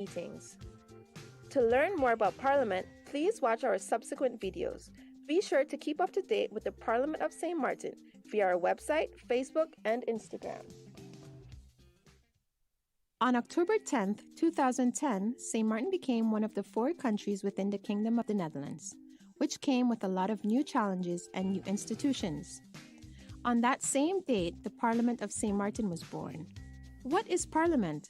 meetings. To learn more about Parliament, please watch our subsequent videos. Be sure to keep up to date with the Parliament of St. Martin via our website, Facebook, and Instagram. On October 10, 2010, St. Martin became one of the 4 countries within the Kingdom of the Netherlands, which came with a lot of new challenges and new institutions. On that same date, the Parliament of St. Martin was born. What is Parliament?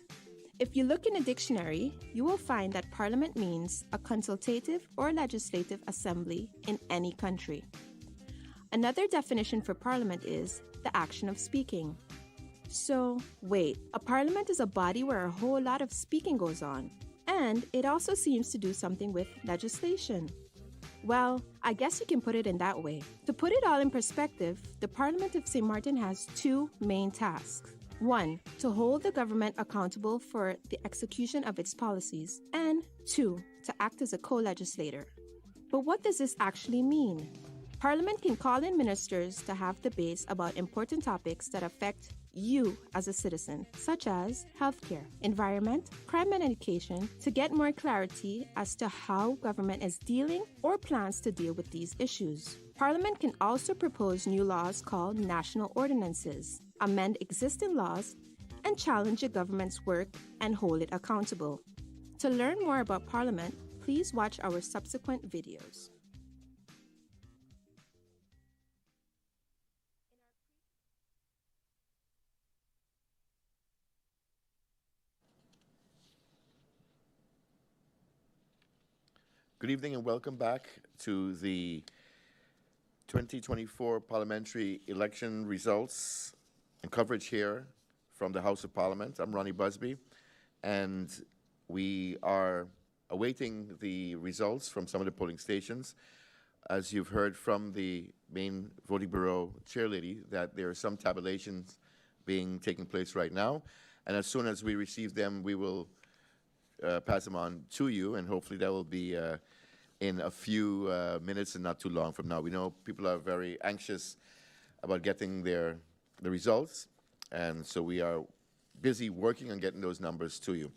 If you look in a dictionary, you will find that Parliament means a consultative or legislative assembly in any country. Another definition for Parliament is the action of speaking. So, wait, a parliament is a body where a whole lot of speaking goes on, and it also seems to do something with legislation. Well, I guess you can put it in that way. To put it all in perspective, the Parliament of St. Martin has 2 main tasks. 1, to hold the government accountable for the execution of its policies, and 2, to act as a co-legislator. But what does this actually mean? Parliament can call in ministers to have debates about important topics that affect you as a citizen, such as healthcare, environment, crime and education, to get more clarity as to how government is dealing or plans to deal with these issues. Parliament can also propose new laws called national ordinances, amend existing laws, and challenge the government's work and hold it accountable. To learn more about Parliament, please watch our subsequent videos. Good evening and welcome back to the 2024 parliamentary election results and coverage here from the House of Parliament. I'm Ronnie Busby, and we are awaiting the results from some of the polling stations. As you've heard from the main voting bureau chairlady, that there are some tabulations taking place right now, and as soon as we receive them, we will pass them on to you, and hopefully that will be in a few minutes and not too long from now. We know people are very anxious about getting the results, and so we are busy working on getting those numbers to you.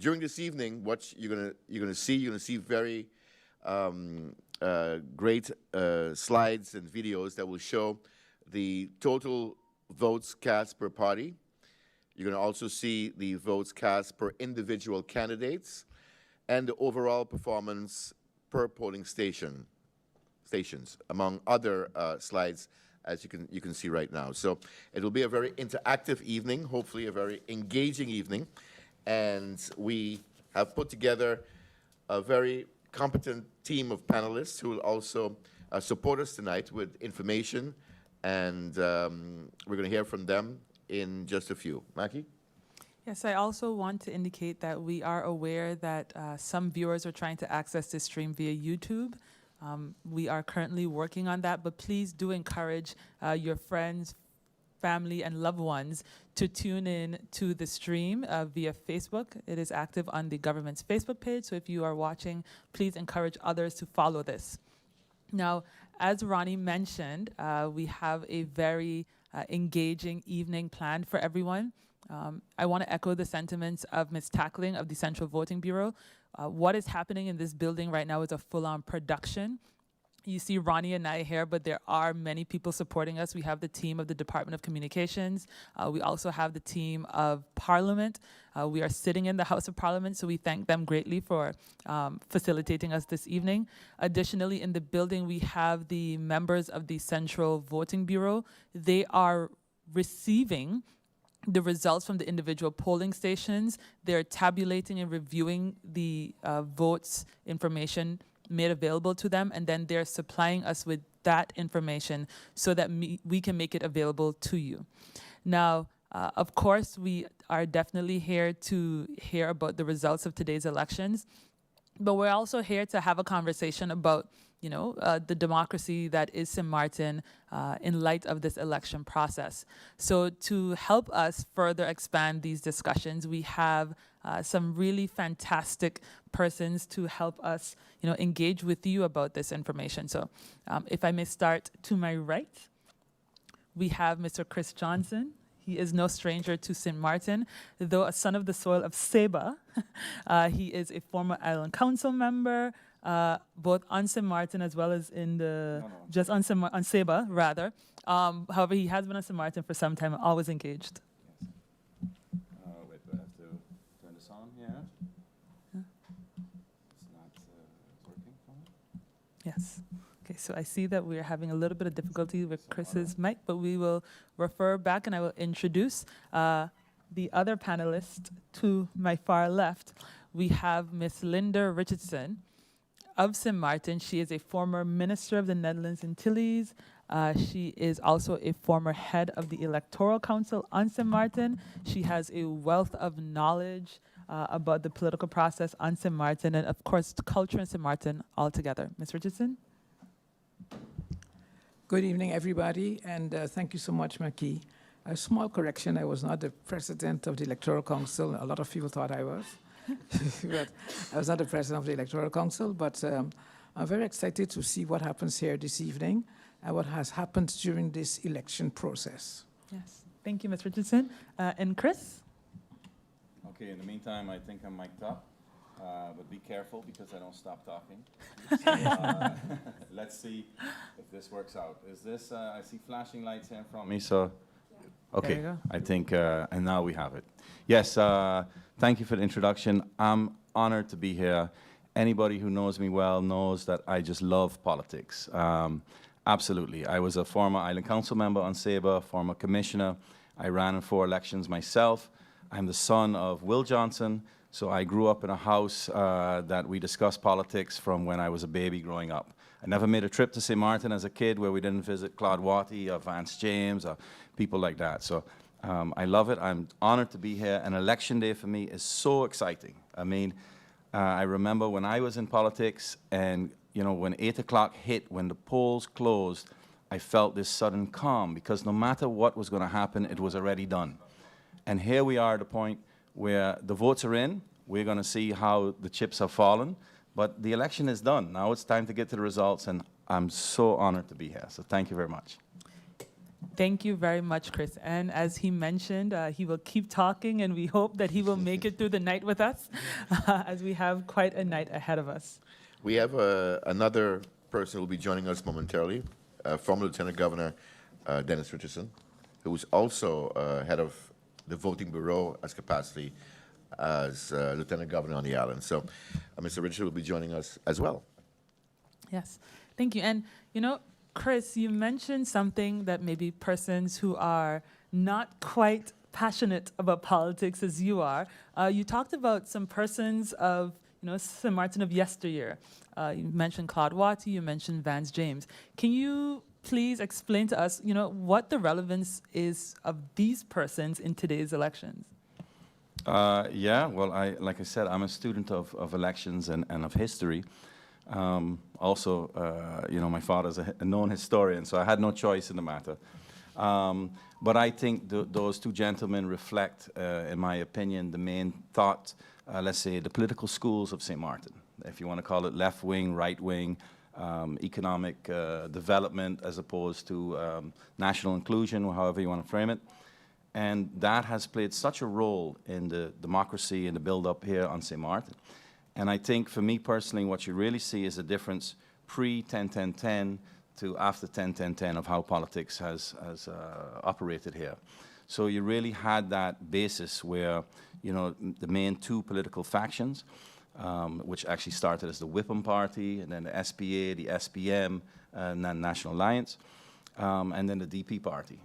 During this evening, what you're gonna see very great slides and videos that will show the total votes cast per party. You're going to also see the votes cast per individual candidates and the overall performance per polling stations, among other slides, as you can see right now. So it will be a very interactive evening, hopefully a very engaging evening, and we have put together a very competent team of panelists who will also support us tonight with information, and we're going to hear from them in just a few. Mackie? Yes, I also want to indicate that we are aware that some viewers are trying to access this stream via YouTube. We are currently working on that, but please do encourage your friends, family, and loved ones to tune in to the stream via Facebook. It is active on the government's Facebook page, so if you are watching, please encourage others to follow this. Now, as Ronnie mentioned, we have a very engaging evening planned for everyone. I want to echo the sentiments of Ms. Tackling of the Central Voting Bureau. What is happening in this building right now is a full-on production. You see Ronnie and I here, but there are many people supporting us. We have the team of the Department of Communications. We also have the team of Parliament. We are sitting in the House of Parliament, so we thank them greatly for facilitating us this evening. Additionally, in the building, we have the members of the Central Voting Bureau. They are receiving the results from the individual polling stations. They're tabulating and reviewing the votes information made available to them, and then they're supplying us with that information so that we can make it available to you. Now, of course, we are definitely here to hear about the results of today's elections, but we're also here to have a conversation about the democracy that is St. Martin in light of this election process. So to help us further expand these discussions, we have some really fantastic persons to help us engage with you about this information. So if I may start to my right, we have Mr. Chris Johnson. He is no stranger to St. Martin. Though a son of the soil of Saba, he is a former Island Council member, both on St. Martin as well as in the, just on Saba, rather. However, he has been on St. Martin for some time, always engaged. Wait, do I have to turn this on? Yeah. It's not working for me? Yes. Okay, so I see that we're having a little bit of difficulty with Chris's mic, but we will refer back and I will introduce the other panelist to my far left. We have Miss Linda Richardson of St. Martin. She is a former Minister of the Netherlands Antilles. She is also a former head of the Electoral Council on St. Martin. She has a wealth of knowledge about the political process on St. Martin and, of course, culture in St. Martin altogether. Ms. Richardson? Good evening, everybody, and thank you so much, Maki. A small correction, I was not the president of the Electoral Council. A lot of people thought I was. But I was not the president of the Electoral Council, but I'm very excited to see what happens here this evening and what has happened during this election process. Yes. Thank you, Ms. Richardson. And Chris? Okay, in the meantime, I think I'm mic'd up. But be careful because I don't stop talking. So, let's see if this works out. Is this, I see flashing lights here in front of me, so, okay, I think, and now we have it. Yes, thank you for the introduction. I'm honored to be here. Anybody who knows me well knows that I just love politics. Absolutely. I was a former Island Council member on Saba, former commissioner. I ran in 4 elections myself. I'm the son of Will Johnson. So I grew up in a house that we discussed politics from when I was a baby growing up. I never made a trip to St. Martin as a kid where we didn't visit Claude Watty or Vance James or people like that. So I love it. I'm honored to be here. And election day for me is so exciting. I mean, I remember when I was in politics and, you know, when 8 o'clock hit, when the polls closed, I felt this sudden calm because no matter what was going to happen, it was already done. And here we are at the point where the votes are in. We're going to see how the chips have fallen, but the election is done. Now it's time to get to the results, and I'm so honored to be here. So thank you very much. Thank you very much, Chris. And as he mentioned, he will keep talking, and we hope that he will make it through the night with us, as we have quite a night ahead of us. We have another person who will be joining us momentarily, former Lieutenant Governor Dennis Richardson, who is also head of the Voting Bureau as capacity as Lieutenant Governor on the island. So Mr. Richard will be joining us as well. Yes, thank you. And, you know, Chris, you mentioned something that maybe persons who are not quite passionate about politics as you are, you talked about some persons of, you know, St. Martin of yesteryear. You mentioned Claude Watty, you mentioned Vance James. Can you please explain to us, you know, what the relevance is of these persons in today's elections? Yeah, well, like I said, I'm a student of elections and of history. Also, you know, my father's a known historian, so I had no choice in the matter. But I think those two gentlemen reflect, in my opinion, the main thought, let's say, the political schools of St. Martin, if you want to call it left wing, right wing, economic development as opposed to national inclusion, or however you want to frame it. And that has played such a role in the democracy and the build-up here on St. Martin. And I think for me personally, what you really see is a difference pre-10-10-10 to after 10-10-10 of how politics has operated here. So you really had that basis where, you know, the main 2 political factions, which actually started as the Whipham Party, and then the SPA, the SPM, and then National Alliance, and then the DP Party.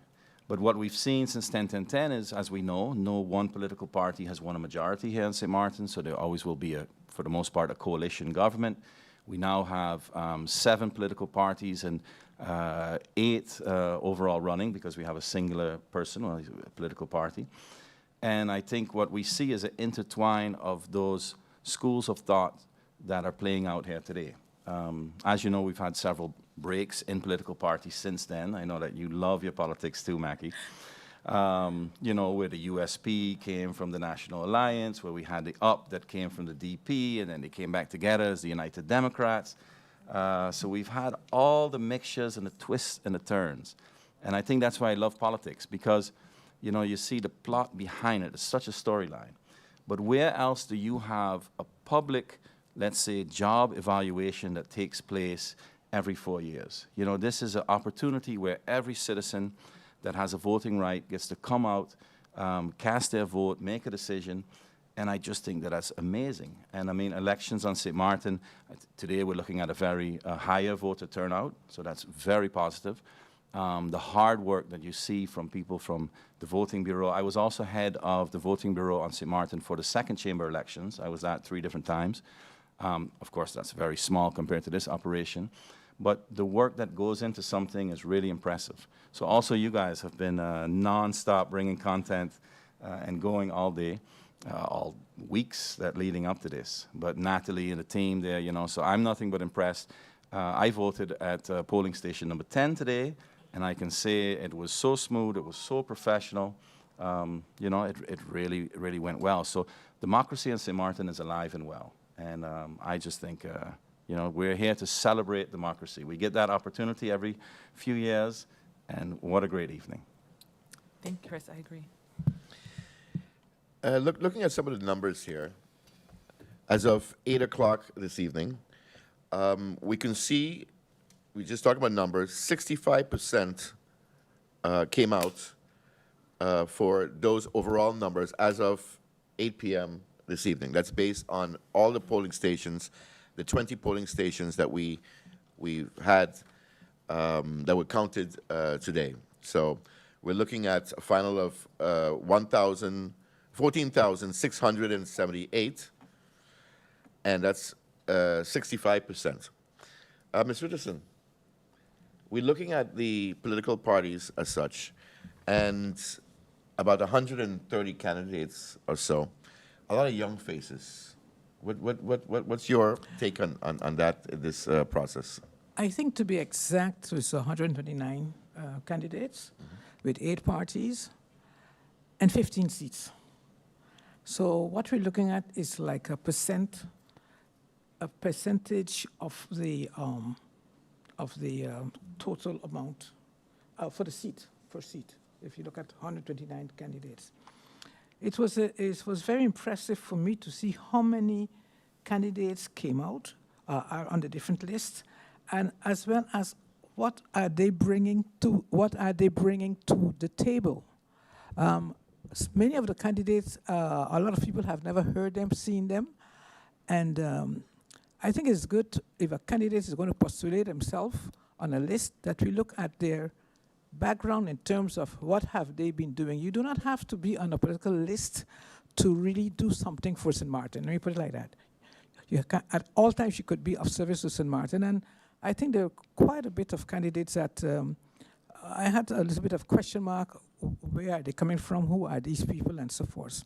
But what we've seen since 10-10-10 is, as we know, no one political party has won a majority here in St. Martin, so there always will be, for the most part, a coalition government. We now have 7 political parties and 8 overall running because we have a singular person or a political party. And I think what we see is an intertwine of those schools of thought that are playing out here today. As you know, we've had several breaks in political parties since then. I know that you love your politics too, Mackie. You know, where the USP came from the National Alliance, where we had the UP that came from the DP, and then they came back together as the United Democrats. So we've had all the mixtures and the twists and the turns. And I think that's why I love politics, because you know, you see the plot behind it. It's such a storyline. But where else do you have a public, let's say, job evaluation that takes place every 4 years? You know, this is an opportunity where every citizen that has a voting right gets to come out, cast their vote, make a decision, and I just think that that's amazing. And I mean, elections on St. Martin, today we're looking at a very higher voter turnout, so that's very positive. The hard work that you see from people from the Voting Bureau. I was also head of the Voting Bureau on St. Martin for the second chamber elections. I was at 3 different times. Of course, that's very small compared to this operation. But the work that goes into something is really impressive. So also you guys have been non-stop bringing content and going all day, all weeks that leading up to this. But Natalie and the team there, you know, so I'm nothing but impressed. I voted at polling station number 10 today, and I can say it was so smooth, it was so professional. You know, it really went well. So democracy in St. Martin is alive and well. And I just think, you know, we're here to celebrate democracy. We get that opportunity every few years, and what a great evening. Thank you, Chris. I agree. Looking at some of the numbers here, as of 8 o'clock this evening, we can see, we just talked about numbers, 65% came out for those overall numbers as of 8 p.m. this evening. That's based on all the polling stations, the 20 polling stations that we've had that were counted today. So we're looking at a final of 14,678, and that's 65%. Ms. Richardson, we're looking at the political parties as such, and about 130 candidates or so, a lot of young faces. What's your take on that, this process? I think, to be exact, it's 129 candidates with 8 parties and 15 seats. So what we're looking at is like a percentage of the total amount for the seat, per seat, if you look at 129 candidates. It was very impressive for me to see how many candidates came out, are on the different lists, and as well as what are they bringing to the table. Many of the candidates, a lot of people have never heard them, seen them, and I think it's good if a candidate is going to postulate himself on a list that we look at their background in terms of what have they been doing. You do not have to be on a political list to really do something for St. Martin. Let me put it like that. At all times, you could be of service to St. Martin, and I think there are quite a bit of candidates that I had a little bit of question mark. Where are they coming from? Who are these people? And so forth.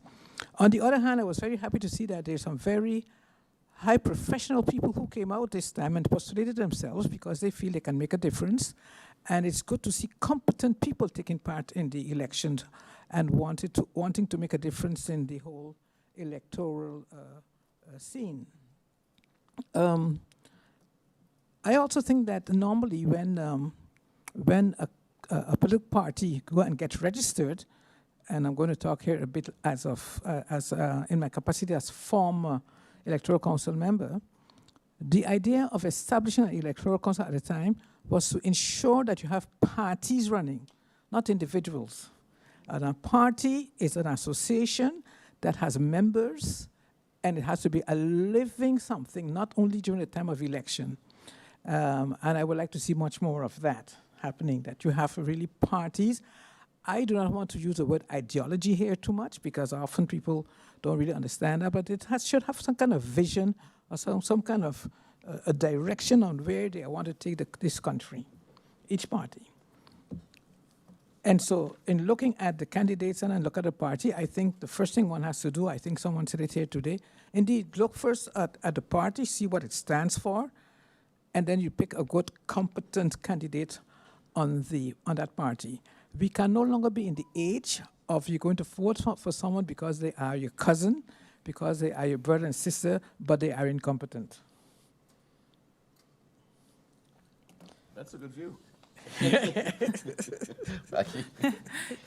On the other hand, I was very happy to see that there's some very high professional people who came out this time and postulated themselves because they feel they can make a difference. And it's good to see competent people taking part in the elections and wanting to make a difference in the whole electoral scene. I also think that normally when a political party go and get registered, and I'm going to talk here a bit as in my capacity as former electoral council member, the idea of establishing an electoral council at the time was to ensure that you have parties running, not individuals. And a party is an association that has members, and it has to be a living something, not only during the time of election. And I would like to see much more of that happening, that you have really parties. I do not want to use the word ideology here too much because often people don't really understand that, but it should have some kind of vision or some kind of a direction on where they want to take this country, each party. And so in looking at the candidates and look at the party, I think the first thing one has to do, I think someone said it here today, indeed, look first at the party, see what it stands for, and then you pick a good, competent candidate on that party. We can no longer be in the age of you're going to vote for someone because they are your cousin, because they are your brother and sister, but they are incompetent. That's a good view.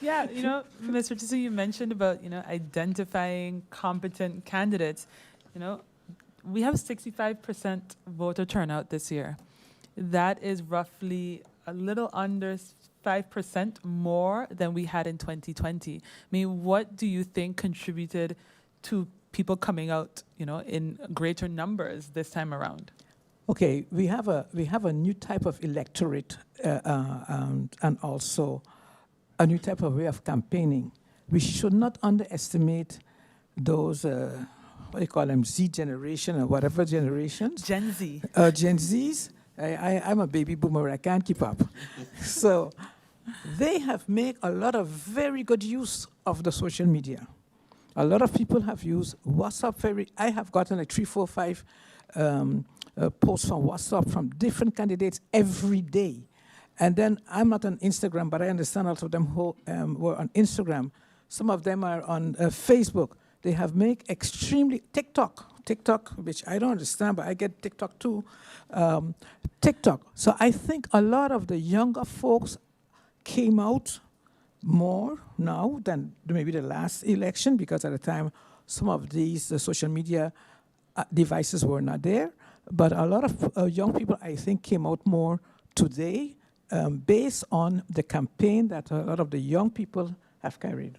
Yeah, Ms. Richardson, you mentioned about, identifying competent candidates. We have 65% voter turnout this year. That is roughly a little under 5% more than we had in 2020. I mean, what do you think contributed to people coming out, in greater numbers this time around? Okay, we have a new type of electorate and also a new type of way of campaigning. We should not underestimate those, what do you call them, Z generation or whatever generations. Gen Z. Gen Zs. I'm a baby boomer, I can't keep up. So they have made a lot of very good use of the social media. A lot of people have used WhatsApp. I have gotten like 3, 4, 5 posts from WhatsApp from different candidates every day. And then I'm not on Instagram, but I understand a lot of them who were on Instagram. Some of them are on Facebook. They have made extremely, TikTok, which I don't understand, but I get TikTok too. TikTok. So I think a lot of the younger folks came out more now than maybe the last election, because at the time some of these social media devices were not there. But a lot of young people, I think, came out more today based on the campaign that a lot of the young people have carried.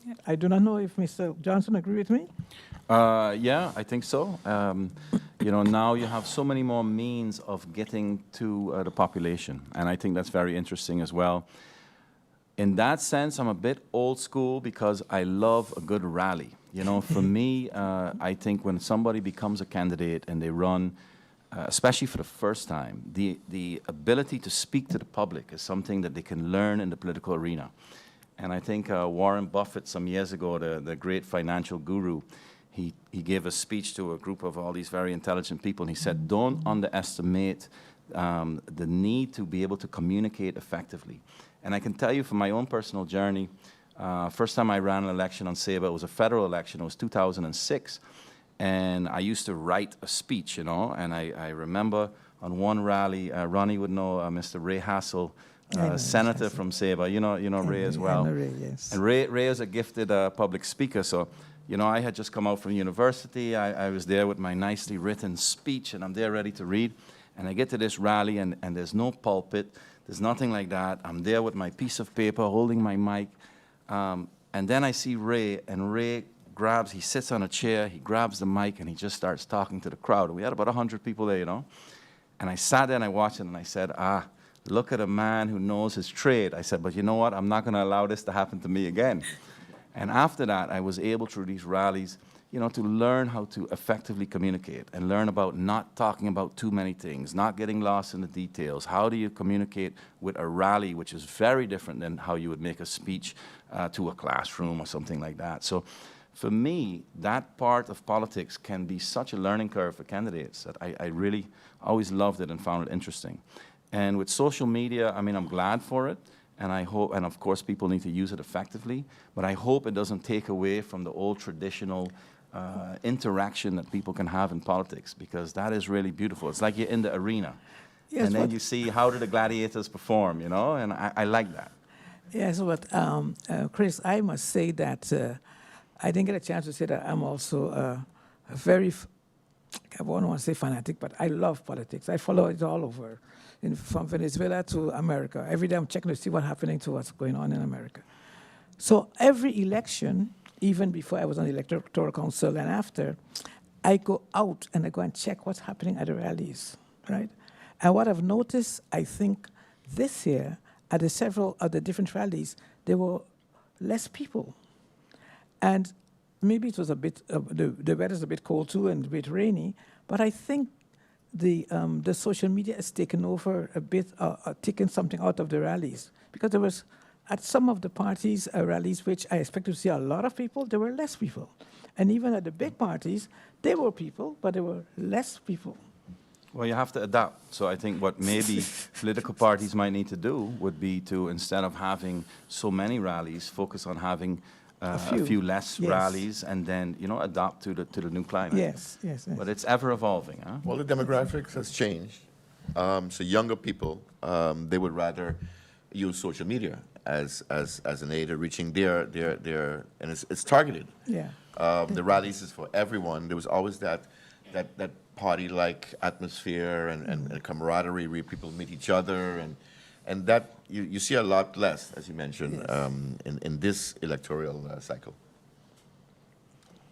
Yeah. I do not know if Mr. Johnson agree with me. Yeah, I think so. Now you have so many more means of getting to the population, and I think that's very interesting as well. In that sense, I'm a bit old school because I love a good rally. For me, I think when somebody becomes a candidate and they run, especially for the first time, the ability to speak to the public is something that they can learn in the political arena. And I think Warren Buffett, some years ago, the great financial guru, he gave a speech to a group of all these very intelligent people, and he said, don't underestimate the need to be able to communicate effectively. And I can tell you from my own personal journey, first time I ran an election on Saba, it was a federal election, it was 2006, and I used to write a speech, and I remember on one rally, Ronnie would know Mr. Ray Hassel, senator from Saba, you know Ray as well. Ray, yes. And Ray is a gifted public speaker, so I had just come out from university, I was there with my nicely written speech, and I'm there ready to read, and I get to this rally, and there's no pulpit, there's nothing like that. I'm there with my piece of paper, holding my mic, and then I see Ray, and Ray he sits on a chair, he grabs the mic, and he just starts talking to the crowd. We had about 100 people there, And I sat there and I watched it, and I said, look at a man who knows his trade. I said, but you know what? I'm not going to allow this to happen to me again. And after that, I was able, through these rallies, to learn how to effectively communicate and learn about not talking about too many things, not getting lost in the details. How do you communicate with a rally, which is very different than how you would make a speech to a classroom or something like that. So for me, that part of politics can be such a learning curve for candidates that I really always loved it and found it interesting. And with social media, I mean, I'm glad for it. And I hope, and of course, people need to use it effectively, but I hope it doesn't take away from the old traditional interaction that people can have in politics, because that is really beautiful. It's like you're in the arena. Yes, and then you see how do the gladiators perform, and I like that. Yes, but Chris, I must say that I didn't get a chance to say that I'm also a very, I don't want to say fanatic, but I love politics. I follow it all over. From Venezuela to America. Every day I'm checking to see what's happening to what's going on in America. So every election, even before I was on the Electoral Council and after, I go out and I go and check what's happening at the rallies, right? And what I've noticed, I think, this year, at the several of the different rallies, there were less people. And maybe it was a bit, the weather's a bit cold too and a bit rainy, but I think the social media has taken over a bit, taken something out of the rallies. Because there was, at some of the parties' rallies, which I expected to see a lot of people, there were less people. And even at the big parties, there were people, but there were less people. Well, you have to adapt. So I think what maybe political parties might need to do would be to, instead of having so many rallies, focus on having a few less rallies, and then adapt to the new climate. Yes. But it's ever evolving, huh? Well, the demographics has changed. So younger people, they would rather use social media as an aid to reaching their and it's targeted. Yeah. The rallies is for everyone. There was always that party-like atmosphere and camaraderie where people meet each other, and that you see a lot less, as you mentioned, Yes. in this electoral cycle.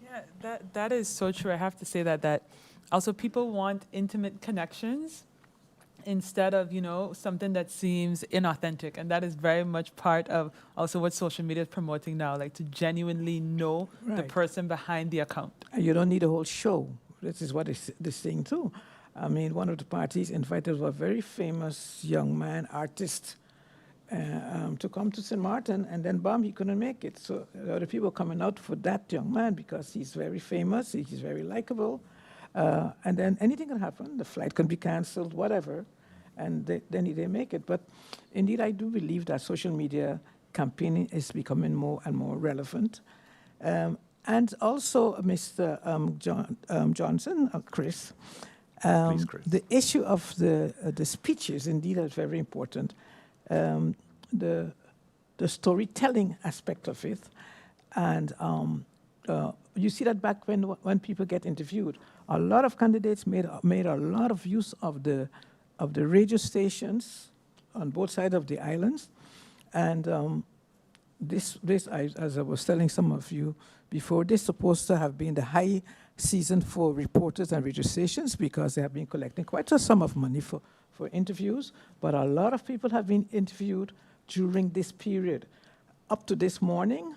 Yeah, that is so true. I have to say that also people want intimate connections instead of, something that seems inauthentic. And that is very much part of also what social media is promoting now, like to genuinely know the Right. person behind the account. And you don't need a whole show. This is what this thing too. I mean, one of the parties invited a very famous young man, artist, to come to St. Martin, and then bam, he couldn't make it. So a lot of people coming out for that young man because he's very famous, he's very likable, and then anything can happen. The flight can be canceled, whatever, and then he didn't make it. But indeed, I do believe that social media campaigning is becoming more and more relevant. And also, Mr. Johnson, Chris, Please, Chris. the issue of the speeches indeed is very important. The storytelling aspect of it, and you see that back when people get interviewed, a lot of candidates made a lot of use of the radio stations on both sides of the islands, and this as I was telling some of you before, this is supposed to have been the high season for reporters and radio stations because they have been collecting quite a sum of money for interviews, but a lot of people have been interviewed during this period. Up to this morning,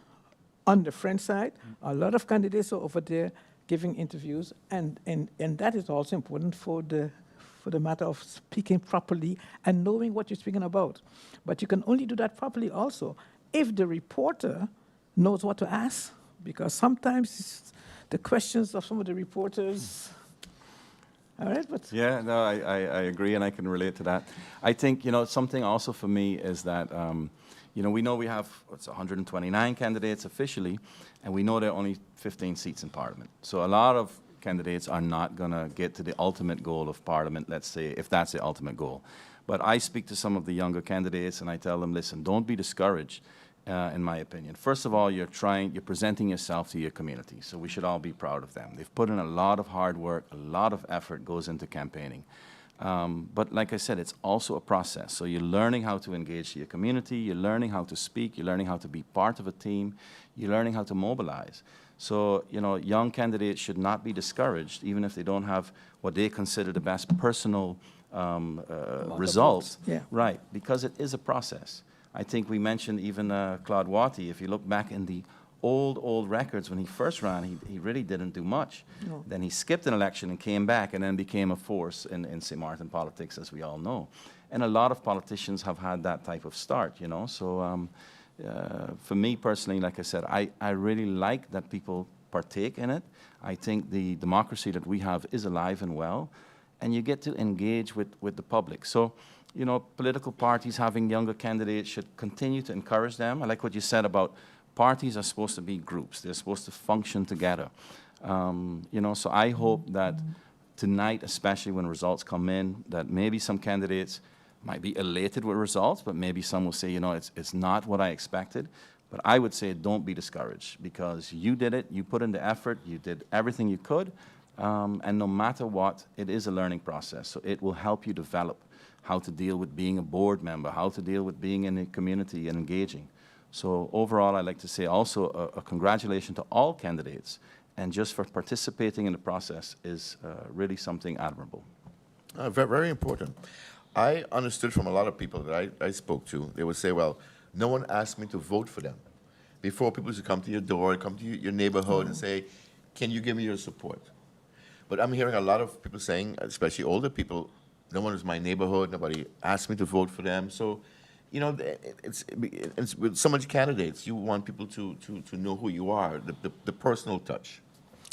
on the French side, a lot of candidates are over there giving interviews, and that is also important for the matter of speaking properly and knowing what you're speaking about. But you can only do that properly also if the reporter knows what to ask, because sometimes the questions of some of the reporters. All right, but Yeah, no, I agree, and I can relate to that. I think, something also for me is that, we know we have, 129 candidates officially, and we know there are only 15 seats in Parliament. So a lot of candidates are not going to get to the ultimate goal of Parliament, let's say, if that's the ultimate goal. But I speak to some of the younger candidates, and I tell them, listen, don't be discouraged. In my opinion. First of all, you're presenting yourself to your community, so we should all be proud of them. They've put in a lot of hard work, a lot of effort goes into campaigning. But like I said, it's also a process. So you're learning how to engage your community, you're learning how to speak, you're learning how to be part of a team, you're learning how to mobilize. So, young candidates should not be discouraged, even if they don't have what they consider the best personal results. Yeah. Right, because it is a process. I think we mentioned even Claude Watty. If you look back in the old records, when he first ran, he really didn't do much. No. Then he skipped an election and came back and then became a force in St. Martin politics, as we all know. And a lot of politicians have had that type of start, So for me personally, like I said, I really like that people partake in it. I think the democracy that we have is alive and well, and you get to engage with the public. So, political parties having younger candidates should continue to encourage them. I like what you said about parties are supposed to be groups. They're supposed to function together. So I hope that tonight, especially when results come in, that maybe some candidates might be elated with results, but maybe some will say, it's not what I expected. But I would say don't be discouraged, because you did it, you put in the effort, you did everything you could, and no matter what, it is a learning process. So it will help you develop how to deal with being a board member, how to deal with being in a community and engaging. So overall, I'd like to say also a congratulations to all candidates, and just for participating in the process is really something admirable. Very, very important. I understood from a lot of people that I spoke to, they would say, well, no one asked me to vote for them. Before, people used to come to your door, come to your neighborhood and say, can you give me your support? But I'm hearing a lot of people saying, especially older people, no one is my neighborhood, nobody asked me to vote for them. So, it's with so many candidates, you want people to know who you are, the personal touch.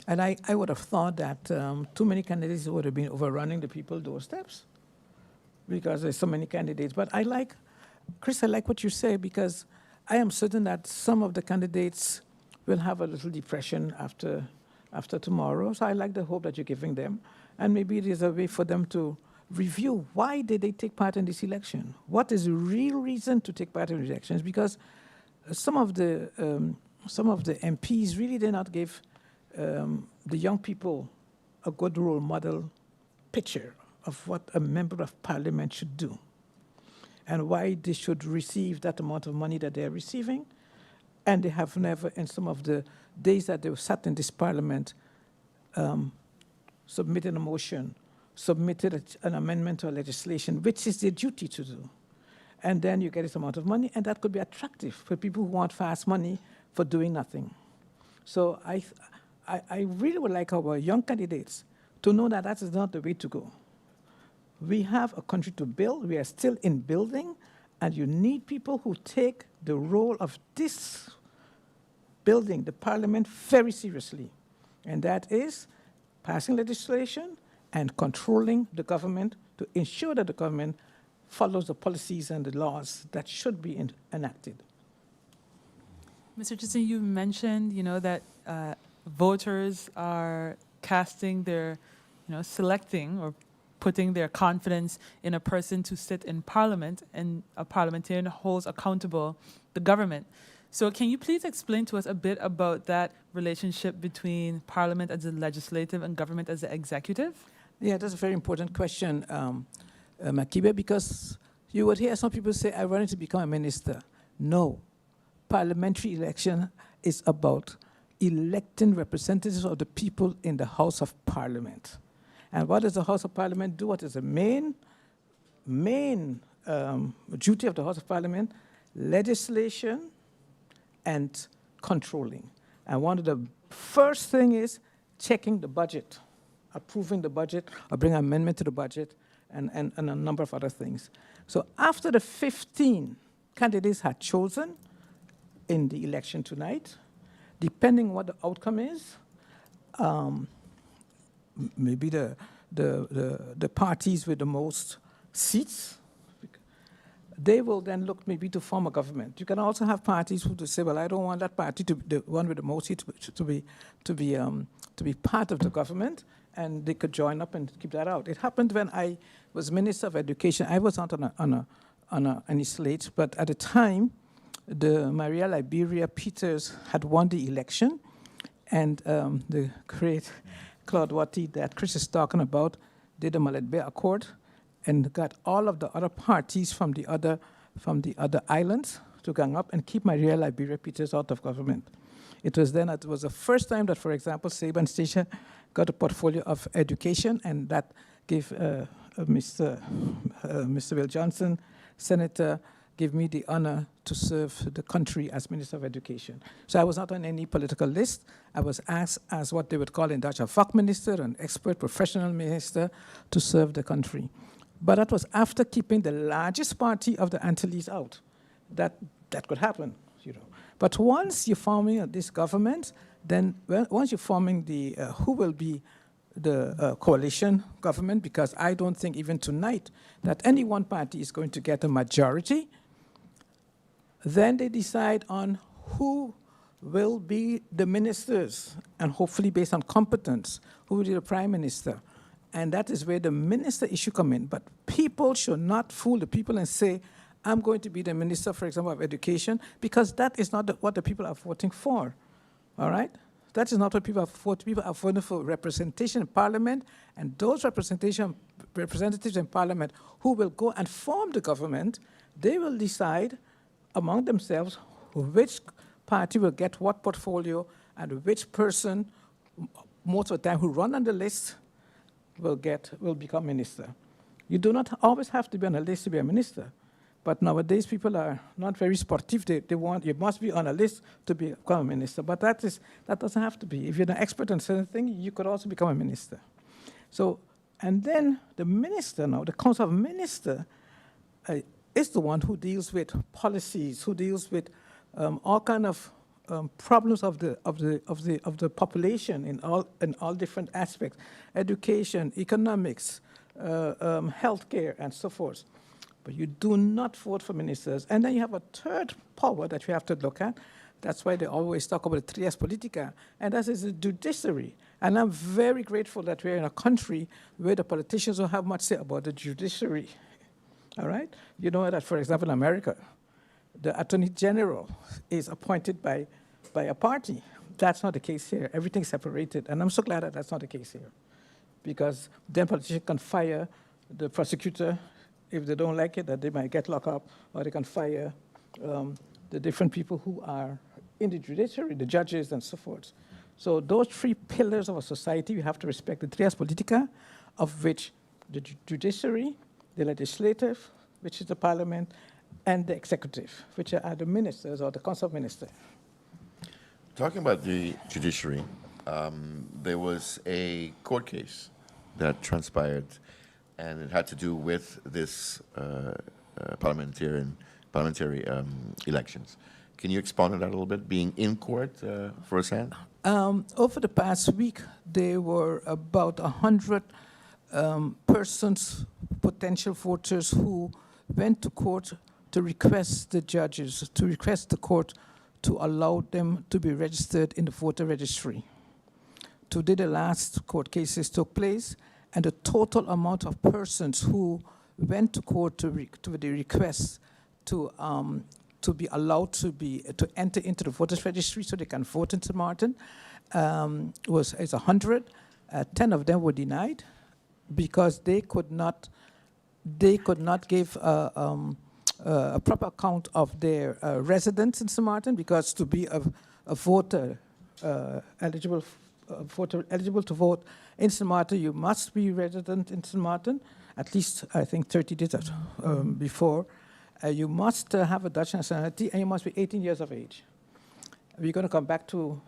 And I would have thought that too many candidates would have been overrunning the people's doorsteps because there's so many candidates. But Chris, I like what you say, because I am certain that some of the candidates will have a little depression after tomorrow. So I like the hope that you're giving them. And maybe it is a way for them to review why did they take part in this election. What is the real reason to take part in elections? Because some of the MPs really did not give the young people a good role model picture of what a member of parliament should do and why they should receive that amount of money that they're receiving. And they have never, in some of the days that they sat in this parliament, submitted a motion, submitted an amendment to a legislation, which is their duty to do. And then you get this amount of money, and that could be attractive for people who want fast money for doing nothing. So I really would like our young candidates to know that that is not the way to go. We have a country to build. We are still in building, and you need people who take the role of this building, the parliament, very seriously. And that is passing legislation and controlling the government to ensure that the government follows the policies and the laws that should be enacted. Mr. Chisholm, you mentioned, that voters are casting their, selecting or putting their confidence in a person to sit in parliament, and a parliamentarian holds accountable the government. So can you please explain to us a bit about that relationship between parliament as the legislative and government as the executive? Yeah, that's a very important question, Makibe, because you would hear some people say, I wanted to become a minister. No. Parliamentary election is about electing representatives of the people in the House of Parliament. And what does the House of Parliament do? What is the main duty of the House of Parliament? Legislation and controlling. And one of the first thing is checking the budget, approving the budget, or bring an amendment to the budget, and a number of other things. So after the 15 candidates had chosen in the election tonight, depending on what the outcome is, maybe the parties with the most seats, they will then look maybe to form a government. You can also have parties who say, well, I don't want that party, the one with the most seats, to be part of the government, and they could join up and keep that out. It happened when I was Minister of Education. I was not on any slate, but at the time, the Maria Liberia Peters had won the election, and the great Claude Watty that Chris is talking about did the Mallet Bay Accord and got all of the other parties from the other islands to gang up and keep Maria Liberia Peters out of government. It was the first time that, for example, Saban Station got a portfolio of education, and that gave Mr. Will Johnson, Senator, gave me the honor to serve the country as Minister of Education. So I was not on any political list. I was asked as what they would call in Dutch a vakminister, an expert professional minister, to serve the country. But that was after keeping the largest party of the Antilles out. That could happen, But once you're forming this government, then once you're forming the who will be the coalition government, because I don't think even tonight that any one party is going to get a majority, then they decide on who will be the ministers, and hopefully based on competence, who will be the prime minister. And that is where the minister issue come in. But people should not fool the people and say, I'm going to be the minister, for example, of education, because that is not what the people are voting for, all right? That is not what people are voting. People are voting for representation in parliament, and those representatives in parliament who will go and form the government, they will decide among themselves which party will get what portfolio and which person, most of the time who run on the list, will become minister. You do not always have to be on a list to be a minister, but nowadays people are not very sportive. They want, you must be on a list to become a minister, but that doesn't have to be. If you're an expert on certain things, you could also become a minister. So, and then the minister now, the Council of Ministers, is the one who deals with policies, who deals with all kind of problems of the population in all different aspects, education, economics, healthcare, and so forth. But you do not vote for ministers. And then you have a third power that you have to look at. That's why they always talk about the trias politica, and that is the judiciary. And I'm very grateful that we're in a country where the politicians don't have much to say about the judiciary. All right? You know that, for example, in America, the Attorney General is appointed by a party. That's not the case here. Everything's separated. And I'm so glad that that's not the case here. Because then politicians can fire the prosecutor if they don't like it, that they might get locked up, or they can fire the different people who are in the judiciary, the judges and so forth. So those three pillars of a society, we have to respect the trias politica, of which the judiciary, the legislative, which is the parliament, and the executive, which are the ministers or the council of ministers. Talking about the judiciary, there was a court case that transpired, and it had to do with this parliamentary elections. Can you expand on that a little bit, being in court firsthand? Over the past week, there were about 100 persons, potential voters, who went to court to request the judges, to request the court to allow them to be registered in the voter registry. Today, the last court cases took place, and the total amount of persons who went to court to the request to be allowed to enter into the voters registry so they can vote in St. Martin is 100. 10 of them were denied because they could not give a proper account of their residence in St. Martin, because to be a voter eligible to vote in St. Martin, you must be resident in St. Martin, at least I think 30 days before. You must have a Dutch nationality, and you must be 18 years of age. We're going to come back to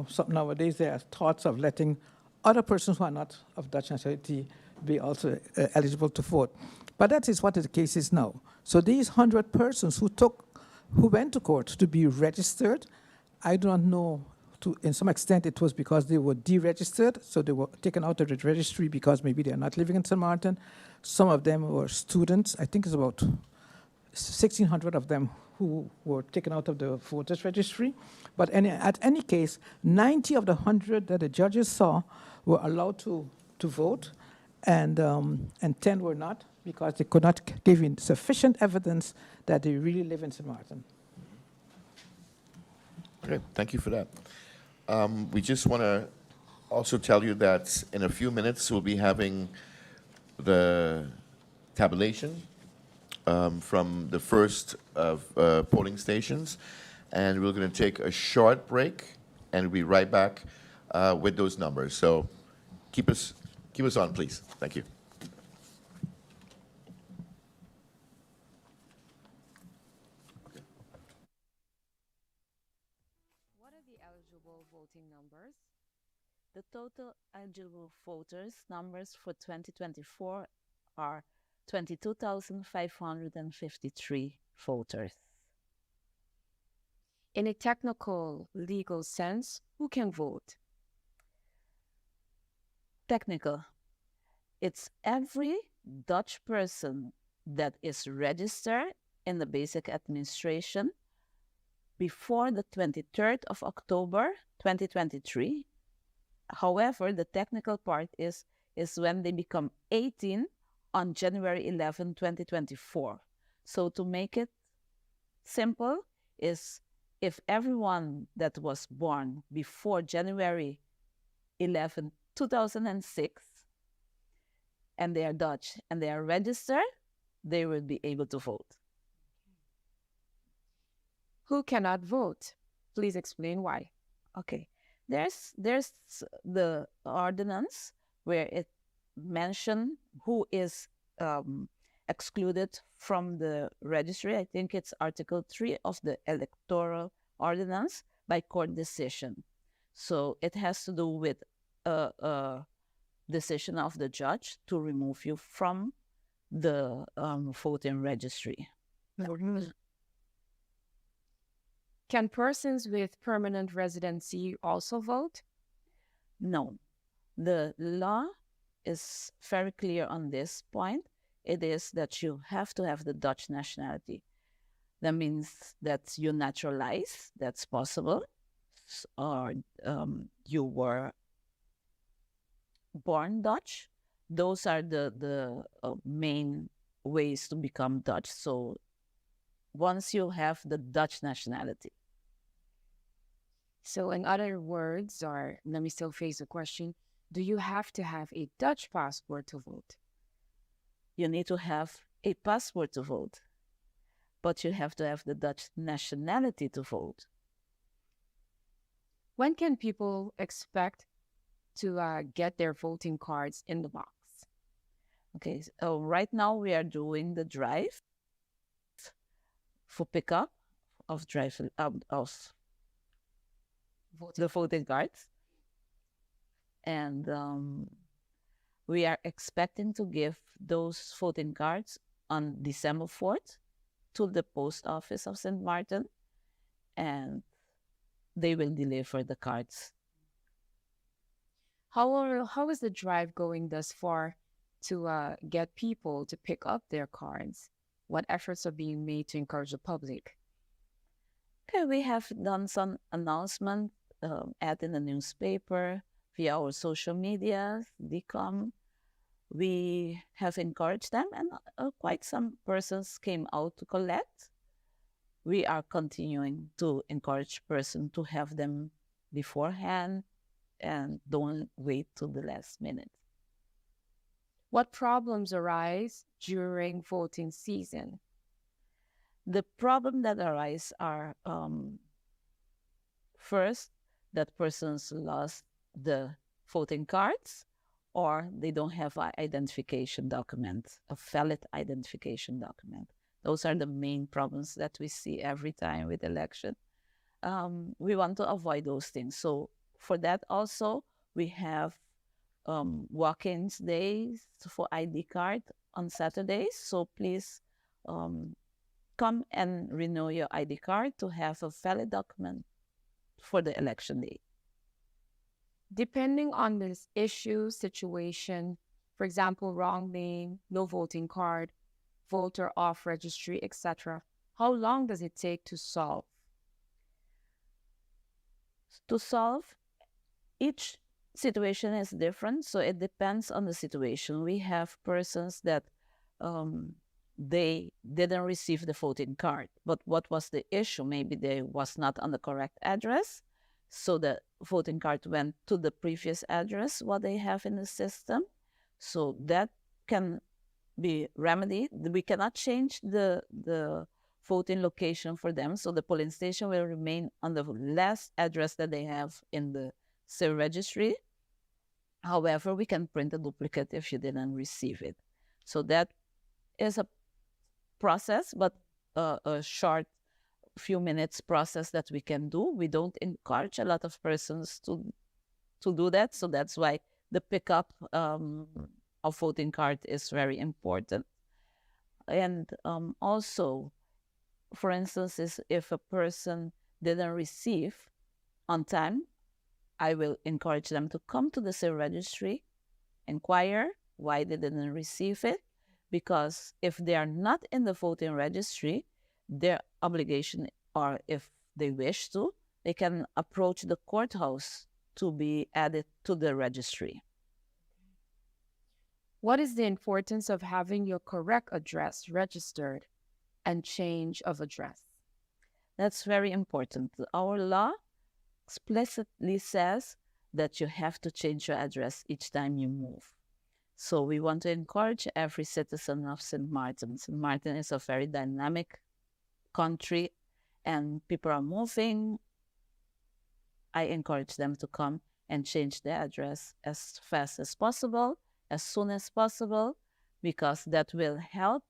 something nowadays. There are thoughts of letting other persons who are not of Dutch nationality be also eligible to vote. But that is what the case is now. So these 100 persons who went to court to be registered, I do not know, in some extent it was because they were deregistered, so they were taken out of the registry because maybe they are not living in St. Martin. Some of them were students. I think it's about 1,600 of them who were taken out of the voters registry. But at any case, 90 of the 100 that the judges saw were allowed to vote, and 10 were not, because they could not give in sufficient evidence that they really live in St. Martin. Okay, thank you for that. We just want to also tell you that in a few minutes we'll be having the tabulation from the first of polling stations, and we're going to take a short break, and we'll be right back with those numbers. So keep us on, please. Thank you. What are the eligible voting numbers? The total eligible voters numbers for 2024 are 22,553 voters. In a technical, legal sense, who can vote? Technical. It's every Dutch person that is registered in the basic administration before the 23rd of October 2023. However, the technical part is when they become 18 on January 11, 2024. So to make it simple, is if everyone that was born before January 11, 2006, and they are Dutch and they are registered, they will be able to vote. Who cannot vote? Please explain why. Okay, there's the ordinance where it mentions who is excluded from the registry. I think it's Article 3 of the Electoral Ordinance by court decision. So it has to do with a decision of the judge to remove you from the voting registry. Can persons with permanent residency also vote? No. The law is very clear on this point. It is that you have to have the Dutch nationality. That means that you naturalize, that's possible, or you were born Dutch. Those are the main ways to become Dutch. So once you have the Dutch nationality. So in other words, or let me still phrase the question, do you have to have a Dutch passport to vote? You need to have a passport to vote, but you have to have the Dutch nationality to vote. When can people expect to get their voting cards in the box? Okay, so right now we are doing the drive for pickup of the voting cards, and we are expecting to give those voting cards on December 4th to the post office of St. Martin, and they will deliver the cards. How is the drive going thus far to get people to pick up their cards? What efforts are being made to encourage the public? Okay, we have done some announcement, ad in the newspaper, via our social media, DCOM. We have encouraged them, and quite some persons came out to collect. We are continuing to encourage persons to have them beforehand and don't wait till the last minute. What problems arise during voting season? The problem that arise are, first, that persons lost the voting cards, or they don't have an identification document, a valid identification document. Those are the main problems that we see every time with election. We want to avoid those things. So for that also, we have walk-ins days for ID card on Saturdays. So please come and renew your ID card to have a valid document for the election day. Depending on this issue, situation, for example, wrong name, no voting card, voter off registry, etc., how long does it take to solve? To solve, each situation is different, so it depends on the situation. We have persons that they didn't receive the voting card, but what was the issue? Maybe they was not on the correct address, so the voting card went to the previous address, what they have in the system. So that can be remedied. We cannot change the voting location for them, so the polling station will remain on the last address that they have in the civil registry. However, we can print a duplicate if you didn't receive it. So that is a process, but a short few minutes process that we can do. We don't encourage a lot of persons to do that, so that's why the pickup of voting card is very important. And also, for instance, is if a person didn't receive on time, I will encourage them to come to the civil registry, inquire why they didn't receive it, because if they are not in the voting registry, their obligation, or if they wish to, they can approach the courthouse to be added to the registry. What is the importance of having your correct address registered and change of address? That's very important. Our law explicitly says that you have to change your address each time you move. So we want to encourage every citizen of St. Martin. St. Martin is a very dynamic country and people are moving. I encourage them to come and change their address as fast as possible, as soon as possible, because that will help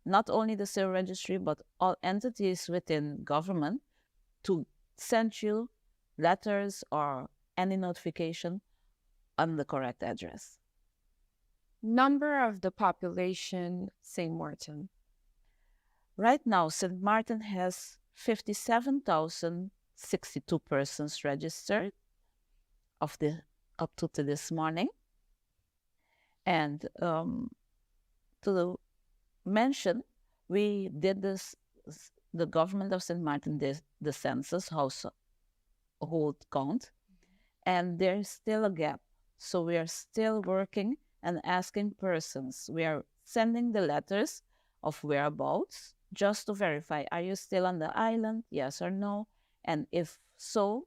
not only the civil registry, but all entities within government to send you letters or any notification on the correct address. Number of the population, St. Martin. Right now, St. Martin has 57,062 persons registered up to this morning. And to mention, we did this, the government of St. Martin did the census household count, and there's still a gap. So we are still working and asking persons. We are sending the letters of whereabouts just to verify, are you still on the island, yes or no? And if so,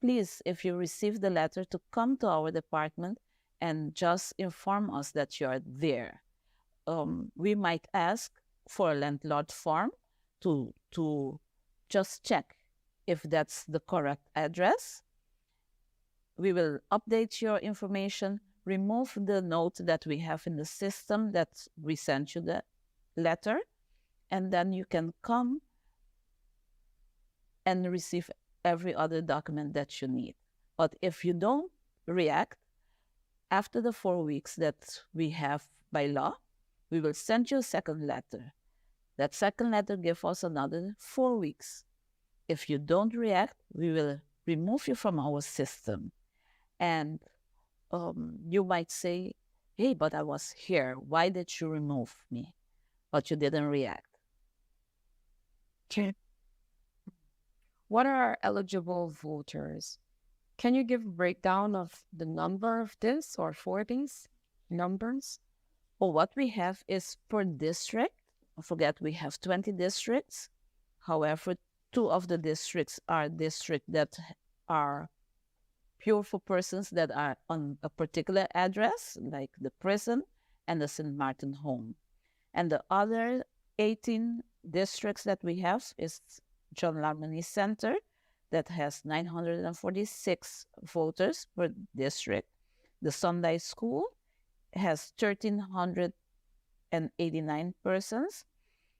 please, if you receive the letter, to come to our department and just inform us that you are there. We might ask for a landlord form to just check if that's the correct address. We will update your information, remove the note that we have in the system that we sent you the letter, and then you can come and receive every other document that you need. But if you don't react, after the 4 weeks that we have by law, we will send you a second letter. That second letter gives us another 4 weeks. If you don't react, we will remove you from our system. And you might say, hey, but I was here. Why did you remove me? But you didn't react. Okay. What are eligible voters? Can you give a breakdown of the number of this or for these numbers? Well, what we have is per district. Don't forget, we have 20 districts. However, 2 of the districts are districts that are pure for persons that are on a particular address, like the prison and the St. Martin home. And the other 18 districts that we have is John Larmony Center, that has 946 voters per district. The Sunday School has 1,389 persons.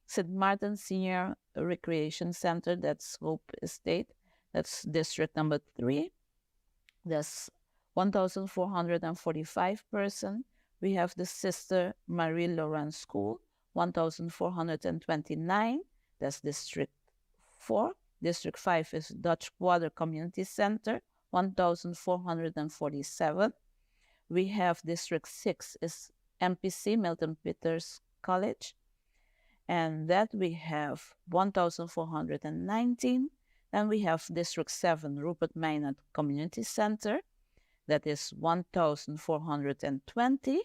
St. Martin Senior Recreation Center, that's Hope Estate, that's district number 3. That's 1,445 persons. We have the Sister Marie Laurent School, 1,429. That's district 4. District 5 is Dutch Water Community Center, 1,447. We have District 6 is MPC, Milton Peters College, and that we have 1,419. Then we have District 7, Rupert Minot Community Center, that is 1,420.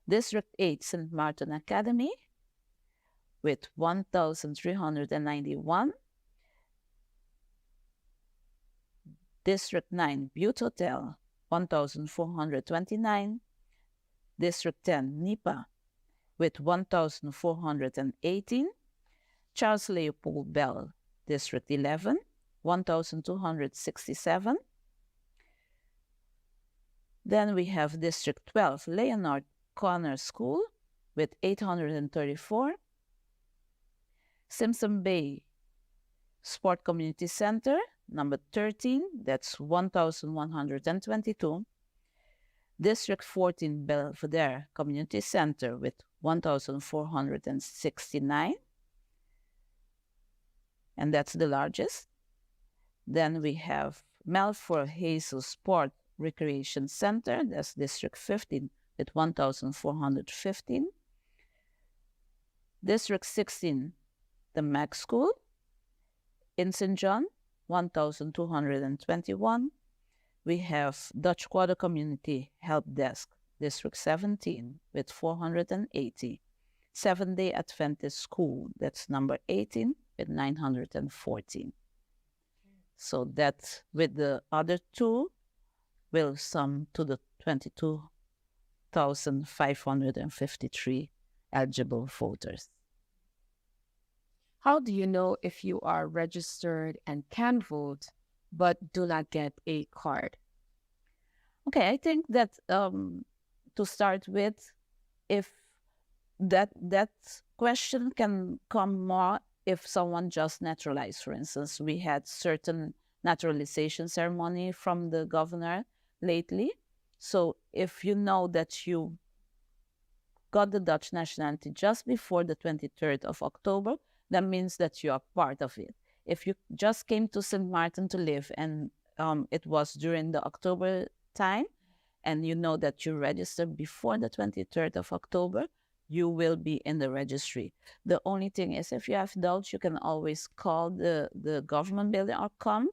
District 8, St. Martin Academy, with 1,391. District 9, Butte Hotel, 1,429. District 10, NIPA, with 1,418. Charles Leopold Bell, District 11, 1,267. Then we have District 12, Leonard Conner School, with 834. Simpson Bay Sport Community Center, number 13, that's 1,122. District 14, Belvedere Community Center, with 1,469. And that's the largest. Then we have Melfort Hazel Sport Recreation Center, that's District 15, with 1,415. District 16, the Mac School in St. John, 1,221. We have Dutch Quarter Community Help Desk, District 17, with 480. Seventh-day Adventist School, that's number 18, with 914. So that, with the other 2, will sum to the 22,553 eligible voters. How do you know if you are registered and can vote, but do not get a card? Okay, I think that to start with, if that question can come more if someone just naturalized. For instance, we had certain naturalization ceremony from the governor lately. So if you know that you got the Dutch nationality just before the 23rd of October, that means that you are part of it. If you just came to St. Martin to live and it was during the October time, and you know that you registered before the 23rd of October, you will be in the registry. The only thing is, if you have doubts, you can always call the government building or come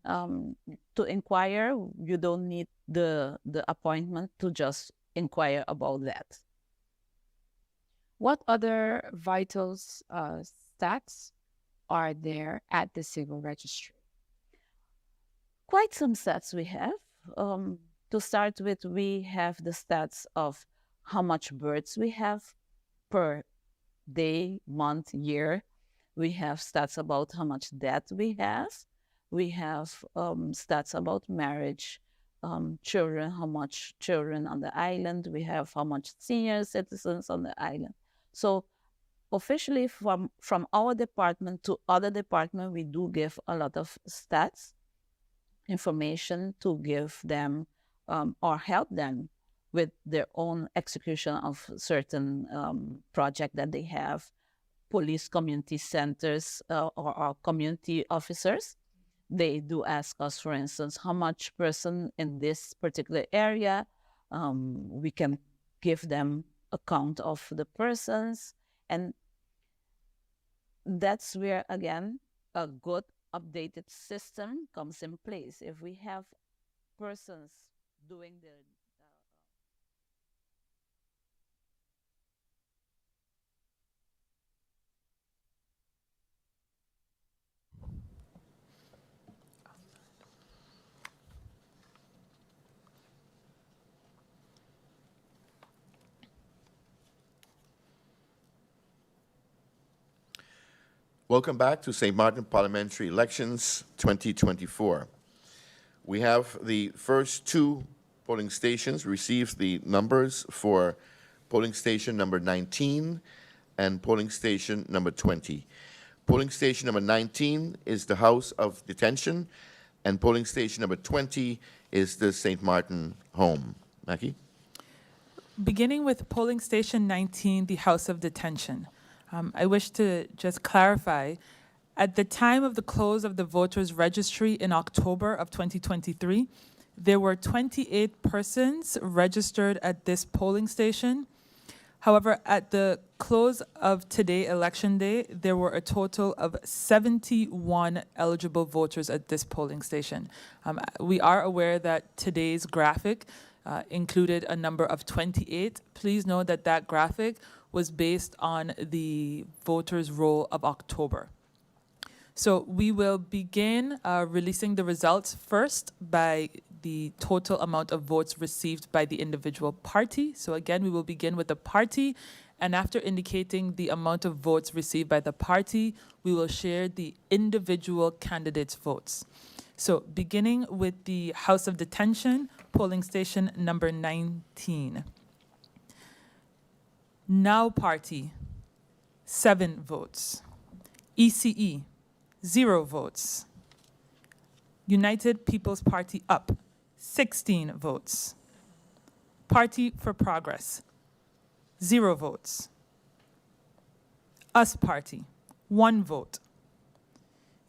to inquire, you don't need the appointment to just inquire about that. What other vital stats are there at the civil registry? Quite some stats we have. To start with, we have the stats of how much births we have per day, month, year. We have stats about how much debt we have. We have stats about marriage, children, how much children on the island. We have how much senior citizens on the island. So officially from our department to other department, we do give a lot of stats, information to give them or help them with their own execution of certain project that they have. Police community centers or community officers, they do ask us, for instance, how much person in this particular area. We can give them a count of the persons, and that's where, again, a good updated system comes in place. If we have persons doing the Welcome back to St. Martin Parliamentary Elections 2024. We have the first two polling stations received the numbers for polling station number 19 and polling station number 20. Polling station number 19 is the House of Detention, and polling station number 20 is the St. Martin home. Mackie? Beginning with polling station 19, the House of Detention. I wish to just clarify, at the time of the close of the voters' registry in October of 2023, there were 28 persons registered at this polling station. However, at the close of today, Election Day, there were a total of 71 eligible voters at this polling station. We are aware that today's graphic included a number of 28. Please note that that graphic was based on the voters' roll of October. So we will begin releasing the results first by the total amount of votes received by the individual party. So again, we will begin with the party, and after indicating the amount of votes received by the party, we will share the individual candidates' votes. So beginning with the House of Detention, polling station number 19. Now Party, 7 votes. ECE, 0 votes. United People's Party Up, 16 votes. Party for Progress, 0 votes. US Party, 1 vote.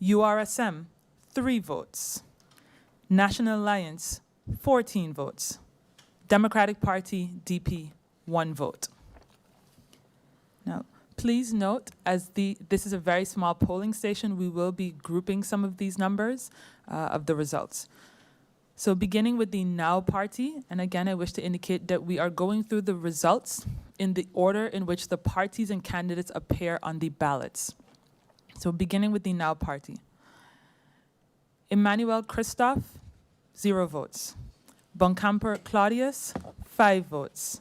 URSM, 3 votes. National Alliance, 14 votes. Democratic Party, DP, 1 vote. Now, please note, as this is a very small polling station, we will be grouping some of these numbers of the results. So beginning with the Now Party, and again, I wish to indicate that we are going through the results in the order in which the parties and candidates appear on the ballots. So beginning with the Now Party. Emmanuel Christophe, 0 votes. Boncamper Claudius, 5 votes.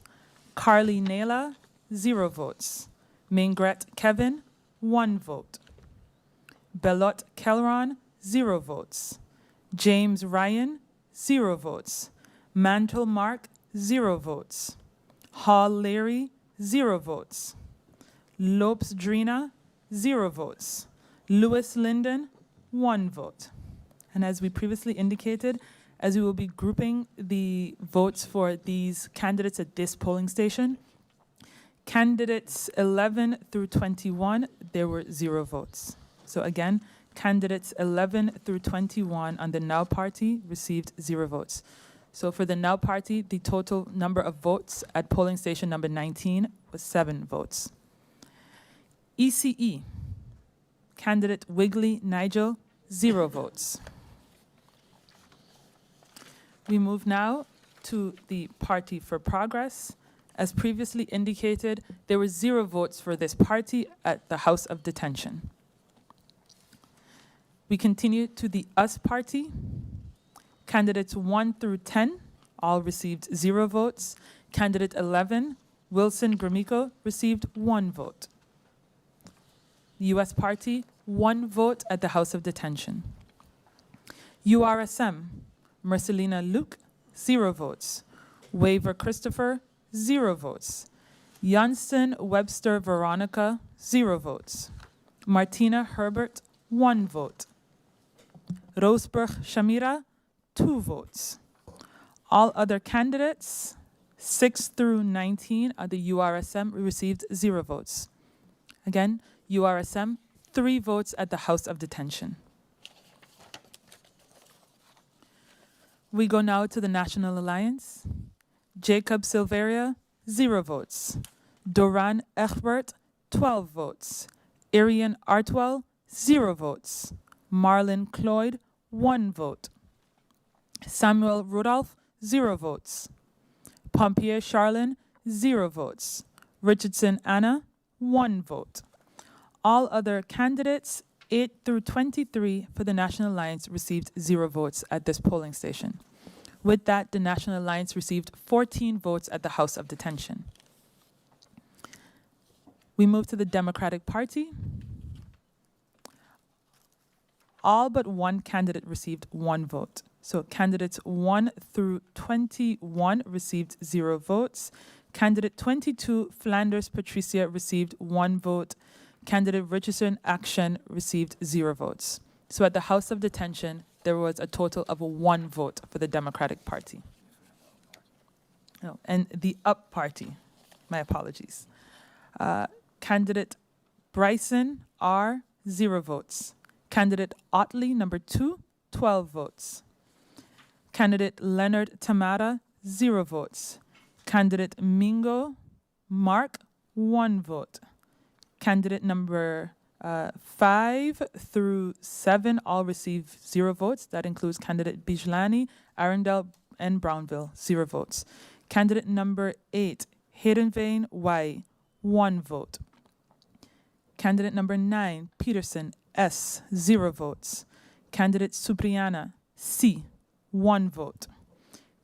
Carly Naila, 0 votes. Mingret Kevin, 1 vote. Belot Kelron, 0 votes. James Ryan, 0 votes. Mantle Mark, 0 votes. Hall Leary, 0 votes. Lopes Drina, 0 votes. Lewis Linden, 1 vote. And as we previously indicated, as we will be grouping the votes for these candidates at this polling station, candidates 11 through 21, there were 0 votes. So again, candidates 11 through 21 on the Now Party received 0 votes. So for the Now Party, the total number of votes at polling station number 19 was 7 votes. ECE, candidate Wigley Nigel, 0 votes. We move now to the Party for Progress. As previously indicated, there were 0 votes for this party at the House of Detention. We continue to the US Party. Candidates 1 through 10 all received 0 votes. Candidate 11, Wilson Gromyko, received 1 vote. The US Party, 1 vote at the House of Detention. URSM, Marcelina Luke, 0 votes. Waver Christopher, 0 votes. Janssen Webster Veronica, 0 votes. Martina Herbert, 1 vote. Roseburg Shamira, 2 votes. All other candidates, 6 through 19 of the URSM, received 0 votes. Again, URSM, 3 votes at the House of Detention. We go now to the National Alliance. Jacob Silveria, 0 votes. Doran Egbert, 12 votes. Arian Artwell, 0 votes. Marlon Cloyd, 1 vote. Samuel Rudolph, 0 votes. Pompier Charlin, 0 votes. Richardson Anna, 1 vote. All other candidates, 8 through 23 for the National Alliance, received 0 votes at this polling station. With that, the National Alliance received 14 votes at the House of Detention. We move to the Democratic Party. All but 1 candidate received 1 vote. So candidates 1 through 21 received 0 votes. Candidate 22, Flanders Patricia, received 1 vote. Candidate Richardson Action received 0 votes. So at the House of Detention, there was a total of 1 vote for the Democratic Party. Oh, and the UP Party, my apologies. Candidate Bryson R, 0 votes. Candidate Otley, number 2, 12 votes. Candidate Leonard Tamara, 0 votes. Candidate Mingo Mark, 1 vote. Candidate number 5 through 7 all received 0 votes. That includes candidate Bijlani, Arundel, and Brownville, 0 votes. Candidate number 8, Hedenveen Y, 1 vote. Candidate number 9, Peterson S, 0 votes. Candidate Supriana C, 1 vote.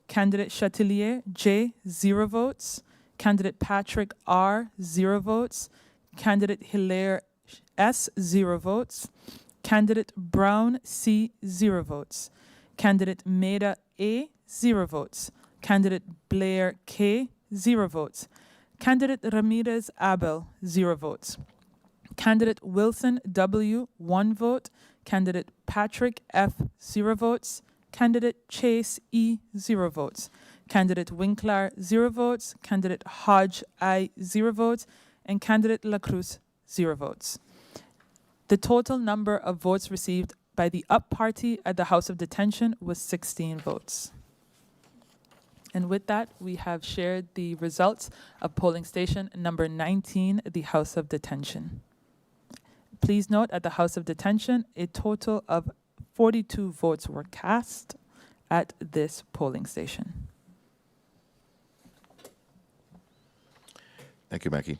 Candidate Chatelier J, 0 votes. Candidate Patrick R, 0 votes. Candidate Hilaire S, 0 votes. Candidate Brown C, 0 votes. Candidate Maida A, 0 votes. Candidate Blair K, 0 votes. Candidate Ramirez Abel, 0 votes. Candidate Wilson W, 1 vote. Candidate Patrick F, 0 votes. Candidate Chase E, 0 votes. Candidate Winkler, 0 votes. Candidate Hodge I, 0 votes. And candidate La Cruz, 0 votes. The total number of votes received by the UP Party at the House of Detention was 16 votes. And with that, we have shared the results of polling station number 19, the House of Detention. Please note, at the House of Detention, a total of 42 votes were cast at this polling station. Thank you, Mackie.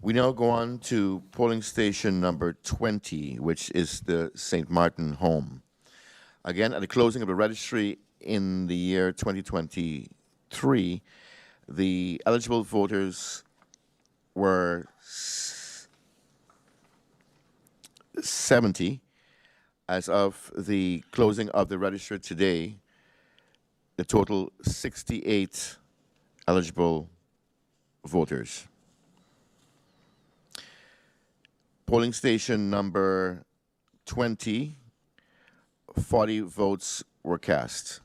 We now go on to polling station number 20, which is the St. Martin home. Again, at the closing of the registry in the year 2023, the eligible voters were 70. As of the closing of the registry today, the total 68 eligible voters. Polling station number 20, 40 votes were cast.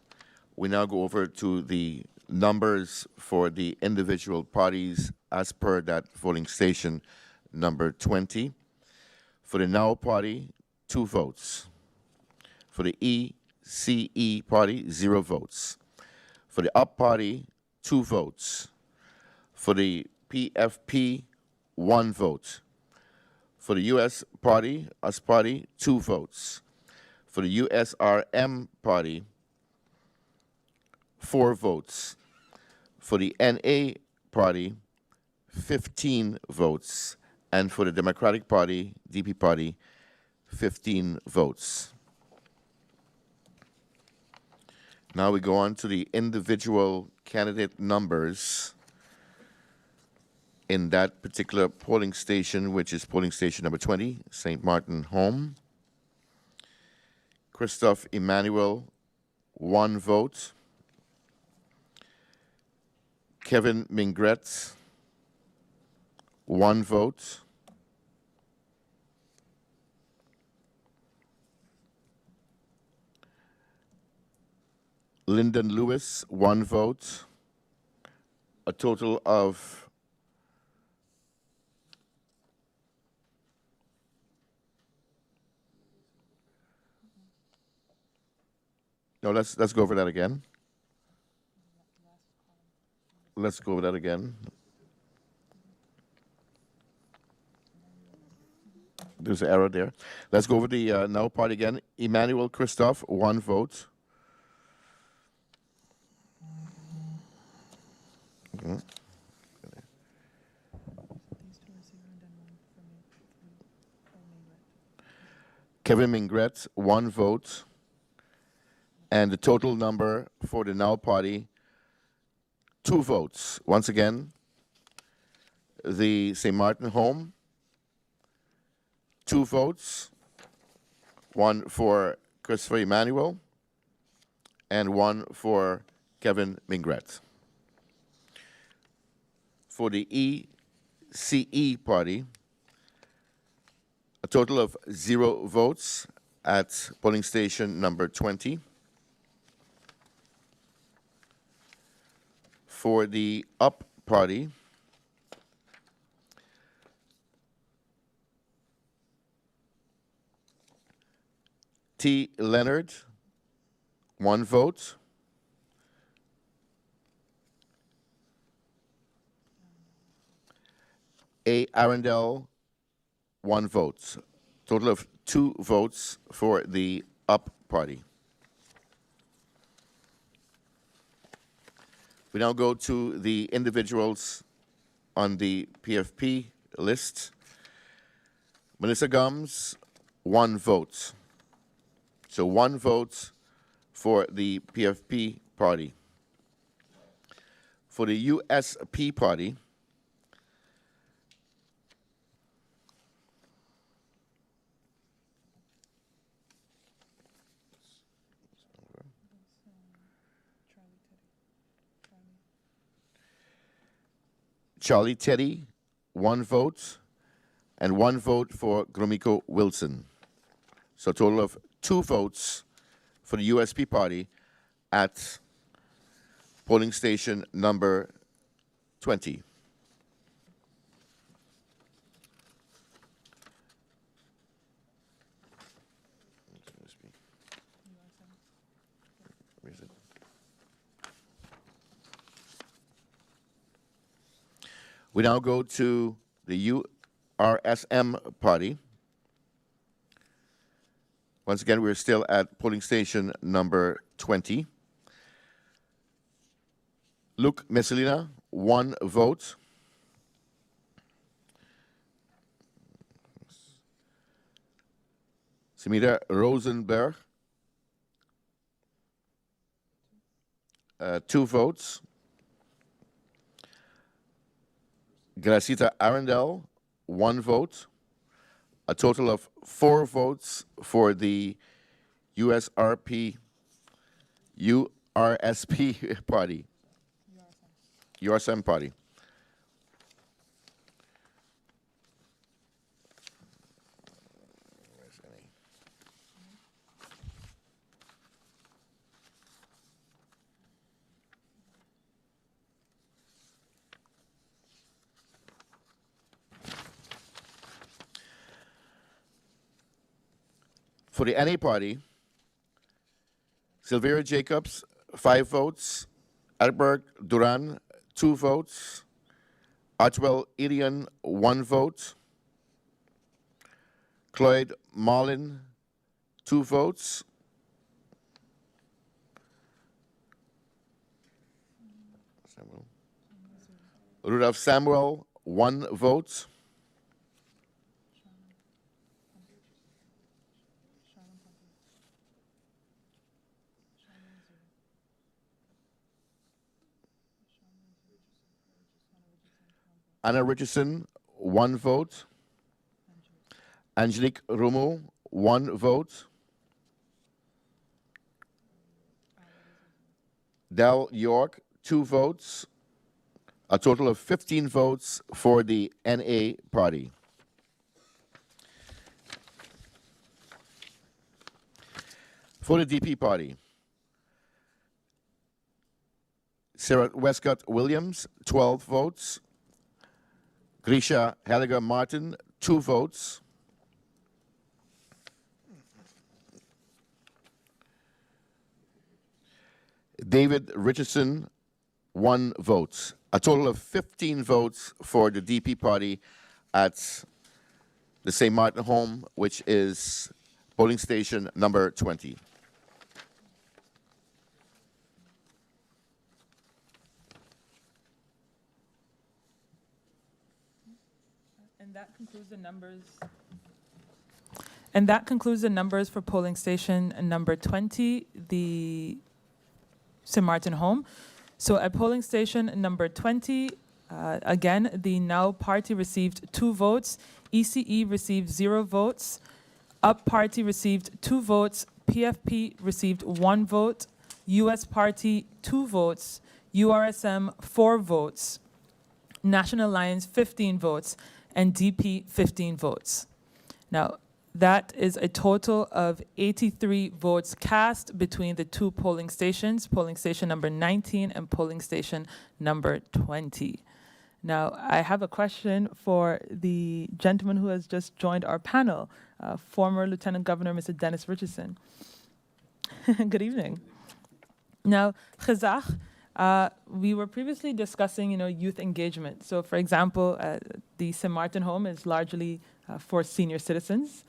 We now go over to the numbers for the individual parties as per that polling station number 20. For the Now Party, 2 votes. For the ECE Party, 0 votes. For the UP Party, 2 votes. For the PFP, 1 vote. For the US Party, US Party, 2 votes. For the USRM Party, 4 votes. For the NA party, 15 votes. And for the Democratic Party, DP party, 15 votes. Now we go on to the individual candidate numbers in that particular polling station, which is polling station number 20, St. Martin Home. Christophe Emmanuel, 1 vote. Kevin Mingret, 1 vote. Lyndon Lewis, 1 vote. A total of no, let's go over that again. Let's go over that again. There's an error there. Let's go over the now part again. Emmanuel Christophe, 1 vote. Mhm. Kevin Mingret, 1 vote. And the total number for the Now Party, 2 votes. Once again, the St. Martin Home, 2 votes. 1 for Christopher Emmanuel and 1 for Kevin Mingret. For the ECE party, a total of 0 votes at polling station number 20. For the UP party, T. Leonard, 1 vote. A. Arundel, 1 vote. Total of 2 votes for the UP party. We now go to the individuals on the PFP list. Melissa Gums, 1 vote. So 1 vote for the PFP party. For the USP party, Charlie Teddy, 1 vote, and 1 vote for Gromiko Wilson. So a total of 2 votes for the USP party at polling station number 20. We now go to the URSM party. Once again, we're still at polling station number 20. Luc Messelina, 1 vote. Semira Rosenberg, 2 votes. Gracita Arundel, 1 vote. A total of 4 votes for the URSP party. URSM party. For the NA party, Silveira Jacobs, 5 votes. Albert Duran, 2 votes. Archwell Ilian, 1 vote. Cloyd Marlin, 2 votes. Rudolph Samuel, 1 vote. Anna Richardson, 1 vote. Angelique Rumo, 1 vote. Del York, 2 votes. A total of 15 votes for the NA party. For the DP party, Sarah Westcott Williams, 12 votes. Grisha Helliger Martin, 2 votes. David Richardson, 1 vote. A total of 15 votes for the DP party at the St. Martin home, which is polling station number 20. And that concludes the numbers. And that concludes the numbers for polling station number 20, the St. Martin home. So at polling station number 20, again, the Now party received 2 votes. ECE received 0 votes. UP party received 2 votes. PFP received 1 vote. US party 2 votes. URSM 4 votes. National Alliance 15 votes. And DP 15 votes. Now, that is a total of 83 votes cast between the 2 polling stations, polling station number 19 and polling station number 20. Now, I have a question for the gentleman who has just joined our panel, former Lieutenant Governor, Mr. Dennis Richardson. Good evening. Now, Gezag, we were previously discussing, youth engagement. So, for example, the St. Martin home is largely for senior citizens,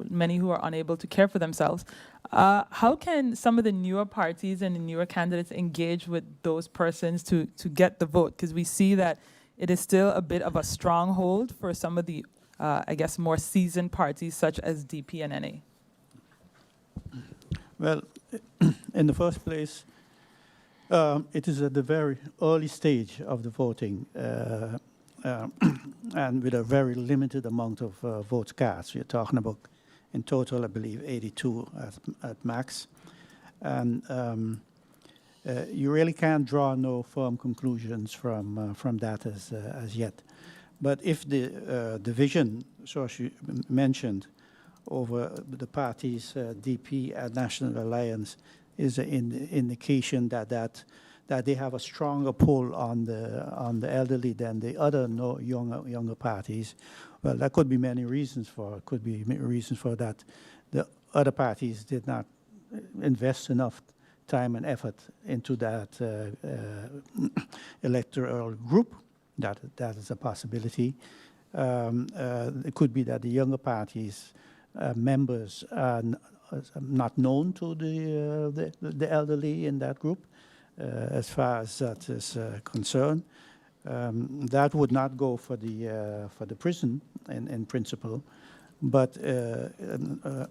many who are unable to care for themselves. How can some of the newer parties and the newer candidates engage with those persons to get the vote? Because we see that it is still a bit of a stronghold for some of the, I guess, more seasoned parties such as DP and NA. Well, in the first place, it is at the very early stage of the voting, and with a very limited amount of votes cast. We're talking about, in total, I believe, 82 at max. And you really can't draw no firm conclusions from that as yet. But if the division, so as you mentioned, over the parties, DP and National Alliance, is an indication that they have a stronger pull on the elderly than the other younger parties. Well, there could be many reasons for it. Could be reasons for that. The other parties did not invest enough time and effort into that electoral group. That is a possibility. It could be that the younger parties members are not known to the elderly in that group, as far as that is concerned. That would not go for the prison in principle, but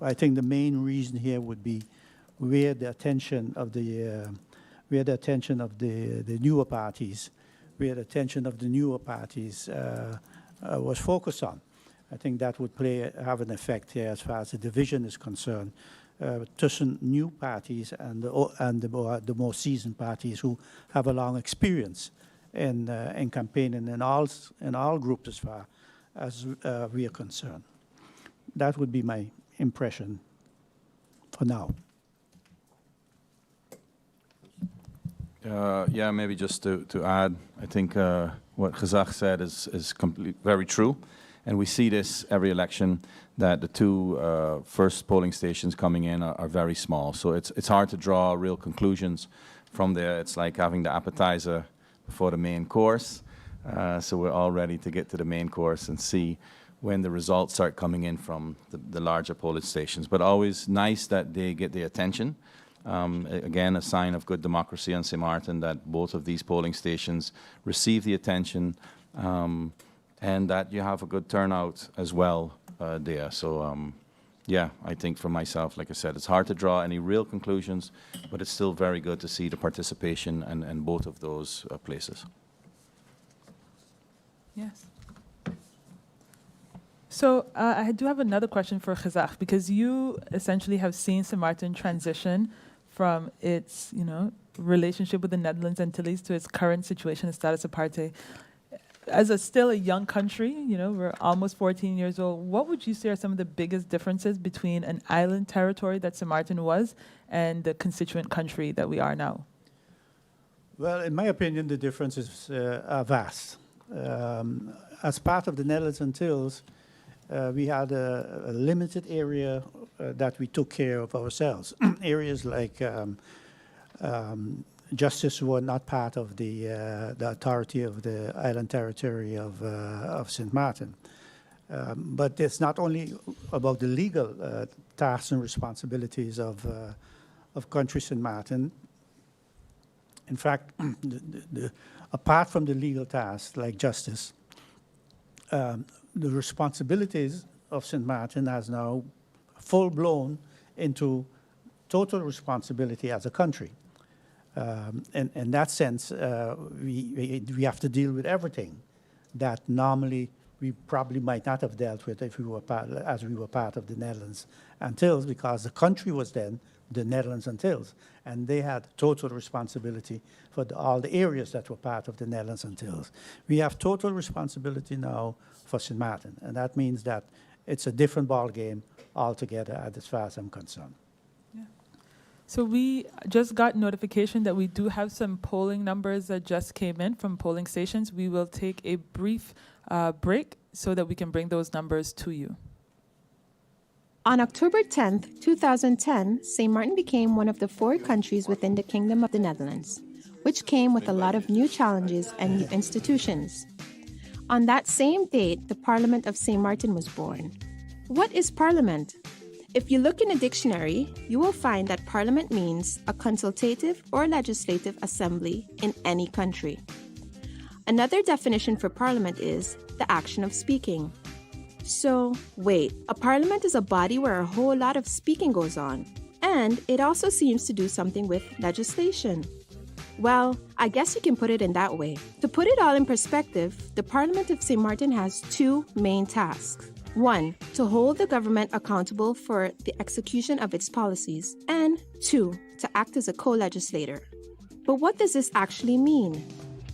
I think the main reason here would be where the attention of the newer parties, was focused on. I think that would have an effect here as far as the division is concerned, between new parties and the more seasoned parties who have a long experience in campaigning in all groups as far as we are concerned. That would be my impression for now. Yeah, maybe just to add, I think what Gezag said is very true. And we see this every election, that the 2 first polling stations coming in are very small. So it's hard to draw real conclusions from there. It's like having the appetizer before the main course. So we're all ready to get to the main course and see when the results start coming in from the larger polling stations. But always nice that they get the attention. Again, a sign of good democracy on St. Martin that both of these polling stations receive the attention and that you have a good turnout as well there. So yeah, I think for myself, like I said, it's hard to draw any real conclusions, but it's still very good to see the participation in both of those places. Yes. So I do have another question for Gezag, because you essentially have seen St. Maarten transition from its, relationship with the Netherlands Antilles to its current situation as status aparte. As still a young country, we're almost 14 years old, what would you say are some of the biggest differences between an island territory that St. Maarten was and the constituent country that we are now? Well, in my opinion, the differences are vast. As part of the Netherlands Antilles, we had a limited area that we took care of ourselves. Areas like justice were not part of the authority of the island territory of St. Maarten. But it's not only about the legal tasks and responsibilities of country St. Maarten. In fact, apart from the legal tasks like justice, the responsibilities of St. Maarten has now full-blown into total responsibility as a country. In that sense, we have to deal with everything that normally we probably might not have dealt with if we were part of the Netherlands Antilles, because the country was then the Netherlands Antilles, and they had total responsibility for all the areas that were part of the Netherlands Antilles. We have total responsibility now for St. Maarten, and that means that it's a different ball game altogether as far as I'm concerned. Yeah. So we just got notification that we do have some polling numbers that just came in from polling stations. We will take a brief break so that we can bring those numbers to you. On October 10th, 2010, St. Maarten became one of the 4 countries within the Kingdom of the Netherlands, which came with a lot of new challenges and new institutions. On that same date, the Parliament of St. Maarten was born. What is Parliament? If you look in a dictionary, you will find that Parliament means a consultative or legislative assembly in any country. Another definition for Parliament is the action of speaking. So, wait, a parliament is a body where a whole lot of speaking goes on, and it also seems to do something with legislation. Well, I guess you can put it in that way. To put it all in perspective, the Parliament of St. Maarten has 2 main tasks. 1, to hold the government accountable for the execution of its policies, and 2, to act as a co-legislator. But what does this actually mean?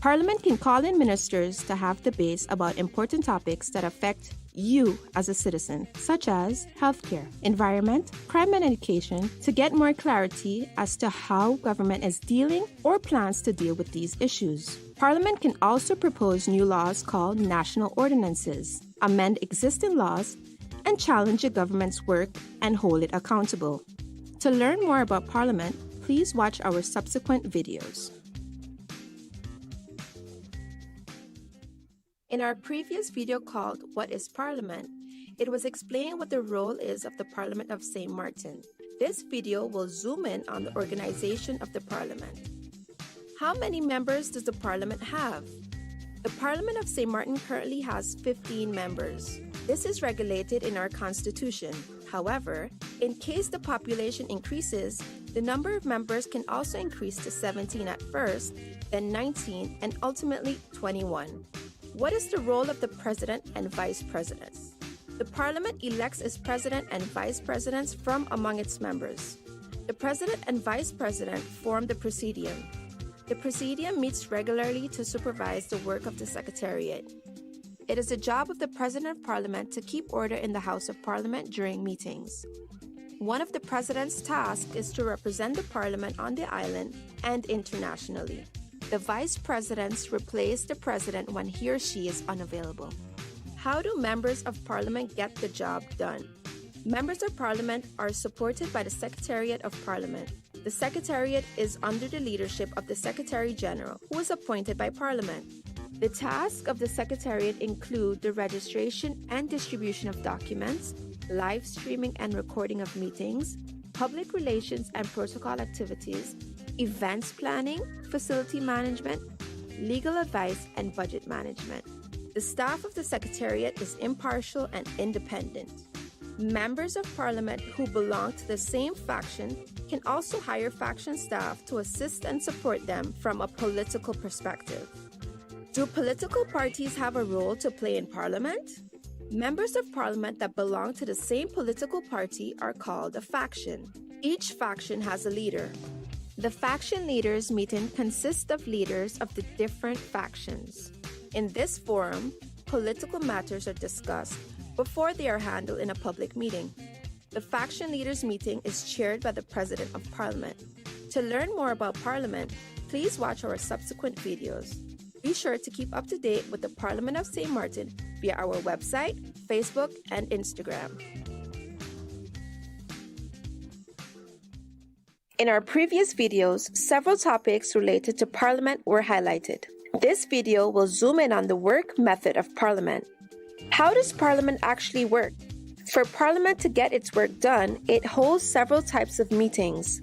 Parliament can call in ministers to have debates about important topics that affect you as a citizen, such as healthcare, environment, crime and education, to get more clarity as to how government is dealing or plans to deal with these issues. Parliament can also propose new laws called national ordinances, amend existing laws, and challenge the government's work and hold it accountable. To learn more about Parliament, please watch our subsequent videos. In our previous video called What is Parliament?, it was explained what the role is of the Parliament of St. Maarten. This video will zoom in on the organization of the Parliament. How many members does the Parliament have? The Parliament of St. Maarten currently has 15 members. This is regulated in our Constitution. However, in case the population increases, the number of members can also increase to 17 at first, then 19, and ultimately 21. What is the role of the President and Vice Presidents? The Parliament elects its President and Vice Presidents from among its members. The President and Vice President form the Presidium. The Presidium meets regularly to supervise the work of the Secretariat. It is the job of the President of Parliament to keep order in the House of Parliament during meetings. One of the President's tasks is to represent the Parliament on the island and internationally. The Vice Presidents replace the President when he or she is unavailable. How do members of Parliament get the job done? Members of Parliament are supported by the Secretariat of Parliament. The Secretariat is under the leadership of the Secretary-General, who is appointed by Parliament. The tasks of the Secretariat include the registration and distribution of documents, live streaming and recording of meetings, public relations and protocol activities, events planning, facility management, legal advice, and budget management. The staff of the Secretariat is impartial and independent. Members of Parliament who belong to the same faction can also hire faction staff to assist and support them from a political perspective. Do political parties have a role to play in Parliament? Members of Parliament that belong to the same political party are called a faction. Each faction has a leader. The faction leaders meeting consists of leaders of the different factions. In this forum, political matters are discussed before they are handled in a public meeting. The faction leaders meeting is chaired by the President of Parliament. To learn more about Parliament, please watch our subsequent videos. Be sure to keep up to date with the Parliament of St. Martin via our website, Facebook, and Instagram. In our previous videos, several topics related to Parliament were highlighted. This video will zoom in on the work method of Parliament. How does Parliament actually work? For Parliament to get its work done, it holds several types of meetings: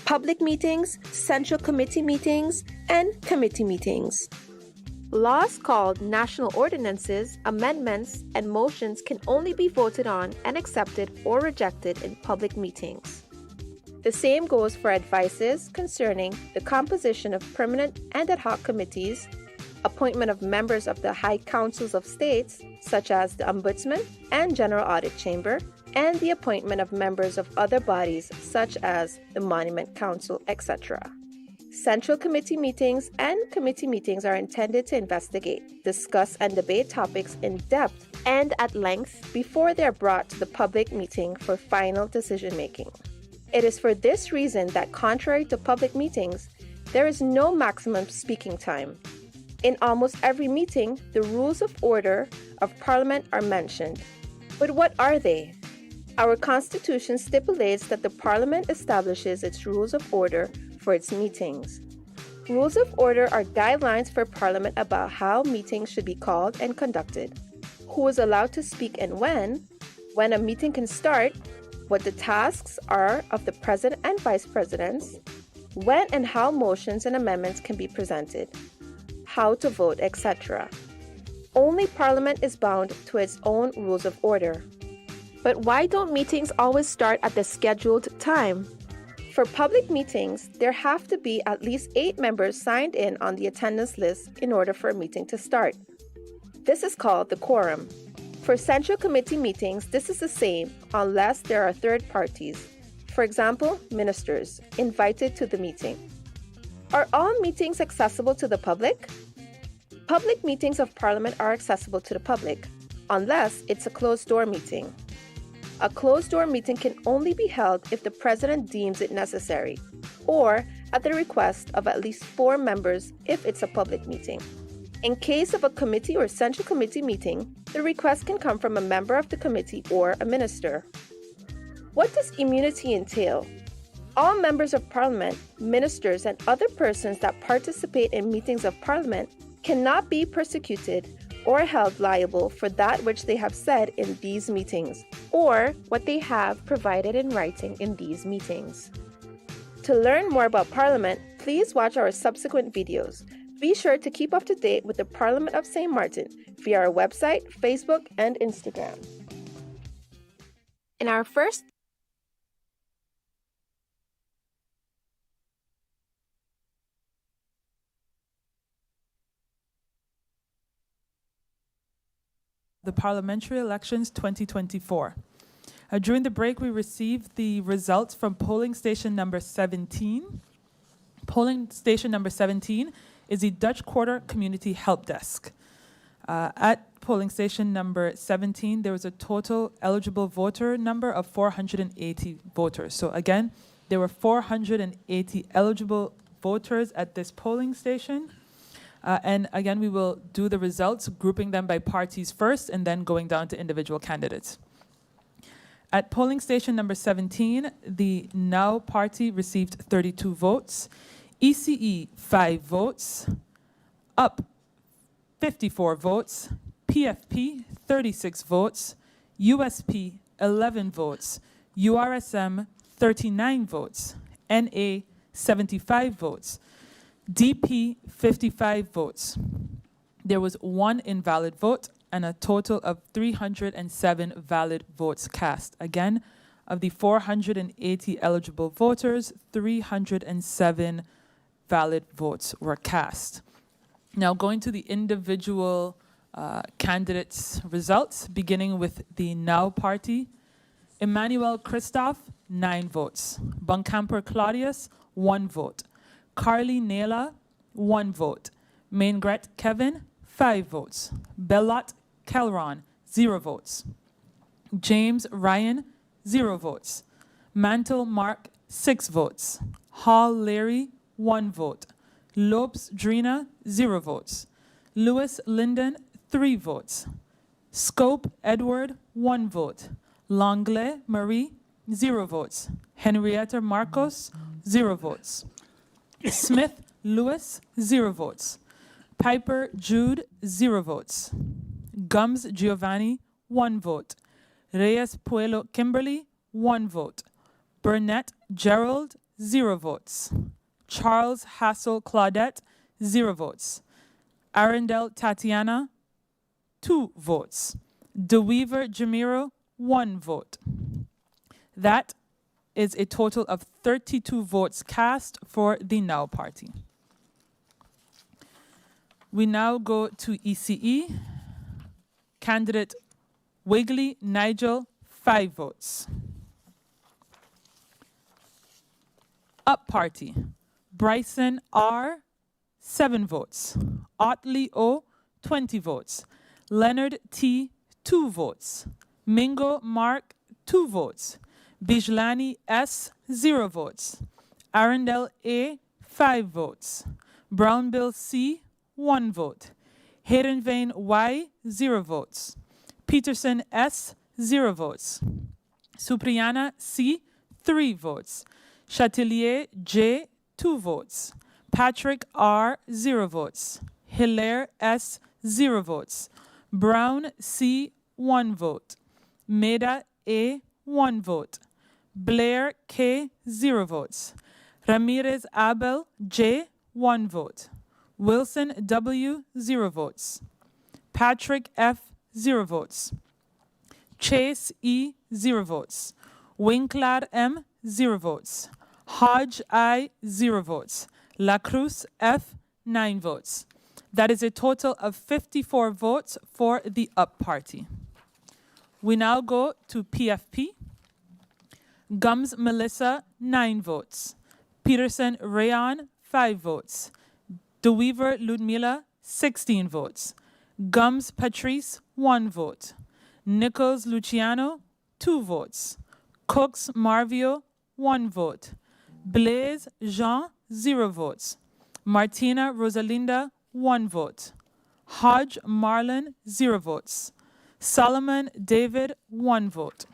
public meetings, central committee meetings, and committee meetings. Laws called national ordinances, amendments, and motions can only be voted on and accepted or rejected in public meetings. The same goes for advices concerning the composition of permanent and ad hoc committees, appointment of members of the High Councils of States, such as the Ombudsman and General Audit Chamber, and the appointment of members of other bodies, such as the Monument Council, etc. Central committee meetings and committee meetings are intended to investigate, discuss, and debate topics in depth and at length before they are brought to the public meeting for final decision-making. It is for this reason that, contrary to public meetings, there is no maximum speaking time. In almost every meeting, the rules of order of Parliament are mentioned. But what are they? Our Constitution stipulates that the Parliament establishes its rules of order for its meetings. Rules of order are guidelines for Parliament about how meetings should be called and conducted, who is allowed to speak and when a meeting can start, what the tasks are of the President and Vice Presidents, when and how motions and amendments can be presented, how to vote, etc. Only Parliament is bound to its own rules of order. But why don't meetings always start at the scheduled time? For public meetings, there have to be at least 8 members signed in on the attendance list in order for a meeting to start. This is called the quorum. For central committee meetings, this is the same unless there are third parties, for example, ministers, invited to the meeting. Are all meetings accessible to the public? Public meetings of Parliament are accessible to the public, unless it's a closed-door meeting. A closed-door meeting can only be held if the President deems it necessary, or at the request of at least 4 members if it's a public meeting. In case of a committee or central committee meeting, the request can come from a member of the committee or a minister. What does immunity entail? All members of Parliament, ministers, and other persons that participate in meetings of Parliament cannot be persecuted or held liable for that which they have said in these meetings, or what they have provided in writing in these meetings. To learn more about Parliament, please watch our subsequent videos. Be sure to keep up to date with the Parliament of St. Martin via our website, Facebook, and Instagram. In our first the Parliamentary Elections 2024. During the break, we received the results from polling station number 17. Polling station number 17 is the Dutch Quarter Community Help Desk. At polling station number 17, there was a total eligible voter number of 480 voters. So again, there were 480 eligible voters at this polling station. And again, we will do the results, grouping them by parties first and then going down to individual candidates. At polling station number 17, the Now party received 32 votes, ECE 5 votes, UP 54 votes, PFP 36 votes, USP 11 votes, URSM 39 votes, NA 75 votes, DP 55 votes. There was 1 invalid vote and a total of 307 valid votes cast. Again, of the 480 eligible voters, 307 valid votes were cast. Now, going to the individual candidates' results, beginning with the Now Party. Emmanuel Christoph, 9 votes. Bonkamper Claudius, 1 vote. Carly Naila, 1 vote. Maingret Kevin, 5 votes. Bellot Kelron, 0 votes. James Ryan, 0 votes. Mantle Mark, 6 votes. Hall Larry, 1 vote. Lopes Drina, 0 votes. Lewis Linden, 3 votes. Scope Edward, 1 vote. Langlais Marie, 0 votes. Henrietta Marcos, 0 votes. Smith Lewis, 0 votes. Piper Jude, 0 votes. Gums Giovanni, 1 vote. Reyes Puelo Kimberly, 1 vote. Burnett Gerald, 0 votes. Charles Hassel Claudette, 0 votes. Arundel Tatiana, 2 votes. DeWeaver Jamiro, 1 vote. That is a total of 32 votes cast for the Now Party. We now go to ECE. Candidate Wigley Nigel, 5 votes. Up Party, Bryson R, 7 votes. Otley O, 20 votes. Leonard T, 2 votes. Mingo Mark, 2 votes. Bijlani S, 0 votes. Arundel A, 5 votes. Brownbill C, 1 vote. Herenveen Y, 0 votes. Peterson S, 0 votes. Supriana C, 3 votes. Chatelier J, 2 votes. Patrick R, 0 votes. Hilaire S, 0 votes. Brown C, 1 vote. Meda A, 1 vote. Blair K, 0 votes. Ramirez Abel J, 1 vote. Wilson W, 0 votes. Patrick F, 0 votes. Chase E, 0 votes. Winkler M, 0 votes. Hodge I, 0 votes. La Cruz F, 9 votes. That is a total of 54 votes for the Up Party. We now go to PFP. Gums Melissa, 9 votes. Peterson Rayon, 5 votes. DeWeaver Ludmila, 16 votes. Gums Patrice, 1 vote. Nichols Luciano, 2 votes. Cooks Marvio, 1 vote. Blaise Jean, 0 votes. Martina Rosalinda, 1 vote. Hodge Marlon, 0 votes. Solomon David, 1 vote.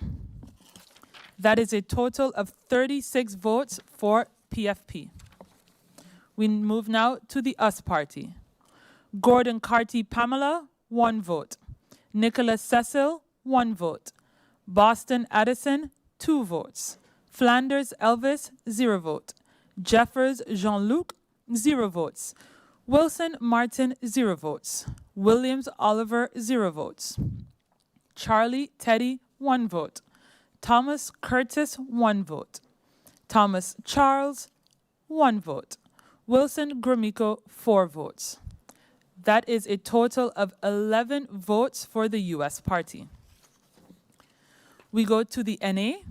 That is a total of 36 votes for PFP. We move now to the US Party. Gordon Carty Pamela, 1 vote. Nicholas Cecil, 1 vote. Boston Addison, 2 votes. Flanders Elvis, 0 vote. Jeffers Jean-Luc, 0 votes. Wilson Martin, 0 votes. Williams Oliver, 0 votes. Charlie Teddy, 1 vote. Thomas Curtis, 1 vote. Thomas Charles, 1 vote. Wilson Gromiko, 4 votes. That is a total of 11 votes for the US Party. We go to the NA.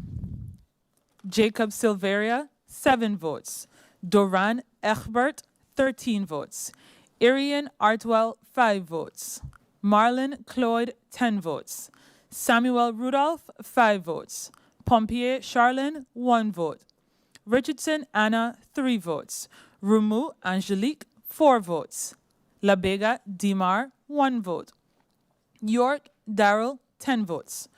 Jacob Silveria, 7 votes. Doran Egbert, 13 votes. Irian Artwell, 5 votes. Marlon Cloyd, 10 votes. Samuel Rudolph, 5 votes. Pompier Charlin, 1 vote. Richardson Anna, 3 votes. Rumu Angelique, 4 votes. La Bega Dimar, 1 vote. York Darrell, 10 votes.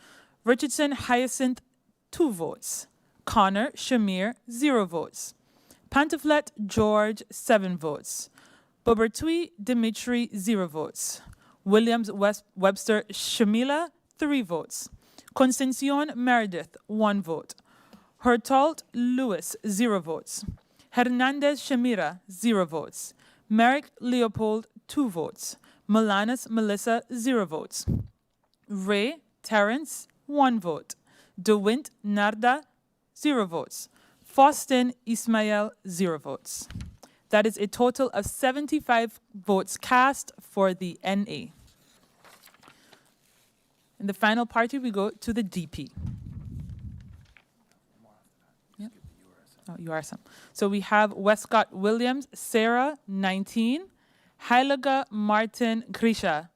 Richardson Hyacinth, 2 votes. Connor Shamir, 0 votes. Pantoflet George, 7 votes. Bobertui Dimitri, 0 votes. Williams Webster Shamila, 3 votes. Concencion Meredith, 1 vote. Hertault Lewis, 0 votes. Hernandez Shamira, 0 votes. Merrick Leopold, 2 votes. Milanis Melissa, 0 votes. Ray Terrence, 1 vote. DeWint Narda, 0 votes. Faustin Ismail, 0 votes. That is a total of 75 votes cast for the NA. In the final party, we go to the DP. Yeah. Oh, URSM. So we have Westcott Williams, Sarah, 19. Heilige Martin Grisha,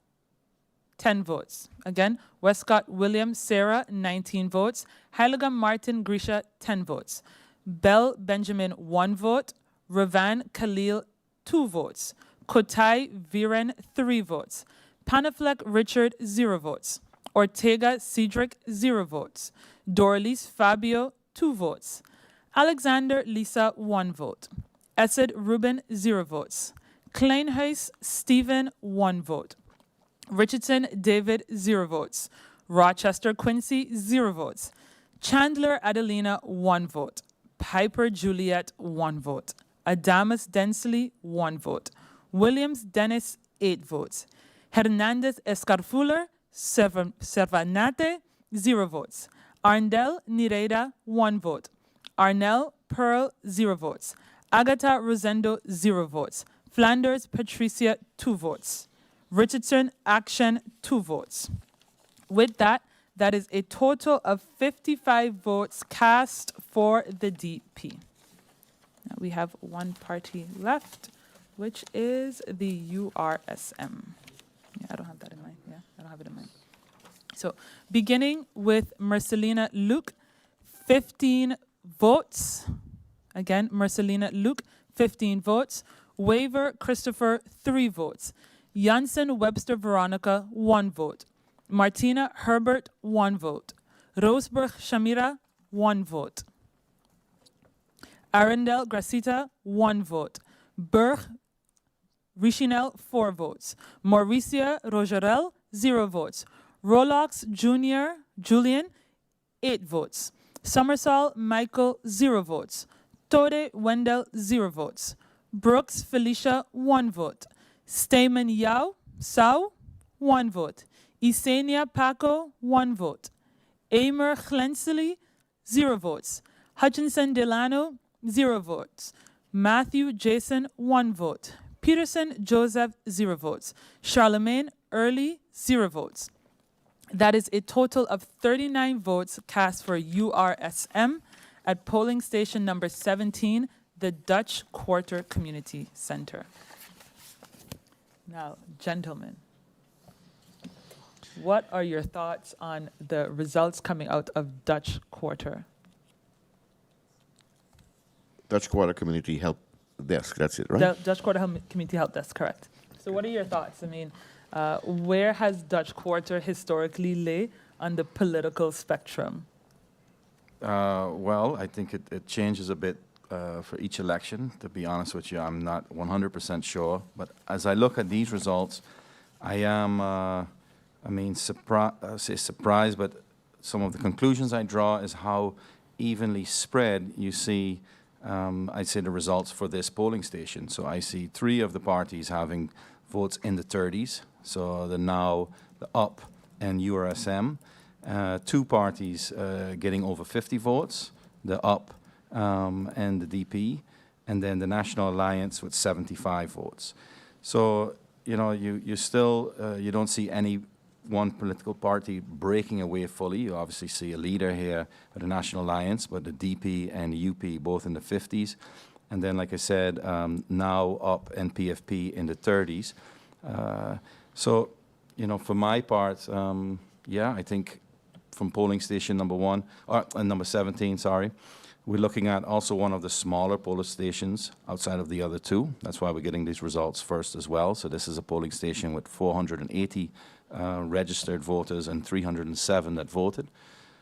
10 votes. Again, Westcott Williams, Sarah, 19 votes. Heilige Martin Grisha, 10 votes. Bell Benjamin, 1 vote. Ravan Khalil, 2 votes. Kotai Viren, 3 votes. Panaflek Richard, 0 votes. Ortega Cedric, 0 votes. Dorlis Fabio, 2 votes. Alexander Lisa, 1 vote. Essed Ruben, 0 votes. Kleinhuis Stephen, 1 vote. Richardson David, 0 votes. Rochester Quincy, 0 votes. Chandler Adelina, 1 vote. Piper Juliet, 1 vote. Adamus Densley, 1 vote. Williams Dennis, 8 votes. Hernandez Escarfuller, Servanate, 0 votes. Arndel Nireida, 1 vote. Arnell Pearl, 0 votes. Agatha Rosendo, 0 votes. Flanders Patricia, 2 votes. Richardson Action, 2 votes. With that, that is a total of 55 votes cast for the DP. Now we have one party left, which is the URSM. Yeah, I don't have that in mind. Yeah, I don't have it in mind. So beginning with Marcelina Luke, 15 votes. Again, Marcelina Luke, 15 votes. Waver Christopher, 3 votes. Janssen Webster Veronica, 1 vote. Martina Herbert, 1 vote. Roseburg Shamira, 1 vote. Arundel Gracita, 1 vote. Berg Richinel, 4 votes. Mauricia Rogerel, 0 votes. Rolox Julian, 8 votes. Summersall Michael, 0 votes. Tode Wendell, 0 votes. Brooks Felicia, 1 vote. Stamen Yao, Sao, 1 vote. Isenia Paco, 1 vote. Amer Glensley, 0 votes. Hutchinson Delano, 0 votes. Matthew Jason, 1 vote. Peterson Joseph, 0 votes. Charlemagne Early, 0 votes. That is a total of 39 votes cast for URSM at polling station number 17, the Dutch Quarter Community Center. Now, gentlemen, what are your thoughts on the results coming out of Dutch Quarter? Dutch Quarter Community Help Desk, that's it, right? The Dutch Quarter Community Help Desk, correct. So what are your thoughts? I mean, where has Dutch Quarter historically lay on the political spectrum? Well, I think it changes a bit for each election. To be honest with you, I'm not 100% sure. But as I look at these results, I am, surprised, but some of the conclusions I draw is how evenly spread you see, I'd say, the results for this polling station. So I see 3 of the parties having votes in the 30s, so the Now, the UP, and URSM. 2 parties getting over 50 votes, the UP and the DP, and then the National Alliance with 75 votes. So, you know, you still, you don't see any one political party breaking away fully. You obviously see a leader here at the National Alliance, but the DP and the UP both in the 50s. And then, like I said, Now, UP, and PFP in the 30s. So, you know, for my part, yeah, I think from polling station number 17, sorry, we're looking at also one of the smaller polling stations outside of the other 2. That's why we're getting these results first as well. So this is a polling station with 480 registered voters and 307 that voted.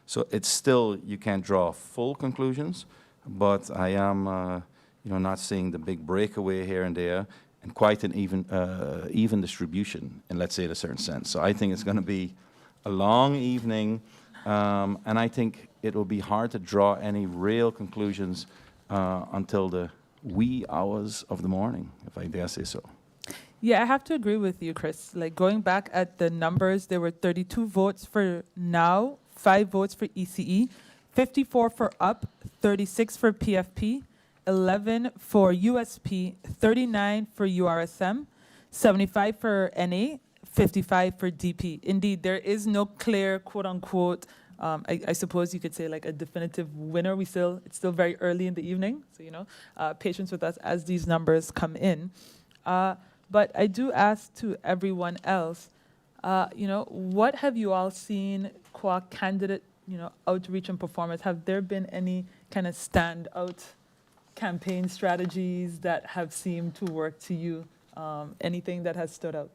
So it's still, you can't draw full conclusions, but I am, you know, not seeing the big breakaway here and there, and quite an even distribution in, let's say, in a certain sense. So I think it's going to be a long evening, and I think it will be hard to draw any real conclusions until the wee hours of the morning, if I dare say so. Yeah, I have to agree with you, Chris. Like going back at the numbers, there were 32 votes for now, 5 votes for ECE, 54 for UP, 36 for PFP, 11 for USP, 39 for URSM, 75 for NA, 55 for DP. Indeed, there is no clear quote unquote, I suppose you could say like a definitive winner. It's still very early in the evening. So, patience with us as these numbers come in. But I do ask to everyone else, what have you all seen qua candidate, outreach and performance? Have there been any kind of standout campaign strategies that have seemed to work to you? Anything that has stood out?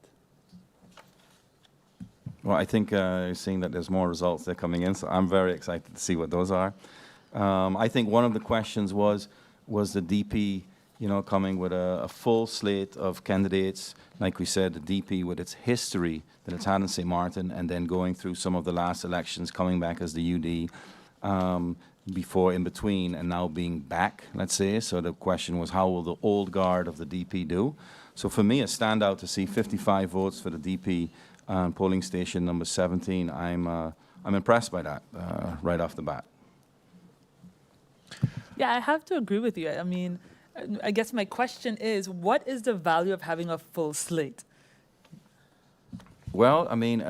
Well, I think you're seeing that there's more results that are coming in, so I'm very excited to see what those are. I think one of the questions was the DP, coming with a full slate of candidates, like we said, the DP with its history that it's had in St. Martin, and then going through some of the last elections, coming back as the UD, before in between, and now being back, let's say. So the question was, how will the old guard of the DP do? So for me, a standout to see 55 votes for the DP on polling station number 17. I'm impressed by that right off the bat. Yeah, I have to agree with you. I mean, I guess my question is, what is the value of having a full slate? Well, I mean,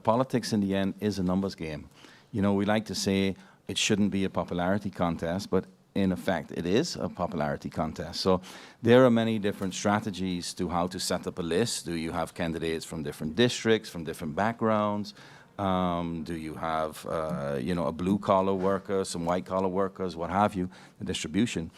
politics in the end is a numbers game. We like to say it shouldn't be a popularity contest, but in effect, it is a popularity contest. So there are many different strategies to how to set up a list. Do you have candidates from different districts, from different backgrounds? Do you have, a blue-collar worker, some white-collar workers, what have you, the distribution?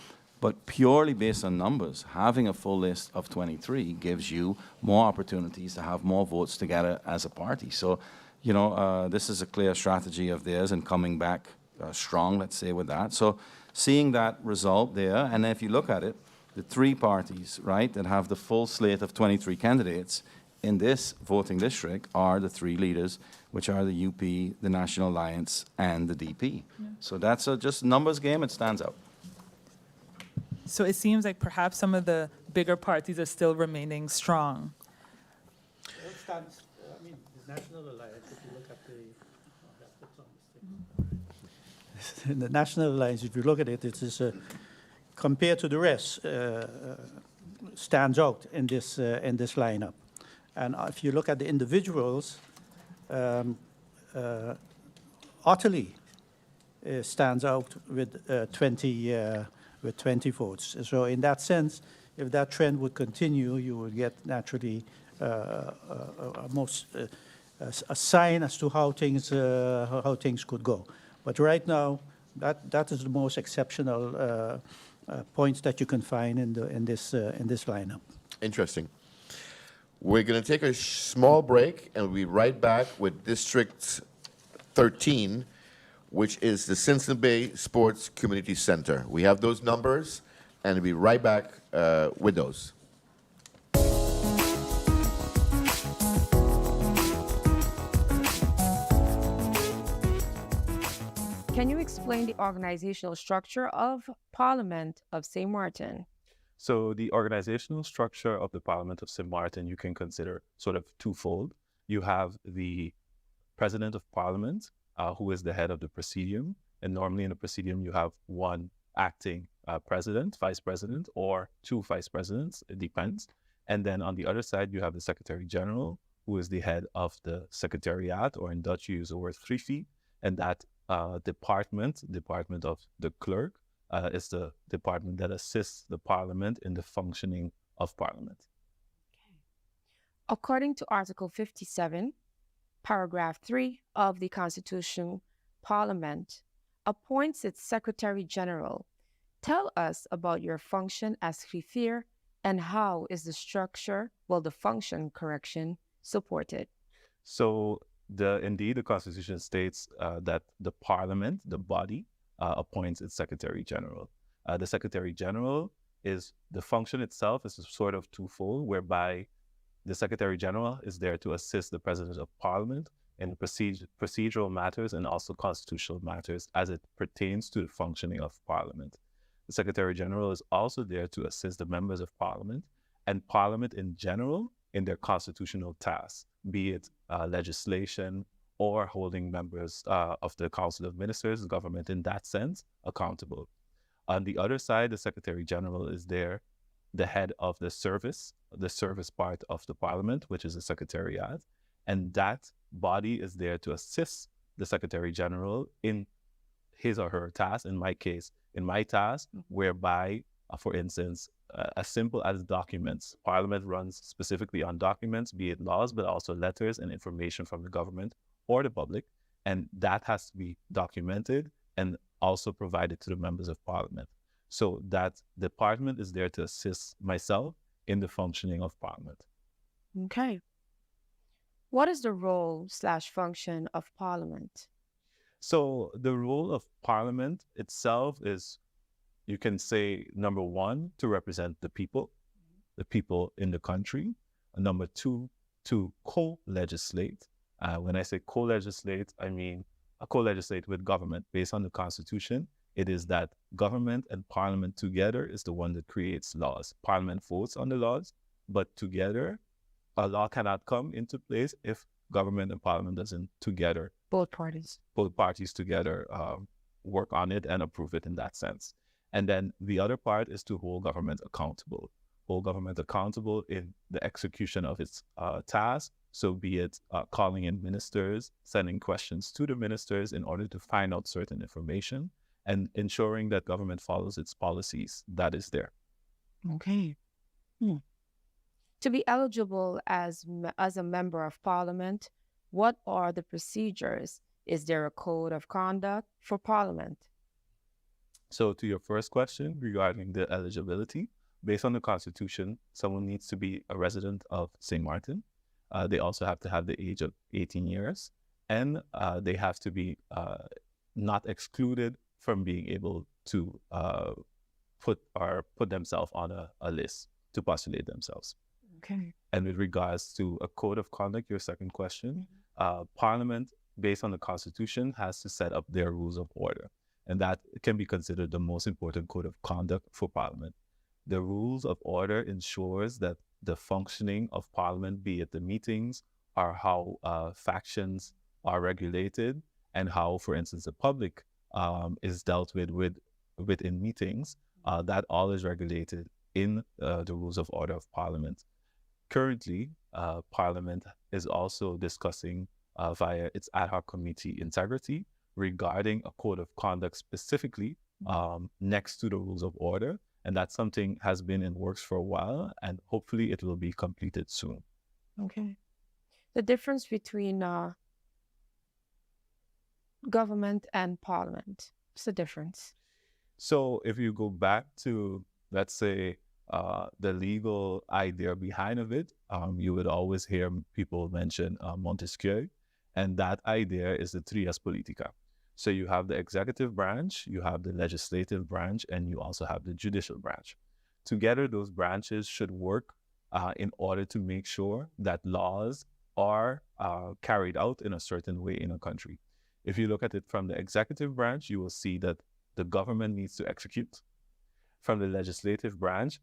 But purely based on numbers, having a full list of 23 gives you more opportunities to have more votes together as a party. So, this is a clear strategy of theirs and coming back strong, let's say, with that. So seeing that result there, and then if you look at it, the 3 parties, right, that have the full slate of 23 candidates in this voting district are the 3 leaders, which are the UP, the National Alliance, and the DP. Yeah. So that's just a numbers game. It stands out. So it seems like perhaps some of the bigger parties are still remaining strong. It stands, the National Alliance, if you look at the National Alliance, if you look at it, it is compared to the rest, stands out in this lineup. And if you look at the individuals, Otterly stands out with 20 votes. So in that sense, if that trend would continue, you would get naturally a sign as to how things could go. But right now, that is the most exceptional points that you can find in this lineup. Interesting. We're going to take a small break, and we'll be right back with District 13, which is the Simpson Bay Sports Community Center. We have those numbers, and we'll be right back with those. Can you explain the organizational structure of Parliament of St. Martin? So the organizational structure of the Parliament of St. Martin you can consider sort of twofold. You have the President of Parliament, who is the head of the Presidium. And normally in the Presidium, you have one acting president, vice president, or 2 vice presidents. It depends. And then on the other side, you have the Secretary General, who is the head of the Secretariat, or in Dutch, you use the word Griffie. And that department of the clerk, is the department that assists the Parliament in the functioning of Parliament. Okay. According to Article 57, Paragraph 3 of the Constitution, Parliament appoints its Secretary General. Tell us about your function as greffier and how is the structure, the function, supported? So indeed, the Constitution states that the Parliament, the body, appoints its Secretary General. The Secretary General is the function itself is sort of twofold, whereby the Secretary General is there to assist the President of Parliament in procedural matters and also constitutional matters as it pertains to the functioning of Parliament. The Secretary General is also there to assist the members of Parliament and Parliament in general in their constitutional tasks, be it legislation or holding members of the Council of Ministers, government in that sense, accountable. On the other side, the Secretary General is there, the head of the service part of the Parliament, which is the Secretariat, and that body is there to assist the Secretary General in his or her task. In my case, in my task, whereby, for instance, as simple as documents. Parliament runs specifically on documents, be it laws, but also letters and information from the government or the public, and that has to be documented and also provided to the members of Parliament. So that department is there to assist myself in the functioning of Parliament. Okay. What is the role/function of Parliament? So the role of Parliament itself is, you can say, number one, to represent the people in the country. And number two, to co-legislate. When I say co-legislate, I mean co-legislate with government based on the Constitution. It is that government and Parliament together is the one that creates laws. Parliament votes on the laws, but together, a law cannot come into place if government and Parliament doesn't together. Both parties together work on it and approve it in that sense. And then the other part is to hold government accountable. Hold government accountable in the execution of its tasks. So be it calling in ministers, sending questions to the ministers in order to find out certain information, and ensuring that government follows its policies that is there. Okay. To be eligible as a member of Parliament, what are the procedures? Is there a code of conduct for Parliament? So to your first question regarding the eligibility, based on the Constitution, someone needs to be a resident of St. Martin. They also have to have the age of 18 years, and they have to be not excluded from being able to put themselves on a list to postulate themselves. Okay. And with regards to a code of conduct, your second question, Parliament, based on the Constitution, has to set up their rules of order. And that can be considered the most important code of conduct for Parliament. The rules of order ensures that the functioning of Parliament, be it the meetings, or how factions are regulated, and how, for instance, the public is dealt with within meetings, that all is regulated in the rules of order of Parliament. Currently, Parliament is also discussing via its ad hoc committee integrity regarding a code of conduct specifically next to the rules of order. And that's something has been in works for a while, and hopefully it will be completed soon. Okay. The difference between government and Parliament, what's the difference? So if you go back to, let's say, the legal idea behind of it, you would always hear people mention Montesquieu, and that idea is the trias politica. So you have the executive branch, you have the legislative branch, and you also have the judicial branch. Together, those branches should work in order to make sure that laws are carried out in a certain way in a country. If you look at it from the executive branch, you will see that the government needs to execute. From the legislative branch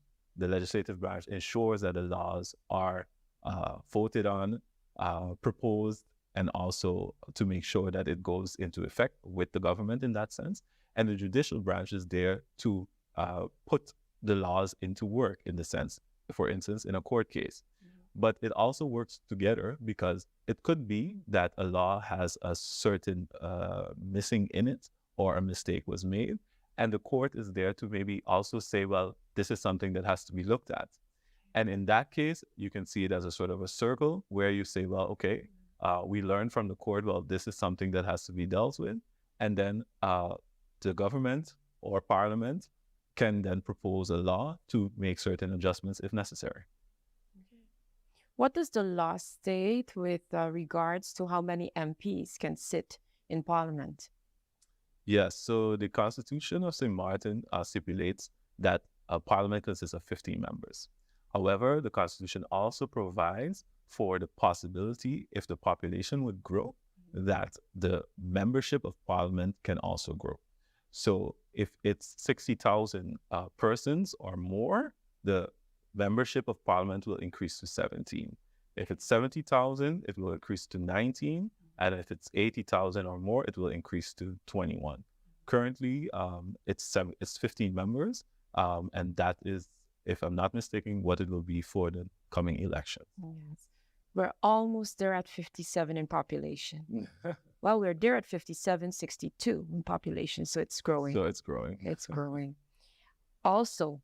ensures that the laws are voted on, proposed, and also to make sure that it goes into effect with the government in that sense. And the judicial branch is there to put the laws into work in the sense, for instance, in a court case. But it also works together because it could be that a law has a certain missing in it or a mistake was made. And the court is there to maybe also say, well, this is something that has to be looked at. And in that case, you can see it as a sort of a circle where you say, well, okay, we learned from the court, well, this is something that has to be dealt with. And then the government or Parliament can then propose a law to make certain adjustments if necessary. What does the law state with regards to how many MPs can sit in Parliament? Yes, so the Constitution of St. Martin stipulates that a Parliament consists of 15 members. However, the Constitution also provides for the possibility, if the population would grow, that the membership of Parliament can also grow. So if it's 60,000 persons or more, the membership of Parliament will increase to 17. If it's 70,000, it will increase to 19. And if it's 80,000 or more, it will increase to 21. Currently, it's 15 members, and that is, if I'm not mistaken, what it will be for the coming election. Yes. We're almost there at 57 in population. Well, we're there at 57, 62 in population, so it's growing. So it's growing. It's growing. Also,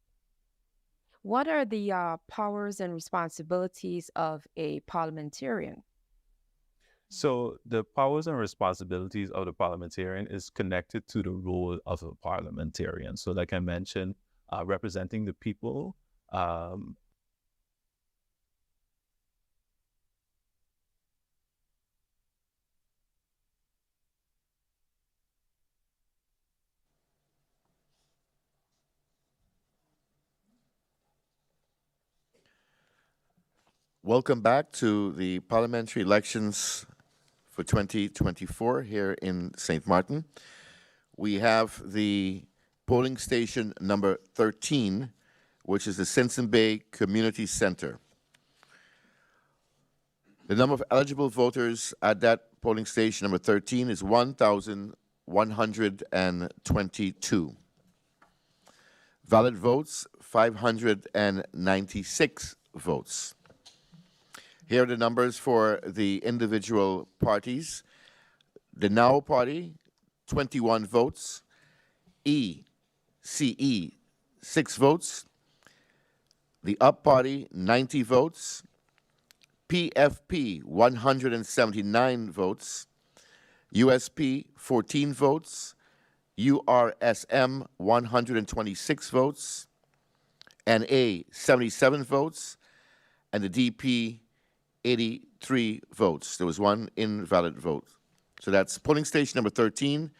what are the powers and responsibilities of a parliamentarian? So the powers and responsibilities of the parliamentarian is connected to the role of a parliamentarian. So like I mentioned, representing the people, Welcome back to the parliamentary elections for 2024 here in St. Martin. We have the polling station number 13, which is the Simpson Bay Community Center. The number of eligible voters at that polling station number 13 is 1,122. Valid votes, 596 votes. Here are the numbers for the individual parties. The Now Party, 21 votes. ECE, 6 votes. The Up Party, 90 votes. PFP, 179 votes. USP, 14 votes. URSM, 126 votes. NA, 77 votes. And the DP, 83 votes. There was one invalid vote. So that's polling station number 13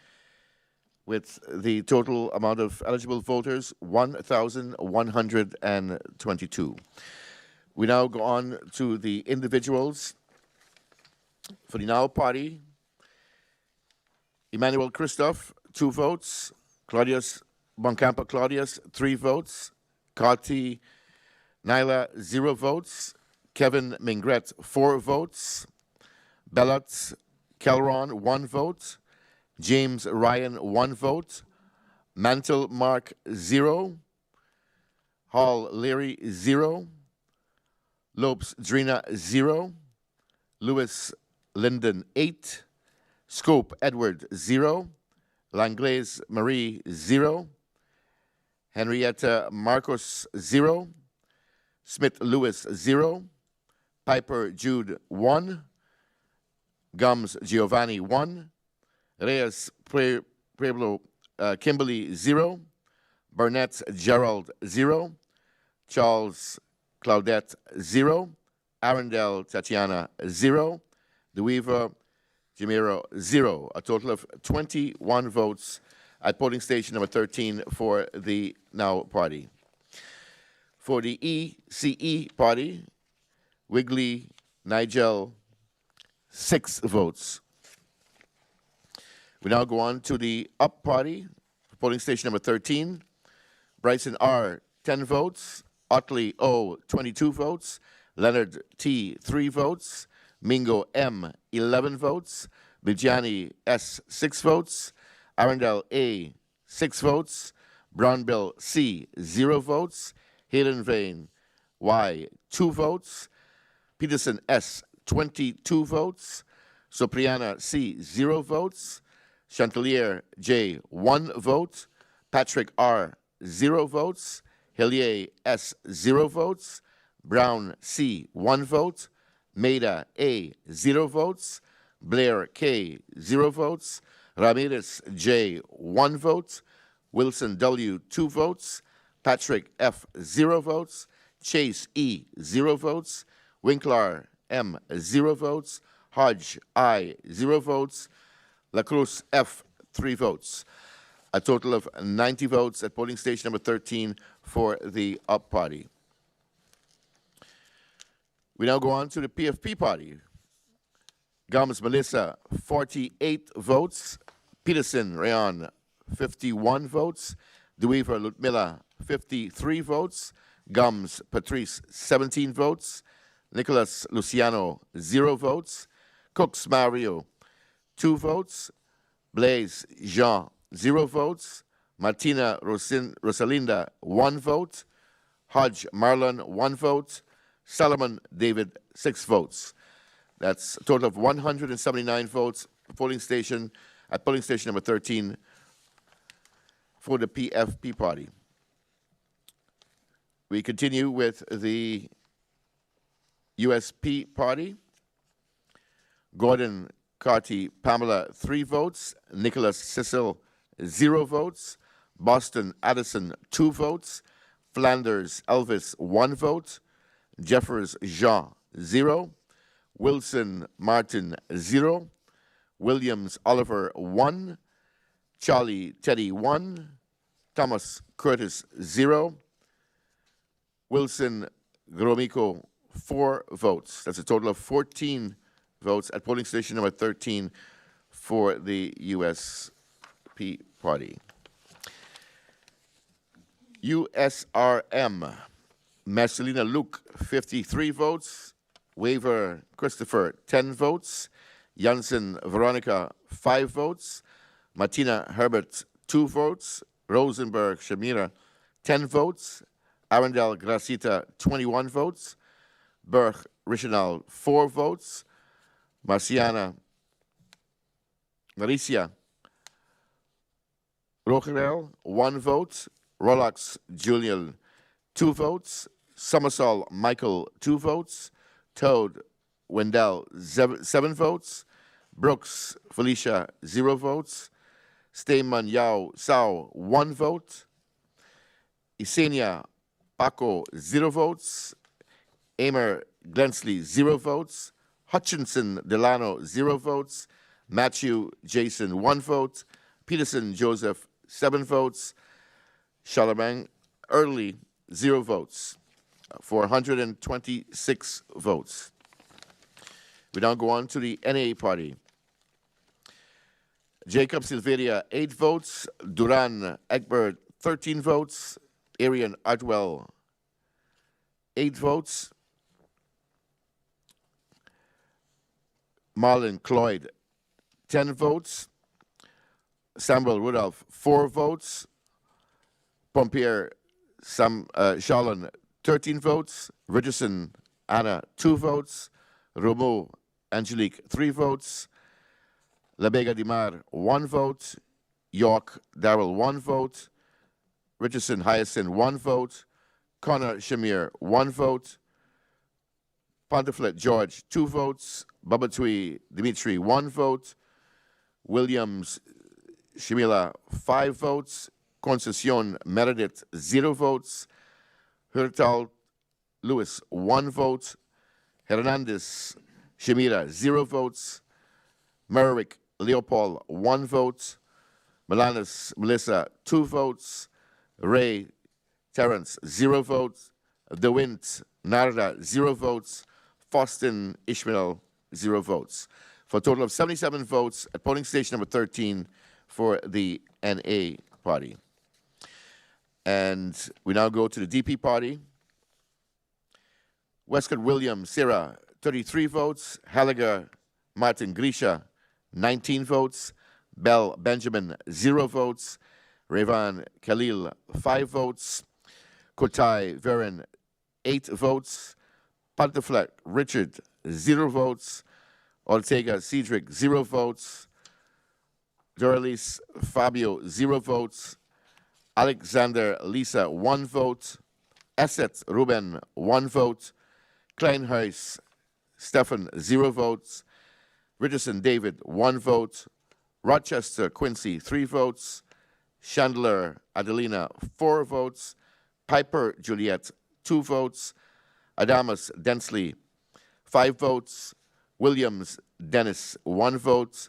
with the total amount of eligible voters, 1,122. We now go on to the individuals. For the Now Party, Emmanuel Christophe, 2 votes. Claudius Boncampa Claudius, 3 votes. Kati Naila, 0 votes. Kevin Mingret, 4 votes. Bellat Kelron, 1 vote. James Ryan, 1 vote. Mantle Mark, 0. Hall Leary, 0. Lopes Drina, 0. Lewis Linden, 8. Scope Edward, 0. Langlaise Marie, 0. Henrietta Marcos, 0. Smith Lewis, 0. Piper Jude, 1. Gums Giovanni, 1. Reyes Pueblo Kimberly, 0. Burnett Gerald, 0. Charles Claudette, 0. Arundel Tatiana, 0. DeWeaver Jamiro, 0. A total of 21 votes at polling station number 13 for the Now Party. For the ECE Party, Wigley Nigel, 6 votes. We now go on to the Up Party, polling station number 13. Bryson R, 10 votes. Otley O, 22 votes. Leonard T, 3 votes. Mingo M, 11 votes. Bijani S, 6 votes. Arundel A, 6 votes. Brownbill C, 0 votes. Hayden Vane Y, 2 votes. Peterson S, 22 votes. Sopriana C, 0 votes. Chantelier J, 1 vote. Patrick R, 0 votes. Hillier S, 0 votes. Brown C, 1 vote. Maida A, 0 votes. Blair K, 0 votes. Ramirez J, 1 vote. Wilson W, 2 votes. Patrick F, 0 votes. Chase E, 0 votes. Winkler M, 0 votes. Hodge I, 0 votes. Lacruz F, 3 votes. A total of 90 votes at polling station number 13 for the Up Party. We now go on to the PFP Party. Gums Melissa, 48 votes. Peterson Rayon, 51 votes. DeWeaver Ludmilla, 53 votes. Gums Patrice, 17 votes. Nicholas Luciano, 0 votes. Cooks Mario, 2 votes. Blaise Jean, 0 votes. Martina Rosalinda, 1 vote. Hodge Marlon, 1 vote. Solomon David, 6 votes. That's a total of 179 votes at polling station number 13 for the PFP party. We continue with the USP party. Gordon Carty Pamela, 3 votes. Nicholas Cecil, 0 votes. Boston Addison, 2 votes. Flanders Elvis, 1 vote. Jeffers Jean, 0. Wilson Martin, 0. Williams Oliver, 1. Charlie Teddy, 1. Thomas Curtis, 0. Wilson Gromiko, 4 votes. That's a total of 14 votes at polling station number 13 for the USP party. USRM, Marcelina Luke, 53 votes. Waver Christopher, 10 votes. Janssen Veronica, 5 votes. Martina Herbert, 2 votes. Rosenberg Shamira, 10 votes. Arundel Gracita, 21 votes. Berg Richenal, 4 votes. Marcicia Rogerel, 1 vote. Rolex Julian, 2 votes. Somersall Michael, 2 votes. Toad Wendell, 7 votes. Brooks Felicia, 0 votes. Steyman Yao Sao, 1 vote. Isenia Paco, 0 votes. Amer Glensley, 0 votes. Hutchinson Delano, 0 votes. Matthew Jason, 1 vote. Peterson Joseph, 7 votes. Charlemagne Early, 0 votes, for 126 votes. We now go on to the NA party. Jacob Silveria, 8 votes. Duran Egbert, 13 votes. Arian Artwell, 8 votes. Marlon Cloyd, 10 votes. Samuel Rudolph, 4 votes. Pompier Charlon, 13 votes. Richardson Anna, 2 votes. Romo Angelique, 3 votes. Labega Dimar, 1 vote. York Darrell, 1 vote. Richardson Hyacinth, 1 vote. Connor Shamir, 1 vote. Ponteflet George, 2 votes. Babatui Dimitri, 1 vote. Williams Shimila, 5 votes. Concession Meredith, 0 votes. Hurtal Lewis, 1 vote. Hernandez Shemira, 0 votes. Merrick Leopold, 1 vote. Melanis Melissa, 2 votes. Ray Terrence, 0 votes. DeWint Narda, 0 votes. Faustin Ishmael, 0 votes. For a total of 77 votes at polling station number 13 for the NA party. And we now go to the DP party. Westcott Williams, Sarah, 33 votes. Halliger Martin Grisha, 19 votes. Bell Benjamin, 0 votes. Revan Khalil, 5 votes. Kotai Verin, 8 votes. Pontefract Richard, 0 votes. Ortega Cedric, 0 votes. Doralis Fabio, 0 votes. Alexander Lisa, 1 vote. Asset Ruben, 1 vote. Kleinhuis Stefan, 0 votes. Richardson David, 1 vote. Rochester Quincy, 3 votes. Chandler Adelina, 4 votes. Piper Juliet, 2 votes. Adamus Densley, 5 votes. Williams Dennis, 1 vote.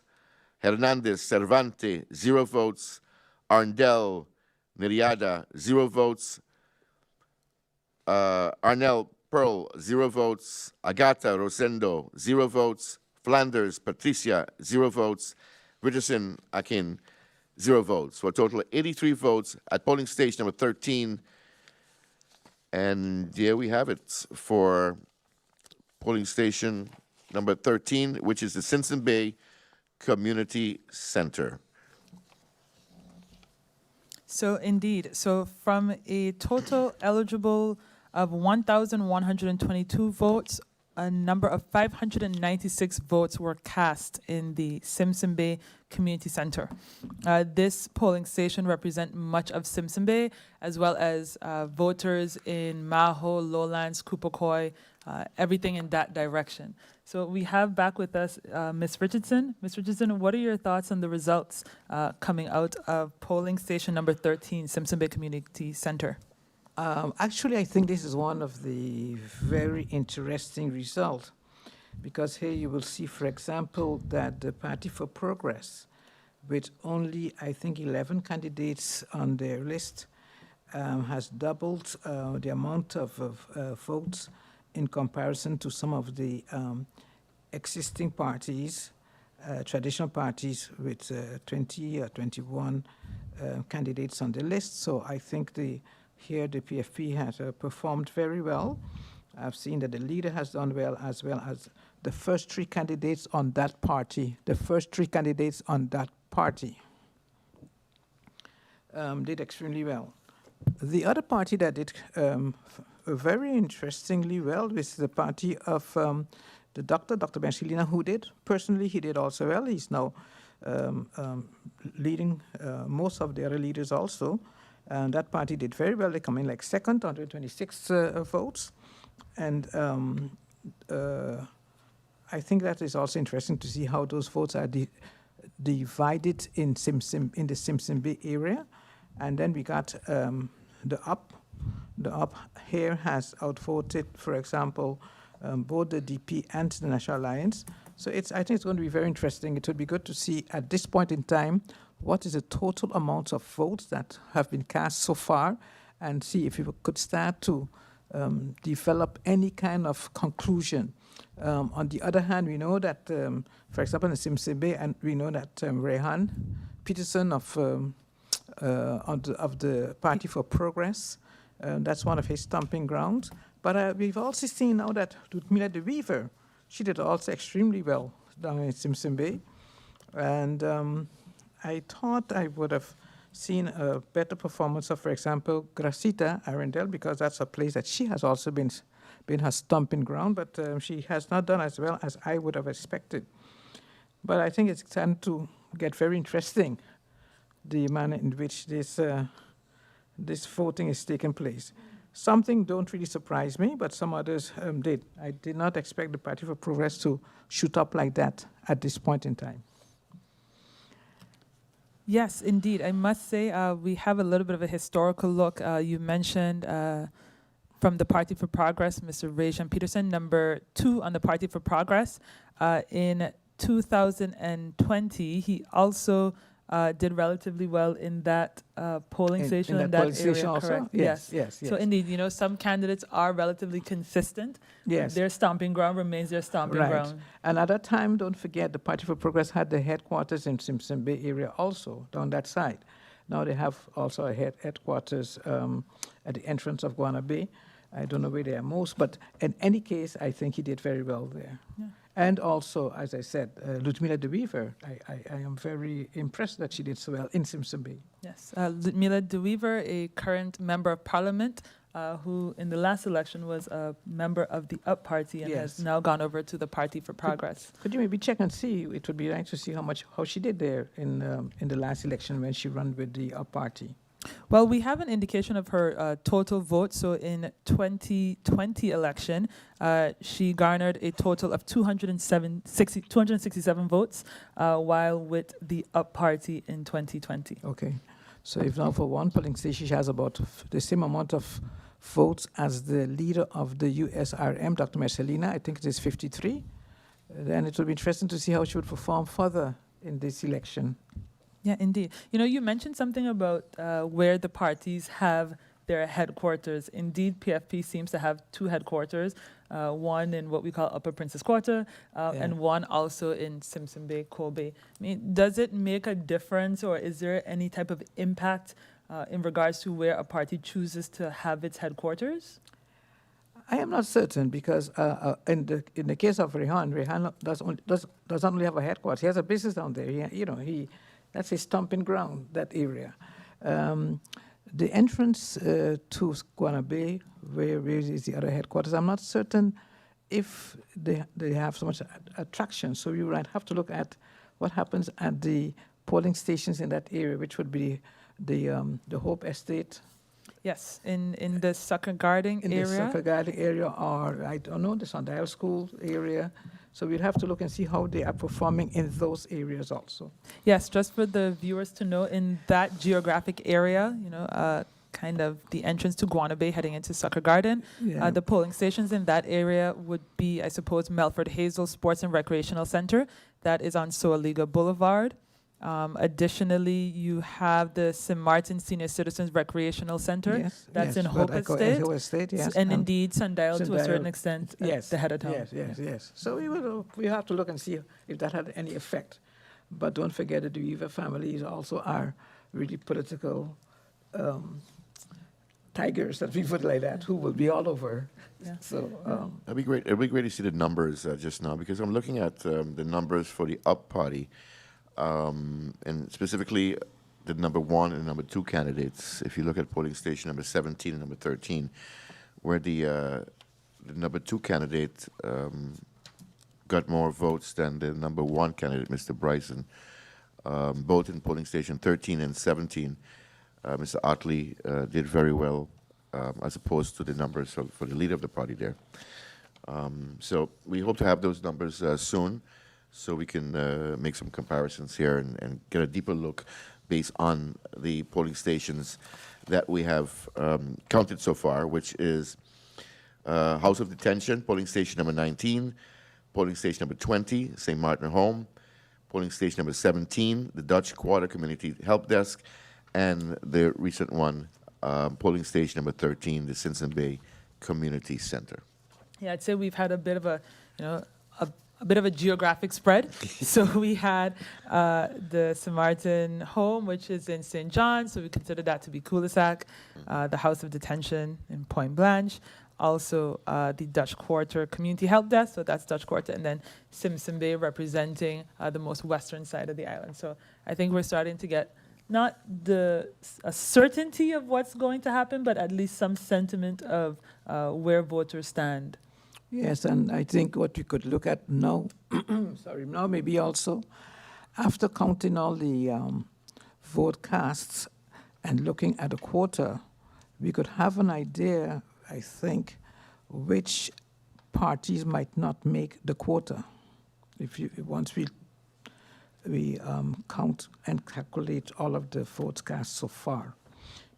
Hernandez Cervante, 0 votes. Arndell Neriada, 0 votes. Arnell Pearl, 0 votes. Agata Rosendo, 0 votes. Flanders Patricia, 0 votes. Richardson Akin, 0 votes. For a total of 83 votes at polling station number 13 And there we have it for polling station number 13, which is the Simpson Bay Community Center. So indeed, so from a total eligible of 1,122 votes, a number of 596 votes were cast in the Simpson Bay Community Center. This polling station represents much of Simpson Bay, as well as voters in Maho, Lowlands, Kupakoi, everything in that direction. So we have back with us Ms. Richardson. Ms. Richardson, what are your thoughts on the results coming out of polling station number 13, Simpson Bay Community Center? Actually, I think this is one of the very interesting results, because here you will see, for example, that the Party for Progress, with only, I think, 11 candidates on their list, has doubled the amount of votes in comparison to some of the existing parties, traditional parties with 20 or 21 candidates on the list. So I think here the PFP has performed very well. I've seen that the leader has done well as the first three candidates on that party. Did extremely well. The other party that did very interestingly well was the party of the Dr. Benchilina, who did. Personally, he did also well. He's now leading most of the other leaders also. And that party did very well. They come in like second, 126 votes. And I think that is also interesting to see how those votes are divided in the Simpson Bay area. And then we got the up. The up here has outvoted, for example, both the DP and the National Alliance. So I think it's going to be very interesting. It would be good to see at this point in time what is the total amount of votes that have been cast so far, and see if we could start to develop any kind of conclusion. On the other hand, we know that, for example, in the Simpson Bay, and we know that Rehan Peterson of the Party for Progress, that's one of his stomping grounds. But we've also seen now that Ludmila de Wever, she did also extremely well down in Simpson Bay. And I thought I would have seen a better performance of, for example, Gracita Arundel, because that's a place that she has also been her stomping ground, but she has not done as well as I would have expected. But I think it's time to get very interesting, the manner in which this voting is taking place. Something don't really surprise me, but some others did. I did not expect the Party for Progress to shoot up like that at this point in time. Yes, indeed. I must say we have a little bit of a historical look. You mentioned from the Party for Progress, Mr. Rajan Peterson, number 2 on the Party for Progress. In 2020, he also did relatively well in that polling station in that area, also? correct? Yes. So indeed, some candidates are relatively consistent. Yes. Their stomping ground remains their stomping ground. And at that time, don't forget, the Party for Progress had the headquarters in Simpson Bay area also, down that side. Now they have also a headquarters at the entrance of Guana Bay. I don't know where they are most, but in any case, I think he did very well there. Yeah. And also, as I said, Ludmila de Wever, I am very impressed that she did so well in Simpson Bay. Yes, Ludmila de Wever, a current member of Parliament, who in the last election was a member of the UP party and has now gone over to the Party for Progress. Could you maybe check and see? It would be nice to see how she did there in the last election when she ran with the UP party. Well, we have an indication of her total vote. So in 2020 election, she garnered a total of 267 votes, while with the UP party in 2020. Okay. So if now for one polling station, she has about the same amount of votes as the leader of the USRM, Dr. Marcelina, I think it is 53, then it will be interesting to see how she would perform further in this election. Yeah, indeed. You mentioned something about where the parties have their headquarters. Indeed, PFP seems to have 2 headquarters, one in what we call Upper Princess Quarter, and one also in Simpson Bay, Kobe. I mean, does it make a difference, or is there any type of impact in regards to where a party chooses to have its headquarters? I am not certain because in the case of Rehan does not only have a headquarters. He has a business down there. That's his stomping ground, that area. The entrance to Guana Bay, where is the other headquarters, I'm not certain if they have so much attraction. So you might have to look at what happens at the polling stations in that area, which would be the Hope Estate. Yes, in the Sucker Garden area. In the Sucker Garden area, or I don't know, the Sundial School area. So we'd have to look and see how they are performing in those areas also. Yes, just for the viewers to know, in that geographic area, kind of the entrance to Guana Bay heading into Sucker Garden, the polling stations in that area would be, I suppose, Melford Hazel Sports and Recreational Center. That is on Soaliga Boulevard. Additionally, you have the St. Martin Senior Citizens Recreational Center. That's in Hope Estate. Yes. And indeed, Sundial to a certain extent at the head of town. Yes. So we have to look and see if that had any effect. But don't forget that the Weaver families also are really political tigers, that we put like that, who will be all over. Yeah. So it'd be great. It'd be great to see the numbers just now, because I'm looking at the numbers for the Up Party. And specifically the number 1 and number 2 candidates. If you look at polling station number 17 and number 13, where the number 2 candidate got more votes than the number 1 candidate, Mr. Bryson, both in polling station 13 and 17. Mr. Otley did very well, as opposed to the numbers for the leader of the party there. So we hope to have those numbers soon, so we can make some comparisons here and get a deeper look based on the polling stations that we have counted so far, which is House of Detention, polling station number 19, polling station number 20, St. Martin Home, polling station number 17, the Dutch Quarter Community Help Desk, and the recent one, polling station number 13, the Simpson Bay Community Center. Yeah, I'd say we've had a bit of a bit of a geographic spread. So we had the St. Martin Home, which is in St. John, so we consider that to be cul-de-sac, the House of Detention in Point Blanche, also the Dutch Quarter Community Help Desk, so that's Dutch Quarter, and then Simpson Bay representing the most western side of the island. So I think we're starting to get not a certainty of what's going to happen, but at least some sentiment of where voters stand. Yes, and I think what we could look at now, now maybe also, after counting all the vote casts and looking at a quota, we could have an idea, I think, which parties might not make the quota. Once we count and calculate all of the votes cast so far.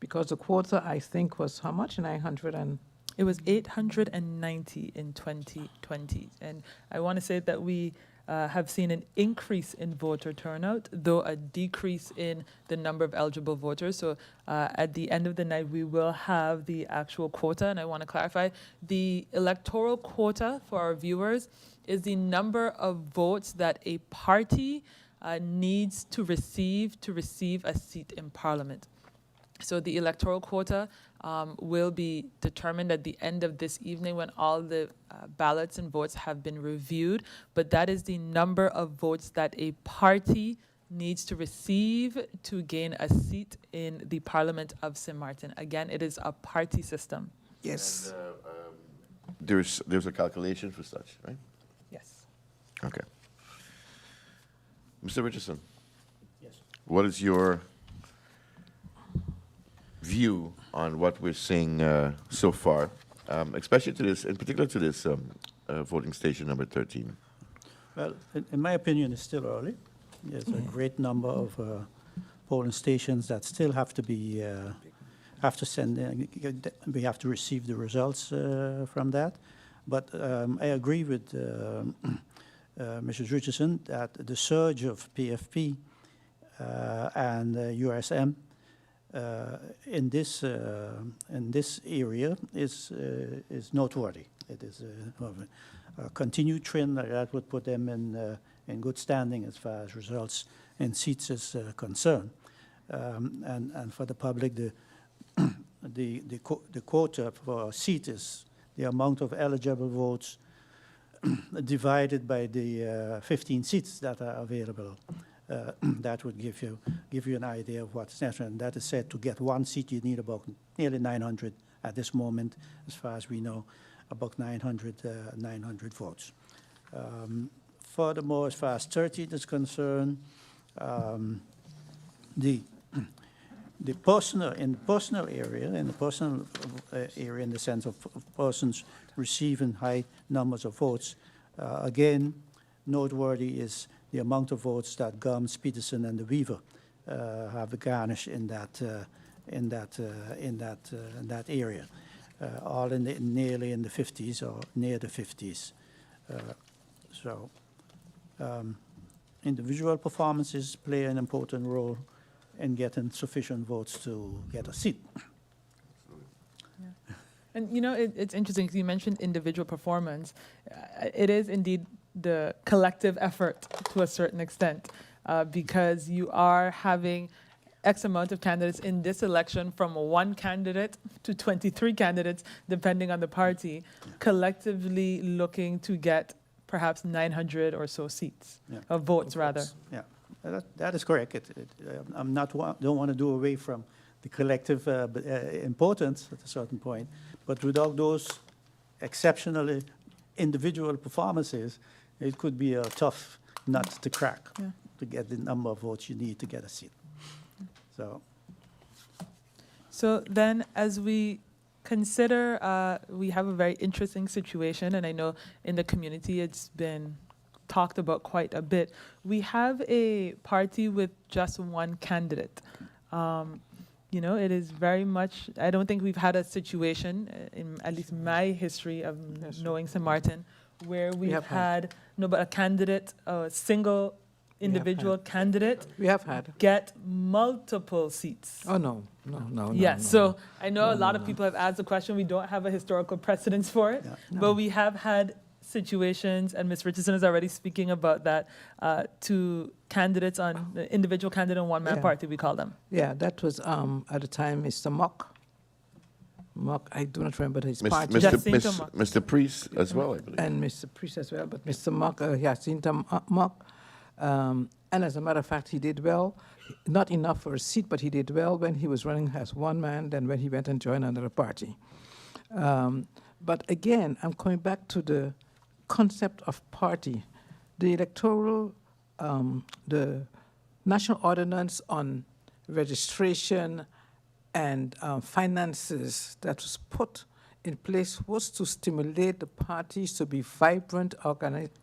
Because the quota, I think, was how much? 900 and... It was 890 in 2020. And I want to say that we have seen an increase in voter turnout, though a decrease in the number of eligible voters. So at the end of the night, we will have the actual quota. And I want to clarify, the electoral quota for our viewers is the number of votes that a party needs to receive a seat in Parliament. So the electoral quota will be determined at the end of this evening when all the ballots and votes have been reviewed. But that is the number of votes that a party needs to receive to gain a seat in the Parliament of St. Martin. Again, it is a party system. Yes. And, there's a calculation for such, right? Yes. Okay. Mr. Richardson. Yes. What is your view on what we're seeing so far, especially to this, in particular to this voting station number 13? Well, in my opinion, it's still early. There's a great number of polling stations that still have to be we have to receive the results from that. But I agree with Mrs. Richardson that the surge of PFP and USM in this area is noteworthy. It is a continued trend that would put them in good standing as far as results and seats is concerned. And for the public, the quota for a seat is the amount of eligible votes divided by the 15 seats that are available. That would give you an idea of what's necessary. And that is said to get one seat, you need about nearly 900 at this moment, as far as we know, about 900 votes. Furthermore, as far as 13 is concerned, the personal area, in the sense of persons receiving high numbers of votes, again, noteworthy is the amount of votes that Gums, Peterson, and the Weaver have garnished in that area, all nearly in the 50s or near the 50s. Individual performances play an important role in getting sufficient votes to get a seat. Yeah. And you know, it's interesting because you mentioned individual performance. It is indeed the collective effort to a certain extent, because you are having X amount of candidates in this election, from 1 candidate to 23 candidates, depending on the party, collectively looking to get perhaps 900 or so seats, of votes rather. Yeah, that is correct. Don't want to do away from the collective importance at a certain point, but without those exceptionally individual performances, it could be a tough nut to crack to get the number of votes you need to get a seat. So then, as we consider, we have a very interesting situation, and I know in the community it's been talked about quite a bit. We have a party with just 1 candidate. You know, it is very much, I don't think we've had a situation, in at least my history of knowing St. Martin, where we've had a candidate, a single individual candidate get multiple seats. Oh, no. Yes, so I know a lot of people have asked the question. We don't have a historical precedence for it, but we have had situations, and Ms. Richardson is already speaking about that, to candidates on, individual candidate and one-man party, we call them. Yeah, that was at the time Mr. Mock, I do not remember his party. Mr. Priest as well, I believe. And Mr. Priest as well, but Mr. Mock, Jacinta Mock, and as a matter of fact, he did well. Not enough for a seat, but he did well when he was running as one man, then when he went and joined another party. But again, I'm coming back to the concept of party. The electoral, the national ordinance on registration and finances that was put in place was to stimulate the parties to be vibrant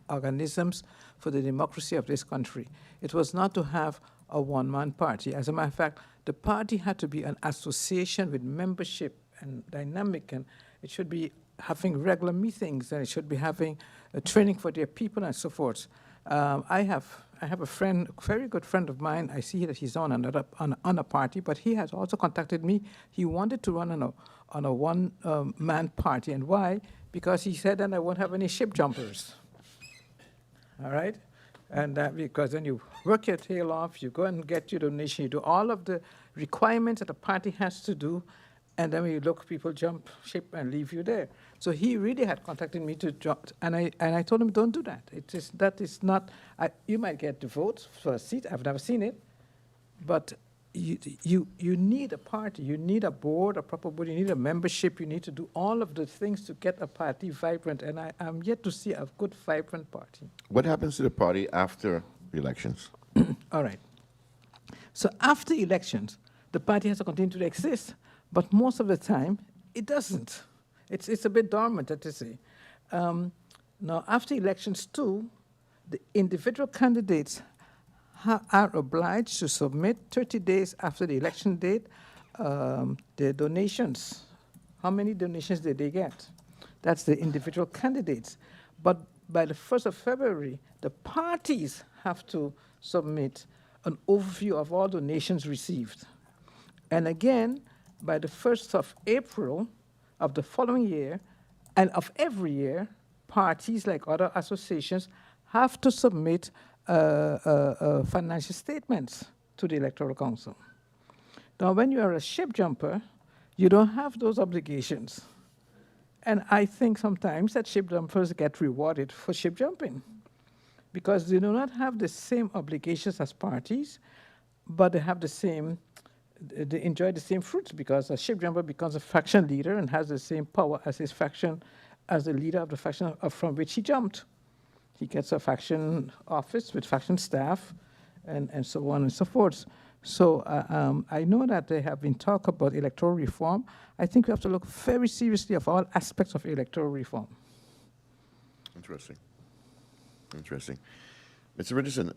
organisms for the democracy of this country. It was not to have a one-man party. As a matter of fact, the party had to be an association with membership and dynamic, and it should be having regular meetings, and it should be having a training for their people and so forth. I have a friend, a very good friend of mine. I see that he's on a party, but he has also contacted me. He wanted to run on a one-man party, and why? Because he said, then I won't have any ship jumpers. All right? And because then you work your tail off, you go and get your donation, you do all of the requirements that a party has to do, and then when you look, people jump ship and leave you there. So he really had contacted me to jump, and I told him, don't do that. That is not, you might get the votes for a seat, I've never seen it, but you need a party, you need a board, a proper board, you need a membership, you need to do all of the things to get a party vibrant, and I'm yet to see a good, vibrant party. What happens to the party after the elections? All right. So after elections, the party has to continue to exist, but most of the time, it doesn't. It's a bit dormant, to say. Now, after elections too, the individual candidates are obliged to submit 30 days after the election date their donations. How many donations did they get? That's the individual candidates. But by the 1st of February, the parties have to submit an overview of all donations received. And again, by the 1st of April of the following year, and of every year, parties, like other associations, have to submit financial statements to the Electoral Council. Now, when you are a ship jumper, you don't have those obligations. And I think sometimes that ship jumpers get rewarded for ship jumping because they do not have the same obligations as parties, but they have the same, they enjoy the same fruits because a ship jumper becomes a faction leader and has the same power as his faction, as the leader of the faction from which he jumped. He gets a faction office with faction staff and so on and so forth. So I know that there have been talk about electoral reform. I think we have to look very seriously at all aspects of electoral reform. Interesting. Interesting. Mr. Richardson,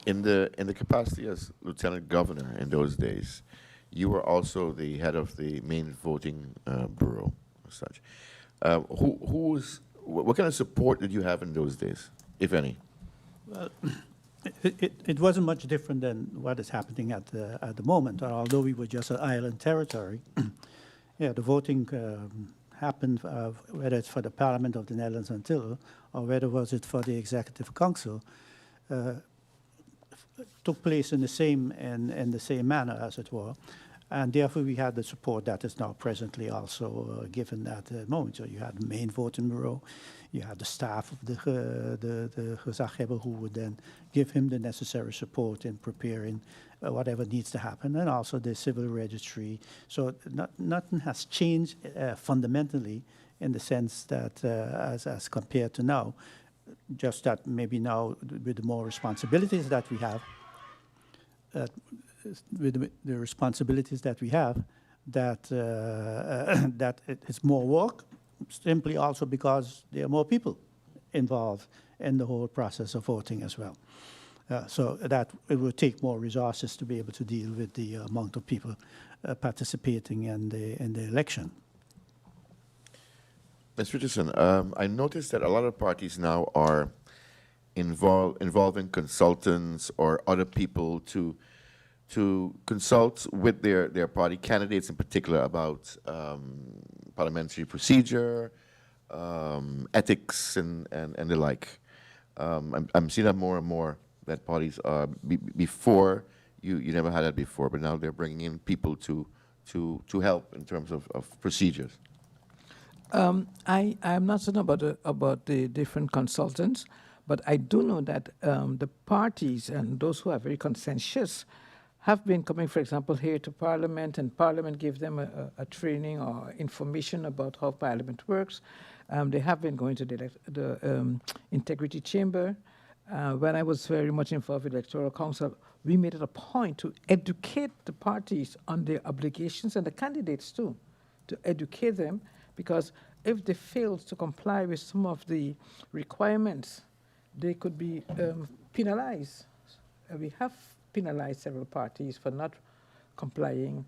in the capacity as Lieutenant Governor in those days, you were also the head of the main voting bureau as such. What kind of support did you have in those days, if any? Well, it wasn't much different than what is happening at the moment. Although we were just an island territory, yeah, the voting happened, whether it's for the Parliament of the Netherlands until, or whether was it for the Executive Council, took place in the same manner, as it were. And therefore, we had the support that is now presently also given at the moment. So you had the main voting bureau, you had the staff of the gezaghebber who would then give him the necessary support in preparing whatever needs to happen, and also the civil registry. So nothing has changed fundamentally in the sense that as compared to now, just that maybe now with the more responsibilities that we have, with the responsibilities that we have, that that it's more work, simply also because there are more people involved in the whole process of voting as well. So that it will take more resources to be able to deal with the amount of people participating in the election. Ms. Richardson, I noticed that a lot of parties now are involving consultants or other people to consult with their party candidates in particular about parliamentary procedure, ethics, and the like. I'm seeing that more and more, that parties are, before, you never had that before, but now they're bringing in people to help in terms of procedures. I'm not certain about the different consultants, but I do know that the parties and those who are very conscientious have been coming, for example, here to Parliament, and Parliament gives them a training or information about how Parliament works. They have been going to the Integrity Chamber. When I was very much involved with the Electoral Council, we made it a point to educate the parties on their obligations and the candidates too, to educate them, because if they fail to comply with some of the requirements, they could be penalized. We have penalized several parties for not complying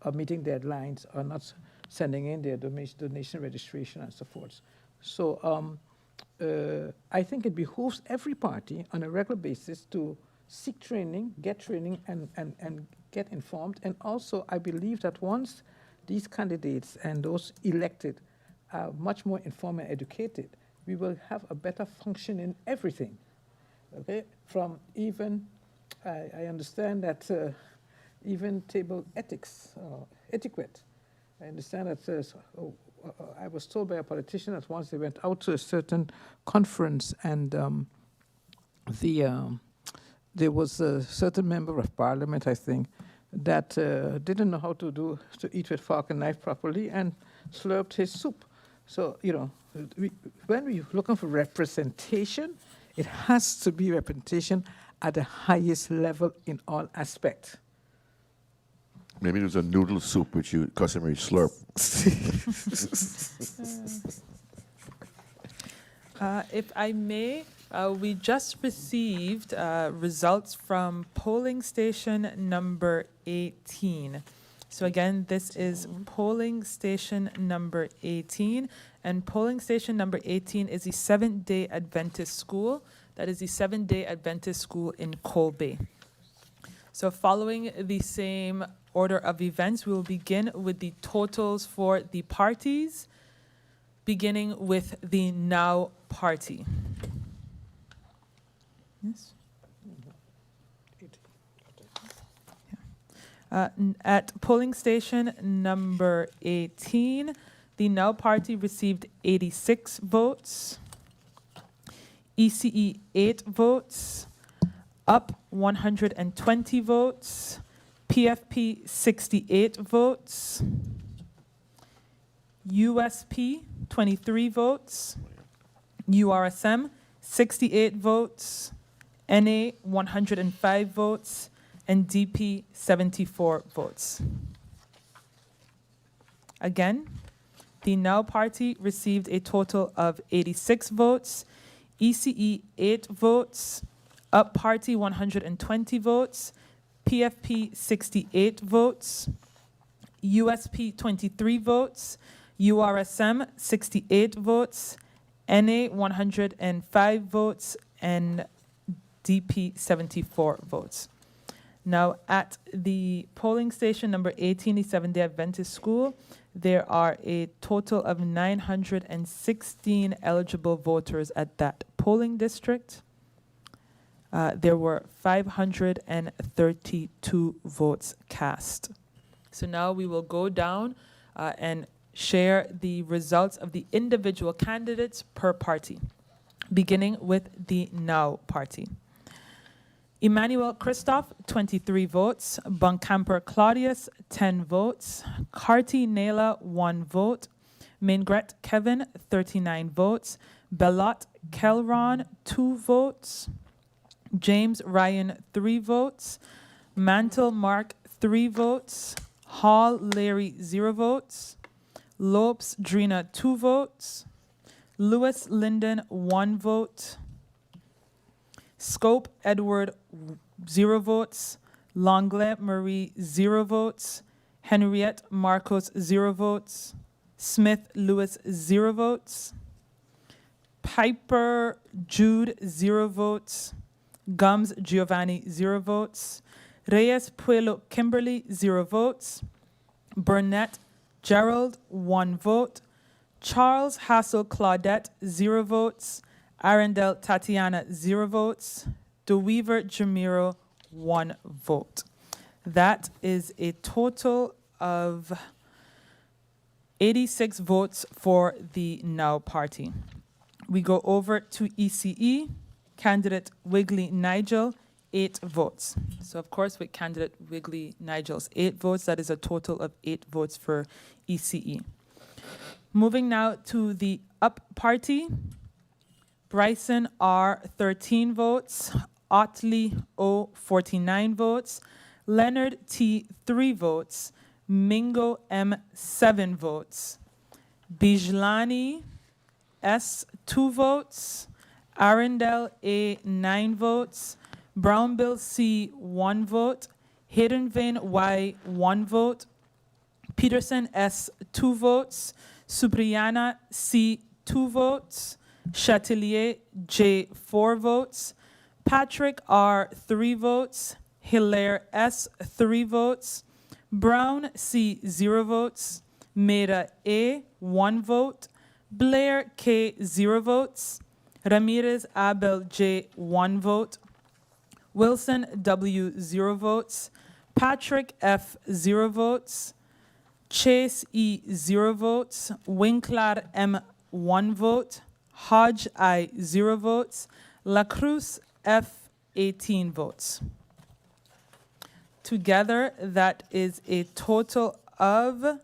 or meeting deadlines or not sending in their donation registration and so forth. So I think it behooves every party on a regular basis to seek training, and get informed. And also, I believe that once these candidates and those elected are much more informed and educated, we will have a better function in everything. Okay, from even I understand that even table ethics, etiquette. I understand that I was told by a politician that once they went out to a certain conference and there was a certain member of Parliament, I think, that didn't know how to eat with fork and knife properly and slurped his soup. So, you know, when we're looking for representation, it has to be representation at the highest level in all aspects. Maybe it was a noodle soup which you customary slurp. If I may, we just received results from polling station number 18. So again, this is polling station number 18, and polling station number 18 is the Seventh-day Adventist school. That is the Seventh-day Adventist school in Kolbe. So following the same order of events, we will begin with the totals for the parties, beginning with the Now party. Yes. At polling station number 18, the Now Party received 86 votes, ECE 8 votes, UP 120 votes, PFP 68 votes, USP 23 votes, URSM 68 votes, NA 105 votes, and DP 74 votes. Again, the Now Party received a total of 86 votes, ECE 8 votes, UP Party 120 votes, PFP 68 votes, USP 23 votes, URSM 68 votes, NA 105 votes, and DP 74 votes. Now, at the polling station number 18, the Seventh-day Adventist School, there are a total of 916 eligible voters at that polling district. There were 532 votes cast. So now we will go down and share the results of the individual candidates per party, beginning with the Now Party. Emmanuel Christoph, 23 votes. Bonkamper Claudius, 10 votes. Carty Naila, 1 vote. Mingret Kevin, 39 votes. Bellot Kelron, 2 votes. James Ryan, 3 votes. Mantle Mark, 3 votes. Hall Larry, 0 votes. Lopes Drina, 2 votes. Lewis Linden, 1 vote. Scope Edward, 0 votes. Longley Marie, 0 votes. Henriette Marcos, 0 votes. Smith Lewis, 0 votes. Piper Jude, 0 votes. Gums Giovanni, 0 votes. Reyes Puelo Kimberly, 0 votes. Burnett Gerald, 1 vote. Charles Hassel Claudette, 0 votes. Arundel Tatiana, 0 votes. DeWeaver Jamiro, 1 vote. That is a total of 86 votes for the Now Party. We go over to ECE. Candidate Wigley Nigel, 8 votes. So of course with candidate Wigley Nigel's 8 votes, that is a total of 8 votes for ECE. Moving now to the UP Party. Bryson R, 13 votes. Otley O, 49 votes. Leonard T, 3 votes. Mingo M, 7 votes. Bijlani S, 2 votes. Arundel A, 9 votes. Brownbill C, 1 vote. Hayden Vane Y, 1 vote. Peterson S, 2 votes. Supriyana C, 2 votes. Chatelier J, 4 votes. Patrick R, 3 votes. Hilaire S, 3 votes. Brown C, 0 votes. Mera A, 1 vote. Blair K, 0 votes. Ramirez Abel J, 1 vote. Wilson W, 0 votes. Patrick F, 0 votes. Chase E, 0 votes. Winkler M, 1 vote. Hodge I, 0 votes. La Cruz F, 18 votes. Together, that is a total of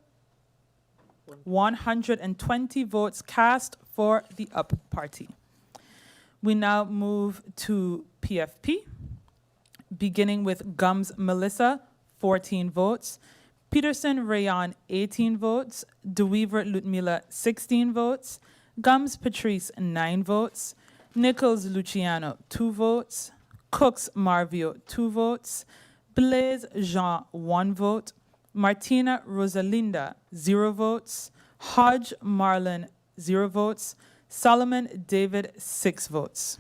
120 votes cast for the UP Party. We now move to PFP, beginning with Gums Melissa, 14 votes. Peterson Rayon, 18 votes. DeWeaver Ludmila, 16 votes. Gums Patrice, 9 votes. Nichols Luciano, 2 votes. Cooks Marvio, 2 votes. Blaise Jean, 1 vote. Martina Rosalinda, 0 votes. Hodge Marlon, 0 votes. Solomon David, 6 votes.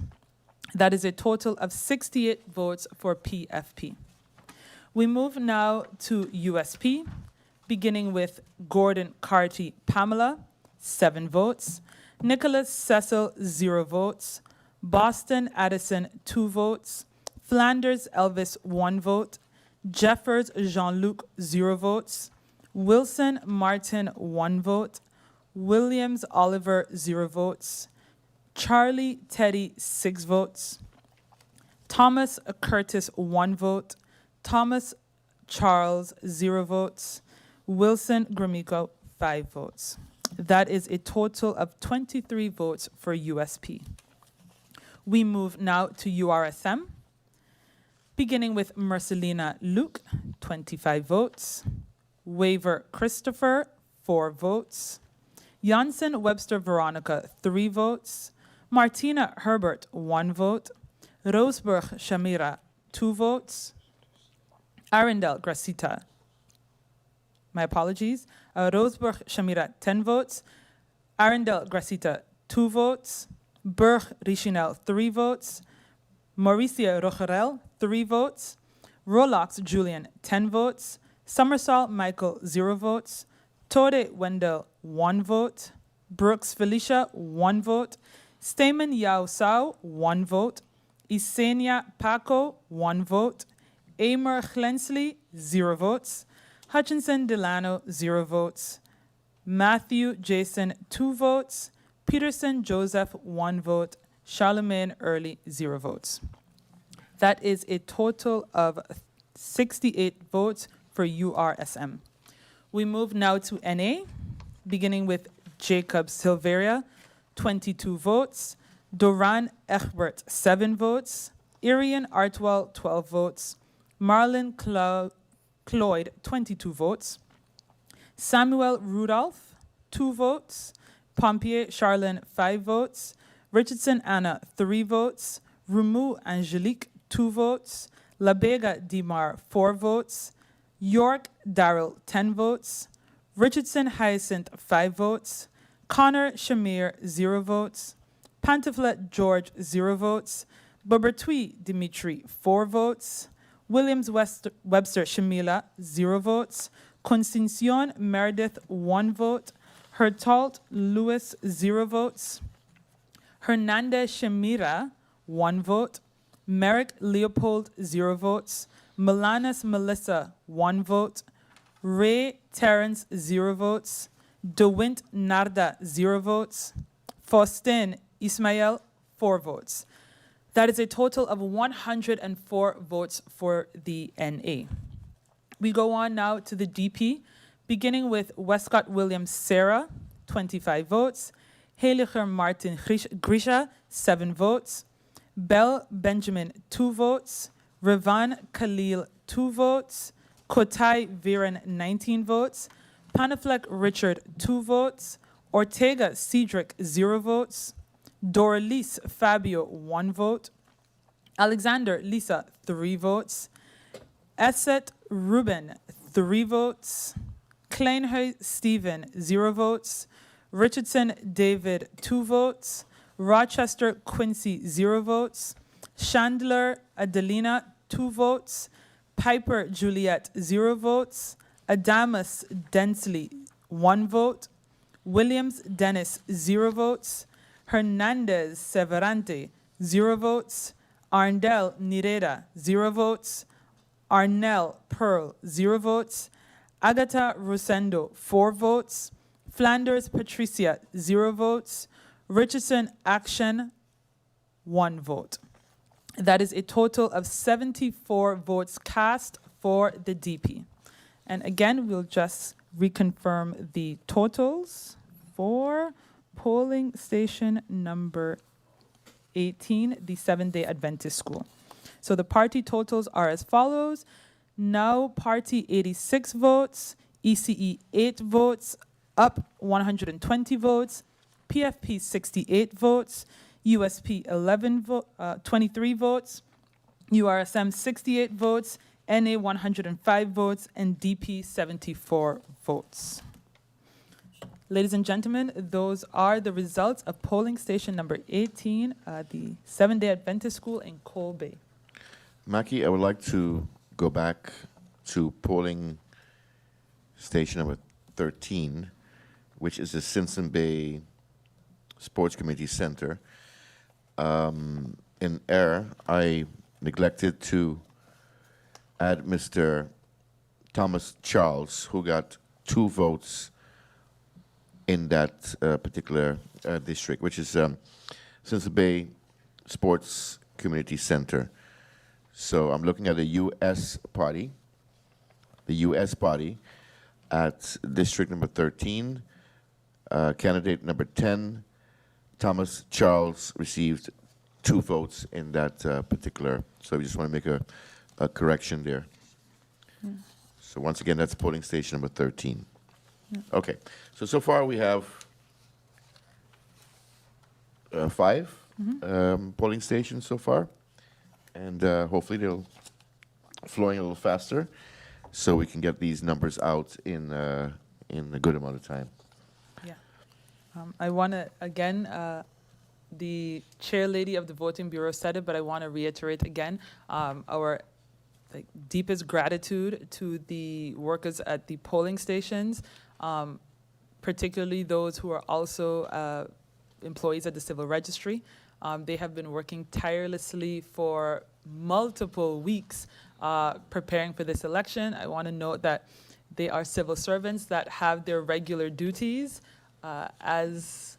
That is a total of 68 votes for PFP. We move now to USP, beginning with Gordon Carty Pamela, 7 votes. Nicholas Cecil, 0 votes. Boston Addison, 2 votes. Flanders Elvis, 1 vote. Jeffers Jean-Luc, 0 votes. Wilson Martin, 1 vote. Williams Oliver, 0 votes. Charlie Teddy, 6 votes. Thomas Curtis, 1 vote. Thomas Charles, 0 votes. Wilson Gromyko, 5 votes. That is a total of 23 votes for USP. We move now to URSM, beginning with Marcelina Luke, 25 votes. Waver Christopher, 4 votes. Janssen Webster Veronica, 3 votes. Martina Herbert, 1 vote. Roseburg Shamira, 2 votes. Arundel Gracita, my apologies. Roseburg Shamira, 10 votes. Arundel Gracita, 2 votes. Berg Richinel, 3 votes. Mauricia Rogerel, 3 votes. Rolox Julian, 10 votes. Summersall Michael, 0 votes. Tode Wendell, 1 vote. Brooks Felicia, 1 vote. Stamen Yao Sao, 1 vote. Isenia Paco, 1 vote. Amer Glensley, 0 votes. Hutchinson Delano, 0 votes. Matthew Jason, 2 votes. Peterson Joseph, 1 vote. Charlemagne Early, 0 votes. That is a total of 68 votes for URSM. We move now to NA, beginning with Jacob Silveria, 22 votes. Doran Egbert, 7 votes. Irian Artwell, 12 votes. Marlon Cloyd, 22 votes. Samuel Rudolph, 2 votes. Pompier Charlene, 5 votes. Richardson Anna, 3 votes. Rumu Angelique, 2 votes. Labega Dimar, 4 votes. York Darrell, 10 votes. Richardson Hyacinth, 5 votes. Connor Shamir, 0 votes. Pantoflet George, 0 votes. Bobertui Dimitri, 4 votes. Williams Webster Shamila, 0 votes. Constitucion Meredith, 1 vote. Hertalt Lewis, 0 votes. Hernandez Shamira, 1 vote. Merrick Leopold, 0 votes. Milanes Melissa, 1 vote. Ray Terrence, 0 votes. DeWint Narda, 0 votes. Faustin Ismail, 4 votes. That is a total of 104 votes for the NA. We go on now to the DP, beginning with Westcott Williams Sarah, 25 votes. Heiliger Martin Grisha, 7 votes. Bell Benjamin, 2 votes. Revan Khalil, 2 votes. Kotai Viren, 19 votes. Panaflek Richard, 2 votes. Ortega Cedric, 0 votes. Doralice Fabio, 1 vote. Alexander Lisa, 3 votes. Esset Ruben, 3 votes. Kleinhuis Stephen, 0 votes. Richardson David, 2 votes. Rochester Quincy, 0 votes. Chandler Adelina, 2 votes. Piper Juliet, 0 votes. Adamus Densley, 1 vote. Williams Dennis, 0 votes. Hernandez Severante, 0 votes. Arndell Nireda, 0 votes. Arnell Pearl, 0 votes. Agatha Rosendo, 4 votes. Flanders Patricia, 0 votes. Richardson Action, 1 vote. That is a total of 74 votes cast for the DP. And again, we'll just reconfirm the totals for polling station number 18, the Seventh-day Adventist School. So the party totals are as follows. Now Party 86 votes, ECE 8 votes, UP 120 votes, PFP 68 votes, USP 23 votes, URSM 68 votes, NA 105 votes, and DP 74 votes. Ladies and gentlemen, those are the results of polling station number 18, the Seventh-day Adventist School in Cole Bay. Mackie, I would like to go back to polling station number 13, which is the Simpson Bay Sports Committee Center. In error, I neglected to add Mr. Thomas Charles, who got 2 votes in that particular district, which is Simpson Bay Sports Community Center. So I'm looking at the U.S. party. The U.S. party at district number 13, candidate number 10, Thomas Charles, received 2 votes in that particular. So we just want to make a correction there. So once again, that's polling station number 13. Okay, so far we have 5 polling stations so far, and hopefully they'll flowing a little faster, so we can get these numbers out in a good amount of time. Yeah, I want to again. The chair lady of the voting bureau said it, but I want to reiterate again our deepest gratitude to the workers at the polling stations, particularly those who are also employees at the civil registry. They have been working tirelessly for multiple weeks preparing for this election. I want to note that they are civil servants that have their regular duties as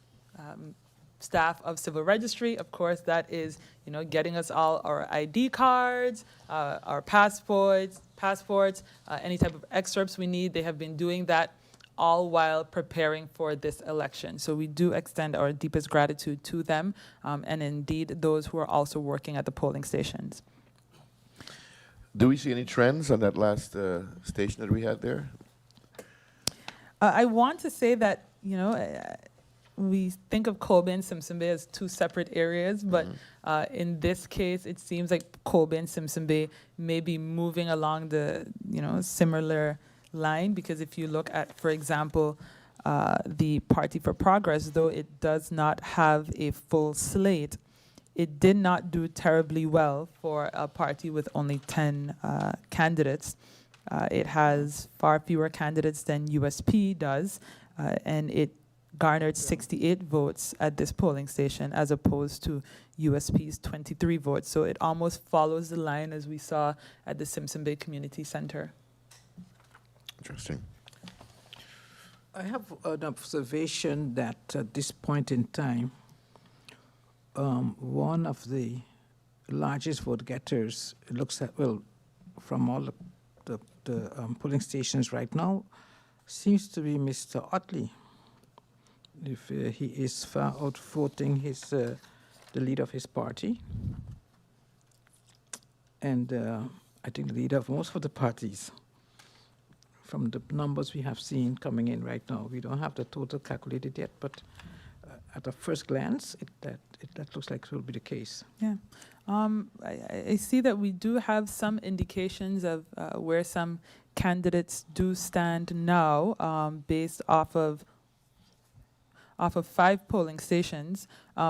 staff of civil registry. Of course, that is, getting us all our ID cards, our passports, any type of excerpts we need. They have been doing that all while preparing for this election. So we do extend our deepest gratitude to them, and indeed those who are also working at the polling stations. Do we see any trends on that last station that we had there? I want to say that, we think of Colby and Simpson Bay as 2 separate areas, but in this case, it seems like Colby and Simpson Bay may be moving along the, similar line, because if you look at, for example, the Party for Progress, though it does not have a full slate, it did not do terribly well for a party with only 10 candidates. It has far fewer candidates than USP does, and it garnered 68 votes at this polling station as opposed to USP's 23 votes. So it almost follows the line as we saw at the Simpson Bay Community Center. Interesting. I have an observation that at this point in time, one of the largest vote getters, it looks at, from all the polling stations right now, seems to be Mr. Otley. If he is far out voting the leader of his party, and I think the leader of most of the parties, from the numbers we have seen coming in right now. We don't have the total calculated yet, but at a first glance, that looks like it will be the case. Yeah, I see that we do have some indications of where some candidates do stand now, based off of 5 polling stations.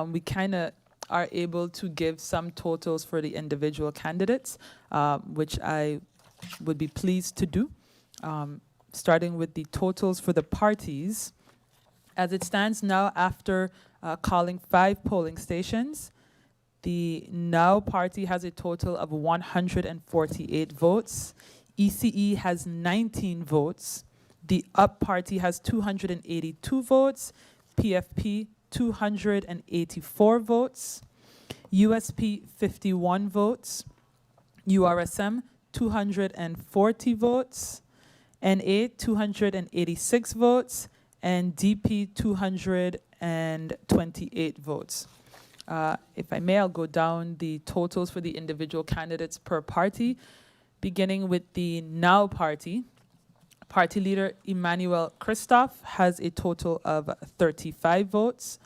We kind of are able to give some totals for the individual candidates, which I would be pleased to do. Starting with the totals for the parties. As it stands now, after calling 5 polling stations, the Now party has a total of 148 votes. ECE has 19 votes. The Up party has 282 votes. PFP, 284 votes. USP, 51 votes. URSM, 240 votes. NA, 286 votes. And DP, 228 votes. If I may, I'll go down the totals for the individual candidates per party, beginning with the Now party. Party leader Emmanuel Christoph has a total of 35 votes.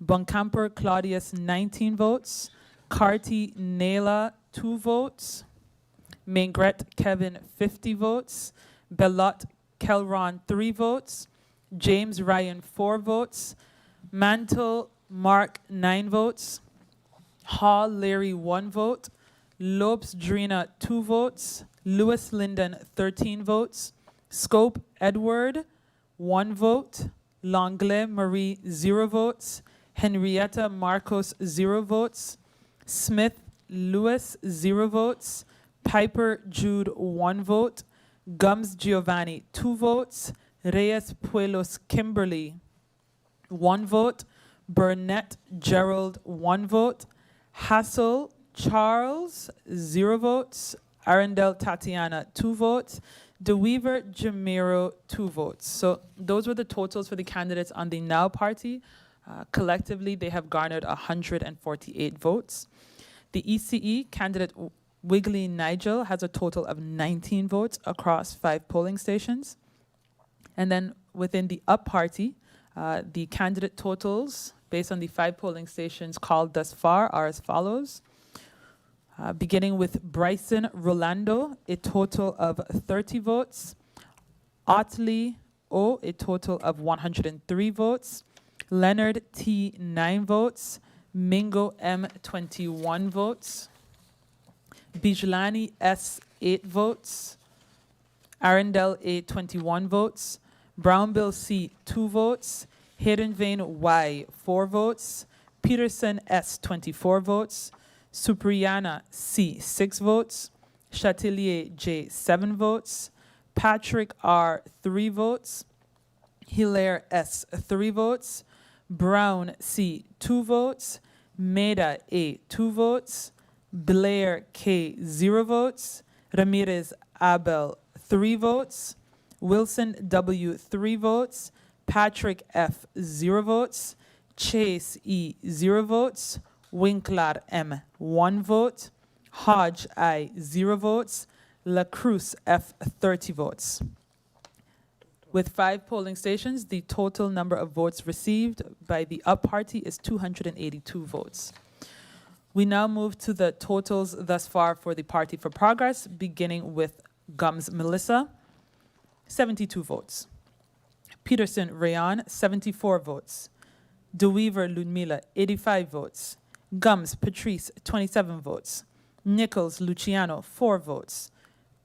Bonkamper Claudius, 19 votes. Carty Naila, 2 votes. Mingret Kevin, 50 votes. Bellot Kelron, 3 votes. James Ryan, 4 votes. Mantle Mark, 9 votes. Hall Larry, 1 vote. Lopes Drina, 2 votes. Lewis Linden, 13 votes. Scope Edward, 1 vote. Langlais Marie, 0 votes. Henrietta Marcos, 0 votes. Smith Lewis, 0 votes. Piper Jude, 1 vote. Gums Giovanni, 2 votes. Reyes Puelos Kimberly, 1 vote. Burnett Gerald, 1 vote. Hassel Charles, 0 votes. Arundel Tatiana, 2 votes. DeWeaver Jamiro, 2 votes. So those were the totals for the candidates on the Now Party. Collectively, they have garnered 148 votes. The ECE candidate Wiggly Nigel has a total of 19 votes across 5 polling stations. And then within the Up Party, the candidate totals based on the 5 polling stations called thus far are as follows. Beginning with Bryson Rolando, a total of 30 votes. Otley O, a total of 103 votes. Leonard T, 9 votes. Mingo M, 21 votes. Bijlani S, 8 votes. Arundel A, 21 votes. Brownbill C, 2 votes. Hayden Vane Y, 4 votes. Peterson S, 24 votes. Supriyana C, 6 votes. Chatelier J, 7 votes. Patrick R, 3 votes. Hilaire S, 3 votes. Brown C, 2 votes. Maida A, 2 votes. Blair K, 0 votes. Ramirez Abel, 3 votes. Wilson W, 3 votes. Patrick F, 0 votes. Chase E, 0 votes. Winkler M, 1 vote. Hodge I, 0 votes. LaCruz F, 30 votes. With 5 polling stations, the total number of votes received by the Up Party is 282 votes. We now move to the totals thus far for the Party for Progress, beginning with Gums Melissa, 72 votes. Peterson Rayon, 74 votes. DeWeaver Ludmila, 85 votes. Gums Patrice, 27 votes. Nichols Luciano, 4 votes.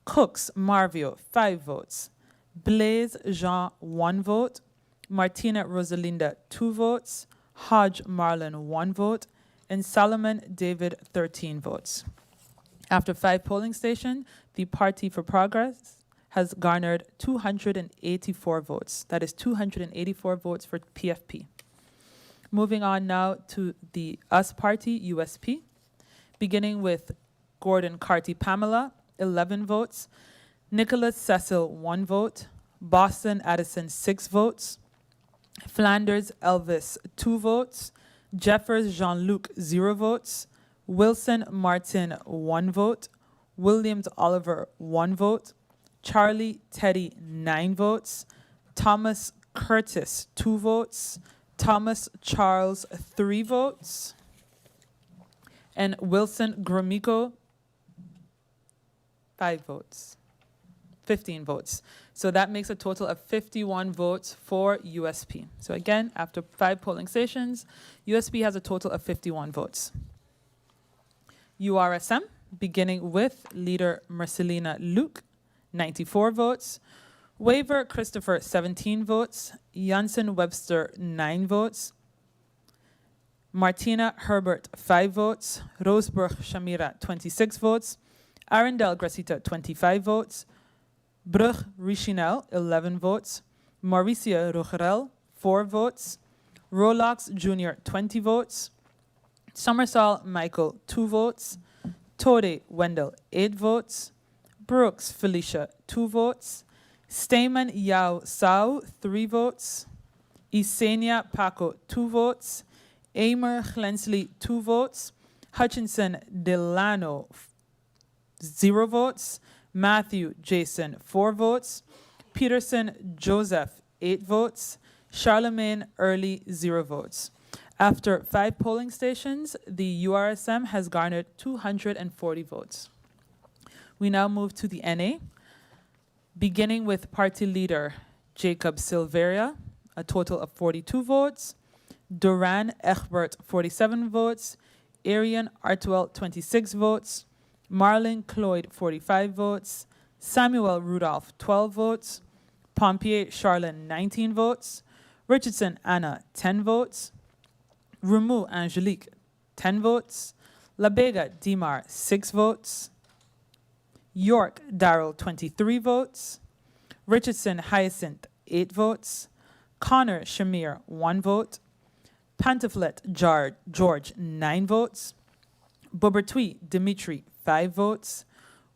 Cooks Marvio, 5 votes. Blaise Jean, 1 vote. Martina Rosalinda, 2 votes. Hodge Marlon, 1 vote. And Solomon David, 13 votes. After 5 polling stations, the Party for Progress has garnered 284 votes. That is 284 votes for PFP. Moving on now to the US Party, USP, beginning with Gordon Carty Pamela, 11 votes. Nicholas Cecil, 1 vote. Boston Addison, 6 votes. Flanders Elvis, 2 votes. Jeffers Jean-Luc, 0 votes. Wilson Martin, 1 vote. Williams Oliver, 1 vote. Charlie Teddy, 9 votes. Thomas Curtis, 2 votes. Thomas Charles, 3 votes. And Wilson Gromiko, 5 votes. 15 votes. So that makes a total of 51 votes for USP. So again, after 5 polling stations, USP has a total of 51 votes. URSM, beginning with leader Marcelina Luke, 94 votes. Waver Christopher, 17 votes. Janssen Webster, 9 votes. Martina Herbert, 5 votes. Roseburg Shamira, 26 votes. Arundel Gracita, 25 votes. Brug Richinel, 11 votes. Mauricia Rogerel, 4 votes. Rolox Jr., 20 votes. Summersall Michael, 2 votes. Tode Wendell, 8 votes. Brooks Felicia, 2 votes. Stayman Yao Sao, 3 votes. Isenia Paco, 2 votes. Amer Glensley, 2 votes. Hutchinson Delano, 0 votes. Matthew Jason, 4 votes. Peterson Joseph, 8 votes. Charlemagne Early, 0 votes. After 5 polling stations, the URSM has garnered 240 votes. We now move to the NA, beginning with party leader Jacob Silveria, a total of 42 votes. Duran Egbert, 47 votes. Arian Artwell, 26 votes. Marlon Cloyd, 45 votes. Samuel Rudolph, 12 votes. Pompier Charlene, 19 votes. Richardson Anna, 10 votes. Rumu Angelique, 10 votes. Labega Dimar, 6 votes. York Darrell, 23 votes. Richardson Hyacinth, 8 votes. Connor Shamir, 1 vote. Pantoflet George, 9 votes. Bobertui Dimitri, 5 votes.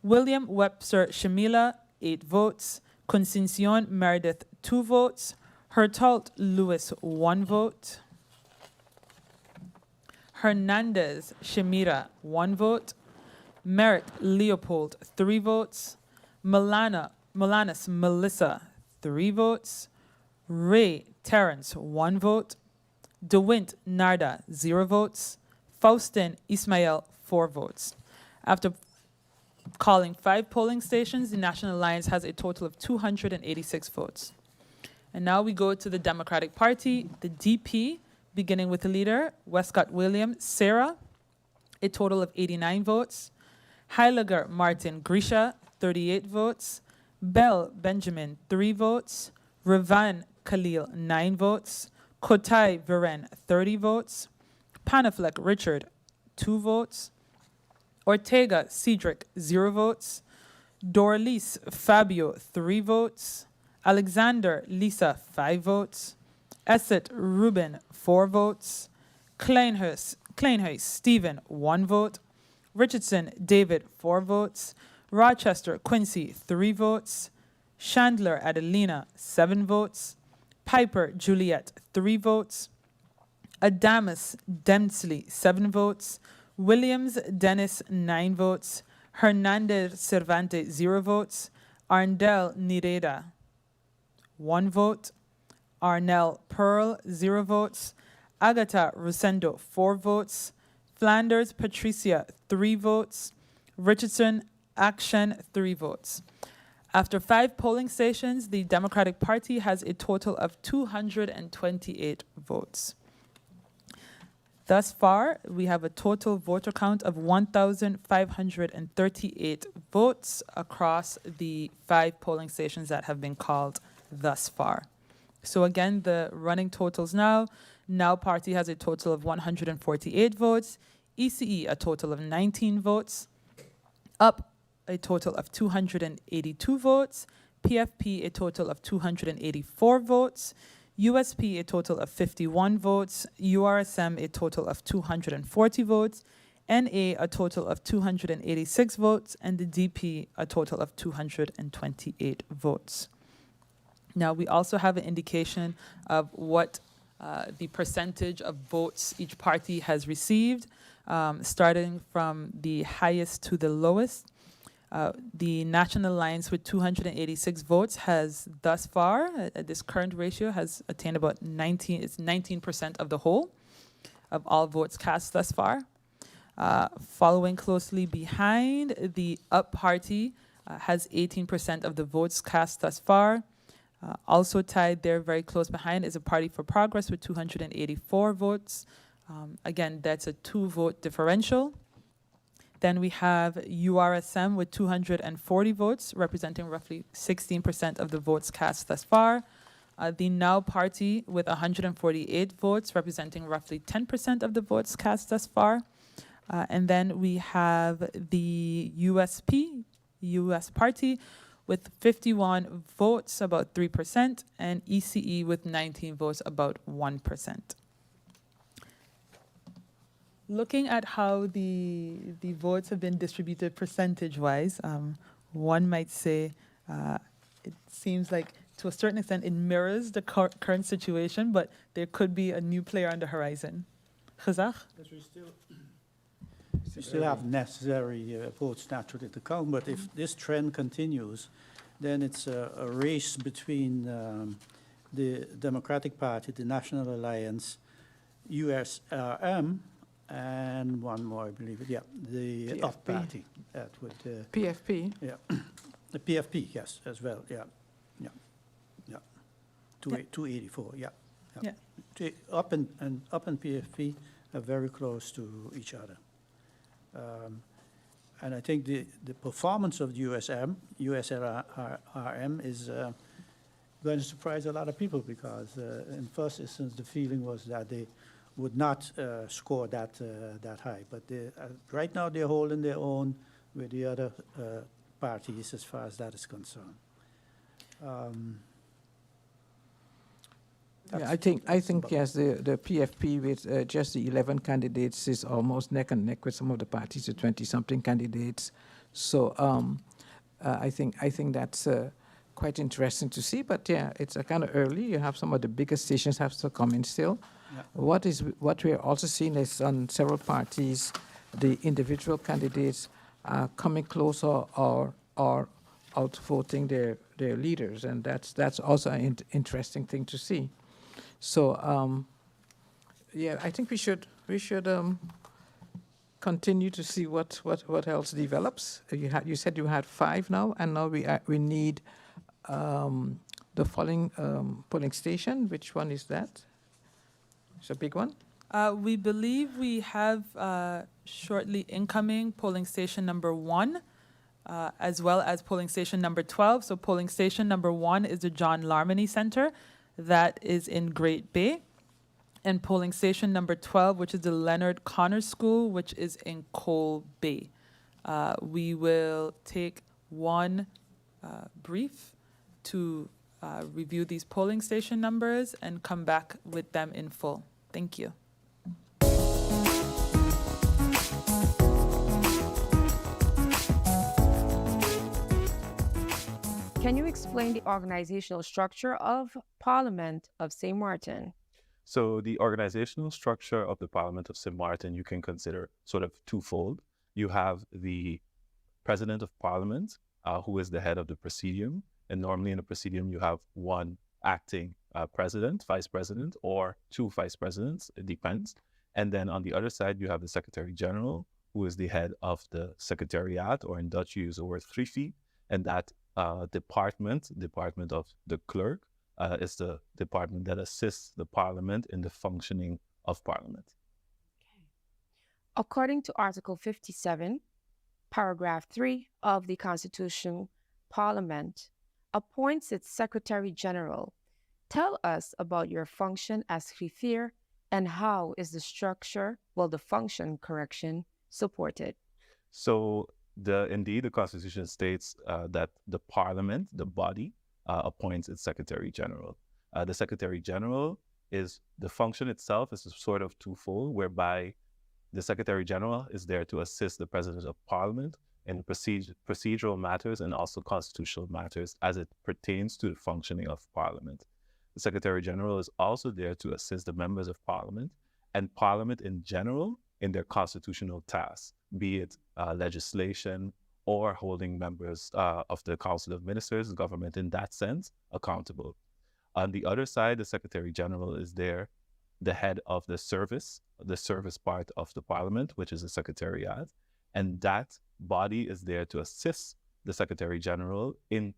William Webster Shamila, 8 votes. Concencion Meredith, 2 votes. Hertault Lewis, 1 vote. Hernandez Shamira, 1 vote. Merrick Leopold, 3 votes. Molanas Melissa, 3 votes. Ray Terrence, 1 vote. DeWint Narda, 0 votes. Faustin Ismail, 4 votes. After calling 5 polling stations, the National Alliance has a total of 286 votes. And now we go to the Democratic Party, the DP, beginning with the leader, Westcott William Sarah, a total of 89 votes. Heiliger Martin Grisha, 38 votes. Bell Benjamin, 3 votes. Revan Khalil, 9 votes. Kotai Viren, 30 votes. Panaflek Richard, 2 votes. Ortega Cedric, 0 votes. Dorlis Fabio, 3 votes. Alexander Lisa, 5 votes. Esset Ruben, 4 votes. Kleinhuis Stephen, 1 vote. Richardson David, 4 votes. Rochester Quincy, 3 votes. Chandler Adelina, 7 votes. Piper Juliet, 3 votes. Adamus Dempsey, 7 votes. Williams Dennis, 9 votes. Hernandez Cervantes, 0 votes. Arndel Nireda, 1 vote. Arnell Pearl, 0 votes. Agatha Rosendo, 4 votes. Flanders Patricia, 3 votes. Richardson Action, 3 votes. After 5 polling stations, the Democratic Party has a total of 228 votes. Thus far, we have a total voter count of 1,538 votes across the 5 polling stations that have been called thus far. So again, the running totals now. Now Party has a total of 148 votes. ECE a total of 19 votes. Up a total of 282 votes. PFP a total of 284 votes. USP a total of 51 votes. URSM a total of 240 votes. NA a total of 286 votes. And the DP a total of 228 votes. Now, we also have an indication of what the percentage of votes each party has received, starting from the highest to the lowest. The National Alliance with 286 votes has thus far, at this current ratio, has attained about 19% of the whole of all votes cast thus far. Following closely behind, the UP party has 18% of the votes cast thus far. Also tied there very close behind is a Party for Progress with 284 votes. Again, that's a 2-vote differential. Then we have URSM with 240 votes, representing roughly 16% of the votes cast thus far. The Now Party with 148 votes, representing roughly 10% of the votes cast thus far. And then we have the USP, US Party, with 51 votes, about 3%, and ECE with 19 votes, about 1%. Looking at how the votes have been distributed percentage-wise, one might say it seems like to a certain extent it mirrors the current situation, but there could be a new player on the horizon. Gezag? We still have necessary votes naturally to count, but if this trend continues, then it's a race between the Democratic Party, the National Alliance, USRM, and one more, I believe, the PFP. UP party. That would, PFP. yeah, the PFP, yes, as well, yeah. 284, yeah. UP and PFP are very close to each other. And I think the performance of the USRM is going to surprise a lot of people because in first instance the feeling was that they would not score that high. But right now they're holding their own with the other parties as far as that is concerned. Yeah, I think yes, the PFP with just the 11 candidates is almost neck and neck with some of the parties, the 20-something candidates. So I think that's quite interesting to see. But yeah, it's kind of early. You have some of the biggest stations have to come in still. Yeah. What we're also seeing is on several parties, the individual candidates are coming closer or outvoting their leaders, and that's also an interesting thing to see. So yeah, I think we should continue to see what else develops. You said you had 5 now, and now we need the following polling station. Which one is that? It's a big one. We believe we have shortly incoming polling station number 1, as well as polling station number 12. So polling station number 1 is the John Larmony Center that is in Great Bay. And polling station number 12, which is the Leonard Connor School, which is in Cole Bay. We will take one brief to review these polling station numbers and come back with them in full. Thank you. Can you explain the organizational structure of Parliament of St. Martin? So the organizational structure of the Parliament of St. Martin, you can consider sort of twofold. You have the President of Parliament, who is the head of the Presidium. And normally in the Presidium, you have one acting president, vice president, or 2 vice presidents, it depends. And then on the other side, you have the Secretary General, who is the head of the Secretariat, or in Dutch, you use the word 3 and that department of the clerk, is the department that assists the Parliament in the functioning of Parliament. Okay. According to Article 57, Paragraph 3 of the Constitution, Parliament appoints its Secretary General. Tell us about your function as greffier and how is the structure, the function, supported? So indeed, the Constitution states that the Parliament, the body, appoints its Secretary General. The Secretary General the function itself is a sort of twofold, whereby the Secretary General is there to assist the President of Parliament in procedural matters and also constitutional matters as it pertains to the functioning of Parliament. The Secretary General is also there to assist the members of Parliament and Parliament in general in their constitutional tasks, be it legislation or holding members of the Council of Ministers, government in that sense, accountable. On the other side, the Secretary General is there, the head of the service part of the Parliament, which is the Secretariat, and that body is there to assist the Secretary General in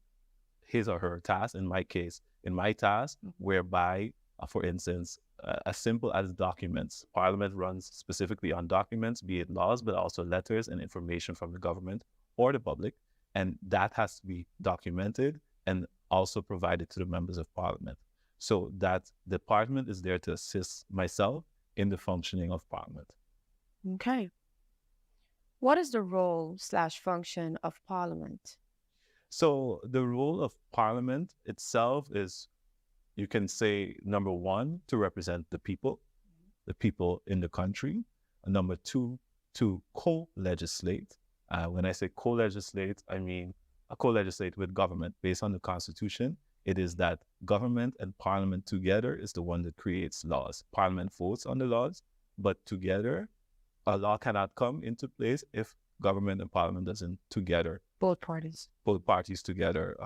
his or her task. In my case, in my task, whereby, for instance, as simple as documents. Parliament runs specifically on documents, be it laws, but also letters and information from the government or the public, and that has to be documented and also provided to the members of Parliament. So that department is there to assist myself in the functioning of Parliament. Okay. What is the role/function of Parliament? So the role of Parliament itself is, you can say, number 1, to represent the people in the country. And number 2, to co-legislate. When I say co-legislate, I mean co-legislate with government. Based on the Constitution, it is that government and Parliament together is the one that creates laws. Parliament votes on the laws, but together, a law cannot come into place if government and Parliament doesn't together. Both parties together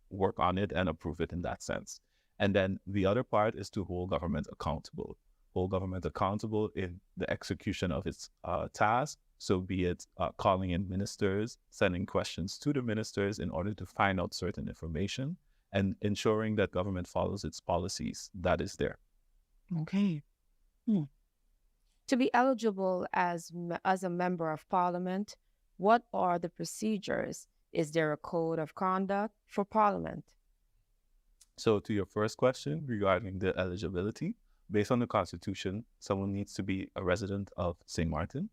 work on it and approve it in that sense. And then the other part is to hold government accountable. Hold government accountable in the execution of its tasks. So be it calling in ministers, sending questions to the ministers in order to find out certain information, and ensuring that government follows its policies. That is there. Okay. To be eligible as a member of Parliament, what are the procedures? Is there a code of conduct for Parliament? So to your first question regarding the eligibility, based on the Constitution, someone needs to be a resident of St. Martin.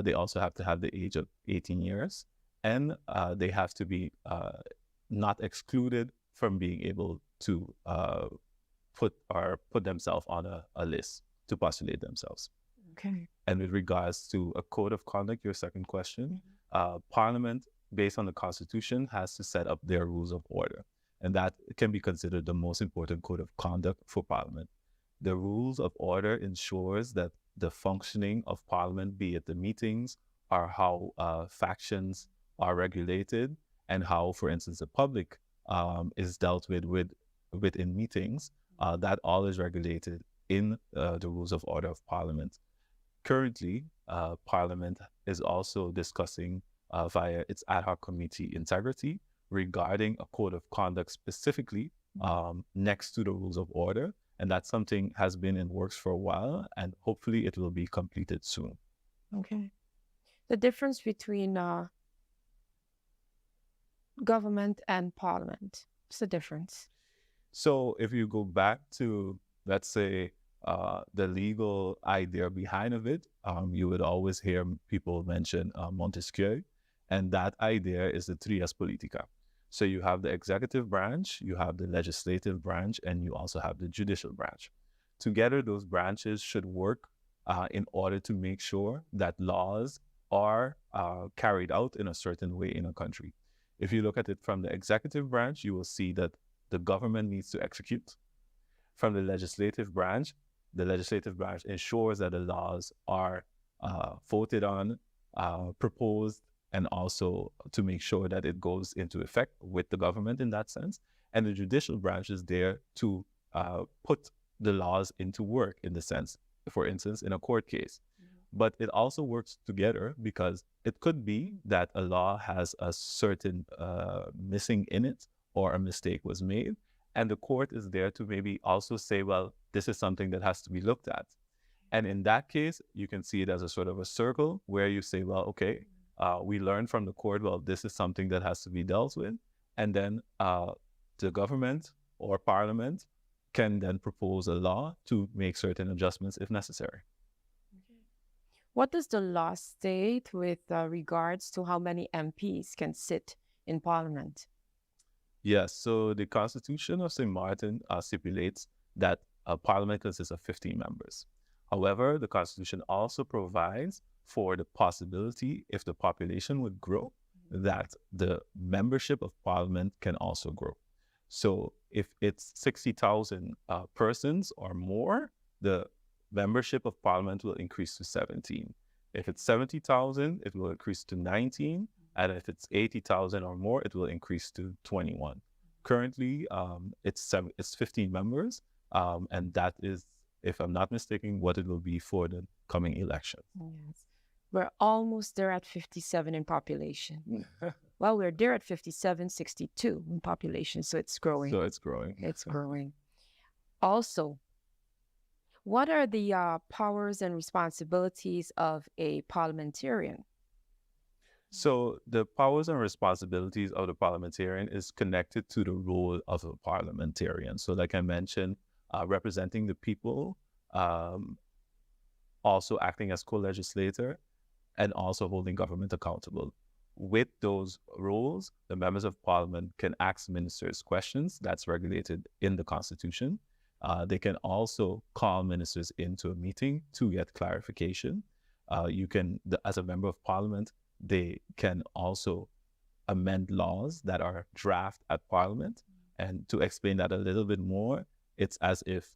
They also have to have the age of 18 years. and they have to be not excluded from being able to put themselves on a list to postulate themselves. Okay. And with regards to a code of conduct, your second question, Parliament, based on the Constitution, has to set up their rules of order. And that can be considered the most important code of conduct for Parliament. The rules of order ensures that the functioning of Parliament, be it the meetings or how factions are regulated, and how, for instance, the public is dealt with within meetings, that all is regulated in the rules of order of Parliament. Currently, Parliament is also discussing via its ad hoc committee integrity regarding a code of conduct specifically next to the rules of order. And that's something has been in works for a while, and hopefully it will be completed soon. Okay. The difference between government and parliament. What's the difference? So if you go back to, let's say, the legal idea behind of it, you would always hear people mention Montesquieu, and that idea is the trias politica. So you have the executive branch, you have the legislative branch, and you also have the judicial branch. Together, those branches should work in order to make sure that laws are carried out in a certain way in a country. If you look at it from the executive branch, you will see that the government needs to execute. From the legislative branch ensures that the laws are voted on, proposed, and also to make sure that it goes into effect with the government in that sense. And the judicial branch is there to put the laws into work in the sense, for instance, in a court case. But it also works together because it could be that a law has a certain missing in it or a mistake was made. And the court is there to maybe also say, well, this is something that has to be looked at. And in that case, you can see it as a sort of a circle where you say, well, okay, we learned from the court, well, this is something that has to be dealt with. And then the government or parliament can then propose a law to make certain adjustments if necessary. What does the law state with regards to how many MPs can sit in parliament? Yes, so the Constitution of St. Martin stipulates that Parliament consists of 15 members. However, the Constitution also provides for the possibility, if the population would grow, that the membership of Parliament can also grow. So if it's 60,000 persons or more, the membership of Parliament will increase to 17. If it's 70,000, it will increase to 19. And if it's 80,000 or more, it will increase to 21. Currently, it's 15 members, and that is, if I'm not mistaken, what it will be for the coming election. Yes. We're almost there at 57 in population. Well, we're there at 57, 62 in population, so it's growing. So it's growing. It's growing. Also, what are the powers and responsibilities of a parliamentarian? So the powers and responsibilities of the parliamentarian is connected to the role of a parliamentarian. So like I mentioned, representing the people, also acting as co-legislator, and also holding government accountable. With those roles, the members of parliament can ask ministers questions. That's regulated in the Constitution. They can also call ministers into a meeting to get clarification. As a member of parliament, they can also amend laws that are draft at Parliament. And to explain that a little bit more, it's as if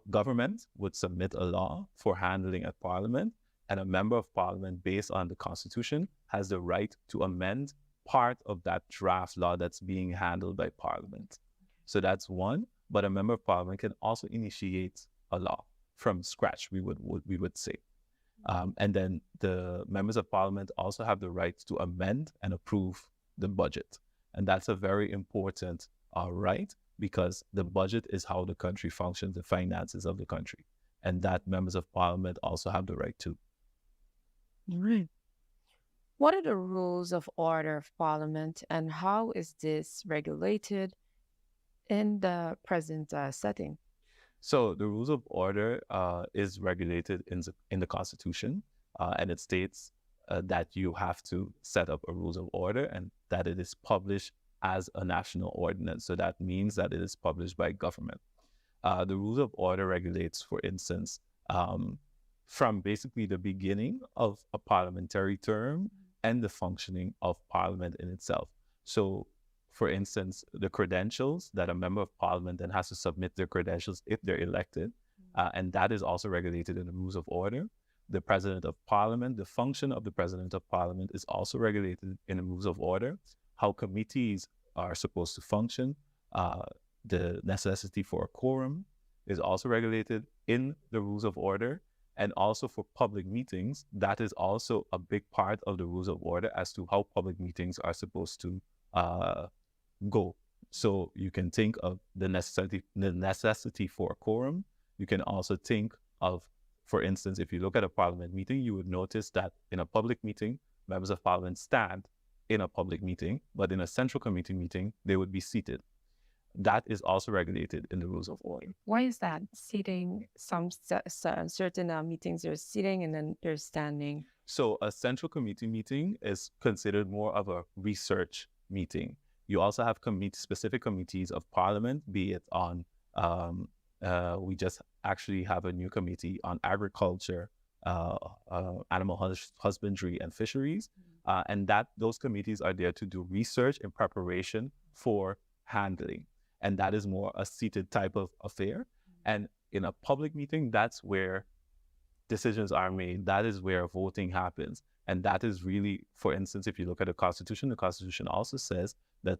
government would submit a law for handling at Parliament, and a member of Parliament, based on the Constitution, has the right to amend part of that draft law that's being handled by Parliament. So that's one, but a member of Parliament can also initiate a law from scratch, we would say. And then the members of Parliament also have the right to amend and approve the budget. And that's a very important right, because the budget is how the country functions, the finances of the country. And that members of Parliament also have the right to. Right. What are the rules of order of Parliament, and how is this regulated in the present setting? So the rules of order is regulated in the Constitution, and it states that you have to set up a rules of order and that it is published as a national ordinance. So that means that it is published by government. The rules of order regulates, for instance, from basically the beginning of a parliamentary term and the functioning of Parliament in itself. So, for instance, the credentials that a member of Parliament then has to submit their credentials if they're elected, and that is also regulated in the rules of order. The President of Parliament, the function of the President of Parliament is also regulated in the rules of order. How committees are supposed to function, the necessity for a quorum is also regulated in the rules of order. And also for public meetings, that is also a big part of the rules of order as to how public meetings are supposed to go. So you can think of the necessity for a quorum. You can also think of, for instance, if you look at a parliament meeting, you would notice that in a public meeting, members of parliament stand in a public meeting, but in a central committee meeting, they would be seated. That is also regulated in the rules of order. Why is that? Seating, some certain meetings are sitting and then they're standing. So a central committee meeting is considered more of a research meeting. You also have specific committees of parliament, be it on, we just actually have a new committee on agriculture, animal husbandry and fisheries. And those committees are there to do research in preparation for handling. And that is more a seated type of affair. And in a public meeting, that's where decisions are made. That is where voting happens. And that is really, for instance, if you look at the Constitution also says that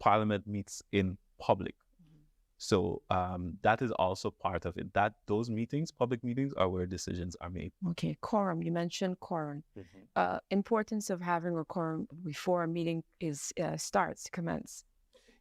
Parliament meets in public. So that is also part of it. That those meetings, public meetings, are where decisions are made. Okay, quorum. You mentioned quorum. Importance of having a quorum before a meeting commence.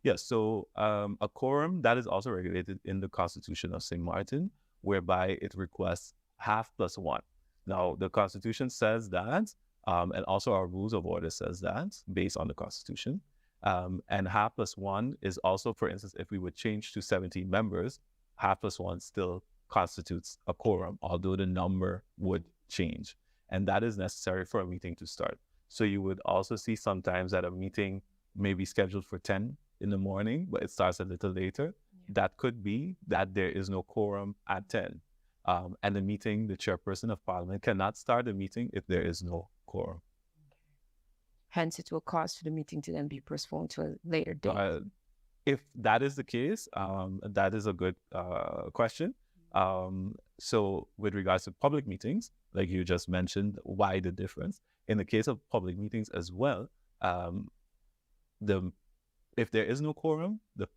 Yes, so a quorum, that is also regulated in the Constitution of St. Martin, whereby it requests half plus one. Now, the Constitution says that, and also our rules of order says that, based on the Constitution. And half plus one is also, for instance, if we would change to 17 members, half plus one still constitutes a quorum, although the number would change. And that is necessary for a meeting to start. So you would also see sometimes that a meeting may be scheduled for 10 in the morning, but it starts a little later. That could be that there is no quorum at 10. And the meeting, the chairperson of Parliament cannot start the meeting if there is no quorum. Hence, it will cause for the meeting to then be postponed to a later date. If that is the case, that is a good question. So with regards to public meetings, like you just mentioned, why the difference? In the case of public meetings as well, if there is no quorum, the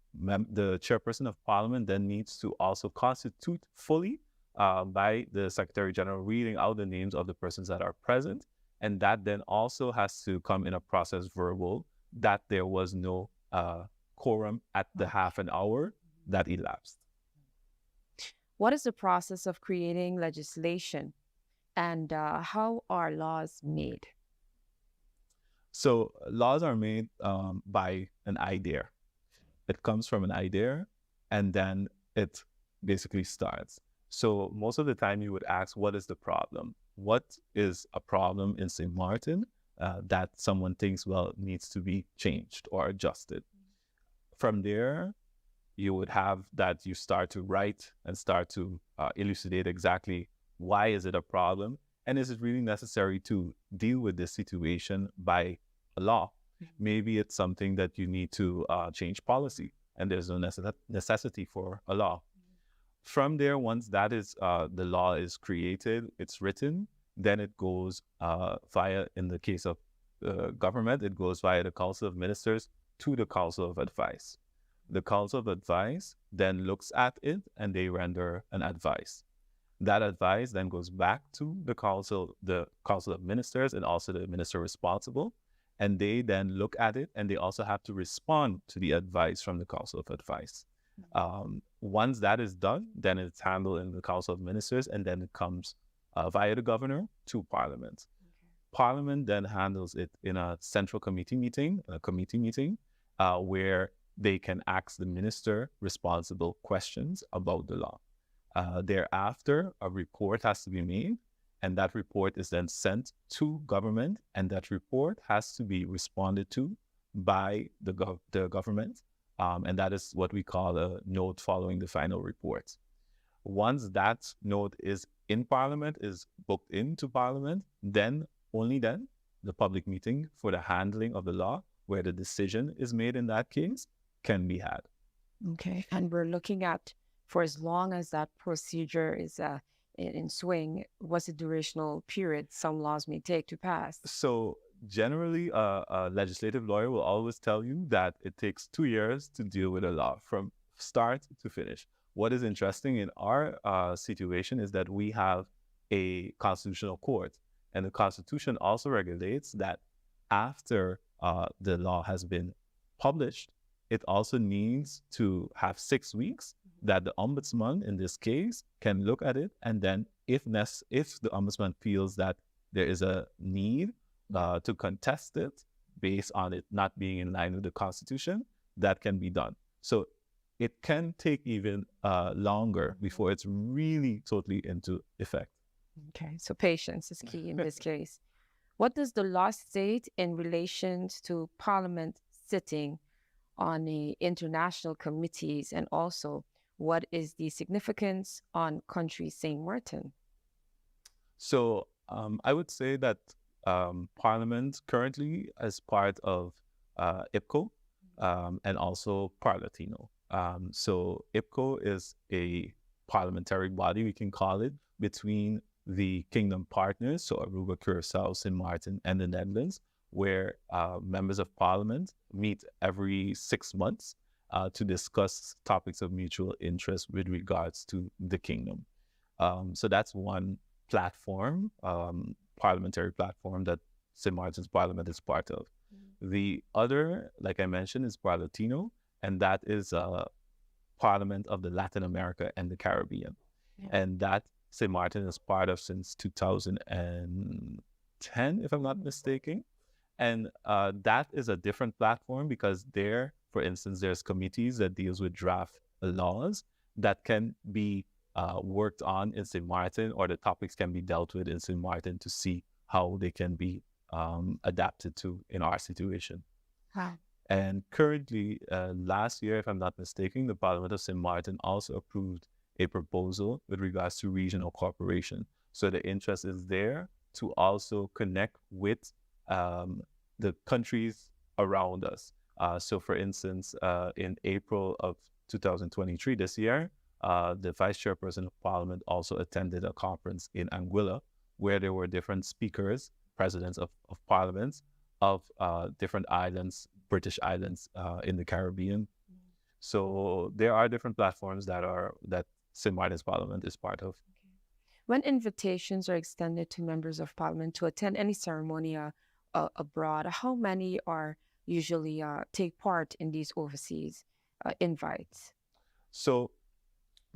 chairperson of Parliament then needs to also constitute fully by the Secretary General reading out the names of the persons that are present. And that then also has to come in a process verbal that there was no quorum at the half an hour that elapsed. What is the process of creating legislation, and how are laws made? So laws are made by an idea. It comes from an idea, and then it basically starts. So most of the time you would ask, what is the problem? What is a problem in St. Martin that someone thinks, well, needs to be changed or adjusted? From there, you would have that you start to write and start to elucidate exactly why is it a problem, and is it really necessary to deal with this situation by a law? Maybe it's something that you need to change policy, and there's no necessity for a law. From there, once that is the law is created, it's written, then it goes via, in the case of government, it goes via the Council of Ministers to the Council of Advice. The Council of Advice then looks at it and they render an advice. That advice then goes back to the Council of Ministers and also the minister responsible, and they then look at it and they also have to respond to the advice from the Council of Advice. Once that is done, then it's handled in the Council of Ministers, and then it comes via the governor to Parliament. Parliament then handles it in a central committee meeting, where they can ask the minister responsible questions about the law. Thereafter, a report has to be made, and that report is then sent to government, and that report has to be responded to by the government, and that is what we call a note following the final report. Once that note is in Parliament, is booked into Parliament, then, only then, the public meeting for the handling of the law, where the decision is made in that case, can be had. Okay, and we're looking at, for as long as that procedure is in swing, what's the durational period some laws may take to pass? So generally, a legislative lawyer will always tell you that it takes 2 years to deal with a law from start to finish. What is interesting in our situation is that we have a constitutional court, and the Constitution also regulates that after the law has been published, it also needs to have 6 weeks that the Ombudsman, in this case, can look at it, and then if the Ombudsman feels that there is a need to contest it based on it not being in line with the Constitution, that can be done. So it can take even longer before it's really totally into effect. Okay, so patience is key in this case. What does the law state in relation to Parliament sitting on the international committees, and also what is the significance on country St. Martin? So I would say that Parliament currently is part of IPCO and also Parlatino. So IPCO is a parliamentary body, we can call it, between the kingdom partners, so Aruba, Curacao, St. Martin, and the Netherlands, where members of Parliament meet every 6 months to discuss topics of mutual interest with regards to the kingdom. So that's one platform, parliamentary platform that St. Martin's Parliament is part of. The other, like I mentioned, is Parlatino, and that is a Parliament of the Latin America and the Caribbean. Yeah. And that St. Martin is part of since 2010, if I'm not mistaken. And that is a different platform because there, for instance, there's committees that deals with draft laws that can be worked on in St. Martin, or the topics can be dealt with in St. Martin to see how they can be adapted to in our situation. Wow. And currently, last year, if I'm not mistaken, the Parliament of St. Martin also approved a proposal with regards to regional cooperation. So the interest is there to also connect with the countries around us. So for instance, in April of 2023, this year, the Vice Chairperson of Parliament also attended a conference in Anguilla where there were different speakers, presidents of parliaments of different islands, British islands in the Caribbean. So there are different platforms that St. Martin's Parliament is part of. When invitations are extended to members of Parliament to attend any ceremony abroad, how many are usually take part in these overseas invites? So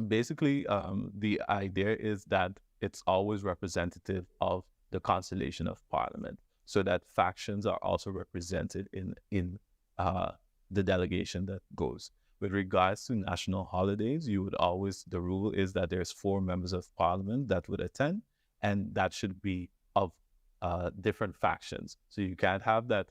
basically, the idea is that it's always representative of the Constellation of Parliament, so that factions are also represented in the delegation that goes. With regards to national holidays, the rule is that there's 4 members of Parliament that would attend, and that should be of different factions. So you can't have that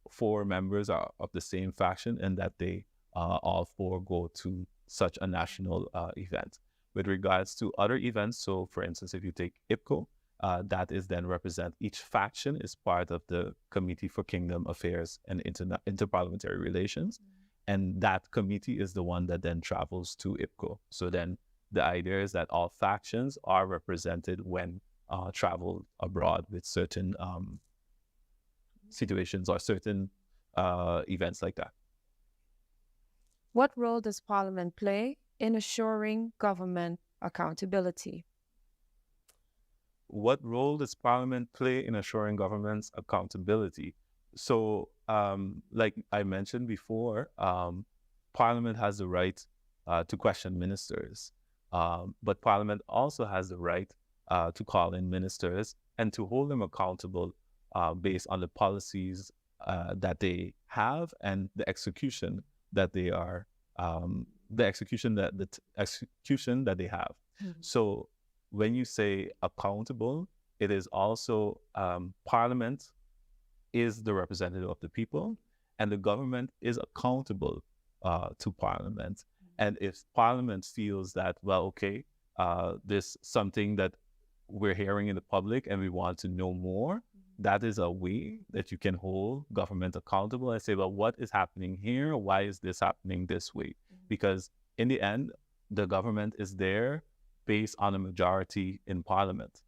4 members are of the same faction and that they all 4 go to such a national event. With regards to other events, so for instance, if you take IPCO, that is then represent, each faction is part of the Committee for Kingdom Affairs and Interparliamentary Relations. And that committee is the one that then travels to IPCO. So then the idea is that all factions are represented when travel abroad with certain situations or certain events like that. What role does Parliament play in assuring government accountability? What role does Parliament play in assuring government's accountability? So, like I mentioned before, Parliament has the right to question ministers, but Parliament also has the right to call in ministers and to hold them accountable based on the policies that they have and the execution that they are, the execution that they have. Mm-hmm. So when you say accountable, it is also Parliament is the representative of the people, and the government is accountable to Parliament. And if Parliament feels that, well, okay, there's something that we're hearing in the public and we want to know more, that is a way that you can hold government accountable and say, well, what is happening here? Why is this happening this way? Because in the end, the government is there based on a majority in Parliament.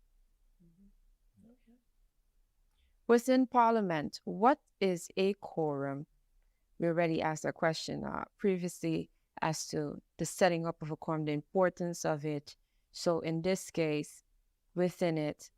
Within Parliament, what is a quorum? We already asked a question previously as to the setting up of a quorum, the importance of it. So in this case, within it,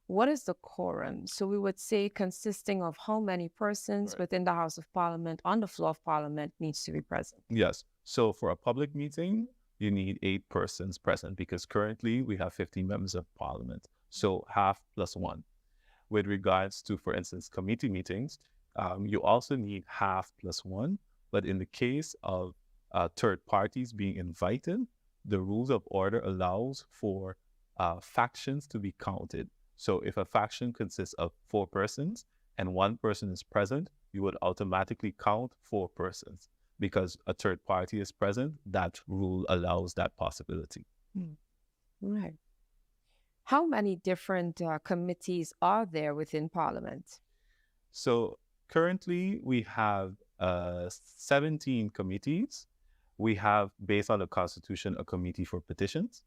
what is the quorum? So we would say consisting of how many persons within the House of Parliament, on the floor of Parliament, needs to be present? Yes. So for a public meeting, you need 8 persons present, because currently we have 15 members of Parliament. So half plus 1. With regards to, for instance, committee meetings, you also need half plus 1. But in the case of third parties being invited, the rules of order allows for factions to be counted. So if a faction consists of 4 persons and 1 person is present, you would automatically count 4 persons. Because a third party is present, that rule allows that possibility. Right. How many different committees are there within Parliament? So currently we have 17 committees. We have, based on the Constitution, a committee for petitions.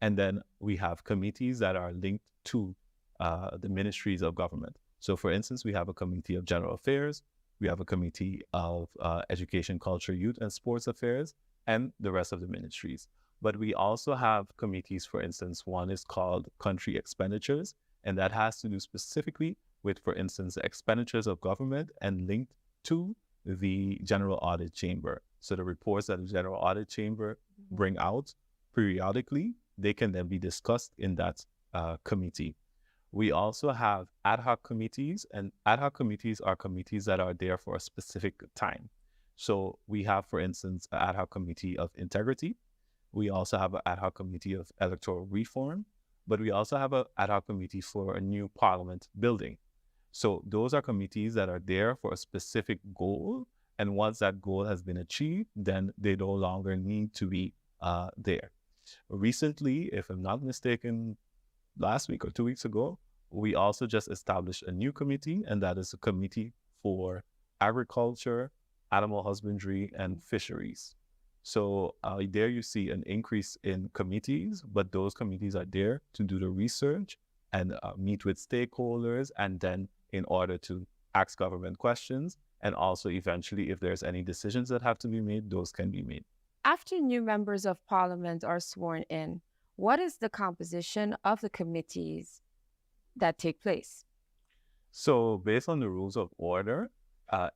And then we have committees that are linked to the ministries of government. So for instance, we have a committee of general affairs. We have a committee of education, culture, youth, and sports affairs, and the rest of the ministries. But we also have committees, for instance, one is called country expenditures, and that has to do specifically with, for instance, the expenditures of government and linked to the General Audit Chamber. So the reports that the General Audit Chamber bring out periodically, they can then be discussed in that committee. We also have ad hoc committees, and ad hoc committees are committees that are there for a specific time. So we have, for instance, an ad hoc committee of integrity. We also have an ad hoc committee of electoral reform, but we also have an ad hoc committee for a new parliament building. So those are committees that are there for a specific goal, and once that goal has been achieved, then they no longer need to be there. Recently, if I'm not mistaken, last week or 2 weeks ago, we also just established a new committee, and that is a committee for agriculture, animal husbandry, and fisheries. So there you see an increase in committees, but those committees are there to do the research and meet with stakeholders, and then in order to ask government questions, and also eventually if there's any decisions that have to be made, those can be made. After new members of Parliament are sworn in, what is the composition of the committees that take place? So based on the rules of order,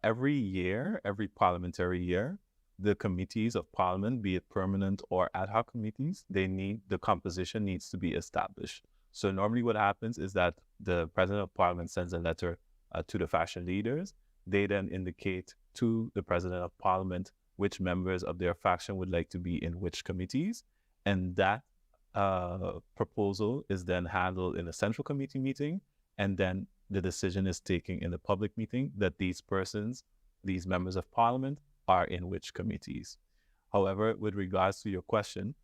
every year, every parliamentary year, the committees of Parliament, be it permanent or ad hoc committees, the composition needs to be established. So normally what happens is that the President of Parliament sends a letter to the faction leaders. They then indicate to the President of Parliament which members of their faction would like to be in which committees. And that proposal is then handled in a central committee meeting, and then the decision is taken in the public meeting that these persons, these members of Parliament, are in which committees. However, with regards to your question,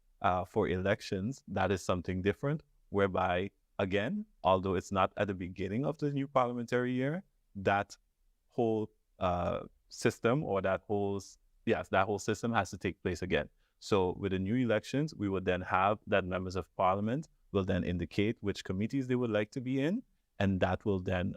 for elections, that is something different, whereby, again, although it's not at the beginning of the new parliamentary year, that whole system, or that whole system has to take place again. So with the new elections, we would then have that members of Parliament will then indicate which committees they would like to be in, and that will then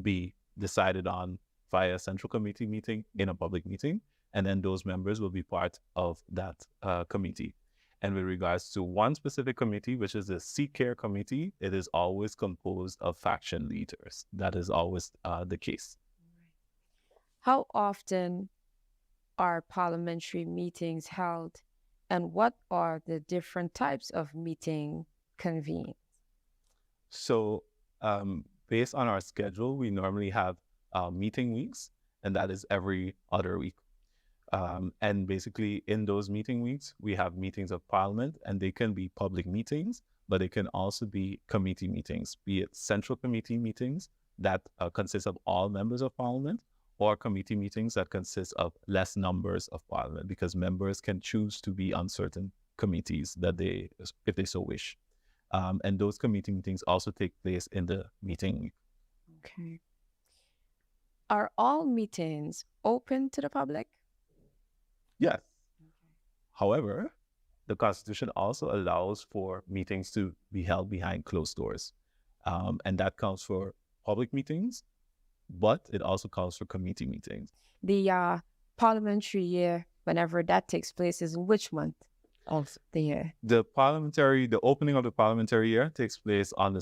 be decided on via a central committee meeting in a public meeting, and then those members will be part of that committee. And with regards to one specific committee, which is the Sea Care Committee, it is always composed of faction leaders. That is always the case. How often are parliamentary meetings held, and what are the different types of meeting convened? So based on our schedule, we normally have meeting weeks, and that is every other week. And basically, in those meeting weeks, we have meetings of Parliament, and they can be public meetings, but they can also be committee meetings, be it central committee meetings that consist of all members of Parliament, or committee meetings that consist of less numbers of Parliament, because members can choose to be on certain committees that they, if they so wish. And those committee meetings also take place in the meeting week. Okay. Are all meetings open to the public? Yes. However, the Constitution also allows for meetings to be held behind closed doors. And that counts for public meetings, but it also counts for committee meetings. The parliamentary year, whenever that takes place, is which month of the year? The opening of the parliamentary year takes place on the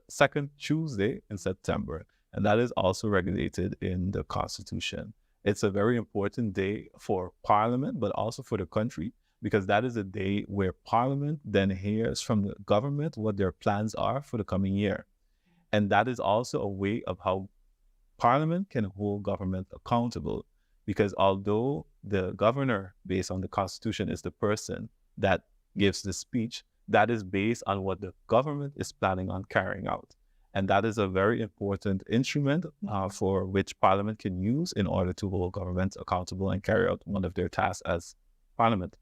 second Tuesday in September, and that is also regulated in the Constitution. It's a very important day for Parliament, but also for the country, because that is a day where Parliament then hears from the government what their plans are for the coming year. And that is also a way of how Parliament can hold government accountable, because although the governor, based on the Constitution, is the person that gives the speech, that is based on what the government is planning on carrying out. And that is a very important instrument for which Parliament can use in order to hold government accountable and carry out one of their tasks as Parliament.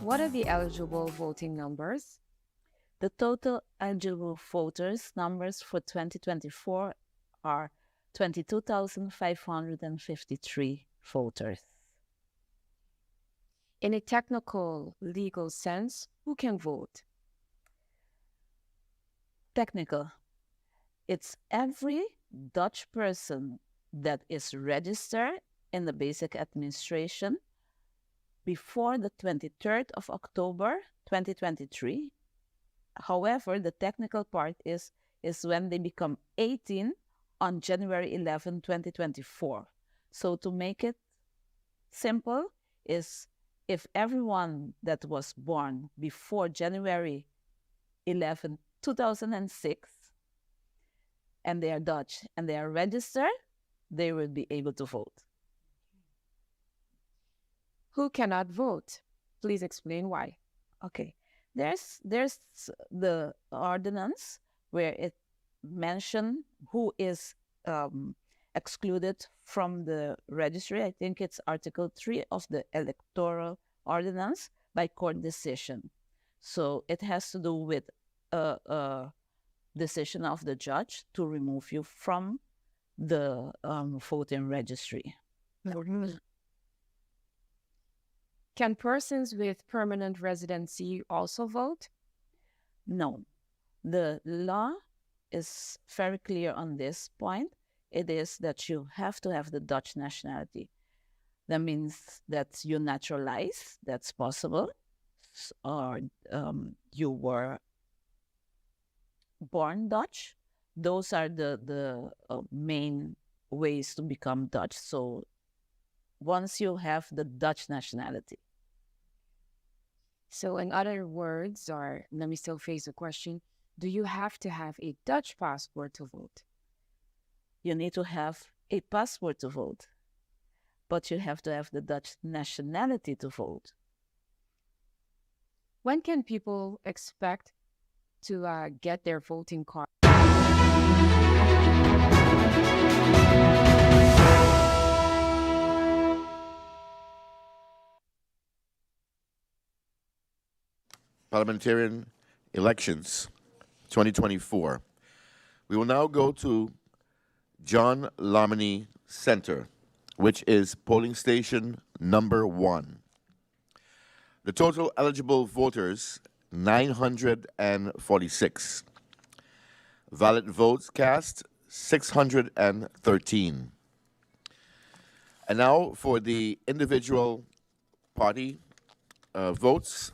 What are the eligible voting numbers? The total eligible voters numbers for 2024 are 22,553 voters. In a technical legal sense, who can vote? Technical. It's every Dutch person that is registered in the basic administration before the 23rd of October 2023. However, the technical part is when they become 18 on January 11, 2024. So to make it simple, is if everyone that was born before January 11, 2006, and they are Dutch and they are registered, they will be able to vote. Who cannot vote? Please explain why. Okay, there's the ordinance where it mentions who is excluded from the registry. I think it's Article 3 of the Electoral Ordinance by court decision. So it has to do with a decision of the judge to remove you from the voting registry. Can persons with permanent residency also vote? No. The law is very clear on this point. It is that you have to have the Dutch nationality. That means that you naturalize, that's possible, or you were born Dutch. Those are the main ways to become Dutch. So once you have the Dutch nationality. So in other words, or let me still phrase the question, do you have to have a Dutch passport to vote? You need to have a passport to vote, but you have to have the Dutch nationality to vote. When can people expect to get their voting card? Parliamentarian elections 2024. We will now go to John Larmony Center, which is polling station number 1. The total eligible voters, 946. Valid votes cast, 613. And now for the individual party votes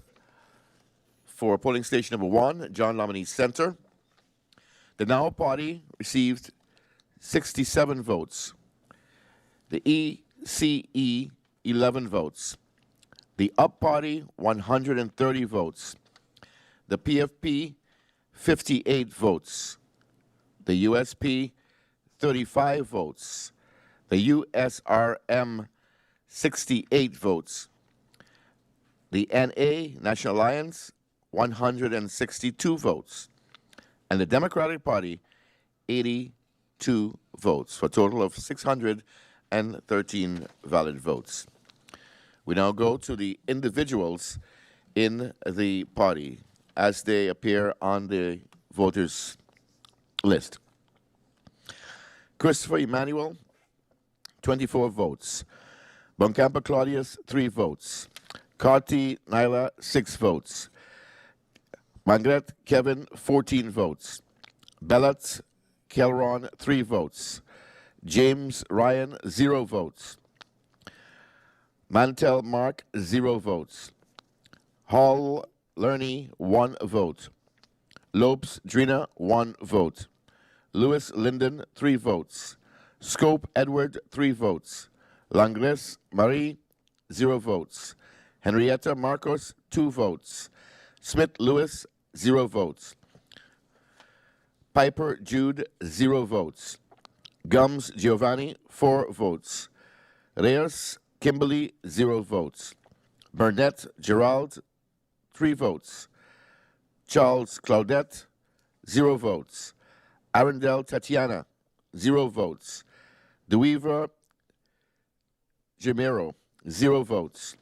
for polling station number 1, John Larmony Center. The Now Party received 67 votes. The ECE, 11 votes. The Up Party, 130 votes. The PFP, 58 votes. The USP, 35 votes. The USRM, 68 votes. The NA, National Alliance, 162 votes. And the Democratic Party, 82 votes, for a total of 613 valid votes. We now go to the individuals in the party as they appear on the voters' list. Christopher Emmanuel, 24 votes. Boncampa Claudius, 3 votes. Carty Nyla, 6 votes. Mangret Kevin, 14 votes. Bellat Kelron, 3 votes. James Ryan, 0 votes. Mantel Mark, 0 votes. Hall Lerny, 1 vote. Lopes Drina, 1 vote. Lewis Linden, 3 votes. Scope Edward, 3 votes. Langres Marie, 0 votes. Henrietta Marcos, 2 votes. Smith Lewis, 0 votes. Piper Jude, 0 votes. Gums Giovanni, 4 votes. Reyes Kimberly, 0 votes. Burnett Gerald, 3 votes. Charles Claudette, 0 votes. Arundel Tatiana, 0 votes. DeWeaver Jimero, 0 votes.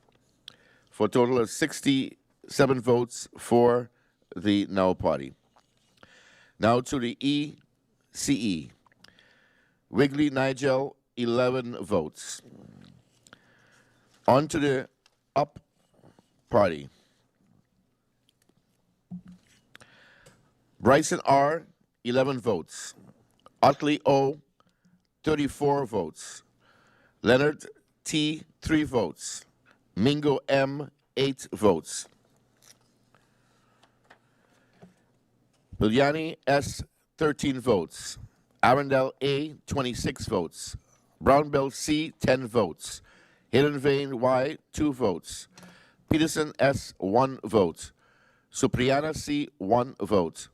For a total of 67 votes for the Now Party. Now to the ECE. Wigley Nigel, 11 votes. On to the Up Party. Bryson R., 11 votes. Otley O., 34 votes. Leonard T., 3 votes. Mingo M., 8 votes. Bilyani S., 13 votes. Arundel A., 26 votes. Brownbell C., 10 votes. Hidden Vein Y., 2 votes. Peterson S., 1 vote. Supriana C., 1 vote.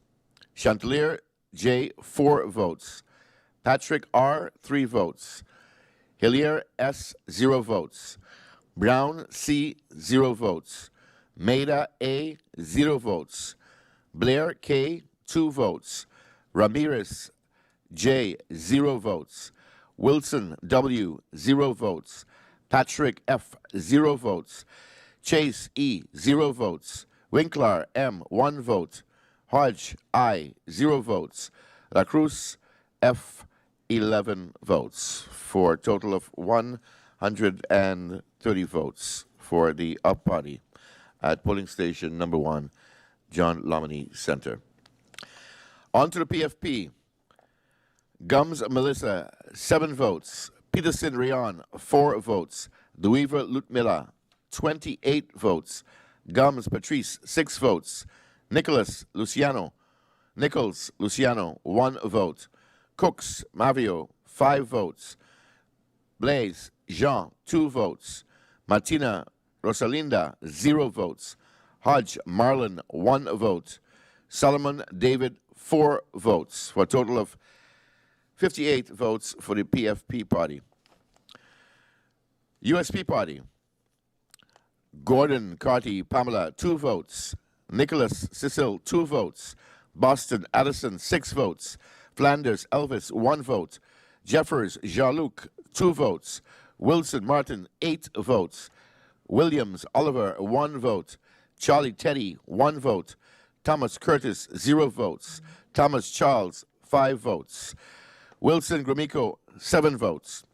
Chantelier J., 4 votes. Patrick R., 3 votes. Hillier S., 0 votes. Brown C., 0 votes. Maida A., 0 votes. Blair K., 2 votes. Ramirez J., 0 votes. Wilson W., 0 votes. Patrick F., 0 votes. Chase E., 0 votes. Winkler M., 1 vote. Hodge I., 0 votes. La Cruz F., 11 votes, for a total of 130 votes for the Up Party at polling station number 1, John Lomini Center. On to the PFP. Gums Melissa, 7 votes. Peterson Rayon, 4 votes. DeWeaver Lutmilla, 28 votes. Gums Patrice, 6 votes. Nichols Luciano, 1 vote. Cooks Mavio, 5 votes. Blaise Jean, 2 votes. Martina Rosalinda, 0 votes. Hodge Marlon, 1 vote. Solomon David, 4 votes, for a total of 58 votes for the PFP party. USP party. Gordon Carty Pamela, 2 votes. Nicholas Cecil, 2 votes. Boston Addison, 6 votes. Flanders Elvis, 1 vote. Jeffers Jean-Luc, 2 votes. Wilson Martin, 8 votes. Williams Oliver, 1 vote. Charlie Teddy, 1 vote. Thomas Curtis, 0 votes. Thomas Charles, 5 votes. Wilson Gromiko, 7 votes,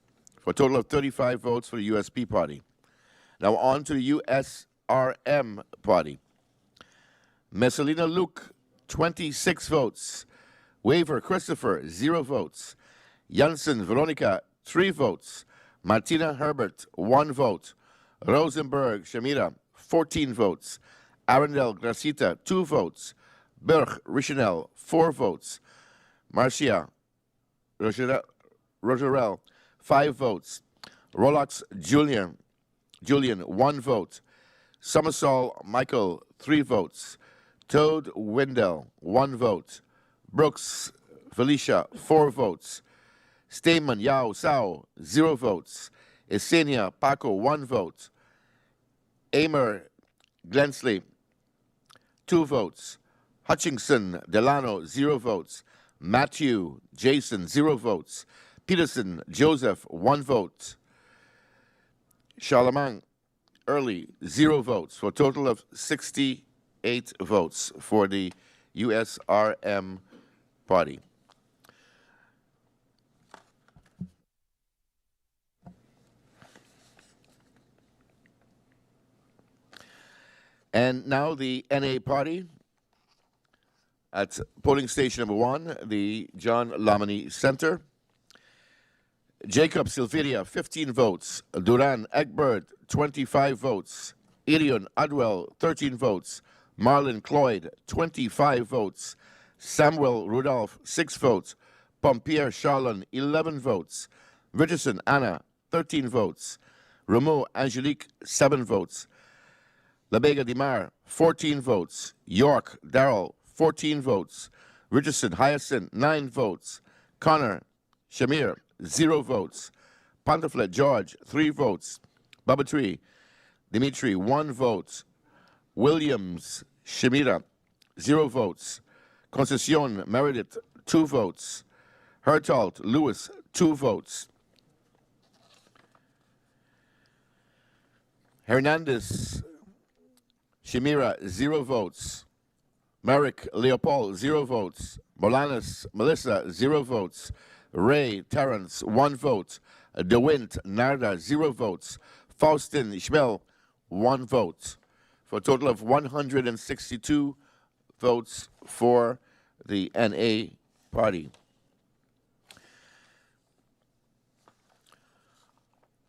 for a total of 35 votes for the USP party. Now on to the USRM party. Messalina Luke, 26 votes. Waver Christopher, 0 votes. Janssen Veronica, 3 votes. Martina Herbert, 1 vote. Rosenberg Shamira, 14 votes. Arundel Gracita, 2 votes. Berg Richenel, 4 votes. Marcia Rogerel, 5 votes. Rolox Julian, 1 vote. Summersall Michael, 3 votes. Toad Wendell, 1 vote. Brooks Felicia, 4 votes. Stamen Yao Sao, 0 votes. Esenia Paco, 1 vote. Amer Glensley, 2 votes. Hutchinson Delano, 0 votes. Matthew Jason, 0 votes. Peterson Joseph, 1 vote. Charlemagne Early, 0 votes, for a total of 68 votes for the USRM party. And now the NA party. At polling station number 1, the John Lamany Center. Jacob Silveria, 15 votes. Duran Egbert, 25 votes. Irion Adwell, 13 votes. Marlon Cloyd, 25 votes. Samuel Rudolph, 6 votes. Pompier Charlon, 11 votes. Richardson Anna, 13 votes. Rameau Angelique, 7 votes. Labega Dimar, 14 votes. York Darrell, 14 votes. Richardson Hyacinth, 9 votes. Connor Shamir, 0 votes. Ponteflet George, 3 votes. Babatry Dimitri, 1 vote. Williams Shamira, 0 votes. Concession Meredith, 2 votes. Hertalt Lewis, 2 votes. Hernandez Shamira, 0 votes. Merrick Leopold, 0 votes. Molanas Melissa, 0 votes. Ray Terrence, 1 vote. DeWint Narda, 0 votes. Faustin Schmel, 1 vote. For a total of 162 votes for the NA party.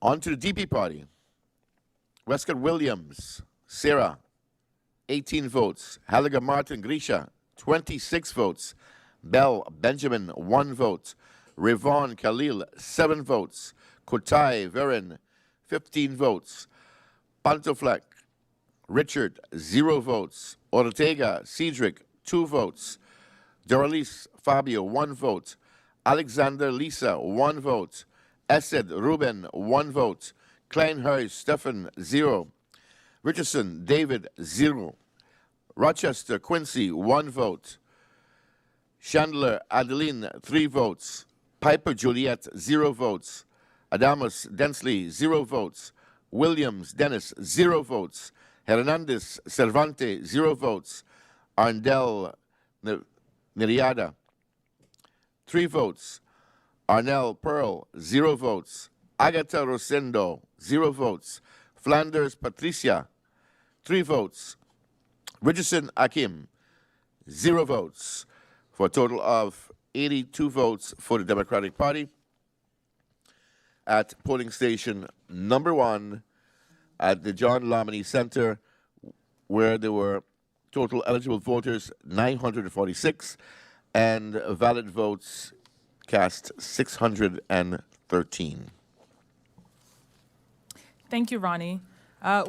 On to the DP party. Westcott Williams, Sarah, 18 votes. Halliger Martin Grisha, 26 votes. Bell Benjamin, 1 vote. Rivon Khalil, 7 votes. Kotai Verin, 15 votes. Pantoflek Richard, 0 votes. Ortega Cedric, 2 votes. Doralis Fabio, 1 vote. Alexander Lisa, 1 vote. Esed Ruben, 1 vote. Kleinhurst Stefan, 0. Richardson David, 0. Rochester Quincy, 1 vote. Chandler Adeline, 3 votes. Piper Juliet, 0 votes. Adamus Densley, 0 votes. Williams Dennis, 0 votes. Hernandez Cervante, 0 votes. Arndell Neriada, 3 votes. Arnell Pearl, 0 votes. Agatha Rosendo, 0 votes. Flanders Patricia, 3 votes. Richardson Akim, 0 votes. For a total of 82 votes for the Democratic Party. At polling station number 1 at the John Lamany Center, where there were total eligible voters 946 and valid votes cast 613. Thank you, Ronnie.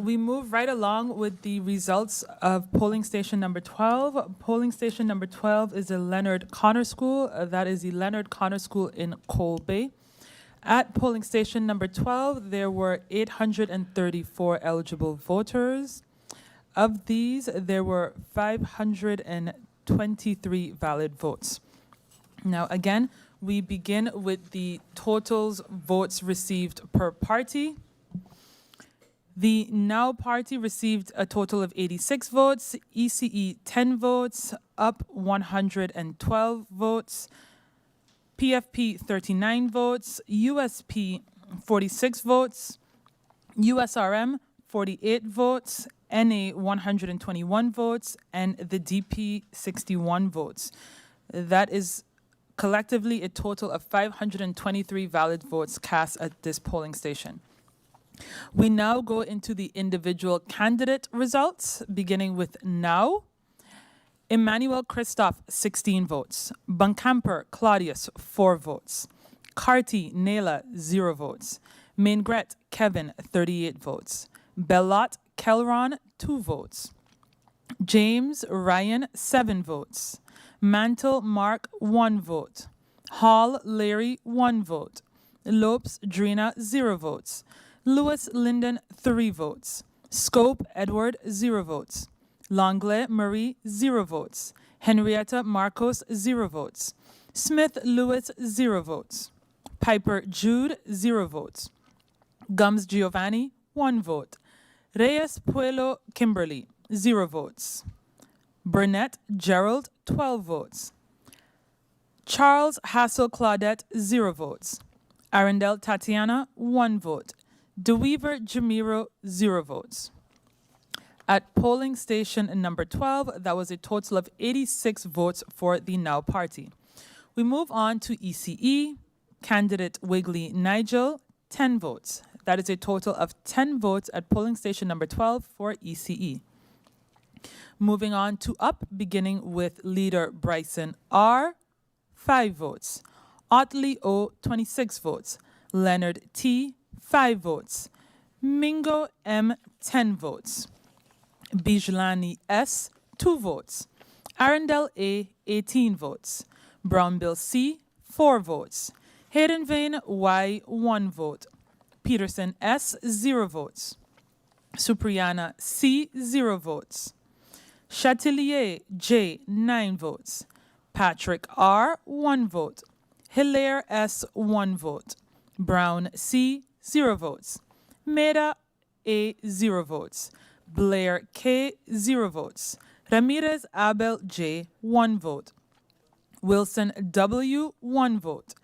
We move right along with the results of polling station number 12. Polling station number 12 is the Leonard Connor School. That is the Leonard Connor School in Coal Bay. At polling station number 12, there were 834 eligible voters. Of these, there were 523 valid votes. Now, again, we begin with the totals votes received per party. The Now Party received a total of 86 votes, ECE 10 votes, UP 112 votes, PFP 39 votes, USP 46 votes, USRM 48 votes, NA 121 votes, and the DP 61 votes. That is collectively a total of 523 valid votes cast at this polling station. We now go into the individual candidate results, beginning with Now. Emmanuel Christoph, 16 votes. Bunkamper Claudius, 4 votes. Carty Nela, 0 votes. Maingret Kevin, 38 votes. Bellot Kelron, 2 votes. James Ryan, 7 votes. Mantle Mark, 1 vote. Hall Larry, 1 vote. Lopes Drina, 0 votes. Lewis Linden, 3 votes. Scope Edward, 0 votes. Langlais Marie, 0 votes. Henrietta Marcos, 0 votes. Smith Lewis, 0 votes. Piper Jude, 0 votes. Gums Giovanni, 1 vote. Reyes Puelo Kimberly, 0 votes. Burnett Gerald, 12 votes. Charles Hassel Claudette, 0 votes. Arundel Tatiana, 1 vote. DeWeaver Jamiro, 0 votes. At polling station number 12, that was a total of 86 votes for the Now Party. We move on to ECE. Candidate Wigley Nigel, 10 votes. That is a total of 10 votes at polling station number 12 for ECE. Moving on to Up, beginning with leader Bryson R, 5 votes. Otley O, 26 votes. Leonard T, 5 votes. Mingo M, 10 votes. Bijlani S, 2 votes. Arundel A, 18 votes. Brownbill C, 4 votes. Hayden Vane Y, 1 vote. Peterson S, 0 votes. Supriana C, 0 votes. Chatelier J, 9 votes. Patrick R, 1 vote. Hilaire S, 1 vote. Brown C, 0 votes. Meda A, 0 votes. Blair K, 0 votes. Ramirez Abel J, 1 vote. Wilson W, 1 vote.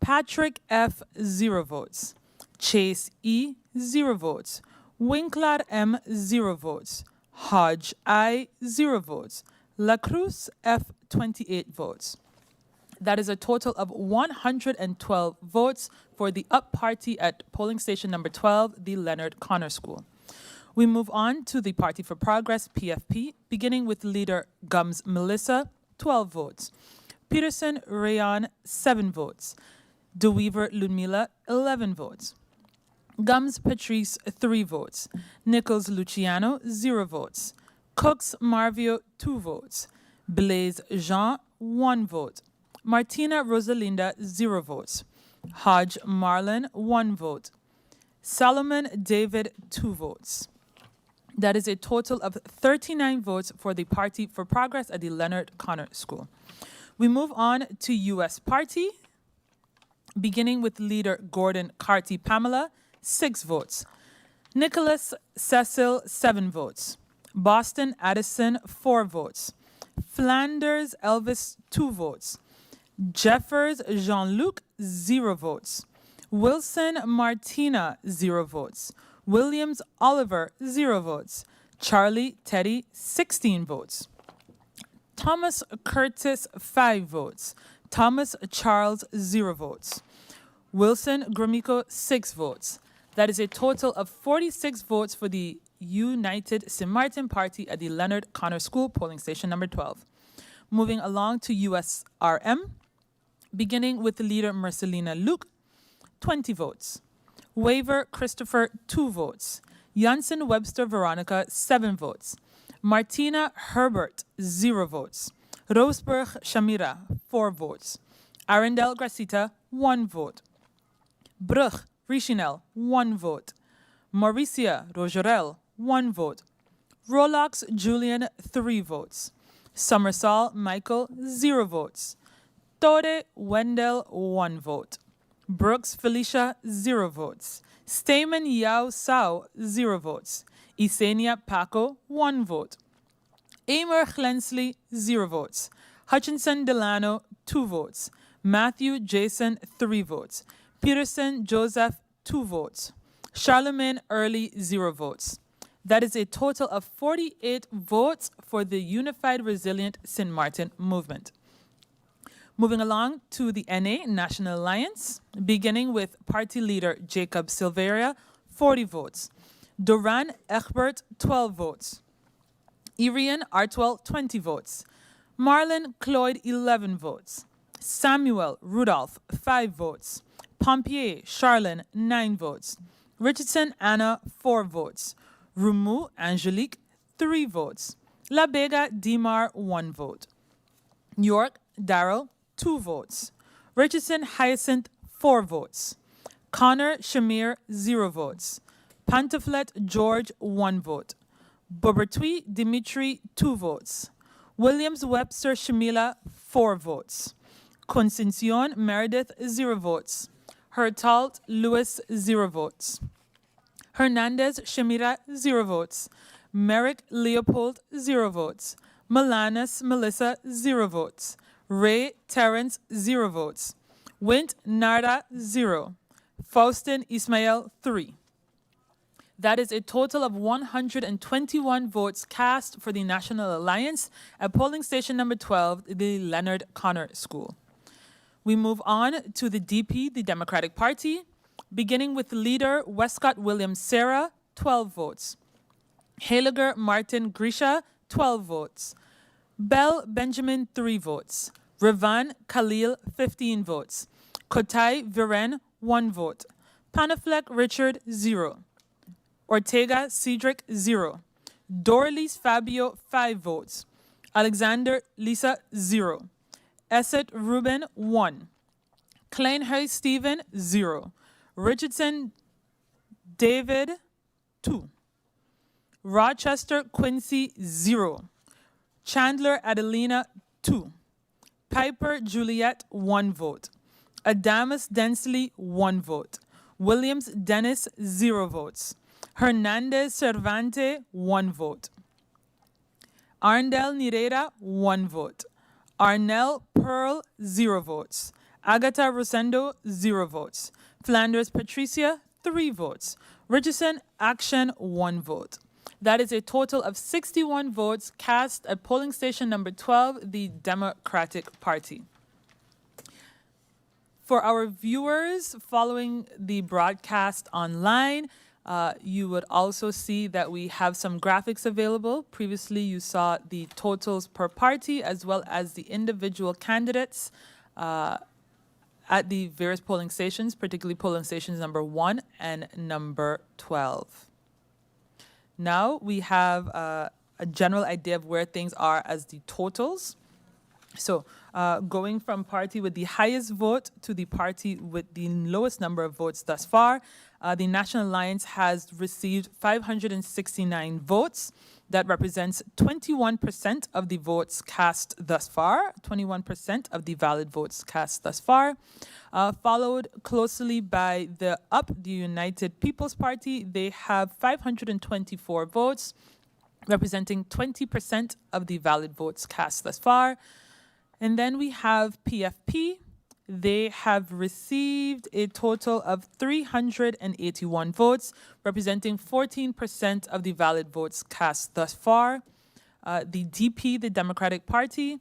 Patrick F, 0 votes. Chase E, 0 votes. Winkler M, 0 votes. Hodge I, 0 votes. La Cruz F, 28 votes. That is a total of 112 votes for the Up Party at polling station number 12, the Leonard Connor School. We move on to the Party for Progress, PFP, beginning with leader Gums Melissa, 12 votes. Peterson Rayon, 7 votes. DeWeaver Ludmila, 11 votes. Gums Patrice, 3 votes. Nichols Luciano, 0 votes. Cooks Marvio, 2 votes. Blaise Jean, 1 vote. Martina Rosalinda, 0 votes. Hodge Marlon, 1 vote. Solomon David, 2 votes. That is a total of 39 votes for the Party for Progress at the Leonard Connor School. We move on to U.S. Party, beginning with leader Gordon Carty Pamela, 6 votes. Nicholas Cecil, 7 votes. Boston Addison, 4 votes. Flanders Elvis, 2 votes. Jeffers Jean-Luc, 0 votes. Wilson Martina, 0 votes. Williams Oliver, 0 votes. Charlie Teddy, 16 votes. Thomas Curtis, 5 votes. Thomas Charles, 0 votes. Wilson Gromiko, 6 votes. That is a total of 46 votes for the United St. Martin Party at the Leonard Connor School, polling station number 12. Moving along to USRM, beginning with the leader Marcelina Luke, 20 votes. Waver Christopher, 2 votes. Janssen Webster Veronica, 7 votes. Martina Herbert, 0 votes. Roseburg Shamira, 4 votes. Arundel Gracita, 1 vote. Brugge Richinel, 1 vote. Mauricia Rogerel, 1 vote. Rolox Julian, 3 votes. Summersall Michael, 0 votes. Tode Wendell, 1 vote. Brooks Felicia, 0 votes. Stamen Yao Sao, 0 votes. Isenia Paco, 1 vote. Amer Glensley, 0 votes. Hutchinson Delano, 2 votes. Matthew Jason, 3 votes. Peterson Joseph, 2 votes. Charlemagne Early, 0 votes. That is a total of 48 votes for the Unified Resilient St. Martin movement. Moving along to the NA, National Alliance, beginning with party leader Jacob Silveria, 40 votes. Doran Egbert, 12 votes. Irian Artwell, 20 votes. Marlon Cloyd, 11 votes. Samuel Rudolph, 5 votes. Pompier Charlene, 9 votes. Richardson Anna, 4 votes. Rumu Angelique, 3 votes. La Vega Dimar, 1 vote. York Darrell, 2 votes. Richardson Hyacinth, 4 votes. Connor Shamir, 0 votes. Pantoflet George, 1 vote. Bobertui Dimitri, 2 votes. Williams Webster Shamila, 4 votes. Concepcion Meredith, 0 votes. Hertalt Lewis, 0 votes. Hernandez Shamira, 0 votes. Merrick Leopold, 0 votes. Malanas Melissa, 0 votes. Ray Terrence, 0 votes. Wint Narda, 0. Faustin Ismail, 3. That is a total of 121 votes cast for the National Alliance at polling station number 12, the Leonard Connor School. We move on to the DP, the Democratic Party, beginning with leader Westcott Williams Sarah, 12 votes. Haliger Martin Grisha, 12 votes. Bell Benjamin, 3 votes. Revan Khalil, 15 votes. Kotai Viren, 1 vote. Panaflek Richard, 0. Ortega Cedric, 0. Dorlis Fabio, 5 votes. Alexander Lisa, 0. Esset Ruben, 1. Kleinhuis Stephen, 0. Richardson David, 2. Rochester Quincy, 0. Chandler Adelina, 2. Piper Juliet, 1 vote. Adamus Densley, 1 vote. Williams Dennis, 0 votes. Hernandez Cervante, 1 vote. Arndel Nirera, 1 vote. Arnell Pearl, 0 votes. Agatha Rosendo, 0 votes. Flanders Patricia, 3 votes. Richardson Action, 1 vote. That is a total of 61 votes cast at polling station number 12, the Democratic Party. For our viewers following the broadcast online, you would also see that we have some graphics available. Previously, you saw the totals per party as well as the individual candidates at the various polling stations, particularly polling stations number 1 and number 12. Now we have a general idea of where things are as the totals. So going from party with the highest vote to the party with the lowest number of votes thus far, the National Alliance has received 569 votes. That represents 21% of the votes cast thus far, 21% of the valid votes cast thus far, followed closely by the the United People's Party. They have 524 votes, representing 20% of the valid votes cast thus far. And then we have PFP. They have received a total of 381 votes, representing 14% of the valid votes cast thus far. The DP, the Democratic Party,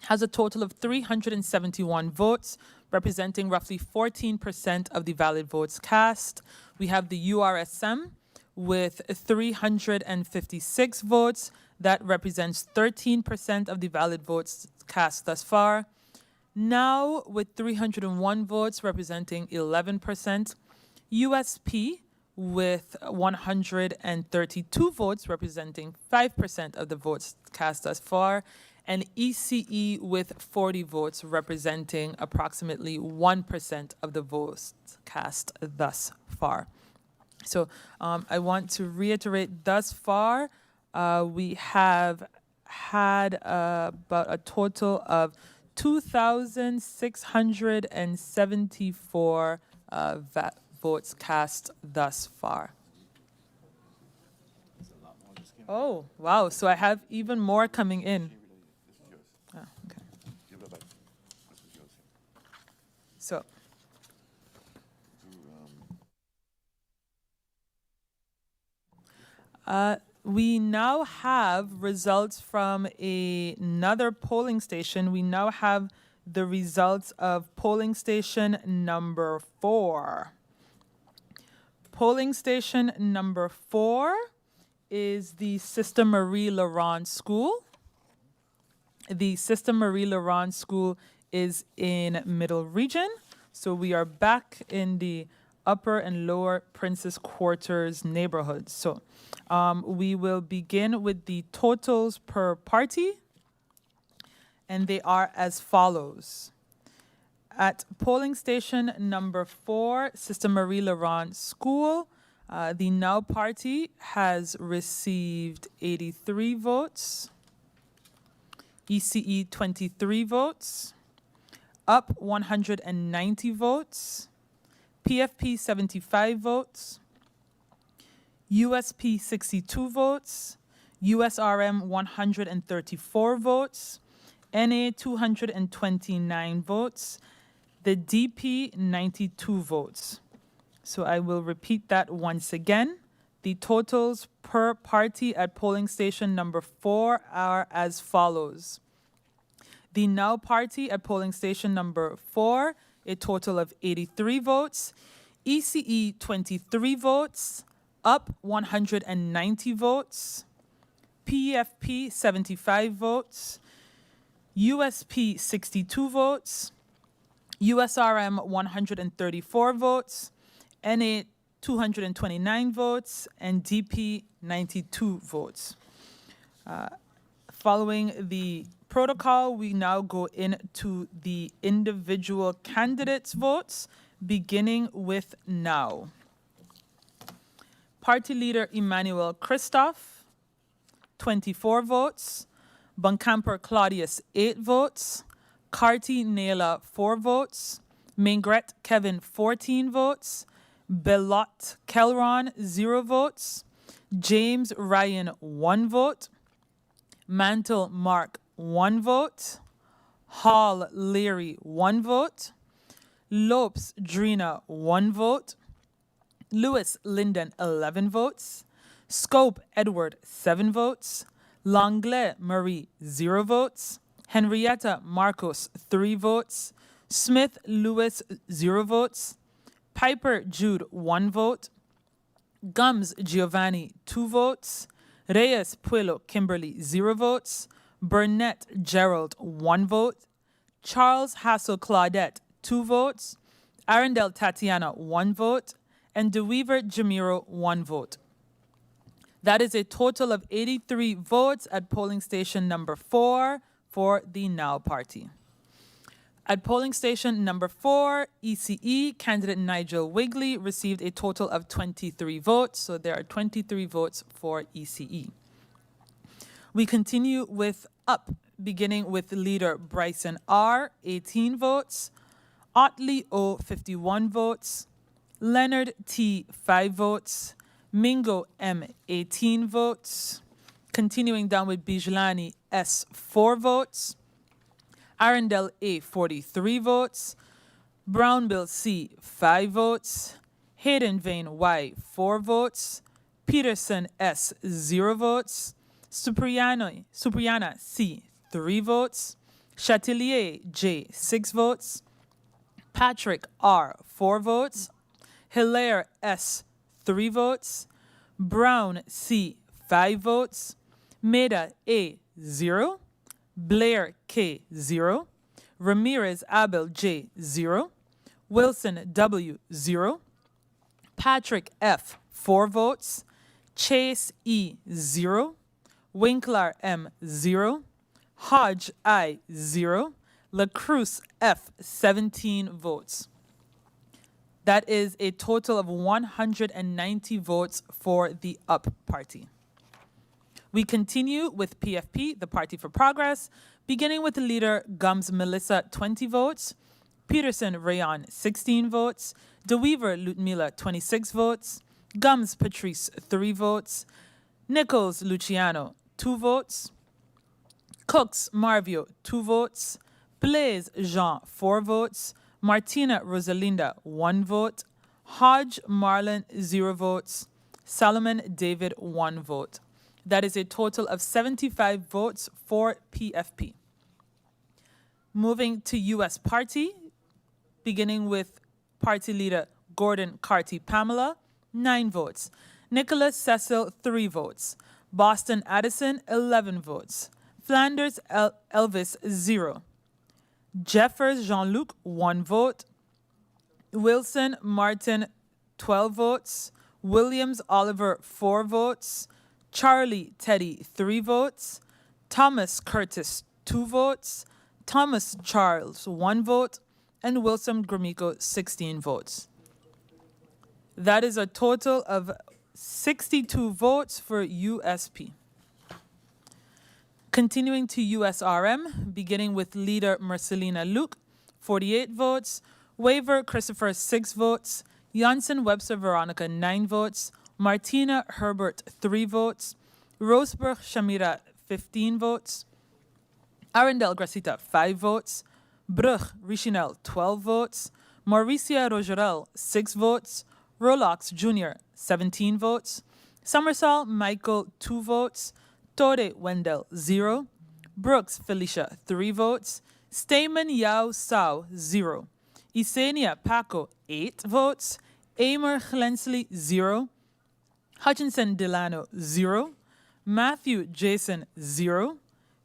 has a total of 371 votes, representing roughly 14% of the valid votes cast. We have the URSM with 356 votes. That represents 13% of the valid votes cast thus far. Now, with 301 votes representing 11%, USP with 132 votes representing 5% of the votes cast thus far, and ECE with 40 votes representing approximately 1% of the votes cast thus far. So I want to reiterate, thus far, we have had about a total of 2,674 votes cast thus far. Oh, wow. So I have even more coming in. Oh, okay. So. We now have results from another polling station. We now have the results of polling station number 4. Polling station number 4 is the Sister Marie Laurent School. The Sister Marie Laurent School is in Middle Region. So we are back in the Upper and Lower Princess Quarters neighborhoods. So we will begin with the totals per party, and they are as follows. At polling station number 4, Sister Marie Laurent School, the Now Party has received 83 votes, ECE 23 votes, UP 190 votes, PFP 75 votes, USP 62 votes, USRM 134 votes, NA 229 votes, the DP 92 votes. So I will repeat that once again. The totals per party at polling station number 4 are as follows. The Now Party at polling station number 4, a total of 83 votes, ECE 23 votes, UP 190 votes, PFP 75 votes, USP 62 votes, USRM 134 votes, NA 229 votes, and DP 92 votes. Following the protocol, we now go into the individual candidates' votes, beginning with Now. Party leader Emmanuel Christophe, 24 votes. Boncamper Claudius, 8 votes. Carty Naila, 4 votes. Mingret Kevin, 14 votes. Belot Kelron, 0 votes. James Ryan, 1 vote. Mantle Mark, 1 vote. Hall Leary, 1 vote. Lopes Drina, 1 vote. Lewis Linden, 11 votes. Scope Edward, 7 votes. Langlais Marie, 0 votes. Henrietta Marcos, 3 votes. Smith Lewis, 0 votes. Piper Jude, 1 vote. Gums Giovanni, 2 votes. Reyes Puelo Kimberly, 0 votes. Burnett Gerald, 1 vote. Charles Hassel Claudette, 2 votes. Arundel Tatiana, 1 vote. And DeWeaver Jamiro, 1 vote. That is a total of 83 votes at polling station number 4 for the Now Party. At polling station number 4, ECE, candidate Nigel Wigley received a total of 23 votes, so there are 23 votes for ECE. We continue with UP, beginning with leader Bryson R, 18 votes, Otley O, 51 votes, Leonard T, 5 votes, Mingo M, 18 votes. Continuing down with Bijlani S, 4 votes. Arundel A, 43 votes. Brownbill C, 5 votes. Hayden Vane Y, 4 votes. Peterson S, 0 votes. Supriana C, 3 votes. Chatelier J, 6 votes. Patrick R, 4 votes. Hilaire S, 3 votes. Brown C, 5 votes. Meda A, 0. Blair K, 0. Ramirez Abel J, 0. Wilson W, 0. Patrick F, 4 votes. Chase E, 0. Winkler M, 0. Hodge I, 0. LaCruz F, 17 votes. That is a total of 190 votes for the UP party. We continue with PFP, the Party for Progress, beginning with the leader Gums Melissa, 20 votes, Peterson Rayon, 16 votes, DeWeaver Ludmila, 26 votes, Gums Patrice, 3 votes, Nichols Luciano, 2 votes, Cooks Marvio, 2 votes, Blaise Jean, 4 votes, Martina Rosalinda, 1 vote, Hodge Marlon, 0 votes, Solomon David, 1 vote. That is a total of 75 votes for PFP. Moving to U.S. Party, beginning with Party Leader Gordon Carty Pamela, 9 votes. Nicholas Cecil, 3 votes. Boston Addison, 11 votes. Flanders Elvis, 0. Jeffers Jean-Luc, 1 vote. Wilson Martin, 12 votes. Williams Oliver, 4 votes. Charlie Teddy, 3 votes. Thomas Curtis, 2 votes. Thomas Charles, 1 vote. And Wilson Gromyko, 16 votes. That is a total of 62 votes for USP. Continuing to USRM, beginning with leader Marcelina Luke, 48 votes. Waiver Christopher, 6 votes. Janssen Webster Veronica, 9 votes. Martina Herbert, 3 votes. Roseburg Shamira, 15 votes. Arundel Gracita, 5 votes. Brug Richinel, 12 votes. Mauricia Rogerel, 6 votes. Rolox Jr., 17 votes. Summersall Michael, 2 votes. Tore Wendell, 0. Brooks Felicia, 3 votes. Stamen Yao Sao, 0. Isenia Paco, 8 votes. Amer Glensley, 0. Hutchinson Delano, 0. Matthew Jason, 0.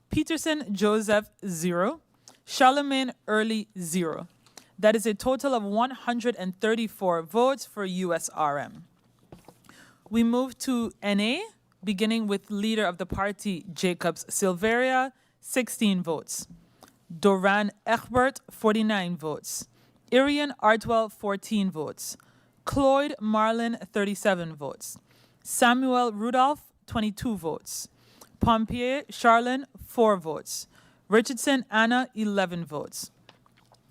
Peterson Joseph, 0. Charlemagne Early, 0. That is a total of 134 votes for USRM. We move to NA, beginning with leader of the party, Jacobs Silveria, 16 votes. Doran Egbert, 49 votes. Irian Artwell, 14 votes. Cloyd Marlin, 37 votes. Samuel Rudolph, 22 votes. Pompier Charlin, 4 votes. Richardson Anna, 11 votes.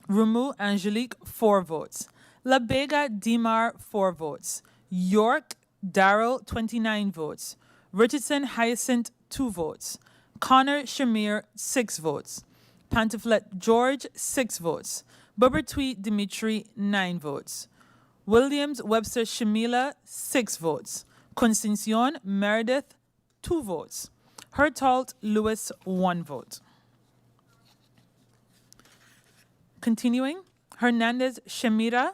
Rumu Angelique, 4 votes. La Bega Dimar, 4 votes. York Darrell, 29 votes. Richardson Hyacinth, 2 votes. Connor Shamir, 6 votes. Pantoflet George, 6 votes. Bubertui Dimitri, 9 votes. Williams Webster Shamila, 6 votes. Constitucion Meredith, 2 votes. Hertault Lewis, 1 vote. Continuing, Hernandez Shamira,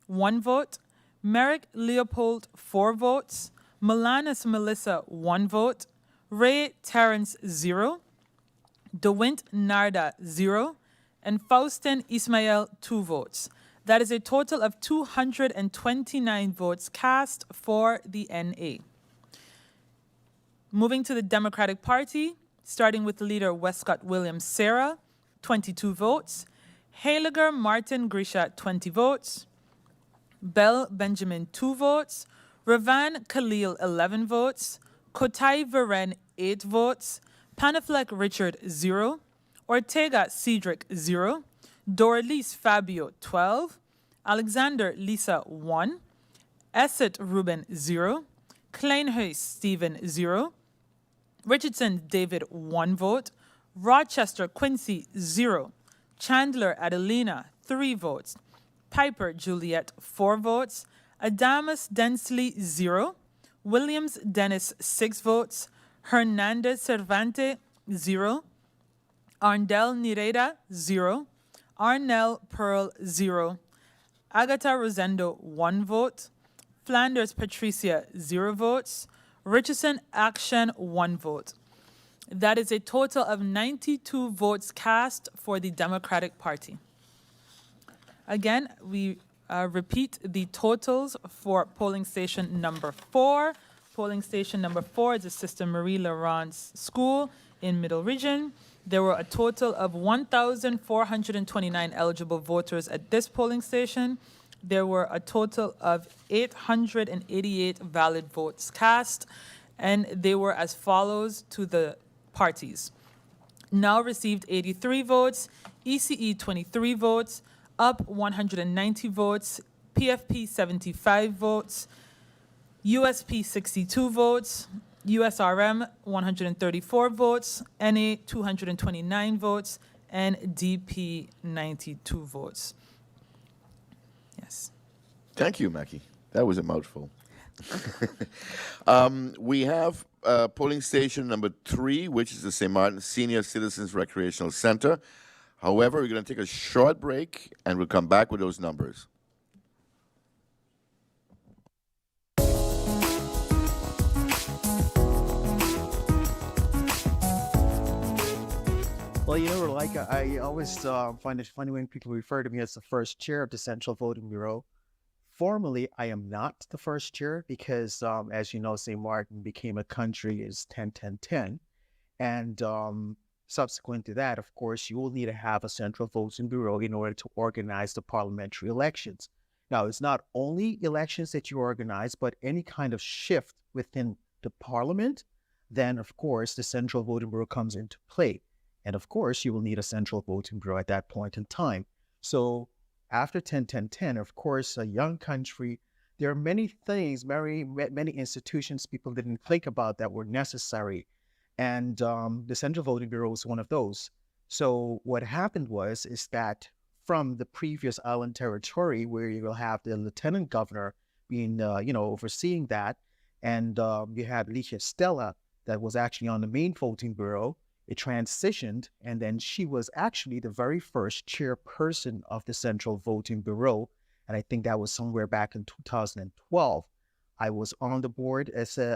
1 vote. Merrick Leopold, 4 votes. Milanis Melissa, 1 vote. Ray Terrence, 0. DeWint Narda, 0. And Faustin Ismail, 2 votes. That is a total of 229 votes cast for the NA. Moving to the Democratic Party, starting with the leader Westcott Williams Sarah, 22 votes. Heiliger Martin Grisha, 20 votes. Bell Benjamin, 2 votes. Ravan Khalil, 11 votes. Kotai Varen, 8 votes. Panaflek Richard, 0. Ortega Cedric, 0. Doralice Fabio, 12. Alexander Lisa, 1. Esset Ruben, 0. Kleinhuis Stephen, 0. Richardson David, 1 vote. Rochester Quincy, 0. Chandler Adelina, 3 votes. Piper Juliet, 4 votes. Adamus Densley, 0. Williams Dennis, 6 votes. Hernandez Cervante, 0. Arndel Nireda, 0. Arnell Pearl, 0. Agatha Rosendo, 1 vote. Flanders Patricia, 0 votes. Richardson Action, 1 vote. That is a total of 92 votes cast for the Democratic Party. Again, we repeat the totals for polling station number 4. Polling station number 4 is the Sister Marie Laurence School in Middle Region. There were a total of 1,429 eligible voters at this polling station. There were a total of 888 valid votes cast, and they were as follows to the parties. Now received 83 votes, ECE 23 votes, UP 190 votes, PFP 75 votes, USP 62 votes, USRM 134 votes, NA 229 votes, and DP 92 votes. Yes. Thank you, Mackie. That was a mouthful. We have polling station number 3, which is the St. Martin Senior Citizens Recreational Center. However, we're going to take a short break, and we'll come back with those numbers. Well, like I always find it funny when people refer to me as the first chair of the Central Voting Bureau. Formally, I am not the first chair because, as you know, St. Martin became a country is 10-10-10. And subsequent to that, of course, you will need to have a Central Voting Bureau in order to organize the parliamentary elections. Now, it's not only elections that you organize, but any kind of shift within the parliament, then, of course, the Central Voting Bureau comes into play. And of course, you will need a Central Voting Bureau at that point in time. So after 10-10-10, of course, a young country, there are many things, many institutions people didn't think about that were necessary. And the Central Voting Bureau was one of those. So what happened is that from the previous island territory, where you will have the lieutenant governor being, overseeing that, and you had Licia Stella that was actually on the main voting bureau. It transitioned, and then she was actually the very first chairperson of the Central Voting Bureau, and I think that was somewhere back in 2012. I was on the board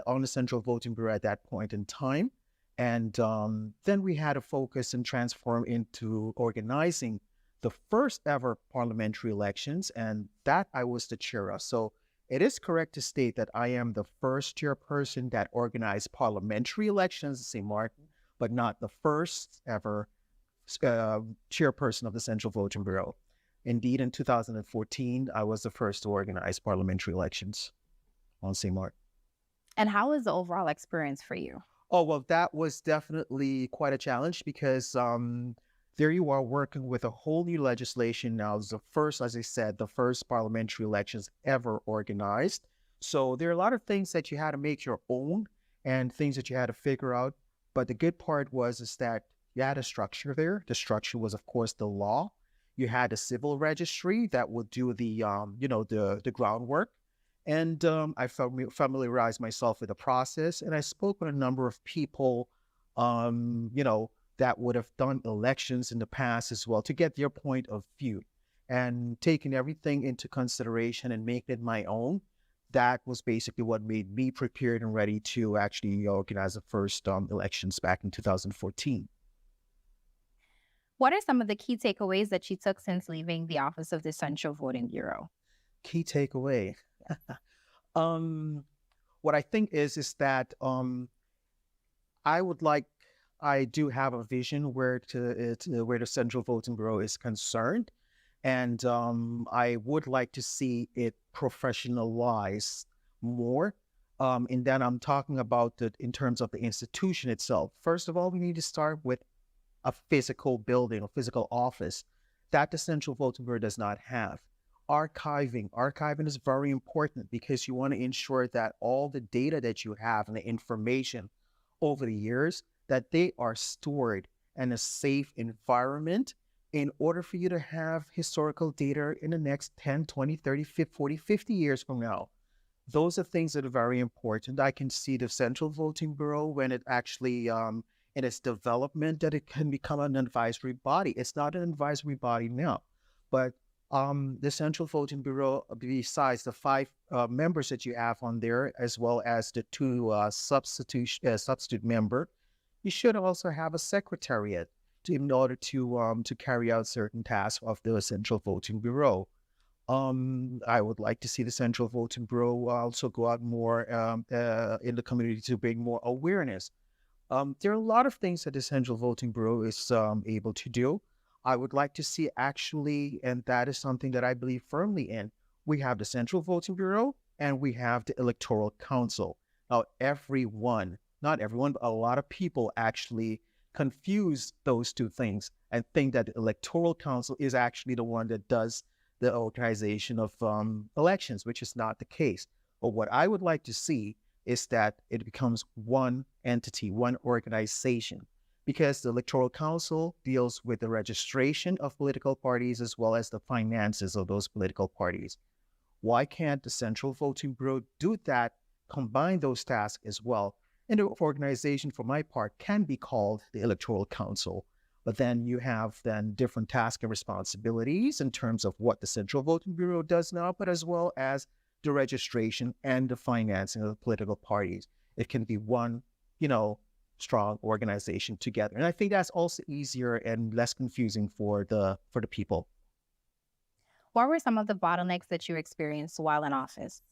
on the Central Voting Bureau at that point in time, and then we had to focus and transform into organizing the first ever parliamentary elections, and that I was the chair of. So it is correct to state that I am the first chairperson that organized parliamentary elections in St. Martin, but not the first ever chairperson of the Central Voting Bureau. Indeed, in 2014, I was the first to organize parliamentary elections on St. Martin. And how was the overall experience for you? Oh, well, that was definitely quite a challenge because there you are working with a whole new legislation now. It's the first, as I said, the first parliamentary elections ever organized. So there are a lot of things that you had to make your own and things that you had to figure out. But the good part is that you had a structure there. The structure was, of course, the law. You had a civil registry that would do the, the groundwork. And I familiarized myself with the process. And I spoke with a number of people, that would have done elections in the past as well to get their point of view. And taking everything into consideration and making it my own, that was basically what made me prepared and ready to actually organize the first elections back in 2014. What are some of the key takeaways that you took since leaving the office of the Central Voting Bureau? Key takeaway. What I think is that I do have a vision where the Central Voting Bureau is concerned. And I would like to see it professionalized more. And then I'm talking about it in terms of the institution itself. First of all, we need to start with a physical building, a physical office that the Central Voting Bureau does not have. Archiving is very important because you want to ensure that all the data that you have and the information over the years, that they are stored in a safe environment in order for you to have historical data in the next 10, 20, 30, 40, 50 years from now. Those are things that are very important. I can see the Central Voting Bureau when it actually, in its development, that it can become an advisory body. It's not an advisory body now, but the Central Voting Bureau, besides the 5 members that you have on there, as well as the 2 substitute member, you should also have a secretariat in order to carry out certain tasks of the Central Voting Bureau. I would like to see the Central Voting Bureau also go out more in the community to bring more awareness. There are a lot of things that the Central Voting Bureau is able to do. I would like to see actually, and that is something that I believe firmly in, we have the Central Voting Bureau and we have the Electoral Council. Now, not everyone, but a lot of people actually confuse those two things and think that the Electoral Council is actually the one that does the organization of elections, which is not the case. But what I would like to see is that it becomes one entity, one organization, because the Electoral Council deals with the registration of political parties as well as the finances of those political parties. Why can't the Central Voting Bureau do that, combine those tasks as well? And the organization, for my part, can be called the Electoral Council. But then you have different tasks and responsibilities in terms of what the Central Voting Bureau does now, but as well as the registration and the financing of the political parties. It can be one, strong organization together. And I think that's also easier and less confusing for the people. What were some of the bottlenecks that you experienced while in office?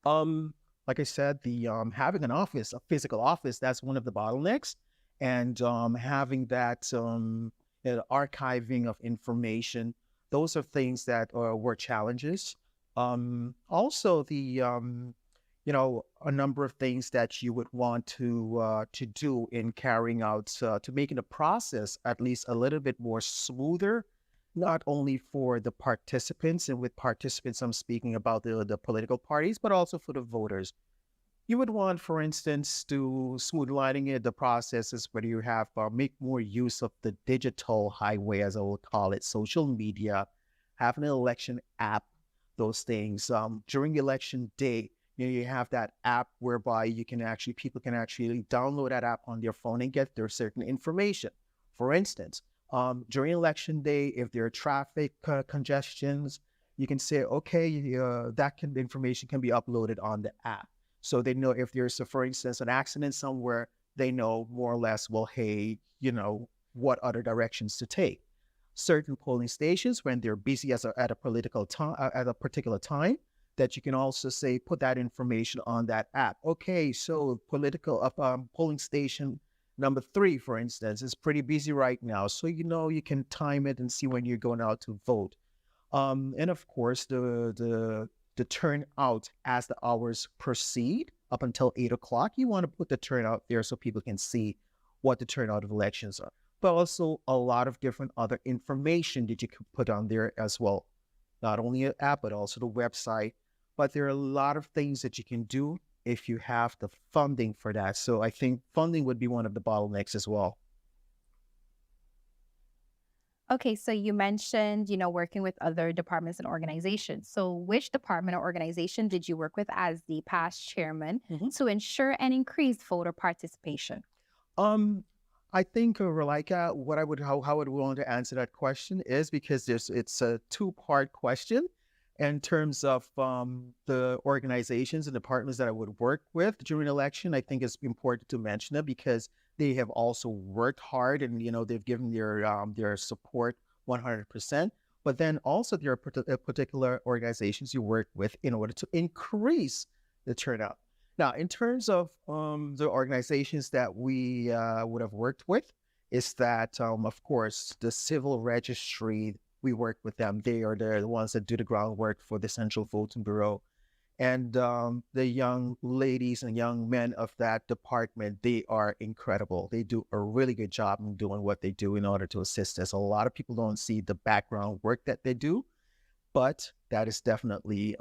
Like I said, the having an office, a physical office, that's one of the bottlenecks, and having that archiving of information, those are things that were challenges. Also, the a number of things that you would want to do in carrying out to making the process at least a little bit more smoother, not only for the participants, and with participants I'm speaking about the political parties, but also for the voters. You would want, for instance, to smooth lining the processes, whether you have make more use of the digital highway, as I will call it, social media, have an election app, those things. During election day, you have that app whereby people can actually download that app on their phone and get their certain information. For instance, during election day, if there are traffic congestions, you can say, okay, the information can be uploaded on the app. So they know if there's, for instance, an accident somewhere, they know more or less, well, hey, what other directions to take. Certain polling stations, when they're busy at a particular time, that you can also say, put that information on that app. Okay, so polling station number 3, for instance, is pretty busy right now. So, you can time it and see when you're going out to vote. And of course, the turnout as the hours proceed up until 8 o'clock, you want to put the turnout there so people can see what the turnout of elections are. But also a lot of different other information that you can put on there as well. Not only an app, but also the website. But there are a lot of things that you can do if you have the funding for that. So I think funding would be one of the bottlenecks as well. Okay, so you mentioned, working with other departments and organizations. So which department or organization did you work with as the past chairman to ensure and increase voter participation? I think, Relaika, how I would want to answer that question is because it's a 2-part question in terms of the organizations and departments that I would work with during election. I think it's important to mention it because they have also worked hard and, they've given their support 100%. But then also there are particular organizations you work with in order to increase the turnout. Now, in terms of the organizations that we would have worked with, is that, of course, the Civil Registry, we work with them. They are the ones that do the groundwork for the Central Voting Bureau. And the young ladies and young men of that department, they are incredible. They do a really good job in doing what they do in order to assist us. A lot of people don't see the background work that they do, but that is definitely,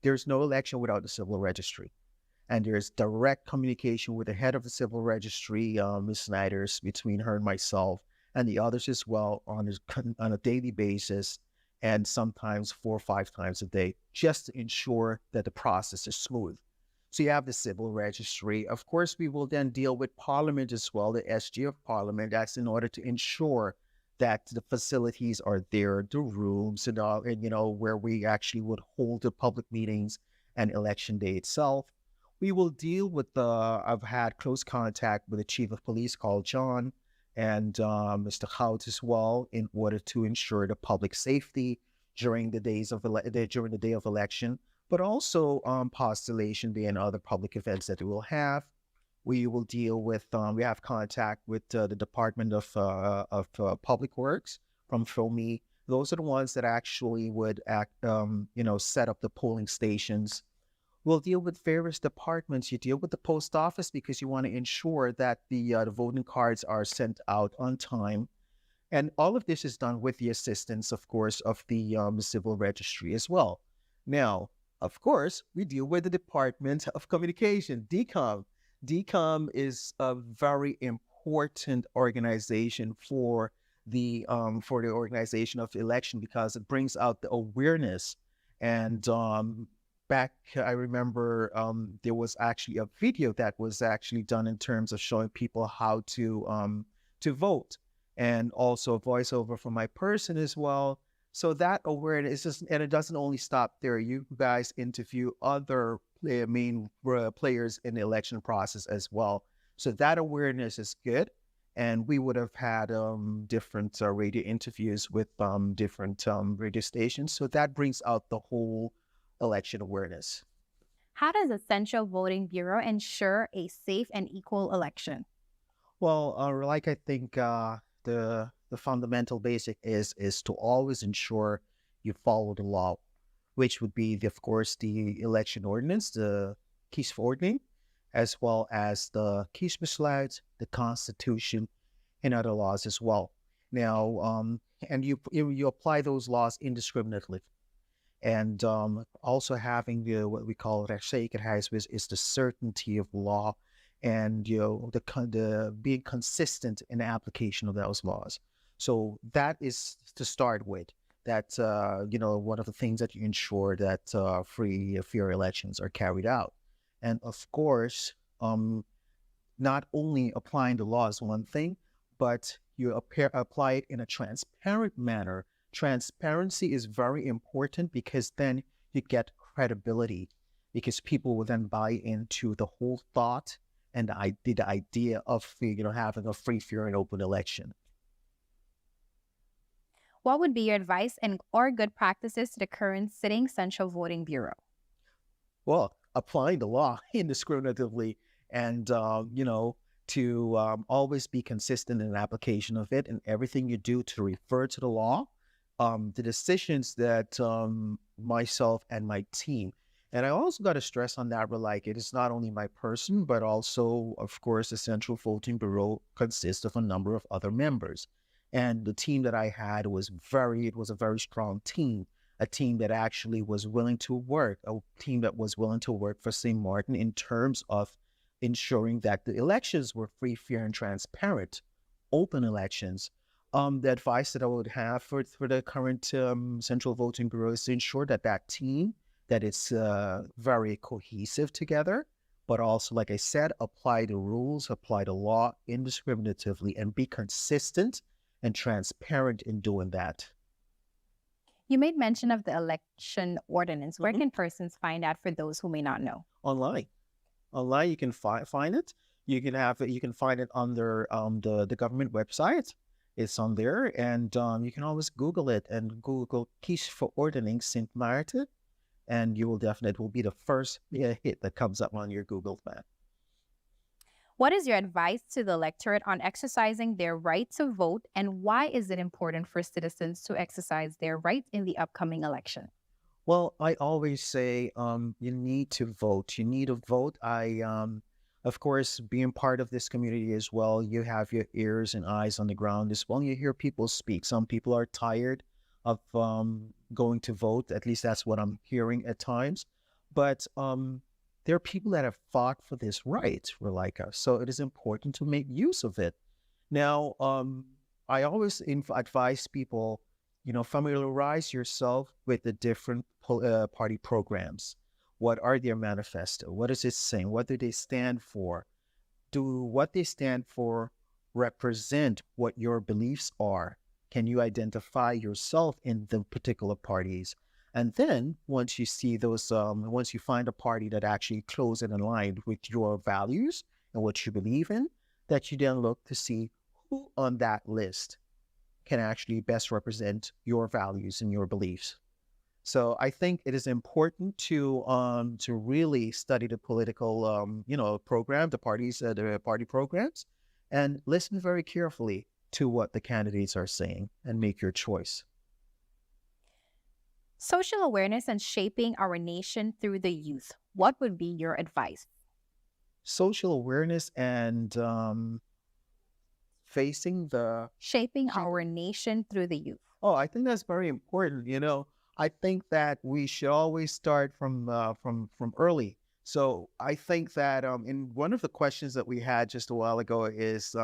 there's no election without the Civil Registry. And there's direct communication with the head of the Civil Registry, Ms. Snyders, between her and myself, and the others as well on a daily basis, and sometimes 4 or 5 times a day, just to ensure that the process is smooth. So you have the Civil Registry. Of course, we will then deal with Parliament as well, the SG of Parliament. That's in order to ensure that the facilities are there, the rooms and all, and where we actually would hold the public meetings and election day itself. We will deal with I've had close contact with the Chief of Police called John and Mr. Hout as well in order to ensure the public safety during the day of election, but also postulation day and other public events that we will have. We will deal with, we have contact with the Department of Public Works from FOMI. Those are the ones that actually would set up the polling stations. We'll deal with various departments. You deal with the post office because you want to ensure that the voting cards are sent out on time. And all of this is done with the assistance, of course, of the Civil Registry as well. Now, of course, we deal with the Department of Communication, DCOM. DCOM is a very important organization for the organization of the election because it brings out the awareness. And back, I remember there was actually a video that was actually done in terms of showing people how to vote, and also a voiceover from my person as well. So that awareness is and it doesn't only stop there. You guys interview other main players in the election process as well. So that awareness is good. And we would have had different radio interviews with different radio stations. So that brings out the whole election awareness. How does a Central Voting Bureau ensure a safe and equal election? Well, like I think the fundamental basic is to always ensure you follow the law, which would be, of course, the election ordinance, the kiesverordening, as well as the kiesbesluit, the Constitution, and other laws as well. Now, and you apply those laws indiscriminately. And also having what we call rechtszekerheid is the certainty of law, and the being consistent in the application of those laws. So that is to start with. That one of the things that you ensure that free, fair elections are carried out, and of course, not only applying the law is one thing, but you apply it in a transparent manner. Transparency is very important because then you get credibility, because people will then buy into the whole thought and the idea of having a free, fair, and open election. What would be your advice or good practices to the current sitting Central Voting Bureau? Well, applying the law indiscriminately and, to always be consistent in the application of it, and everything you do to refer to the law. The decisions that myself and my team, and I also got to stress on that, it is not only my person, but also, of course, the Central Voting Bureau consists of a number of other members. And the team that I had was a very strong team, a team that actually was willing to work, a team that was willing to work for St. Martin in terms of ensuring that the elections were free, fair, and transparent, open elections. The advice that I would have for the current Central Voting Bureau is to ensure that team, that it's very cohesive together, but also, like I said, apply the rules, apply the law indiscriminatively, and be consistent and transparent in doing that. You made mention of the election ordinance. Where can persons find that for those who may not know? Online, you can find it. You can find it under the government website. It's on there, and you can always Google it and Google kiesverordening St. Maarten, and it will be the first hit that comes up on your Google map. What is your advice to the electorate on exercising their right to vote, and why is it important for citizens to exercise their right in the upcoming election? Well, I always say you need to vote. You need to vote. Of course, being part of this community as well, you have your ears and eyes on the ground as well. You hear people speak. Some people are tired of going to vote. At least that's what I'm hearing at times. But there are people that have fought for this right, so it is important to make use of it. Now, I always advise people, familiarize yourself with the different party programs. What are their manifesto? What is it saying? What do they stand for? Do what they stand for represent what your beliefs are? Can you identify yourself in the particular parties? And then once you see those, once you find a party that actually close and aligned with your values and what you believe in, that you then look to see who on that list can actually best represent your values and your beliefs. So I think it is important to really study the political, program, the party programs, and listen very carefully to what the candidates are saying and make your choice. Social awareness and shaping our nation through the youth. What would be your advice? Social awareness and shaping our nation through the youth. Oh, I think that's very important. I think that we should always start from early. So I think that in one of the questions that we had just a while ago is,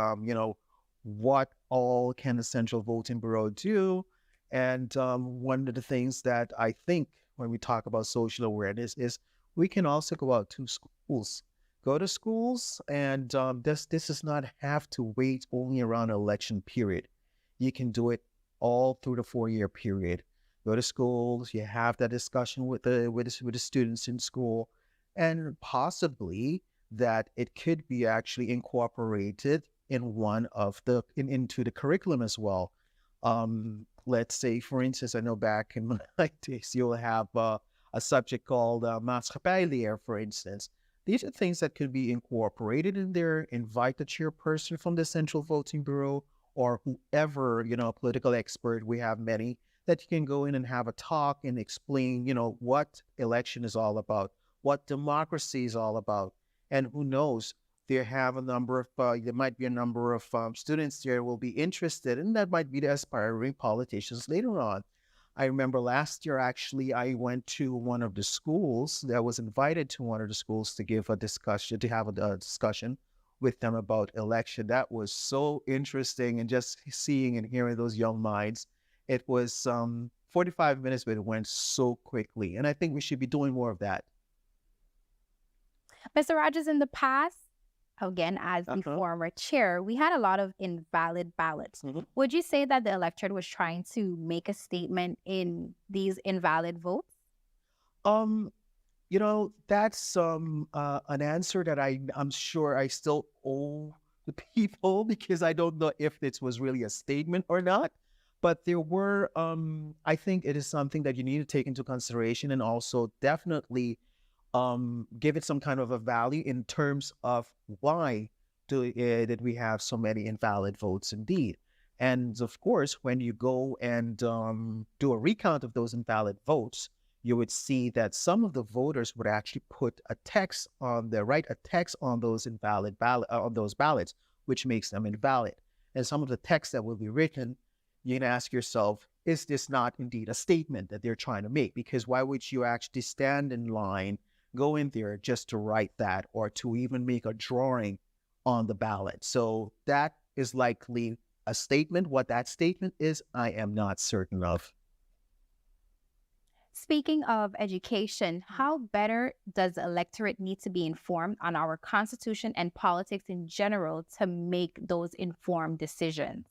what all can the Central Voting Bureau do? And one of the things that I think when we talk about social awareness is we can also go out to schools. Go to schools, and this does not have to wait only around an election period. You can do it all through the 4-year period. Go to schools, you have that discussion with the students in school, and possibly that it could be actually incorporated in one of the into the curriculum as well. Let's say, for instance, I know back in my days, you'll have a subject called Maatschappijleer, for instance. These are things that could be incorporated in there. Invite the chairperson from the Central Voting Bureau or whoever, political expert. We have many that you can go in and have a talk and explain, what election is all about, what democracy is all about. And who knows, there might be a number of students there will be interested, and that might be the aspiring politicians later on. I remember last year, actually, I went to one of the schools. I was invited to one of the schools to have a discussion with them about election. That was so interesting, and just seeing and hearing those young minds. It was 45 minutes, but it went so quickly. And I think we should be doing more of that. Mr. Rogers, in the past, again, as the former chair, we had a lot of invalid ballots. Would you say that the electorate was trying to make a statement in these invalid votes? That's an answer that I'm sure I still owe the people, because I don't know if this was really a statement or not. But there were, I think it is something that you need to take into consideration, and also definitely give it some kind of a value in terms of why did we have so many invalid votes indeed. And of course, when you go and do a recount of those invalid votes, you would see that some of the voters would actually put a text on those invalid on those ballots, which makes them invalid. And some of the text that will be written, you can ask yourself, is this not indeed a statement that they're trying to make? Because why would you actually stand in line, go in there just to write that, or to even make a drawing on the ballot? So that is likely a statement. What that statement is, I am not certain of. Speaking of education, how better does the electorate need to be informed on our Constitution and politics in general to make those informed decisions?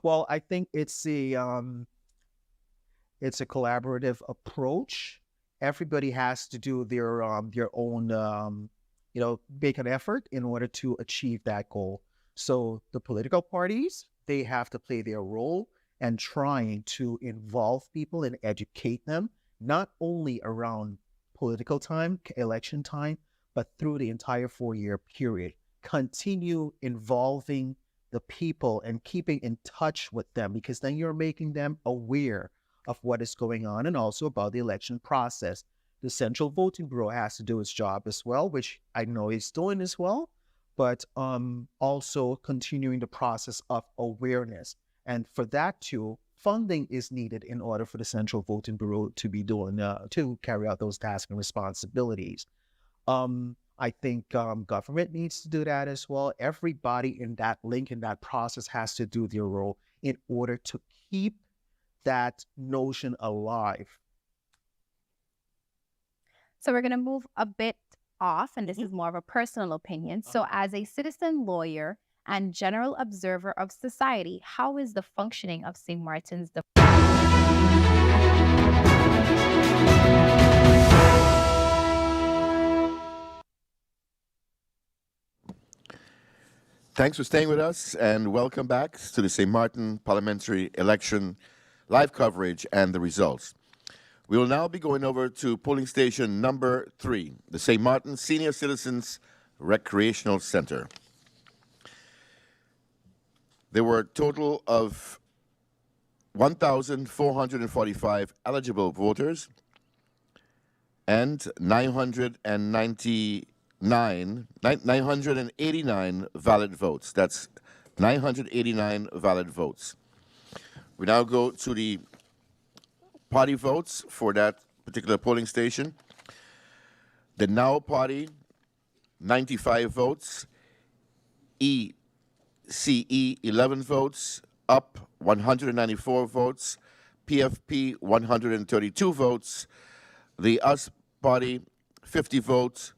Well, I think it's a collaborative approach. Everybody has to do their own, make an effort in order to achieve that goal. So the political parties, they have to play their role and trying to involve people and educate them, not only around political time, election time, but through the entire 4-year period. Continue involving the people and keeping in touch with them, because then you're making them aware of what is going on and also about the election process. The Central Voting Bureau has to do its job as well, which I know it's doing as well, but also continuing the process of awareness. And for that too, funding is needed in order for the Central Voting Bureau to be doing, to carry out those tasks and responsibilities. I think government needs to do that as well. Everybody in that link, in that process, has to do their role in order to keep that notion alive. So we're going to move a bit off, and this is more of a personal opinion. So as a citizen lawyer and general observer of society, how is the functioning of St. Martin's Thanks for staying with us, and welcome back to the St. Martin Parliamentary Election live coverage and the results. We will now be going over to polling station number 3, the St. Martin Senior Citizens Recreational Center. There were a total of 1,445 eligible voters and 989 valid votes. That's 989 valid votes. We now go to the party votes for that particular polling station. The Now Party, 95 votes. ECE, 11 votes. UP, 194 votes. PFP, 132 votes. The US Party, 50 votes.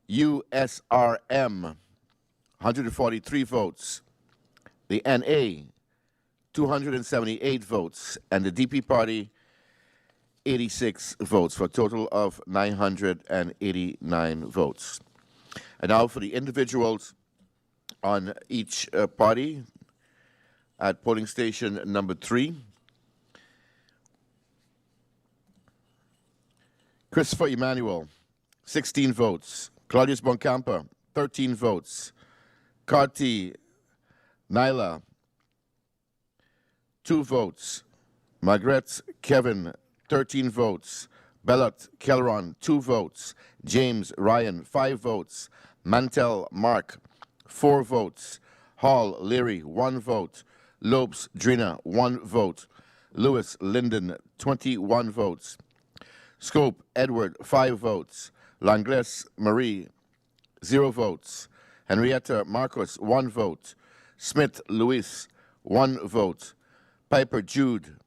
USRM, 143 votes. The NA, 278 votes. And the DP Party, 86 votes, for a total of 989 votes. And now for the individuals on each party at polling station number 3. Christopher Emmanuel, 16 votes. Claudius Boncampa, 13 votes. Karti Naila, 2 votes. Margaret Kevin, 13 votes. Bellot Kelron, 2 votes. James Ryan, 5 votes. Mantel Mark, 4 votes. Hall Leary, 1 vote. Lopes Drina, 1 vote. Lewis Linden, 21 votes. Scope Edward, 5 votes. Langles Marie, 0 votes. Henrietta Marcos, 1 vote. Smith Luis, 1 vote. Piper Jude,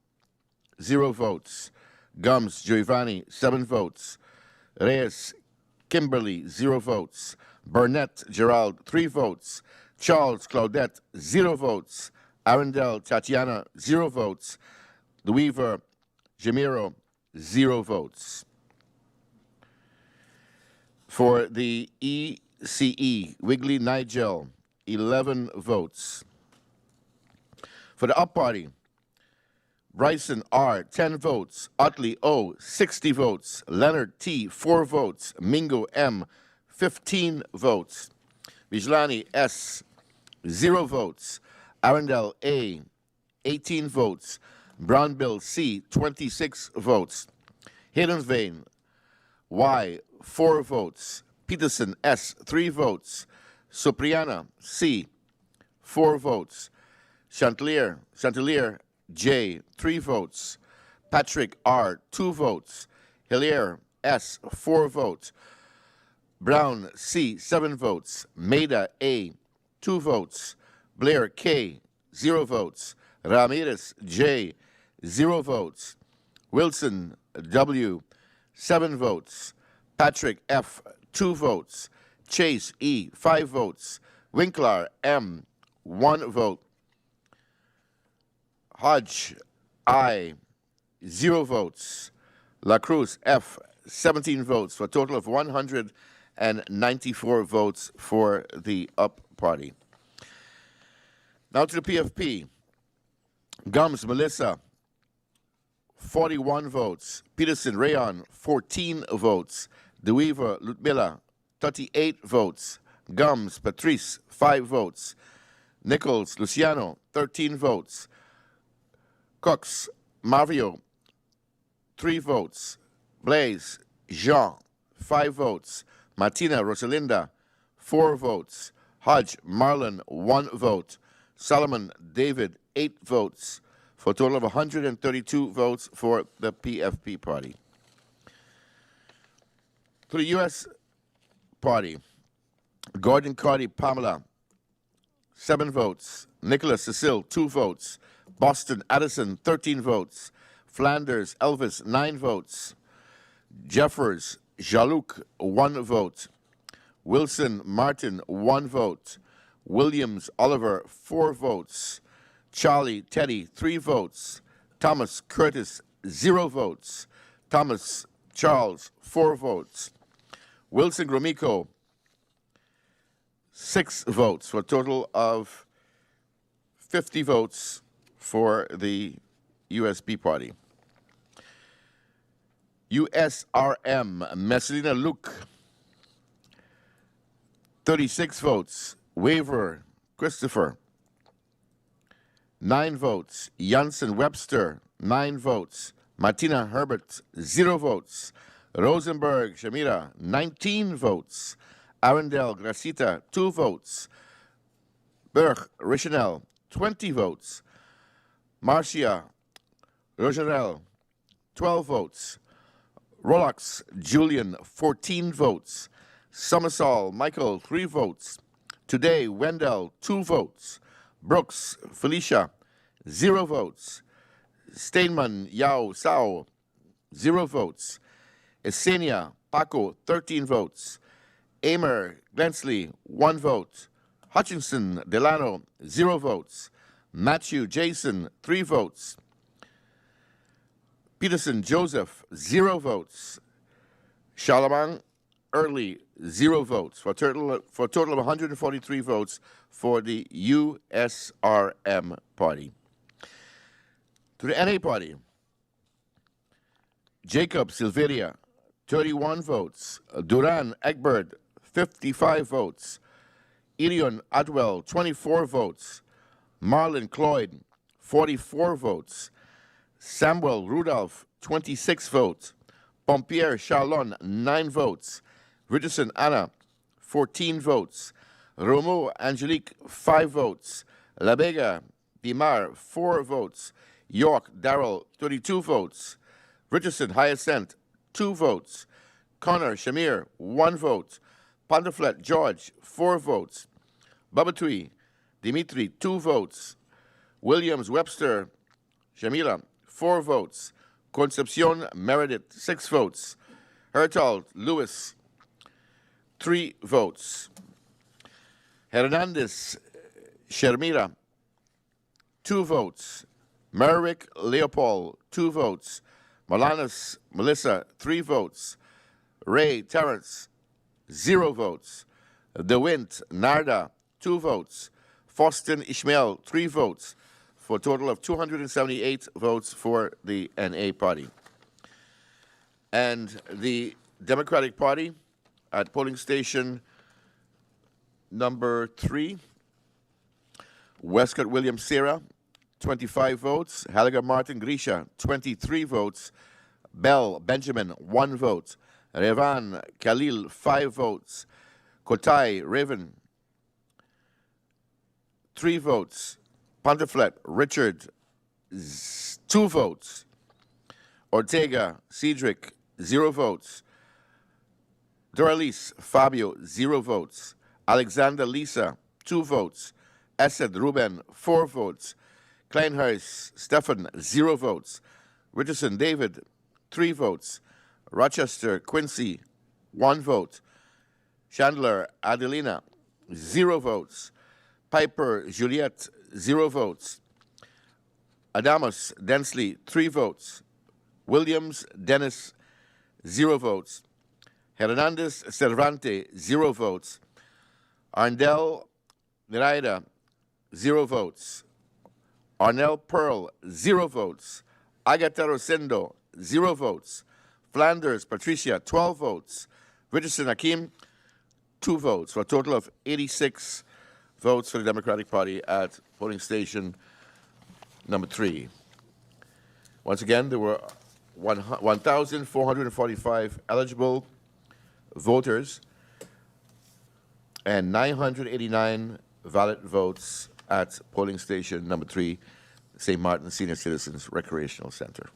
0 votes. Gums Giovanni, 7 votes. Reyes Kimberly, 0 votes. Burnett Gerald, 3 votes. Charles Claudette, 0 votes. Arundel Tatiana, 0 votes. The Weaver Jamiro, 0 votes. For the ECE, Wigley Nigel, 11 votes. For the Up Party, Bryson R, 10 votes. Utley O, 60 votes. Leonard T, 4 votes. Mingo M, 15 votes. Vijlani S, 0 votes. Arundel A, 18 votes. Brownbill C, 26 votes. Haydenvane Y, 4 votes. Peterson S, 3 votes. Supriana C, 4 votes. Chantelier J, 3 votes. Patrick R, 2 votes. Hilaire S, 4 votes. Brown C, 7 votes. Maida A, 2 votes. Blair K, 0 votes. Ramirez J, 0 votes. Wilson W, 7 votes. Patrick F, 2 votes. Chase E, 5 votes. Winkler M, 1 vote. Hodge I, 0 votes. La Cruz F, 17 votes, for a total of 194 votes for the Up Party. Now to the PFP. Gums Melissa, 41 votes. Peterson Rayon, 14 votes. DeWeaver Ludmilla, 38 votes. Gums Patrice, 5 votes. Nichols Luciano, 13 votes. Cox Mario, 3 votes. Blaise Jean, 5 votes. Martina Rosalinda, 4 votes. Hodge Marlon, 1 vote. Solomon David, 8 votes, for a total of 132 votes for the PFP party. To the U.S. party, Gordon Cardi Pamela, 7 votes. Nicholas Cecile, 2 votes. Boston Addison, 13 votes. Flanders Elvis, 9 votes. Jeffers Jalouk, 1 vote. Wilson Martin, 1 vote. Williams Oliver, 4 votes. Charlie Teddy, 3 votes. Thomas Curtis, 0 votes. Thomas Charles, 4 votes. Wilson Gromiko, 6 votes, for a total of 50 votes for the USP party. USRM, Messalina Luke, 36 votes. Waver Christopher, 9 votes. Janssen Webster, 9 votes. Martina Herbert, 0 votes. Rosenberg Shamira, 19 votes. Arundel Gracita, 2 votes. Berg Richanel, 20 votes. Marcia Rogerel, 12 votes. Rolox Julian, 14 votes. Summersall Michael, 3 votes. Today Wendell, 2 votes. Brooks Felicia, 0 votes. Steinman Yao Sao, 0 votes. Esenia Paco, 13 votes. Amer Glensley, 1 vote. Hutchinson Delano, 0 votes. Matthew Jason, 3 votes. Peterson Joseph, 0 votes. Charlemagne Early, 0 votes, for a total of 143 votes for the USRM party. To the NA party, Jacob Silveria, 31 votes. Duran Egbert, 55 votes. Ilion Adwell, 24 votes. Marlon Cloyd, 44 votes. Samuel Rudolph, 26 votes. Pompier Charlon, 9 votes. Richardson Anna, 14 votes. Romo Angelique, 5 votes. Labega Dimar, 4 votes. York Darrell, 32 votes. Richardson Hyacinth, 2 votes. Connor Shamir, 1 vote. Ponderflet George, 4 votes. Babatui Dimitri, 2 votes. Williams Webster Shamila, 4 votes. Concepcion Meredith, 6 votes. Hertold Lewis, 3 votes. Hernandez Shermira, 2 votes. Merrick Leopold, 2 votes. Molanas Melissa, 3 votes. Ray Terrence, 0 votes. DeWint Narda, 2 votes. Faustin Ishmael, 3 votes, for a total of 278 votes for the NA party. And the Democratic Party at polling station number 3, Westcott William Serra, 25 votes. Halliger Martin Grisha, 23 votes. Bell Benjamin, 1 vote. Revan Khalil, 5 votes. Kotai Raven, 3 votes. Ponderflet Richard, 2 votes. Ortega Cedric, 0 votes. Doralis Fabio, 0 votes. Alexander Lisa, 2 votes. Esed Ruben, 4 votes. Kleinhurst Stefan, 0 votes. Richardson David, 3 votes. Rochester Quincy, 1 vote. Chandler Adelina, 0 votes. Piper Juliette, 0 votes. Adamus Densley, 3 votes. Williams Dennis, 0 votes. Hernandez Cervante, 0 votes. Arndell Niraida, 0 votes. Arnell Pearl, 0 votes. Agatha Rosendo, 0 votes. Flanders Patricia, 12 votes. Richardson Hakim, 2 votes, for a total of 86 votes for the Democratic Party at polling station number 3. Once again, there were 1,445 eligible voters and 989 valid votes at polling station number 3, St. Martin Senior Citizens Recreational Center.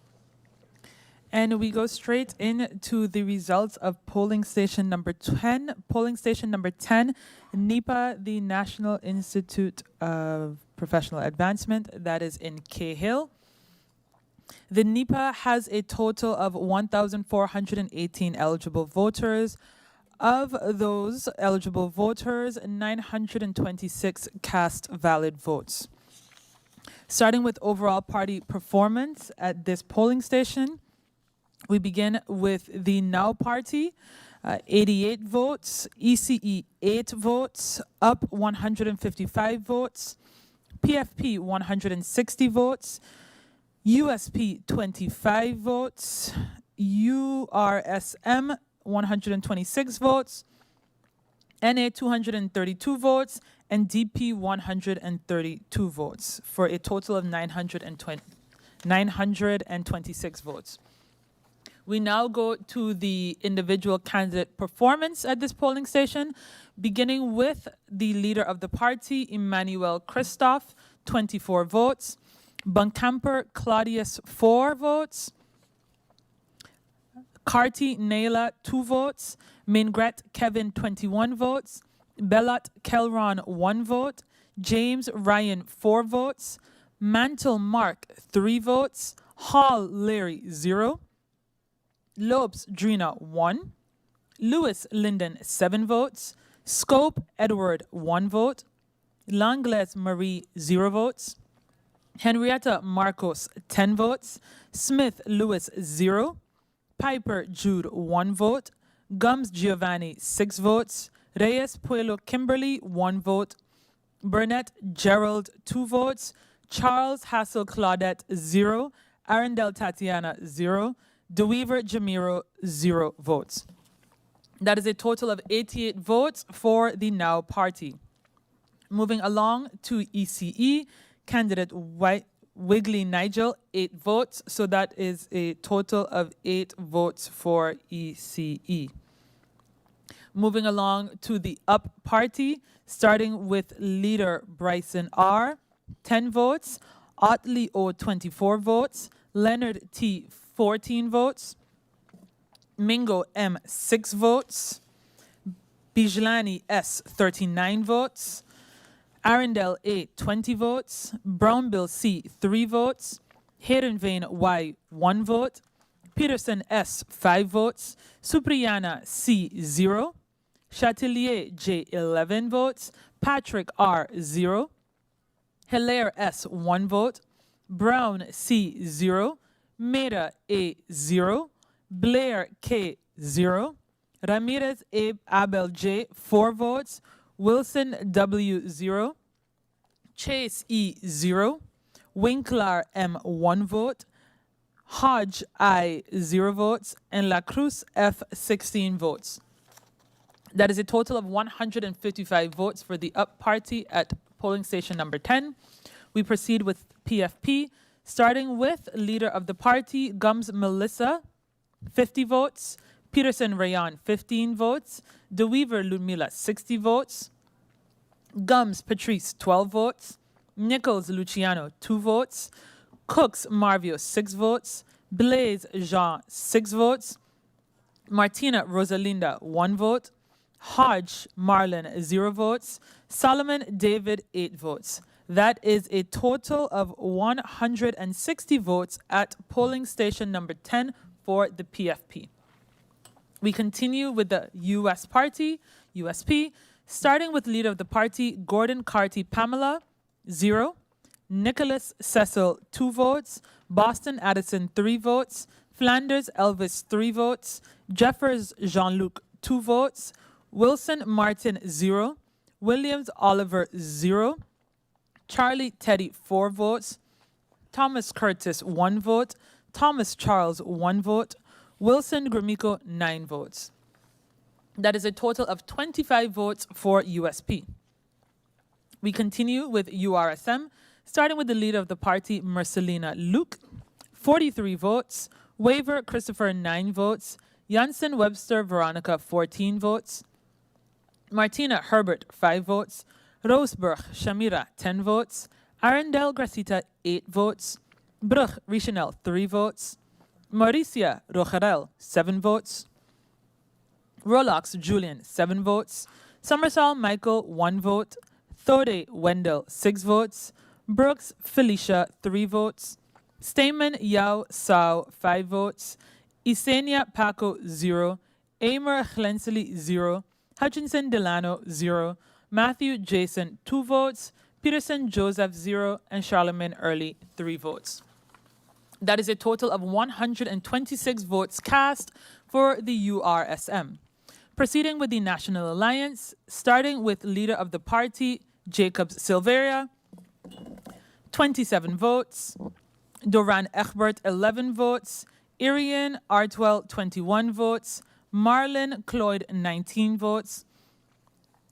And we go straight into the results of polling station number 10. Polling station number 10, NEPA, the National Institute of Professional Advancement, that is in Cahill. The NEPA has a total of 1,418 eligible voters. Of those eligible voters, 926 cast valid votes. Starting with overall party performance at this polling station, we begin with the Now Party, 88 votes, ECE 8 votes, UP 155 votes, PFP 160 votes, USP 25 votes, URSM 126 votes, NA 232 votes, and DP 132 votes, for a total of 926 votes. We now go to the individual candidate performance at this polling station, beginning with the leader of the party, Emmanuel Christoph, 24 votes. Bunkamper Claudius, 4 votes. Carty Naila, 2 votes. Mingret Kevin, 21 votes. Bellat Kelron, 1 vote. James Ryan, 4 votes. Mantle Mark, 3 votes. Hall Larry, 0. Lopes Drina, 1. Lewis Linden, 7 votes. Scope Edward, 1 vote. Langles Marie, 0 votes. Henrietta Marcos, 10 votes. Smith Lewis, 0. Piper Jude, 1 vote. Gums Giovanni, 6 votes. Reyes Puelo Kimberly, 1 vote. Burnett Gerald, 2 votes. Charles Hassel Claudette, 0. Arundel Tatiana, 0. DeWeaver Jamiro, 0 votes. That is a total of 88 votes for the Now Party. Moving along to ECE, candidate Wigley Nigel, 8 votes. So that is a total of 8 votes for ECE. Moving along to the Up Party, starting with leader Bryson R, 10 votes. Otley O, 24 votes. Leonard T, 14 votes. Mingo M, 6 votes. Bijlani S, 39 votes. Arundel A, 20 votes. Brownbill C, 3 votes. Herenveen Y, 1 vote. Peterson S, 5 votes. Supriyana C, 0. Chatelier J, 11 votes. Patrick R, 0. Hilaire S, 1 vote. Brown C, 0. Mera A, 0. Blair K, 0. Ramirez Abel J, 4 votes. Wilson W, 0. Chase E, 0. Winkler M, 1 vote. Hodge I, 0 votes. And La Cruz F, 16 votes. That is a total of 155 votes for the Up Party at polling station number 10. We proceed with PFP, starting with leader of the party, Gums Melissa, 50 votes. Peterson Rayon, 15 votes. DeWeaver Ludmila, 60 votes. Gums Patrice, 12 votes. Nichols Luciano, 2 votes. Cooks Marvio, 6 votes. Blaise Jean, 6 votes. Martina Rosalinda, 1 vote. Hodge Marlon, 0 votes. Solomon David, 8 votes. That is a total of 160 votes at polling station number 10 for the PFP. We continue with the US Party, USP, starting with leader of the party, Gordon Carty Pamela, 0. Nicholas Cecil, 2 votes. Boston Addison, 3 votes. Flanders Elvis, 3 votes. Jeffers Jean-Luc, 2 votes. Wilson Martin, 0. Williams Oliver, 0. Charlie Teddy, 4 votes. Thomas Curtis, 1 vote. Thomas Charles, 1 vote. Wilson Gromiko, 9 votes. That is a total of 25 votes for USP. We continue with URSM, starting with the leader of the party, Marcelina Luke, 43 votes. Waver Christopher, 9 votes. Janssen Webster Veronica, 14 votes. Martina Herbert, 5 votes. Roseburg Shamira, 10 votes. Arundel Gracita, 8 votes. Brugge Richenel, 3 votes. Mauricia Rogerel, 7 votes. Rolox Julian, 7 votes. Summersall Michael, 1 vote. Thode Wendell, 6 votes. Brooks Felicia, 3 votes. Stamen Yao Sao, 5 votes. Isenia Paco, 0. Amer Glensley, 0. Hutchinson Delano, 0. Matthew Jason, 2 votes. Peterson Joseph, 0. And Charlemagne Early, 3 votes. That is a total of 126 votes cast for the URSM. Proceeding with the National Alliance, starting with leader of the party, Jacobs Silveria, 27 votes. Doran Egbert, 11 votes. Irian Artwell, 21 votes. Marlon Cloyd, 19 votes.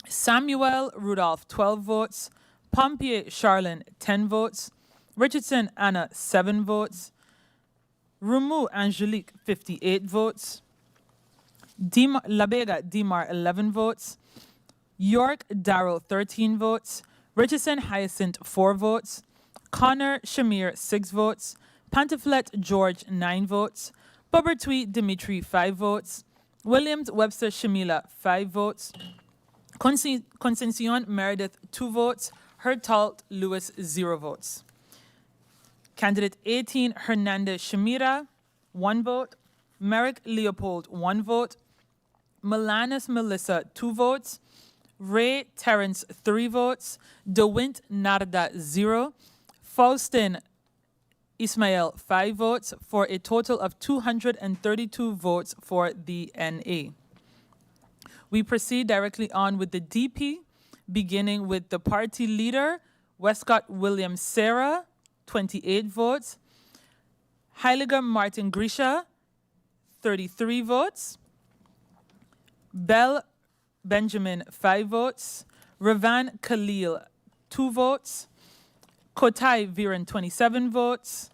Samuel Rudolph, 12 votes. Pompier Charlin, 10 votes. Richardson Anna, 7 votes. Rumu Angelique, 58 votes. Labega Dimar, 11 votes. York Darrell, 13 votes. Richardson Hyacinth, 4 votes. Connor Shamir, 6 votes. Pantaflet George, 9 votes. Bubertui Dimitri, 5 votes. Williams Webster Shamila, 5 votes. Concencion Meredith, 2 votes. Hertalt Lewis, 0 votes. Candidate 18, Hernandez Shamira, 1 vote. Merrick Leopold, 1 vote. Milanis Melissa, 2 votes. Ray Terrence, 3 votes. DeWint Narda, 0. Faustin Ismail, 5 votes, for a total of 232 votes for the NA. We proceed directly on with the DP, beginning with the party leader, Westcott William Sarah, 28 votes. Heiliger Martin Grisha, 33 votes. Bell Benjamin, 5 votes. Ravan Khalil, 2 votes. Kotai Viren, 27 votes.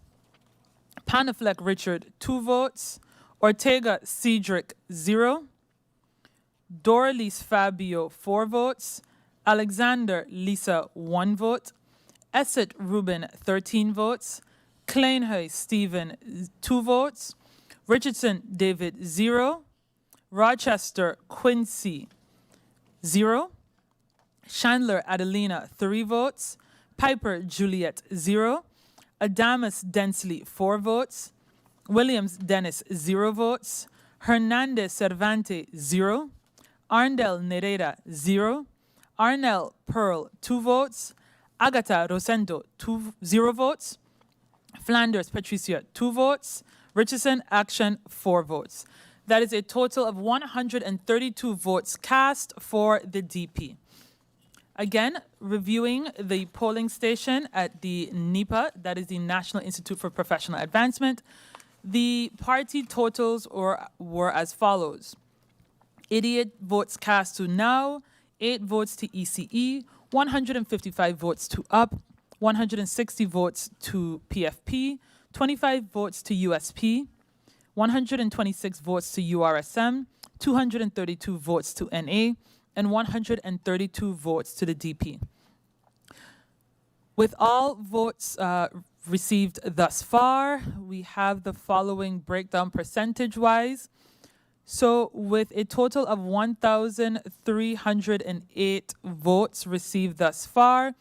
Panaflek Richard, 2 votes. Ortega Cedric, 0. Doralice Fabio, 4 votes. Alexander Lisa, 1 vote. Esset Ruben, 13 votes. Kleinhuis Stephen, 2 votes. Richardson David, 0. Rochester Quincy, 0. Chandler Adelina, 3 votes. Piper Juliet, 0. Adamus Densley, 4 votes. Williams Dennis, 0 votes. Hernandez Cervante, 0. Arndel Nereida, 0. Arnel Pearl, 2 votes. Agatha Rosendo, 0 votes. Flanders Patricia, 2 votes. Richardson Action, 4 votes. That is a total of 132 votes cast for the DP. Again, reviewing the polling station at the NIPA, that is the National Institute for Professional Advancement, the party totals were as follows. 88 votes cast to NOW, 8 votes to ECE, 155 votes to UP, 160 votes to PFP, 25 votes to USP, 126 votes to URSM, 232 votes to NA, and 132 votes to the DP. With all votes received thus far, we have the following breakdown percentage-wise. So with a total of 1,308 votes received thus far,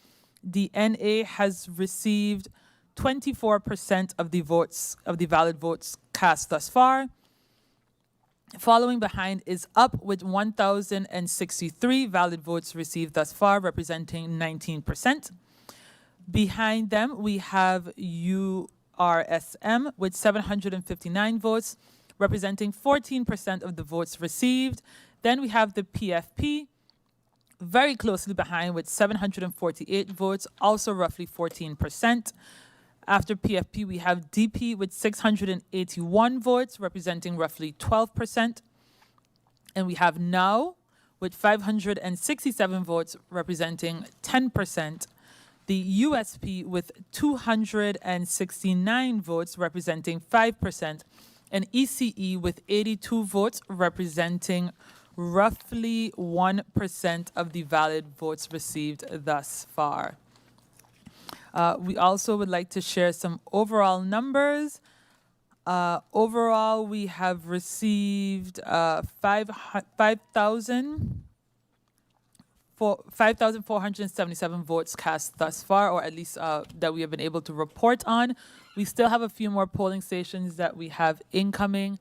the NA has received 24% of the votes, of the valid votes cast thus far. Following behind is UP with 1,063 valid votes received thus far, representing 19%. Behind them, we have URSM with 759 votes, representing 14% of the votes received. Then we have the PFP, very closely behind with 748 votes, also roughly 14%. After PFP, we have DP with 681 votes, representing roughly 12%. And we have NOW with 567 votes, representing 10%. The USP with 269 votes, representing 5%. And ECE with 82 votes, representing roughly 1% of the valid votes received thus far. We also would like to share some overall numbers. Overall, we have received 5,477 votes cast thus far, or at least that we have been able to report on. We still have a few more polling stations that we have incoming.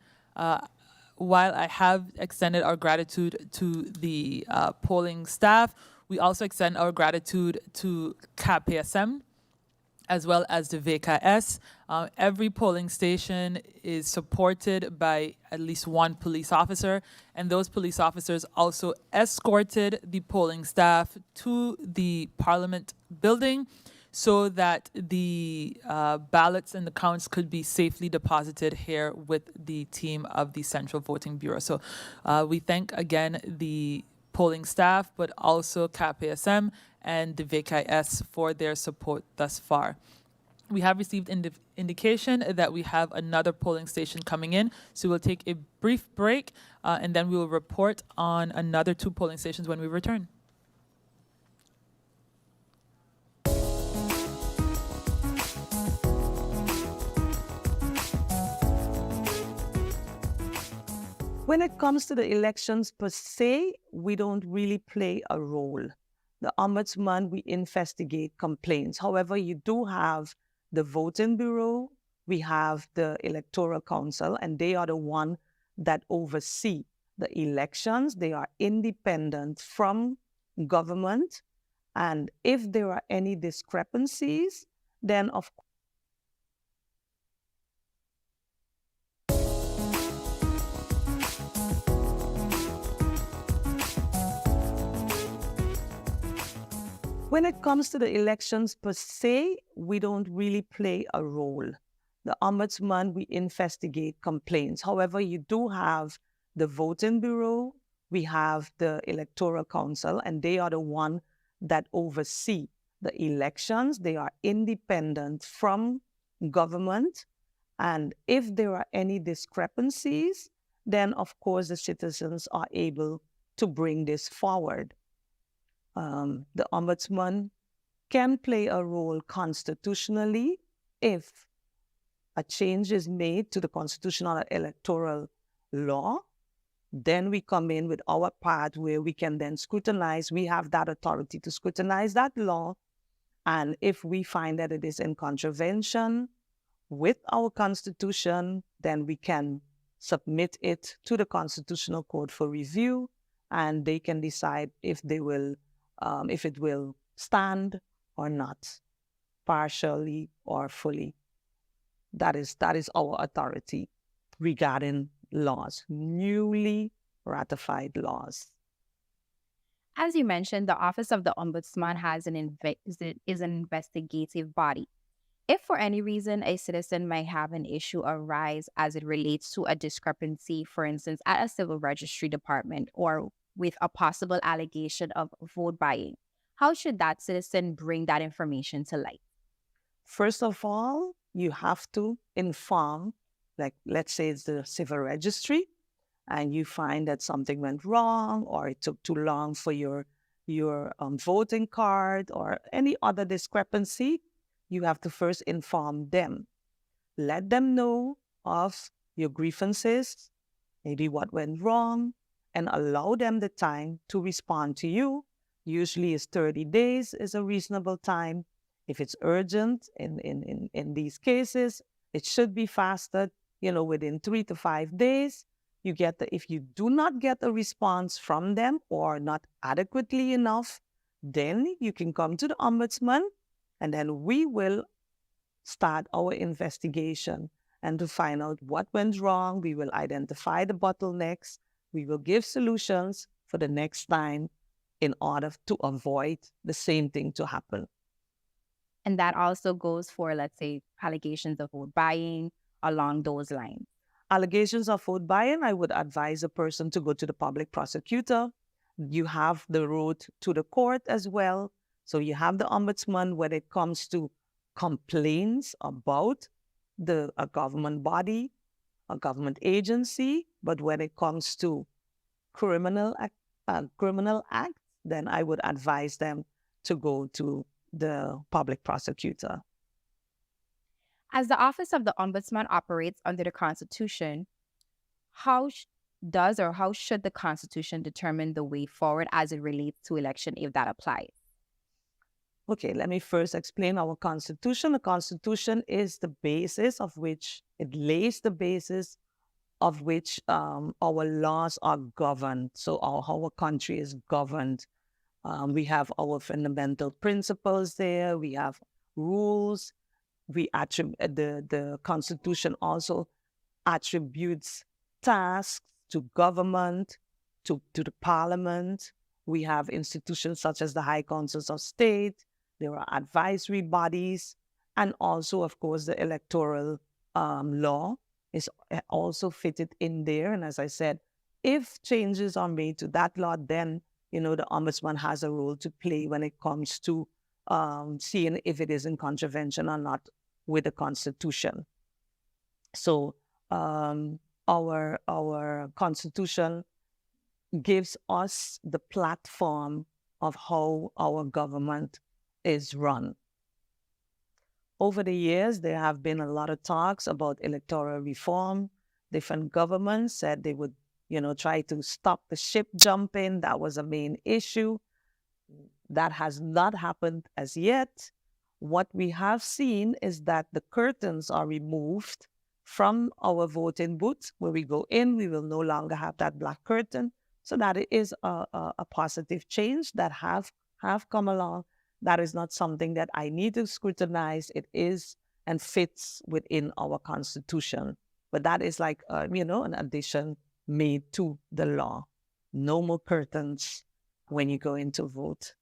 While I have extended our gratitude to the polling staff, we also extend our gratitude to KPSM, as well as the VKS. Every polling station is supported by at least one police officer, and those police officers also escorted the polling staff to the Parliament building so that the ballots and the counts could be safely deposited here with the team of the Central Voting Bureau. So we thank again the polling staff, but also KPSM and the VKS for their support thus far. We have received indication that we have another polling station coming in, so we'll take a brief break and then we will report on another 2 polling stations when we return. When it comes to the elections per se, we don't really play a role. The Ombudsman, we investigate complaints. However, you do have the Voting Bureau, we have the Electoral Council, and they are the one that oversee the elections. They are independent from government. And if there are any discrepancies, then of course, When it comes to the elections per se, we don't really play a role. The Ombudsman, we investigate complaints. However, you do have the Voting Bureau, we have the Electoral Council, and they are the one that oversee the elections. They are independent from government. And if there are any discrepancies, then of course the citizens are able to bring this forward. The Ombudsman can play a role constitutionally if a change is made to the constitutional or electoral law. Then we come in with our part where we can then scrutinize. We have that authority to scrutinize that law. And if we find that it is in contravention with our Constitution, then we can submit it to the Constitutional Court for review, and they can decide if they will, if it will stand or not, partially or fully. That is our authority regarding laws, newly ratified laws. As you mentioned, the Office of the Ombudsman is an investigative body. If for any reason a citizen might have an issue arise as it relates to a discrepancy, for instance, at a civil registry department or with a possible allegation of vote buying, how should that citizen bring that information to light? First of all, you have to inform, like let's say it's the civil registry, and you find that something went wrong or it took too long for your voting card or any other discrepancy, you have to first inform them. Let them know of your grievances, maybe what went wrong, and allow them the time to respond to you. Usually it's 30 days is a reasonable time. If it's urgent in these cases, it should be faster, within 3 to 5 days. If you do not get a response from them or not adequately enough, then you can come to the Ombudsman, and then we will start our investigation. And to find out what went wrong, we will identify the bottlenecks. We will give solutions for the next time in order to avoid the same thing to happen. And that also goes for, let's say, allegations of vote buying along those lines. Allegations of vote buying, I would advise a person to go to the public prosecutor. You have the road to the court as well. So you have the Ombudsman when it comes to complaints about a government body, a government agency. But when it comes to criminal act, then I would advise them to go to the public prosecutor. As the Office of the Ombudsman operates under the Constitution, how should the Constitution determine the way forward as it relates to election, if that applies? Okay, let me first explain our Constitution. The Constitution is the basis of which, it lays the basis of which our laws are governed. So how our country is governed. We have our fundamental principles there. We have rules. The Constitution also attributes tasks to government, to the Parliament. We have institutions such as the High Councils of State. There are advisory bodies, and also, of course, the electoral law is also fitted in there. And as I said, if changes are made to that law, then the Ombudsman has a role to play when it comes to seeing if it is in contravention or not with the Constitution. So our Constitution gives us the platform of how our government is run. Over the years, there have been a lot of talks about electoral reform. Different governments said they would, try to stop the ship jumping. That was a main issue. That has not happened as yet. What we have seen is that the curtains are removed from our voting booths. Where we go in, we will no longer have that black curtain. So that it is a positive change that have come along. That is not something that I need to scrutinize. It is and fits within our Constitution. But that is like, an addition made to the law. No more curtains when you go in to vote.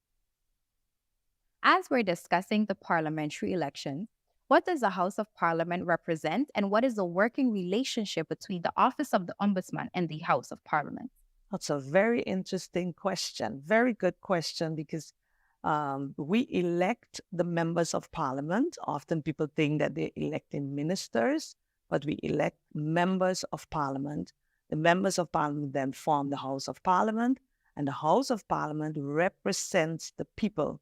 As we're discussing the parliamentary elections, what does the House of Parliament represent, and what is the working relationship between the Office of the Ombudsman and the House of Parliament? That's a very interesting question. Very good question, because we elect the members of Parliament. Often people think that they're electing ministers, but we elect members of Parliament. The members of Parliament then form the House of Parliament, and the House of Parliament represents the people.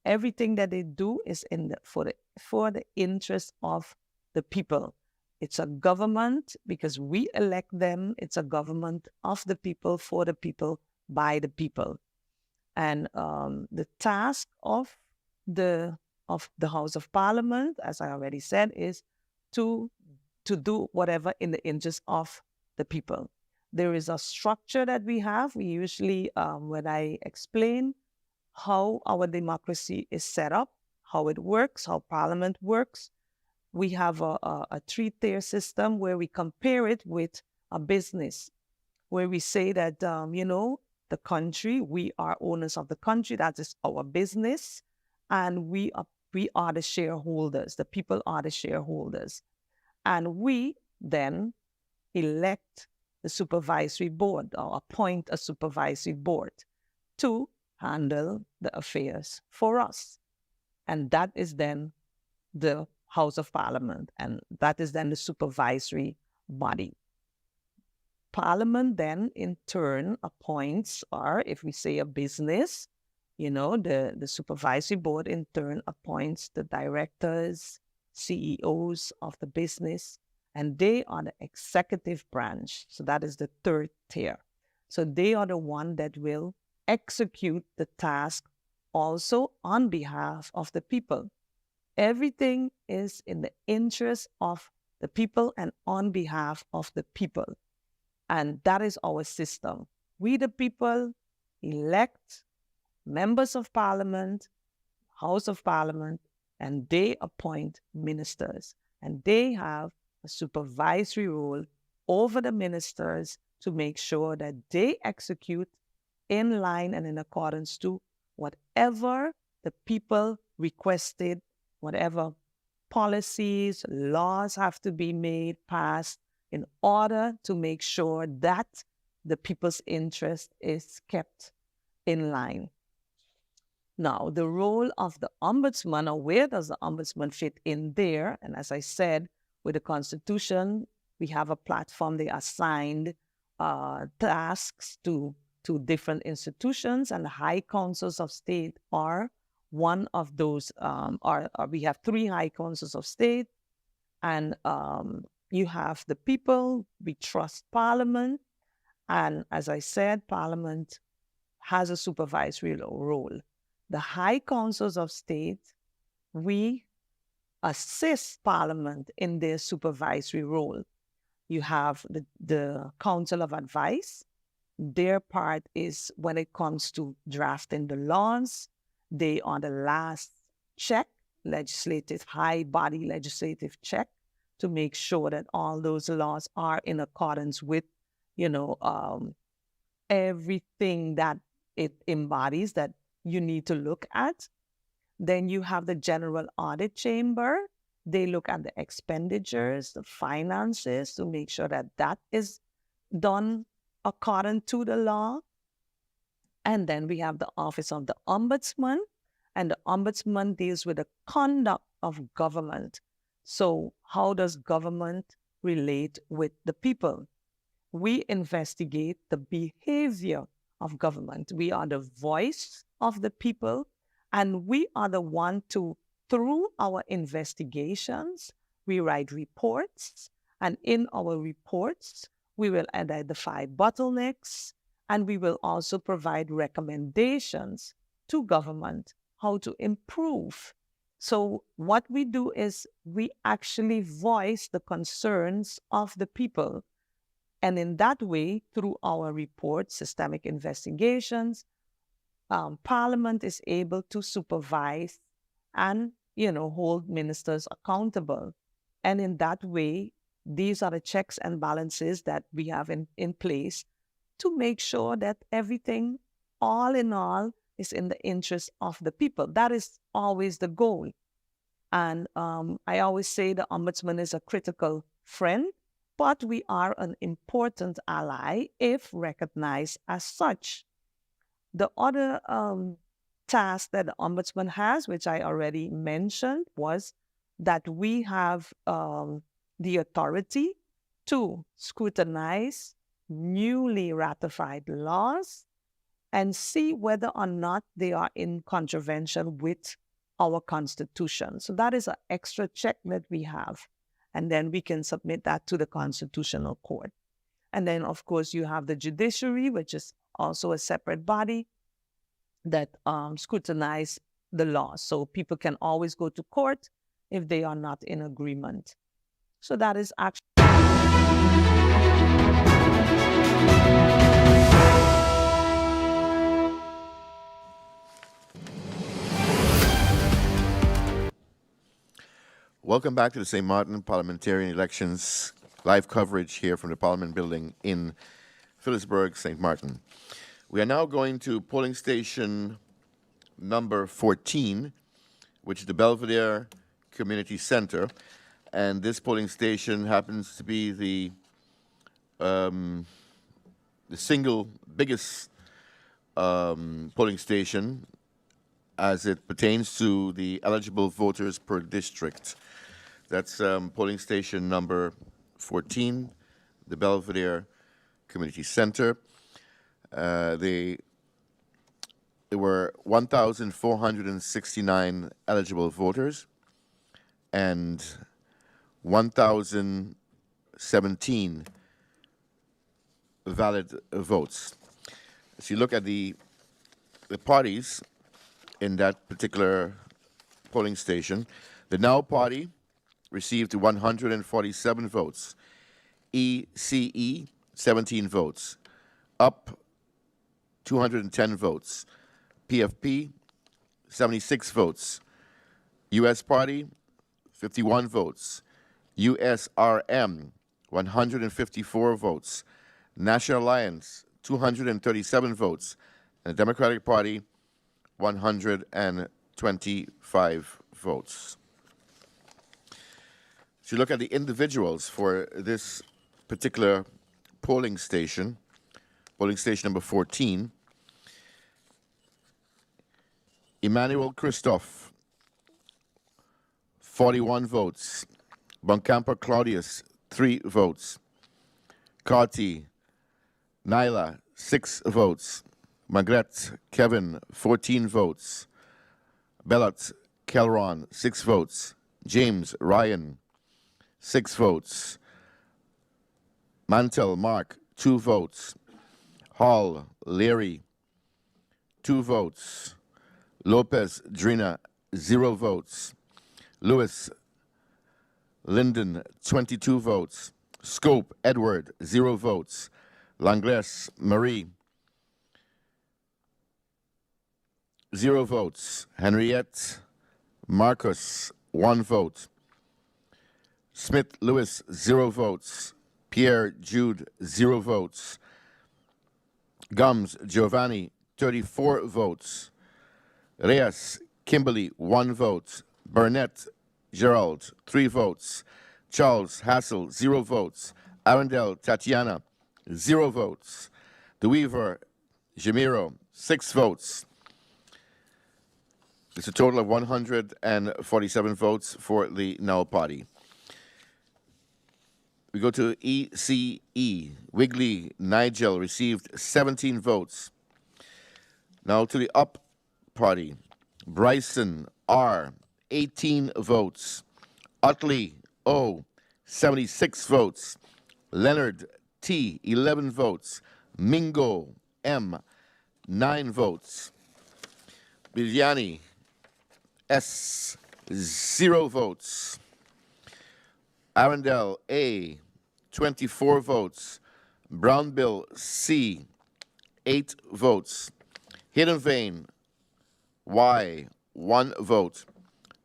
Everything that they do is for the interest of the people. It's a government because we elect them. It's a government of the people, for the people, by the people. And the task of the House of Parliament, as I already said, is to do whatever in the interest of the people. There is a structure that we have. We usually, when I explain how our democracy is set up, how it works, how Parliament works, we have a three-tier system where we compare it with a business, where we say that, the country, we are owners of the country, that is our business, and we are the shareholders, the people are the shareholders. And we then elect the supervisory board, or appoint a supervisory board to handle the affairs for us. And that is then the House of Parliament, and that is then the supervisory body. Parliament then in turn appoints, or if we say a business, the supervisory board in turn appoints the directors, CEOs of the business, and they are the executive branch. So that is the third tier. So they are the one that will execute the task also on behalf of the people. Everything is in the interest of the people and on behalf of the people. And that is our system. We, the people, elect members of Parliament, House of Parliament, and they appoint ministers. And they have a supervisory role over the ministers to make sure that they execute in line and in accordance to whatever the people requested, whatever policies, laws have to be made, passed, in order to make sure that the people's interest is kept in line. Now, the role of the Ombudsman, or where does the Ombudsman fit in there? And as I said, with the Constitution, we have a platform. They assigned tasks to different institutions, and the High Councils of State are one of those. We have 3 High Councils of State, and you have the people. We trust Parliament, and as I said, Parliament has a supervisory role. The High Councils of State, we assist Parliament in their supervisory role. You have the Council of Advice. Their part is when it comes to drafting the laws. They are the last check, high body legislative check, to make sure that all those laws are in accordance with, everything that it embodies that you need to look at. Then you have the General Audit Chamber. They look at the expenditures, the finances, to make sure that that is done according to the law. And then we have the Office of the Ombudsman, and the Ombudsman deals with the conduct of government. So how does government relate with the people? We investigate the behavior of government. We are the voice of the people, and we are the one to, through our investigations, we write reports, and in our reports, we will identify bottlenecks, and we will also provide recommendations to government how to improve. So what we do is we actually voice the concerns of the people. And in that way, through our reports, systemic investigations, Parliament is able to supervise and, hold ministers accountable. And in that way, these are the checks and balances that we have in place to make sure that everything, all in all, is in the interest of the people. That is always the goal. And I always say the Ombudsman is a critical friend, but we are an important ally if recognized as such. The other task that the Ombudsman has, which I already mentioned, was that we have the authority to scrutinize newly ratified laws and see whether or not they are in contravention with our Constitution. So that is an extra check that we have. And then we can submit that to the Constitutional Court. And then, of course, you have the judiciary, which is also a separate body that scrutinize the law. So people can always go to court if they are not in agreement. So that is actually... Welcome back to the St. Martin Parliamentarian Elections live coverage here from the Parliament Building in Phillipsburg, St. Martin. We are now going to polling station number 14, which is the Belvedere Community Center. And this polling station happens to be the single biggest polling station as it pertains to the eligible voters per district. That's polling station number 14, the Belvedere Community Center. There were 1,469 eligible voters and 1,017 valid votes. So you look at the parties in that particular polling station. The Now Party received 147 votes. ECE, 17 votes. UP, 210 votes. PFP, 76 votes. US Party, 51 votes. USRM, 154 votes. National Alliance, 237 votes. And the Democratic Party, 125 votes. So you look at the individuals for this particular polling station number 14. Emmanuel Christophe, 41 votes. Boncamper Claudius, 3 votes. Carty Nyla, 6 votes. Magret Kevin, 14 votes. Bellot Kelron, 6 votes. James Ryan, 6 votes. Mantel Mark, 2 votes. Hall Leary, 2 votes. Lopez Drina, 0 votes. Lewis Linden, 22 votes. Scope Edward, 0 votes. Langles Marie, 0 votes. Henriette Marcus, 1 vote. Smith Lewis, 0 votes. Pierre Jude, 0 votes. Gums Giovanni, 34 votes. Reyes Kimberly, 1 vote. Burnett Gerald, 3 votes. Charles Hassel, 0 votes. Arundel Tatiana, 0 votes. DeWeaver Jamiro, 6 votes. It's a total of 147 votes for the Now Party. We go to ECE. Wigley Nigel received 17 votes. Now to the UP Party. Bryson R, 18 votes. Utley O, 76 votes. Leonard T, 11 votes. Mingo M, 9 votes. Bigliani S, 0 votes. Arundel A, 24 votes. Brownbill C, 8 votes. Hidden Vein Y, 1 vote.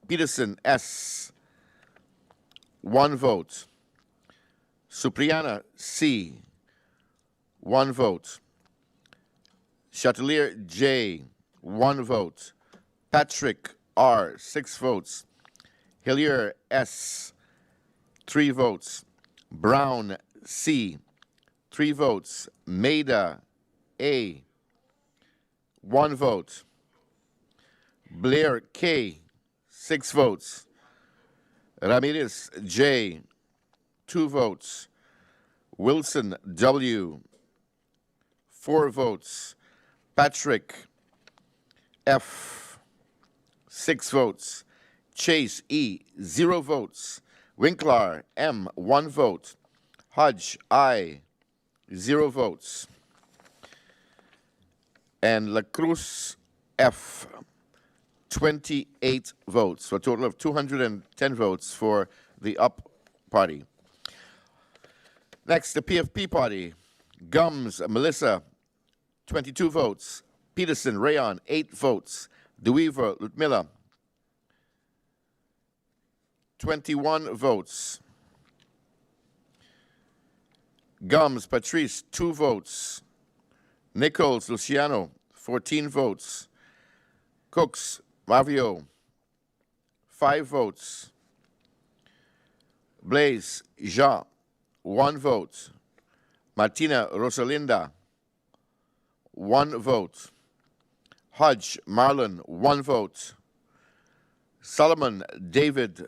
Peterson S, 1 vote. Supriana C, 1 vote. Chatelier J, 1 vote. Patrick R., 6 votes. Hillier S., 3 votes. Brown C., 3 votes. Maida A., 1 vote. Blair K., 6 votes. Ramirez J., 2 votes. Wilson W., 4 votes. Patrick F., 6 votes. Chase E., 0 votes. Winkler M., 1 vote. Hodge I., 0 votes. And La Cruz F., 28 votes, for a total of 210 votes for the UP party. Next, the PFP party. Gums Melissa, 22 votes. Peterson Rayon, 8 votes. DeWeaver Ludmilla, 21 votes. Gums Patrice, 2 votes. Nichols Luciano, 14 votes. Cooks Mavio, 5 votes. Blaise Jean, 1 vote. Martina Rosalinda, 1 vote. Hodge Marlon, 1 vote. Solomon David,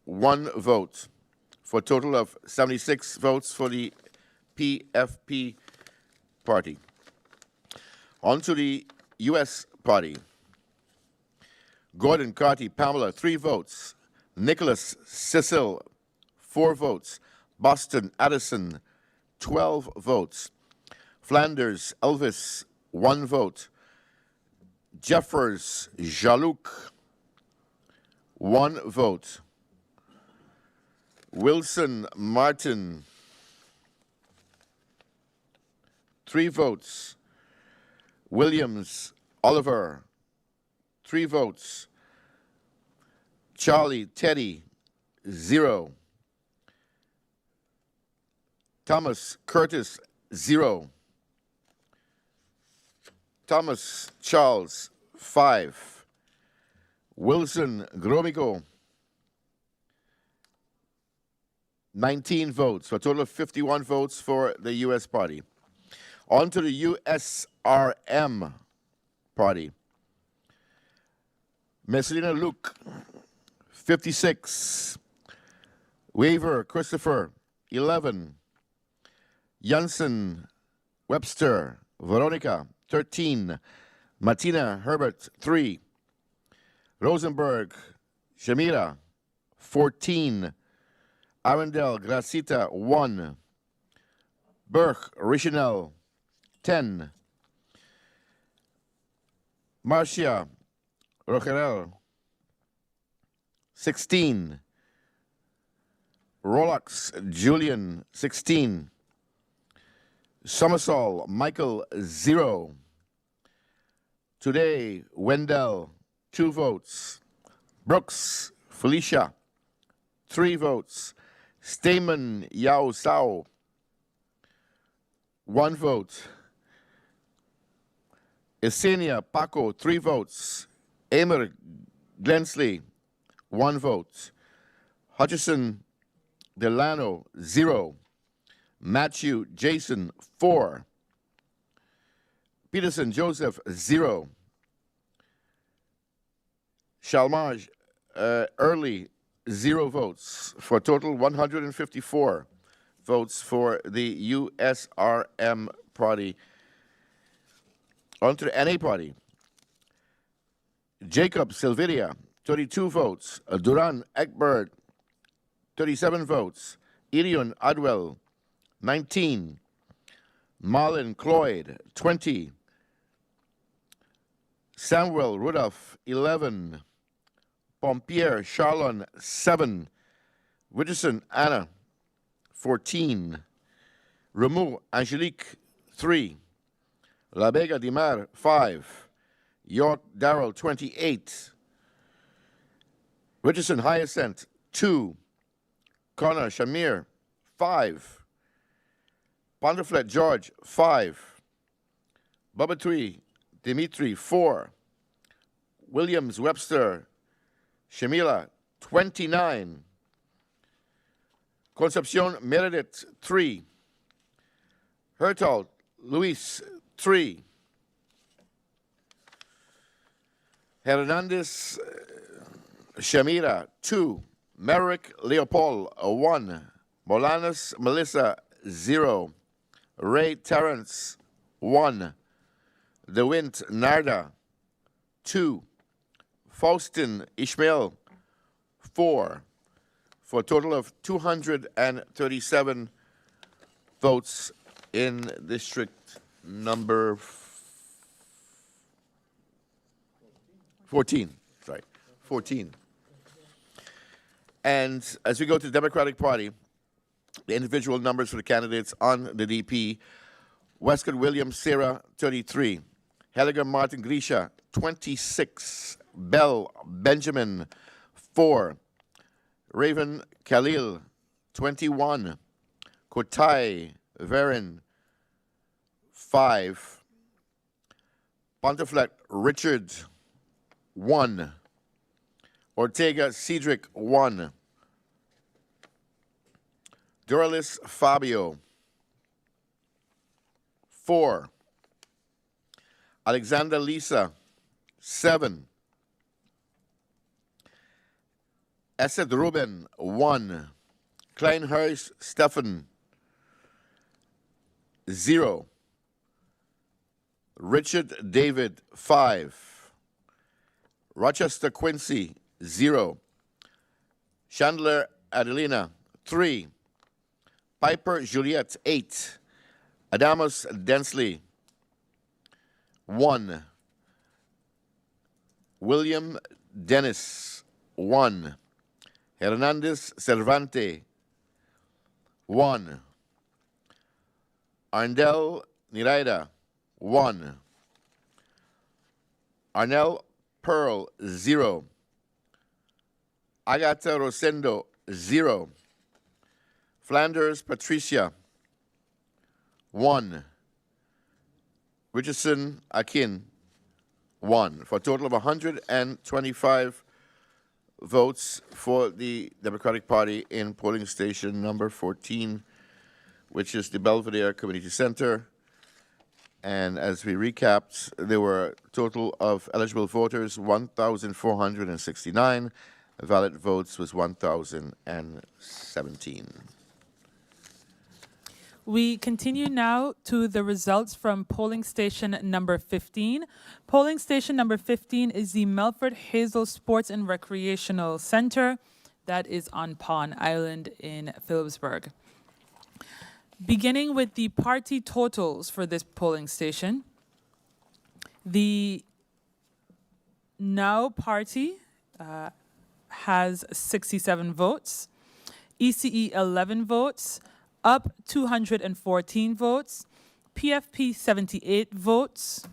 1 vote. For a total of 76 votes for the PFP party. On to the U.S. party. Gordon Carty Pamela, 3 votes. Nicholas Cecil, 4 votes. Boston Addison, 12 votes. Flanders Elvis, 1 vote. Jeffers Jalouk, 1 vote. Wilson Martin, 3 votes. Williams Oliver, 3 votes. Charlie Teddy, 0. Thomas Curtis, 0. Thomas Charles, 5. Wilson Gromiko, 19 votes, for a total of 51 votes for the U.S. party. On to the USRM party. Messalina Luke, 56. Weaver Christopher, 11. Janssen Webster Veronica, 13. Martina Herbert, 3. Rosenberg Shamira, 14. Arundel Gracita, 1. Burke Richinel, 10. Marcia Rocherel, 16. Rolex Julian, 16. Somersall Michael, 0. Today Wendell, 2 votes. Brooks Felicia, 3 votes. Stamen Yao Sao, 1 vote. Esenia Paco, 3 votes. Emer Glensley, 1 vote. Hutchison Delano, 0. Matthew Jason, 4. Peterson Joseph, 0. Shalmaj Early, 0 votes, for a total 154 votes for the USRM party. On to the NA party. Jacob Silveria, 32 votes. Duran Ekberg, 37 votes. Irion Adwell, 19. Marlon Cloyd, 20. Samuel Rudolph, 11. Pompier Charlon, 7. Richardson Anna, 14. Rameau Angelique, 3. La Vega Dimar, 5. York Darrell, 28. Richardson Hyacinth, 2. Connor Shamir, 5. Ponderflet George, 5. Bubba Tree Dimitri, 4. Williams, Webster, Shamila, 29. Concepcion, Meredith, 3. Hertaud, Luis, 3. Hernandez, Shamira, 2. Merrick, Leopold, 1. Molanas, Melissa, 0. Ray Terrence, 1. DeWint, Narda, 2. Faustin, Ishmael, 4. For a total of 237 votes in district number 14. Sorry, 14. And as we go to the Democratic Party, the individual numbers for the candidates on the DP: Westcott Williams, Sarah, 33. Helliger Martin Grisha, 26. Bell Benjamin, 4. Raven Khalil, 21. Kotai Verin, 5. Pontefract Richard, 1. Ortega Cedric, 1. Duralis Fabio, 4. Alexander Lisa, 7. Esed Ruben, 1. Kleinhurst Stefan, 0. Richard David, 5. Rochester Quincy, 0. Chandler Adelina, 3. Piper Juliet, 8. Adamus Densley, 1. William Dennis, 1. Hernandez Cervante, 1. Arndel Niraida, 1. Arnell Pearl, 0. Agata Rosendo, 0. Flanders Patricia, 1. Richardson Akin, 1. For a total of 125 votes for the Democratic Party in polling station number 14, which is the Belvedere Community Center. And as we recapped, there were a total of eligible voters 1,469. Valid votes was 1,017. We continue now to the results from polling station number 15. Polling station number 15 is the Melford Hazel Sports and Recreational Center that is on Pawn Island in Phillipsburg. Beginning with the party totals for this polling station, the Now Party has 67 votes, ECE 11 votes, UP 214 votes, PFP 78 votes.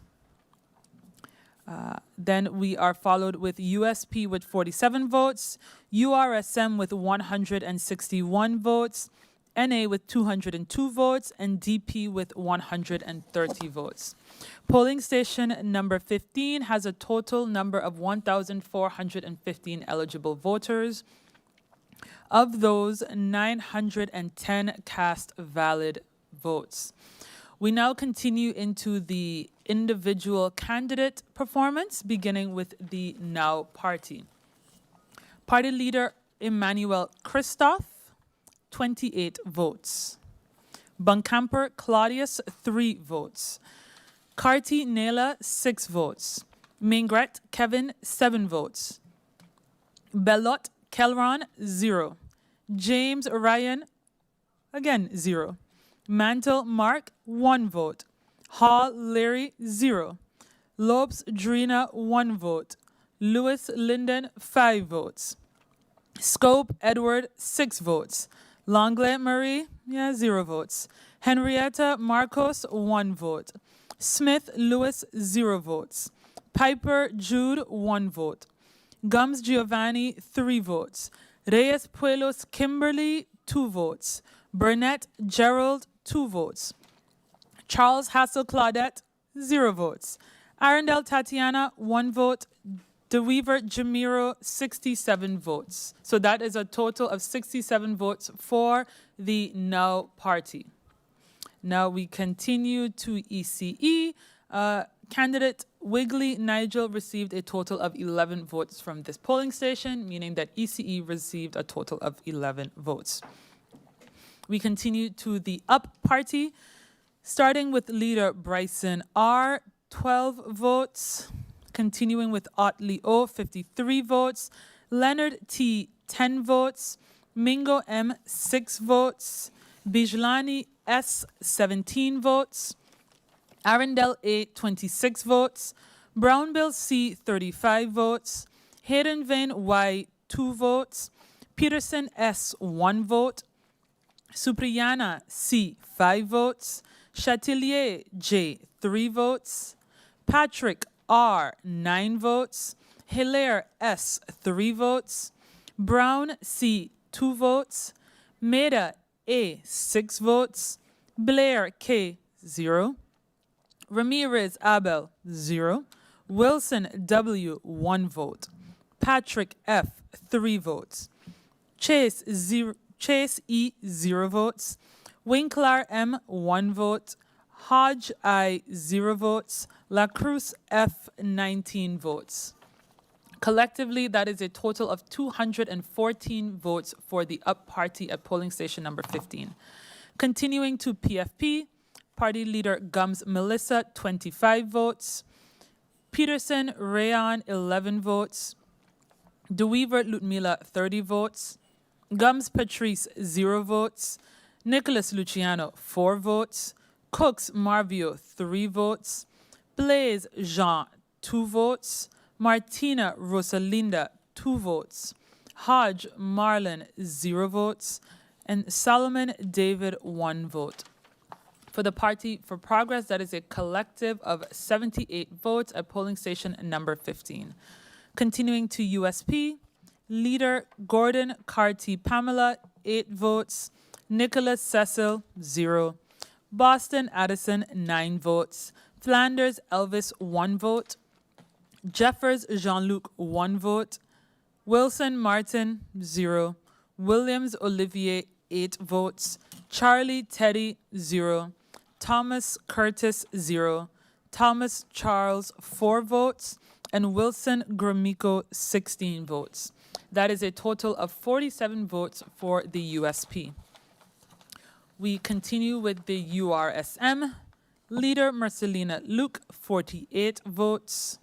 Then we are followed with USP with 47 votes, URSM with 161 votes, NA with 202 votes, and DP with 130 votes. Polling station number 15 has a total number of 1,415 eligible voters. Of those, 910 cast valid votes. We now continue into the individual candidate performance, beginning with the Now Party. Party leader Emmanuel Christoph, 28 votes. Buncamper Claudius, 3 votes. Carty Nela, 6 votes. Mingret Kevin, 7 votes. Bellot Kelron, 0. James Ryan, again 0. Mantle Mark, 1 vote. Hall Larry, 0. Lopes Drina, 1 vote. Lewis Linden, 5 votes. Scope Edward, 6 votes. Longley Marie, 0 votes. Henrietta Marcos, 1 vote. Smith Lewis, 0 votes. Piper Jude, 1 vote. Gums Giovanni, 3 votes. Reyes Puelos Kimberly, 2 votes. Burnett Gerald, 2 votes. Charles Hassel Claudette, 0 votes. Arundel Tatiana, 1 vote. DeWeaver Jamiro, 67 votes. So that is a total of 67 votes for the Now party. Now we continue to ECE. Candidate Wigley Nigel received a total of 11 votes from this polling station, meaning that ECE received a total of 11 votes. We continue to the Up party, starting with leader Bryson R, 12 votes. Continuing with Otley O, 53 votes. Leonard T, 10 votes. Mingo M, 6 votes. Bijlani S, 17 votes. Arundel A, 26 votes. Brownbill C, 35 votes. Hayden Vane Y, 2 votes. Peterson S, 1 vote. Supriyana C, 5 votes. Chatelier J, 3 votes. Patrick R, 9 votes. Hilaire S, 3 votes. Brown C, 2 votes. Meda A, 6 votes. Blair K, 0. Ramirez Abel, 0. Wilson W, 1 vote. Patrick F, 3 votes. Chase E, 0 votes. Winkler M, 1 vote. Hodge I, 0 votes. La Cruz F, 19 votes. Collectively, that is a total of 214 votes for the Up party at polling station number 15. Continuing to PFP, party leader Gums Melissa, 25 votes. Peterson Rayon, 11 votes. DeWeaver Ludmila, 30 votes. Gums Patrice, 0 votes. Nicholas Luciano, 4 votes. Cooks Marvio, 3 votes. Blaise Jean, 2 votes. Martina Rosalinda, 2 votes. Hodge Marlon, 0 votes. And Solomon David, 1 vote. For the Party for Progress, that is a collective of 78 votes at polling station number 15. Continuing to USP, leader Gordon Carty Pamela, 8 votes. Nicholas Cecil, 0. Boston Addison, 9 votes. Flanders Elvis, 1 vote. Jeffers Jean-Luc, 1 vote. Wilson Martin, 0. Williams Olivier, 8 votes. Charlie Teddy, 0. Thomas Curtis, 0. Thomas Charles, 4 votes. And Wilson Gromiko, 16 votes. That is a total of 47 votes for the USP. We continue with the URSM. Leader Marcelina Luke, 48 votes.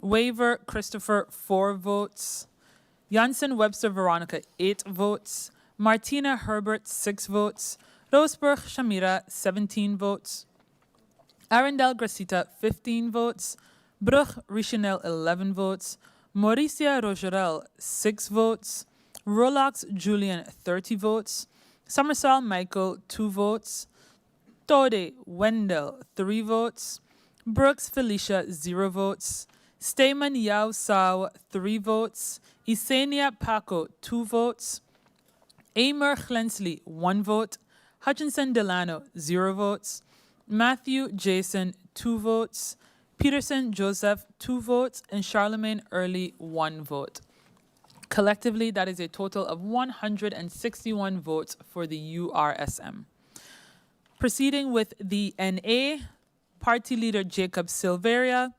Waiver Christopher, 4 votes. Janssen Webster Veronica, 8 votes. Martina Herbert, 6 votes. Roseburg Shamira, 17 votes. Arundel Gracita, 15 votes. Brugge Richinel, 11 votes. Mauricia Rogerel, 6 votes. Rolax Julian, 30 votes. Summersall Michael, 2 votes. Tode Wendell, 3 votes. Brooks Felicia, 0 votes. Stayman Yao Sao, 3 votes. Isenia Paco, 2 votes. Amer Glensley, 1 vote. Hutchinson Delano, 0 votes. Matthew Jason, 2 votes. Peterson Joseph, 2 votes. And Charlemagne Early, 1 vote. Collectively, that is a total of 161 votes for the URSM. Proceeding with the NA, party leader Jacob Silveria,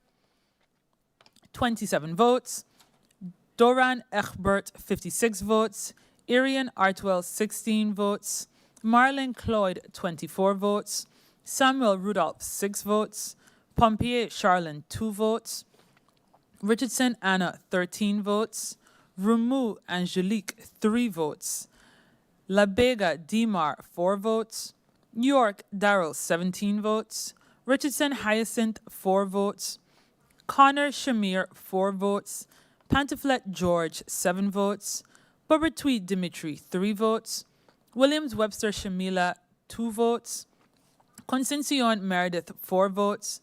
27 votes. Doran Egbert, 56 votes. Irian Artwell, 16 votes. Marlon Cloyd, 24 votes. Samuel Rudolph, 6 votes. Pompier Charlin, 2 votes. Richardson Anna, 13 votes. Rumu Angelique, 3 votes. La Bega Dimar, 4 votes. York Darrell, 17 votes. Richardson Hyacinth, 4 votes. Connor Shamir, 4 votes. Pantaflet George, 7 votes. Bubertweet Dimitri, 3 votes. Williams Webster Shamila, 2 votes. Concencion Meredith, 4 votes.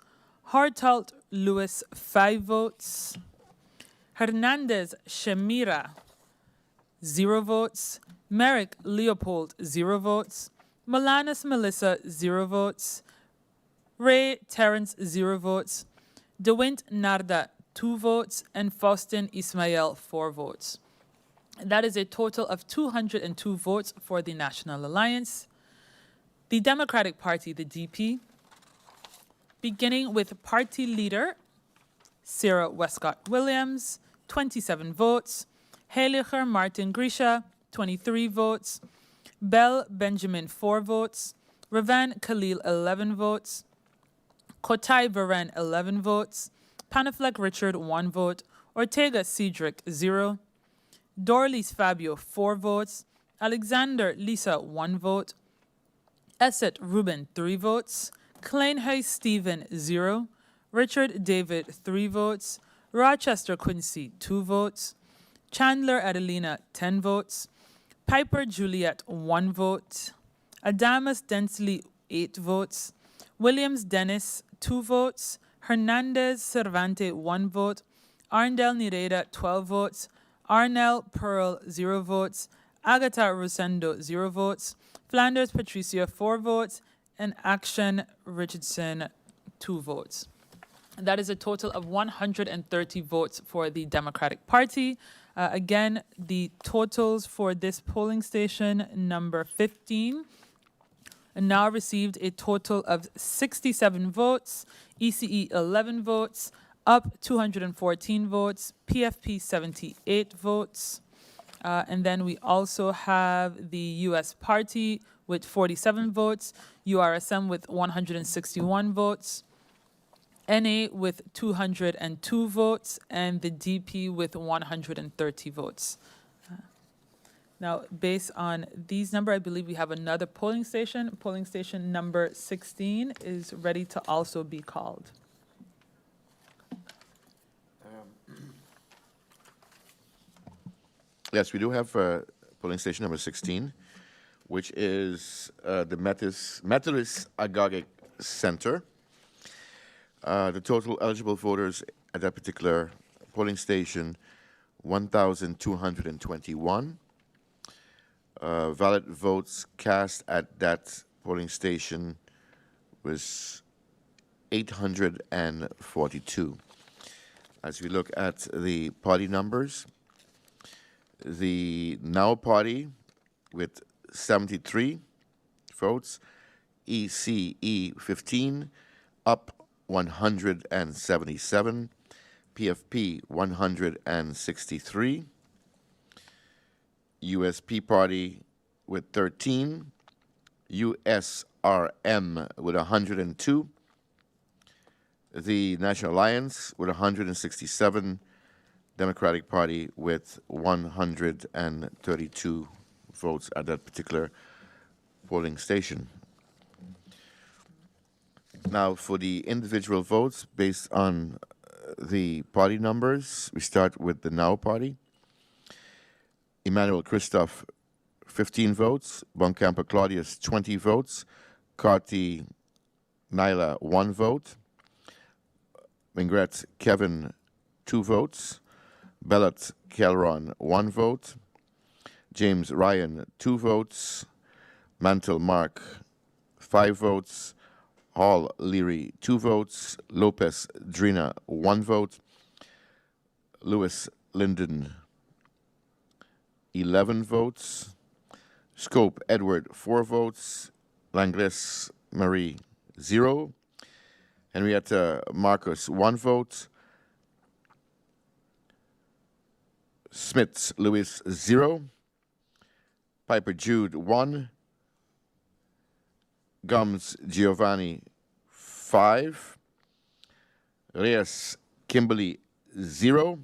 Hartalt Lewis, 5 votes. Hernandez Shamira, 0 votes. Merrick Leopold, 0 votes. Melanis Melissa, 0 votes. Ray Terrence, 0 votes. DeWint Narda, 2 votes, and Faustin Ismail, 4 votes. That is a total of 202 votes for the National Alliance. The Democratic Party, the DP, beginning with party leader Sarah Westcott Williams, 27 votes, Heiliger Martin Grisha, 23 votes, Bell Benjamin, 4 votes, Ravan Khalil, 11 votes, Kotai Varan, 11 votes, Panaflek Richard, 1 vote, Ortega Cedric, 0, Dorlis Fabio, 4 votes, Alexander Lisa, 1 vote, Esset Ruben, 3 votes, Kleinhuis Stephen, 0, Richard David, 3 votes, Rochester Quincy, 2 votes, Chandler Adelina, 10 votes, Piper Juliet, 1 vote, Adamus Densley, 8 votes, Williams Dennis, 2 votes, Hernandez Cervante, 1 vote, Arndel Nireda, 12 votes, Arnel Pearl, 0 votes, Agatha Rosendo, 0 votes, Flanders Patricia, 4 votes, and Action Richardson, 2 votes. That is a total of 130 votes for the Democratic Party. Again, the totals for this polling station, number 15, now received a total of 67 votes, ECE 11 votes, UP 214 votes, PFP 78 votes. And then we also have the US Party with 47 votes, URSM with 161 votes, NA with 202 votes, and the DP with 130 votes. Now, based on these numbers, I believe we have another polling station. Polling station number 16 is ready to also be called. Yes, we do have polling station number 16, which is the Methodist Agaric Center. The total eligible voters at that particular polling station, 1,221. Valid votes cast at that polling station was 842. As we look at the party numbers, the Now Party with 73 votes, ECE 15, UP 177, PFP 163, USP Party with 13, USRM with 102, the National Alliance with 167, Democratic Party with 132 votes at that particular polling station. Now, for the individual votes based on the party numbers, we start with the Now Party. Emmanuel Christoph, 15 votes. Boncamper Claudius, 20 votes. Carty Nyla, 1 vote. Mingret Kevin, 2 votes. Bellet Kelron, 1 vote. James Ryan, 2 votes. Mantle Mark, 5 votes. Hall Leary, 2 votes. Lopez Drina, 1 vote. Lewis Linden, 11 votes. Scope Edward, 4 votes. Langres Marie, 0. Henrietta Marcus, 1 vote. Smits Louis, 0. Piper Jude, 1. Gums Giovanni, 5. Reyes Kimberly, 0.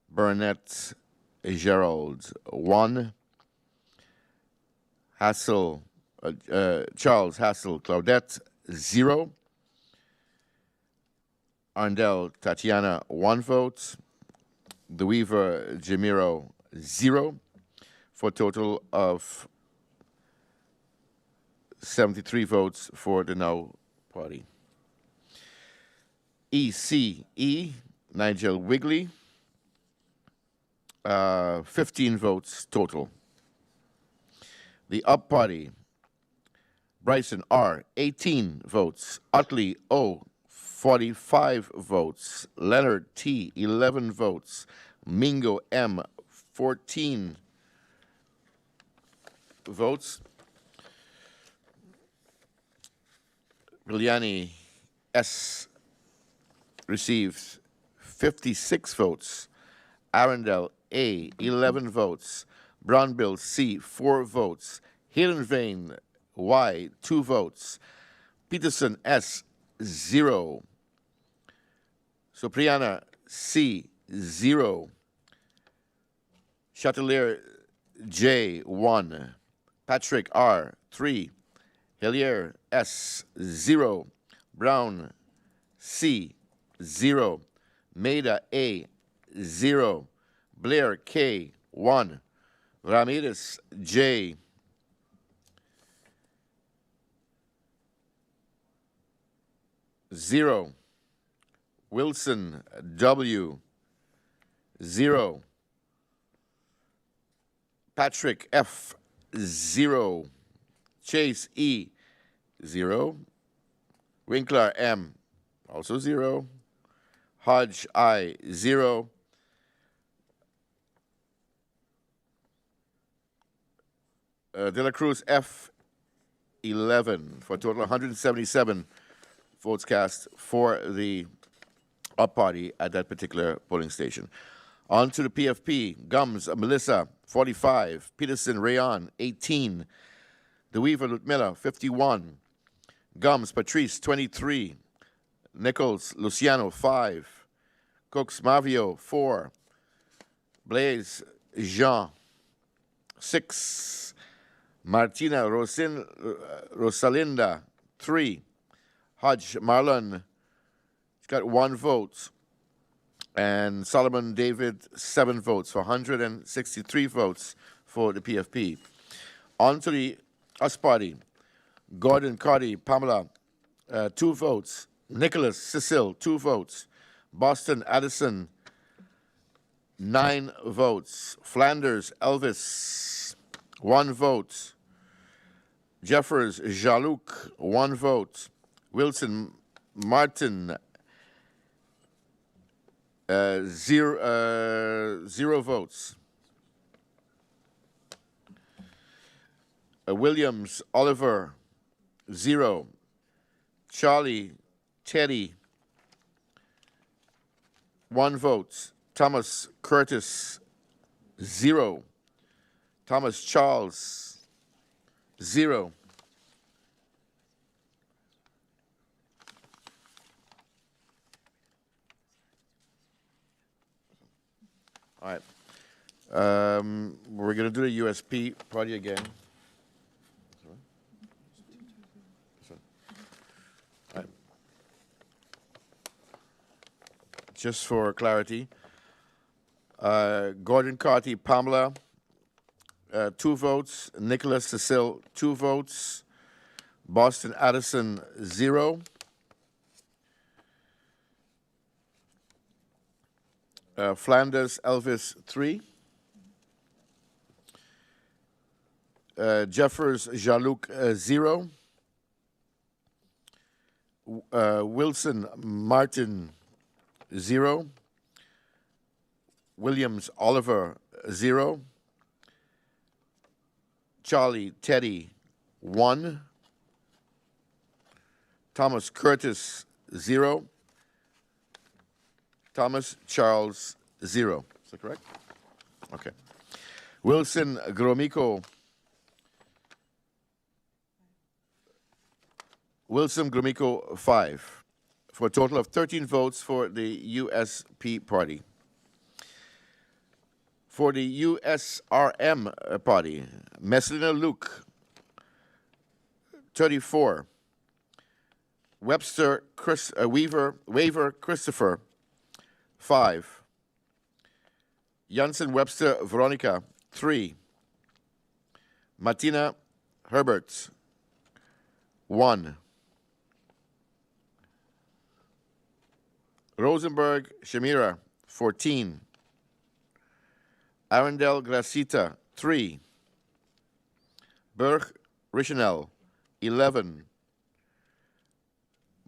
Burnett Gerald, 1. Charles Hassel Claudette, 0. Arndel Tatiana, 1 vote. The Weaver Jamiro, 0. For a total of 73 votes for the Now Party. ECE, Nigel Wigley, 15 votes total. The Up Party, Bryson R, 18 votes. Utley O, 45 votes. Leonard T., 11 votes. Mingo M., 14 votes. Giuliani S. received 56 votes. Arundel A., 11 votes. Brownbill C., 4 votes. Heerenveen Y., 2 votes. Peterson S., 0. Sopriana C., 0. Chatelier J., 1. Patrick R., 3. Hillier S., 0. Brown C., 0. Maida A., 0. Blair K., 1. Ramirez J., 0. Wilson W., 0. Patrick F., 0. Chase E., 0. Winkler M., also 0. Hodge I., 0. De la Cruz F., 11, for a total of 177 votes cast for the up party at that particular polling station. On to the PFP. Gums Melissa, 45. Peterson Rayon, 18. DeWeaver Ludmilla, 51. Gums Patrice, 23. Nichols Luciano, 5. Cooks Mavio, 4. Blaise Jean, 6. Martina Rosalinda, 3. Hodge Marlon, he's got 1 vote. And Solomon David, 7 votes, for 163 votes for the PFP. On to the US Party. Gordon Carty, Pamela, 2 votes. Nicholas Cecil, 2 votes. Boston Addison, 9 votes. Flanders Elvis, 1 vote. Jeffers Jalouk, 1 vote. Wilson Martin, 0 votes. Williams Oliver, 0. Charlie Teddy, 1 vote. Thomas Curtis, 0. Thomas Charles, 0. All right. We're going to do the USP party again. All right. Just for clarity, Gordon Carty, Pamela, 2 votes. Nicholas Cecil, 2 votes. Boston Addison, 0. Flanders Elvis, 3. Jeffers Jalouk, 0. Wilson Martin, 0. Williams Oliver, 0. Charlie Teddy, 1. Thomas Curtis, 0. Thomas Charles, 0. Is that correct? Okay. Wilson Gromyko. Wilson Gromyko, 5. For a total of 13 votes for the USP party. For the USRM party, Messlina Luke, 34. Webster Waver Christopher, 5. Janssen Webster Veronica, 3. Martina Herbert, 1. Rosenberg Shamira, 14. Arundel Gracita, 3. Berg Richenel, 11.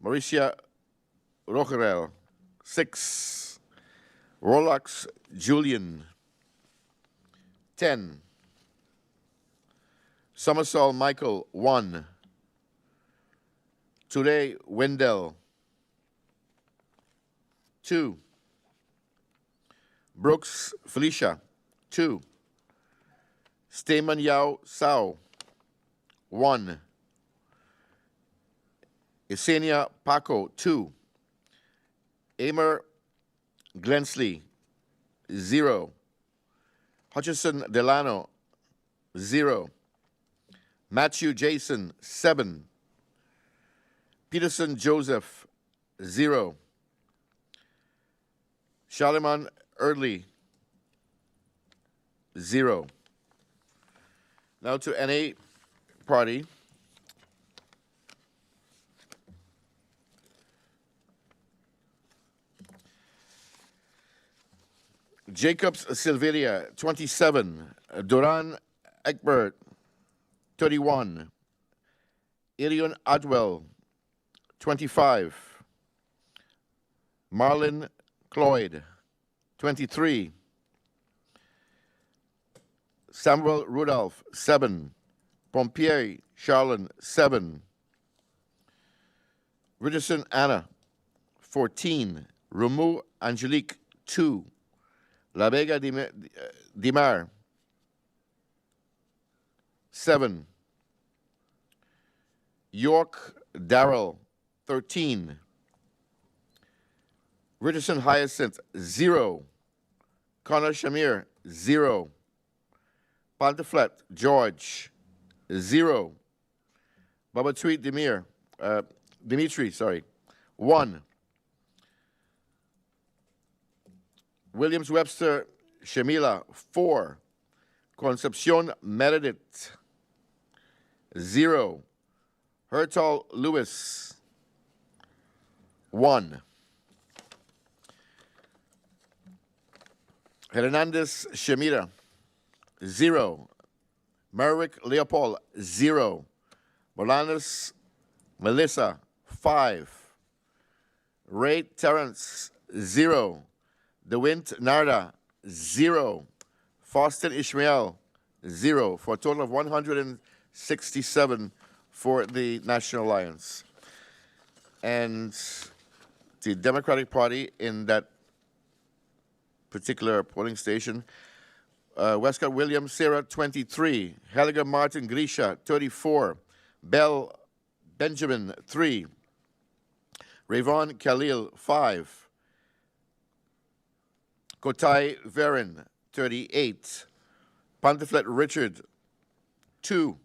Mauricia Rocherel, 6. Rolax Julian, 10. Somersall Michael, 1. Today Wendell, 2. Brooks Felicia, 2. Stamen Yao Sao, 1. Yesenia Paco, 2. Amer Glensley, 0. Hutchison Delano, 0. Matthew Jason, 7. Peterson Joseph, 0. Charlemagne Early, 0. Now to NA party. Jacobs Silveria, 27. Duran Eckbert, 31. Ilion Adwell, 25. Marlon Cloyd, 23. Samuel Rudolph, 7. Pompier Charlon, 7. Richardson Anna, 14. Rameau Angelique, 2. La Vega Dimar, 7. York Darrell, 13. Richardson Hyacinth, 0. Connor Shamir, 0. Ponteflet George, 0. Baba Tweet Dimitri, 1. Williams Webster Shamila, 4. Concepcion Meredith, 0. Hertal Lewis, 1. Hernandez Shamira, 0. Merrick Leopold, 0. Molanas Melissa, 5. Ray Terrence, 0. DeWint Narda, 0. Faustin Ishmael, 0. For a total of 167 for the National Alliance. And the Democratic Party in that particular polling station, Westcott Williams, Sarah, 23. Helga Martin Grisha, 34. Bell Benjamin, 3. Rayvon Khalil, 5. Kotai Verin, 38. Ponteflet Richard, 2.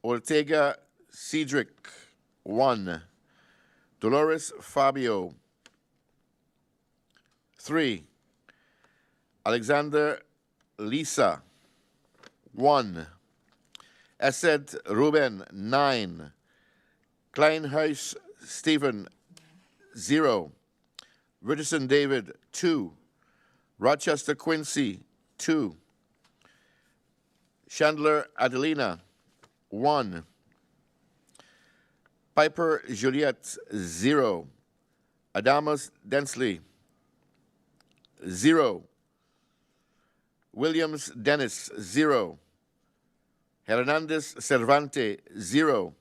Ortega Cedric, 1. Dolores Fabio, 3. Alexander Lisa, 1. Esed Ruben, 9. Kleinhuis Stephen, 0. Richardson David, 2. Rochester Quincy, 2. Chandler Adelina, 1. Piper Juliet, 0. Adamus Densley, 0. Williams Dennis, 0. Hernandez Cervante, 0.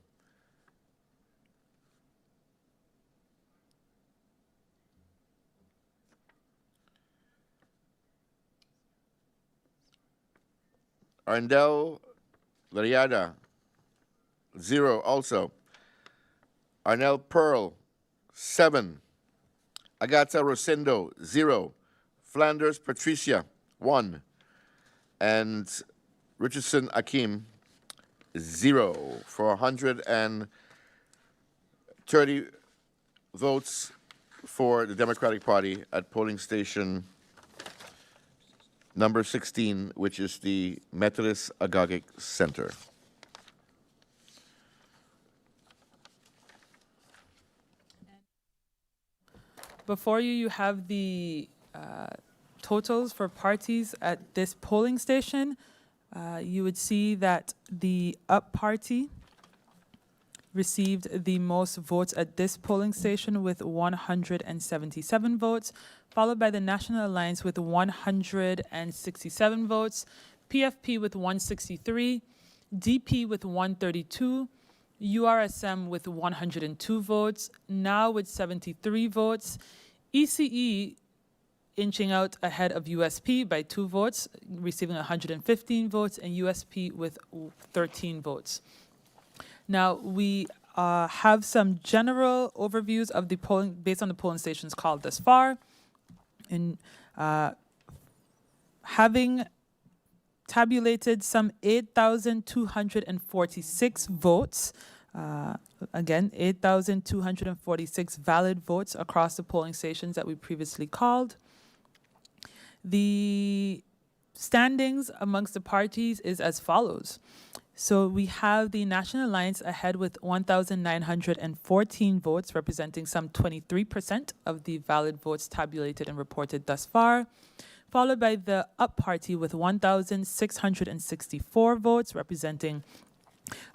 Arndell Lariada, 0 also. Arnell Pearl, 7. Agata Rosendo, 0. Flanders Patricia, 1. And Richardson Akim, 0. For 130 votes for the Democratic Party at polling station number 16, which is the Methodist Agagik Center. Before you, you have the totals for parties at this polling station. You would see that the Up Party received the most votes at this polling station with 177 votes, followed by the National Alliance with 167 votes, PFP with 163, DP with 132, URSM with 102 votes, NOW with 73 votes, ECE inching out ahead of USP by 2 votes, receiving 115 votes, and USP with 13 votes. Now, we have some general overviews of the polling based on the polling stations called thus far. In having tabulated some 8,246 votes, again, 8,246 valid votes across the polling stations that we previously called. The standings amongst the parties is as follows. So we have the National Alliance ahead with 1,914 votes, representing some 23% of the valid votes tabulated and reported thus far, followed by the UP party with 1,664 votes, representing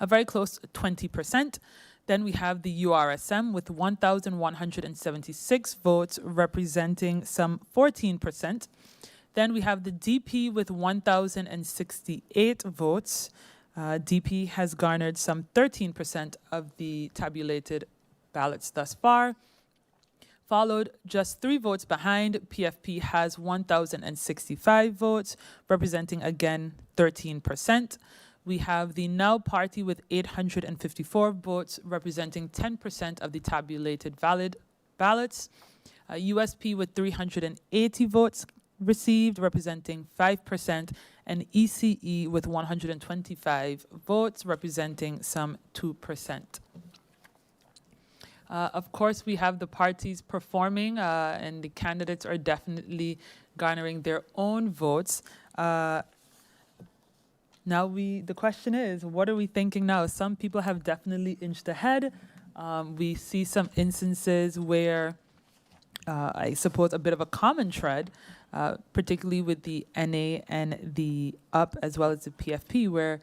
a very close 20%. Then we have the URSM with 1,176 votes, representing some 14%. Then we have the DP with 1,068 votes. DP has garnered some 13% of the tabulated ballots thus far. Followed just 3 votes behind, PFP has 1,065 votes, representing again 13%. We have the NOW party with 854 votes, representing 10% of the tabulated valid ballots. USP with 380 votes received, representing 5%, and ECE with 125 votes, representing some 2%. Of course, we have the parties performing, and the candidates are definitely garnering their own votes. Now, the question is, what are we thinking now? Some people have definitely inched ahead. We see some instances where I suppose a bit of a common thread, particularly with the NA and the UP as well as the PFP, where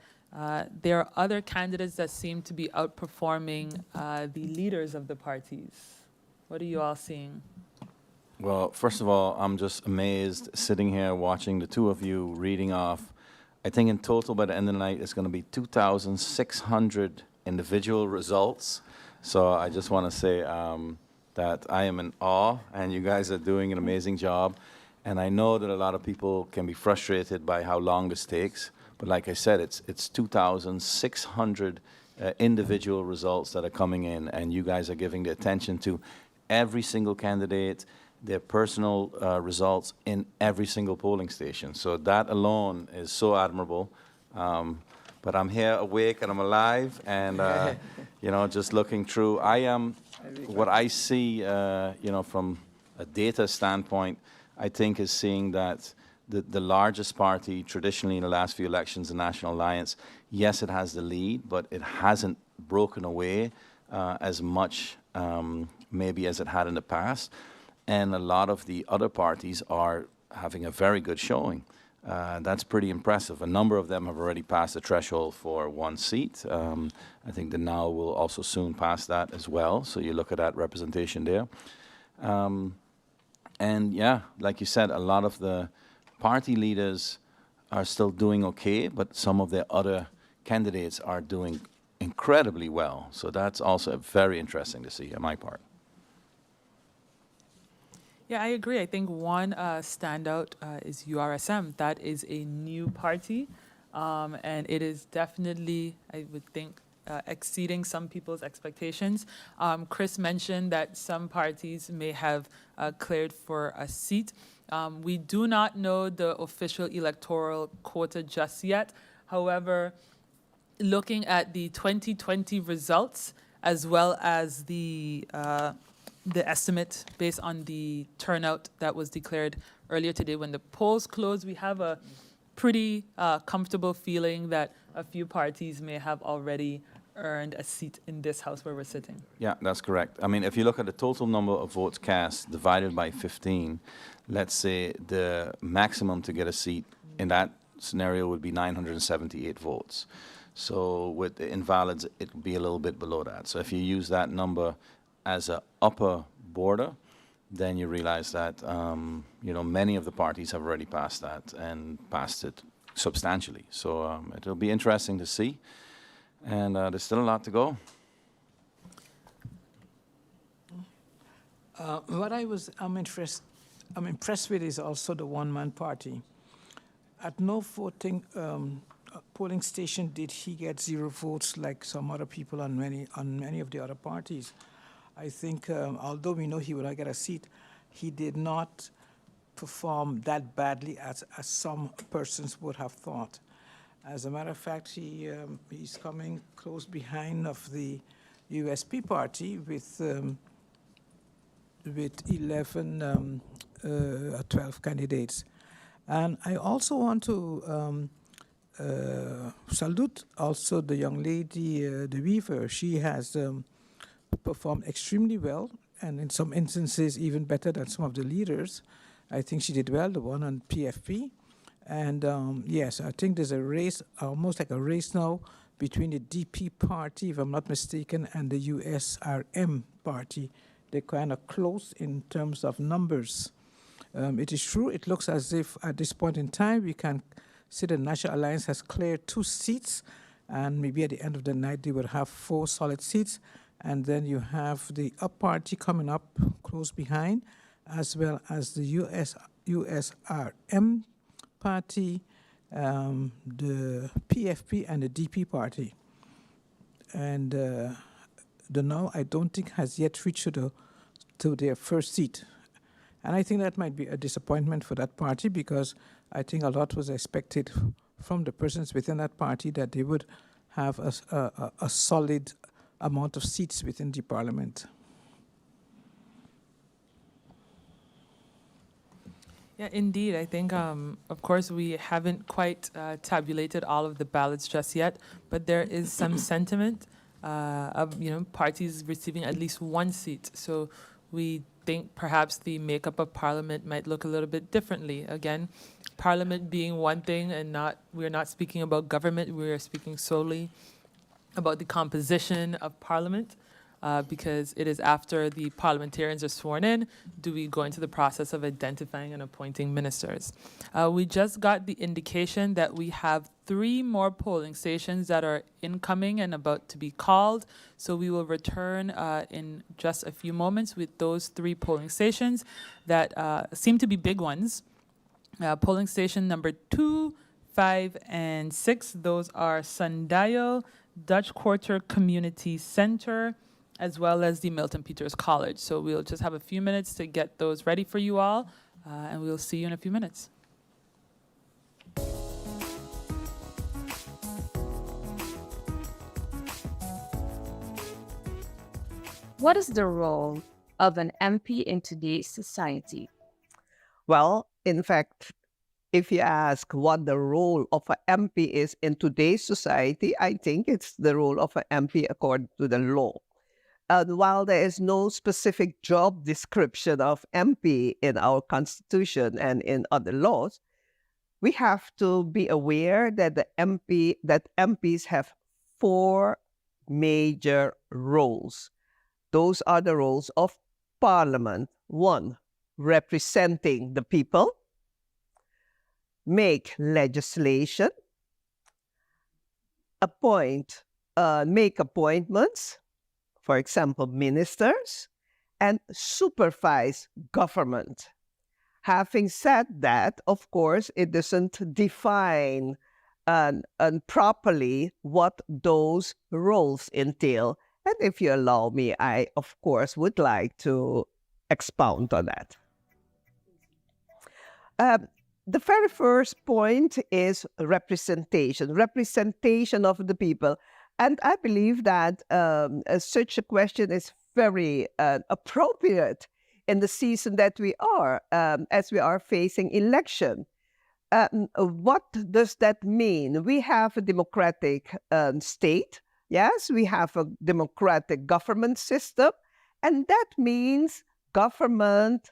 there are other candidates that seem to be outperforming the leaders of the parties. What are you all seeing? Well, first of all, I'm just amazed sitting here watching the two of you reading off. I think in total by the end of the night it's going to be 2,600 individual results. So I just want to say that I am in awe, and you guys are doing an amazing job. And I know that a lot of people can be frustrated by how long this takes. But like I said, it's 2,600 individual results that are coming in, and you guys are giving the attention to every single candidate, their personal results in every single polling station. So that alone is so admirable. But I'm here awake and I'm alive, and you know, just looking through. What I see, you know, from a data standpoint, I think is seeing that the largest party traditionally in the last few elections, the National Alliance, yes, it has the lead, but it hasn't broken away as much maybe as it had in the past. And a lot of the other parties are having a very good showing. That's pretty impressive. A number of them have already passed the threshold for 1 seat. I think the NOW will also soon pass that as well. So you look at that representation there. And yeah, like you said, a lot of the party leaders are still doing okay, but some of their other candidates are doing incredibly well. So that's also very interesting to see on my part. Yeah, I agree. I think one standout is URSM. That is a new party, and it is definitely, I would think, exceeding some people's expectations. Chris mentioned that some parties may have cleared for a seat. We do not know the official electoral quota just yet. However, looking at the 2020 results, as well as the estimate based on the turnout that was declared earlier today when the polls closed, we have a pretty comfortable feeling that a few parties may have already earned a seat in this house where we're sitting. Yeah, that's correct. I mean, if you look at the total number of votes cast divided by 15, let's say the maximum to get a seat in that scenario would be 978 votes. So with the invalids, it will be a little bit below that. So if you use that number as an upper border, then you realize that many of the parties have already passed that and passed it substantially. So it'll be interesting to see, and there's still a lot to go. What I'm impressed with is also the one-man party. At no polling station did he get 0 votes like some other people on many of the other parties. I think, although we know he would not get a seat, he did not perform that badly as some persons would have thought. As a matter of fact, he's coming close behind of the USP party with 11, 12 candidates. And I also want to salute also the young lady, the Weaver. She has performed extremely well, and in some instances even better than some of the leaders. I think she did well, the one on PFP. And yes, I think there's a race, almost like a race now, between the DP party, if I'm not mistaken, and the USRM party. They're kind of close in terms of numbers. It is true, it looks as if at this point in time, we can see the National Alliance has cleared 2 seats, and maybe at the end of the night, they will have 4 solid seats. And then you have the UP party coming up close behind, as well as the USRM party, the PFP, and the DP party. And the Now, I don't think, has yet reached to their first seat. And I think that might be a disappointment for that party, because I think a lot was expected from the persons within that party that they would have a solid amount of seats within the parliament. Yeah, indeed. I think, of course, we haven't quite tabulated all of the ballots just yet, but there is some sentiment of parties receiving at least 1 seat. So we think perhaps the makeup of Parliament might look a little bit differently. Again, Parliament being one thing, and we're not speaking about government. We are speaking solely about the composition of Parliament, because it is after the parliamentarians are sworn in, do we go into the process of identifying and appointing ministers. We just got the indication that we have 3 more polling stations that are incoming and about to be called. So we will return in just a few moments with those 3 polling stations that seem to be big ones. Polling station number 2, 5, and 6, those are Sundial, Dutch Quarter Community Center, as well as the Milton Peters College. So we'll just have a few minutes to get those ready for you all, and we'll see you in a few minutes. What is the role of an MP in today's society? Well, in fact, if you ask what the role of an MP is in today's society, I think it's the role of an MP according to the law. While there is no specific job description of MP in our Constitution and in other laws, we have to be aware that MPs have 4 major roles. Those are the roles of Parliament. 1, representing the people, make legislation, make appointments, for example, ministers, and supervise government. Having said that, of course, it doesn't define properly what those roles entail. And if you allow me, I, of course, would like to expound on that. The very first point is representation of the people. And I believe that such a question is very appropriate in the season that we are, as we are facing election. What does that mean? We have a democratic state. Yes, we have a democratic government system. And that means government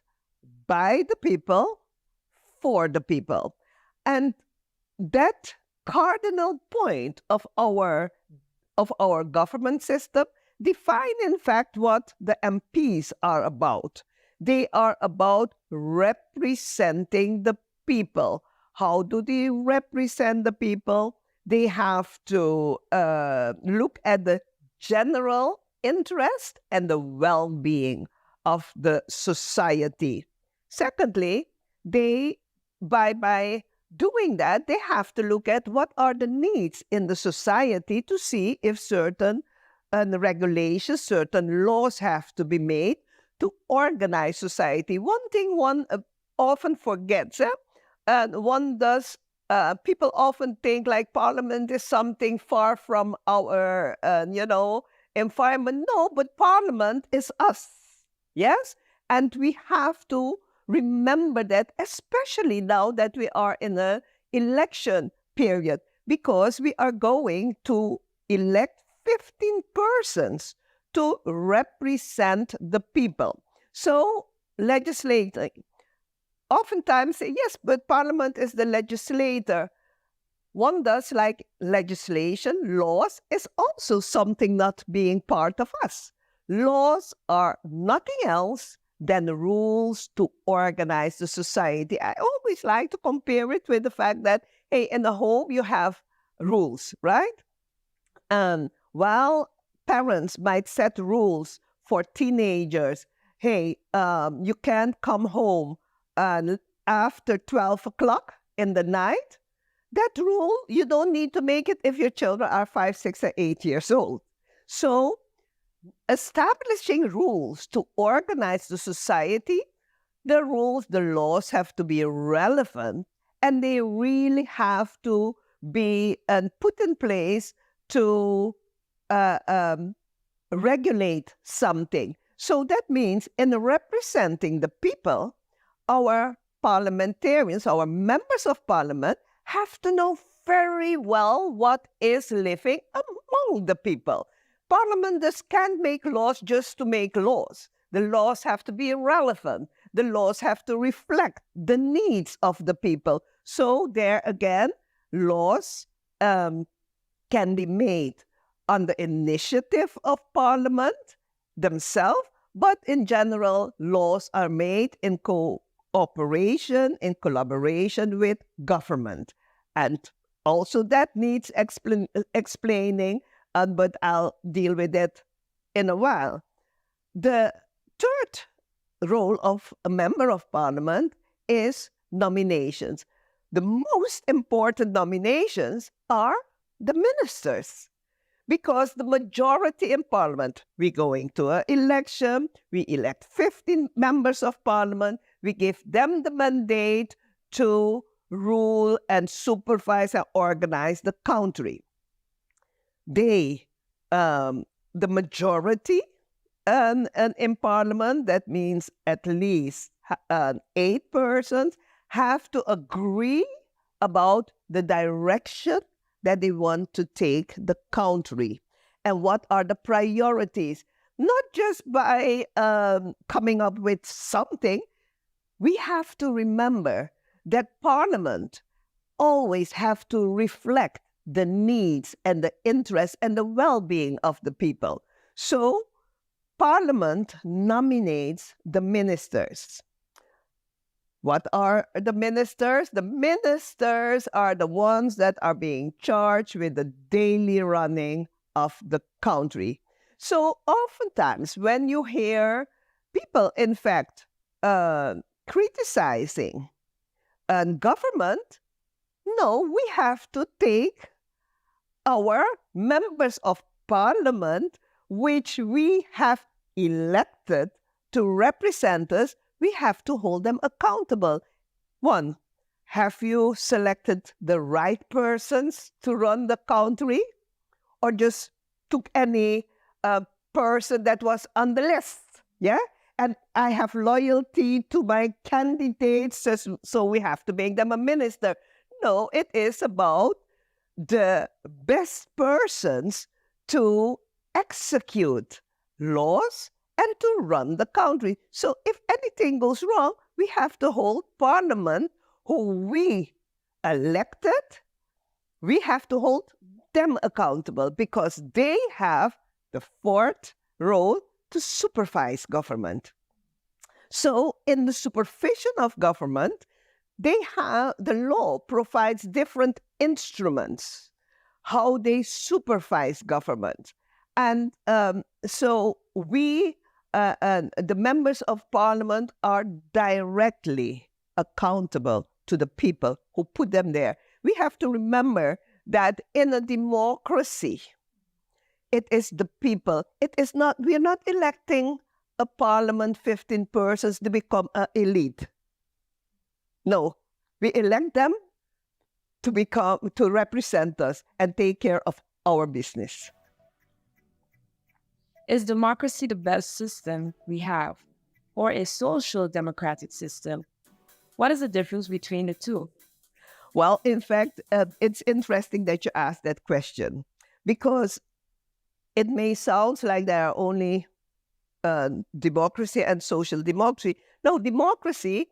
by the people, for the people. And that cardinal point of our government system, define in fact what the MPs are about. They are about representing the people. How do they represent the people? They have to look at the general interest and the well-being of the society. Secondly, by doing that, they have to look at what are the needs in the society to see if certain regulations, certain laws have to be made to organize society. One thing one often forgets, people often think like Parliament is something far from our, environment. No, but Parliament is us, yes? And we have to remember that, especially now that we are in an election period, because we are going to elect 15 persons to represent the people. So, legislating, oftentimes say, yes, but Parliament is the legislator. One does like legislation, laws is also something not being part of us. Laws are nothing else than rules to organize the society. I always like to compare it with the fact that, hey, in the home you have rules, right? And while parents might set rules for teenagers, hey, you can't come home after 12 o'clock in the night. That rule, you don't need to make it if your children are 5, 6, or 8 years old. So, establishing rules to organize the society, the rules, the laws have to be relevant, and they really have to be put in place to regulate something. So that means in representing the people, our parliamentarians, our members of parliament, have to know very well what is living among the people. Parliament just can't make laws just to make laws. The laws have to be relevant. The laws have to reflect the needs of the people. So there again, laws can be made on the initiative of Parliament themselves, but in general, laws are made in cooperation, in collaboration with government. And also that needs explaining, but I'll deal with it in a while. The third role of a member of Parliament is nominations. The most important nominations are the ministers, because the majority in Parliament, we're going to an election, we elect 15 members of Parliament, we give them the mandate to rule and supervise and organize the country. The majority in Parliament, that means at least 8 persons, have to agree about the direction that they want to take the country and what are the priorities. Not just by coming up with something, we have to remember that Parliament always have to reflect the needs and the interests and the well-being of the people. So Parliament nominates the ministers. What are the ministers? The ministers are the ones that are being charged with the daily running of the country. So oftentimes when you hear people, in fact, criticizing government, no, we have to take our members of Parliament, which we have elected to represent us, we have to hold them accountable. One, have you selected the right persons to run the country, or just took any person that was on the list? Yeah? And I have loyalty to my candidates, so we have to make them a minister. No, it is about the best persons to execute laws and to run the country. So if anything goes wrong, we have to hold Parliament, who we elected, we have to hold them accountable because they have the fourth role to supervise government. So in the supervision of government, the law provides different instruments, how they supervise government. And so the members of parliament are directly accountable to the people who put them there. We have to remember that in a democracy, it is the people. We are not electing a parliament, 15 persons to become an elite. No, we elect them to represent us and take care of our business. Is democracy the best system we have, or a social democratic system? What is the difference between the two? Well, in fact, it's interesting that you asked that question because it may sound like there are only democracy and social democracy. No, democracy,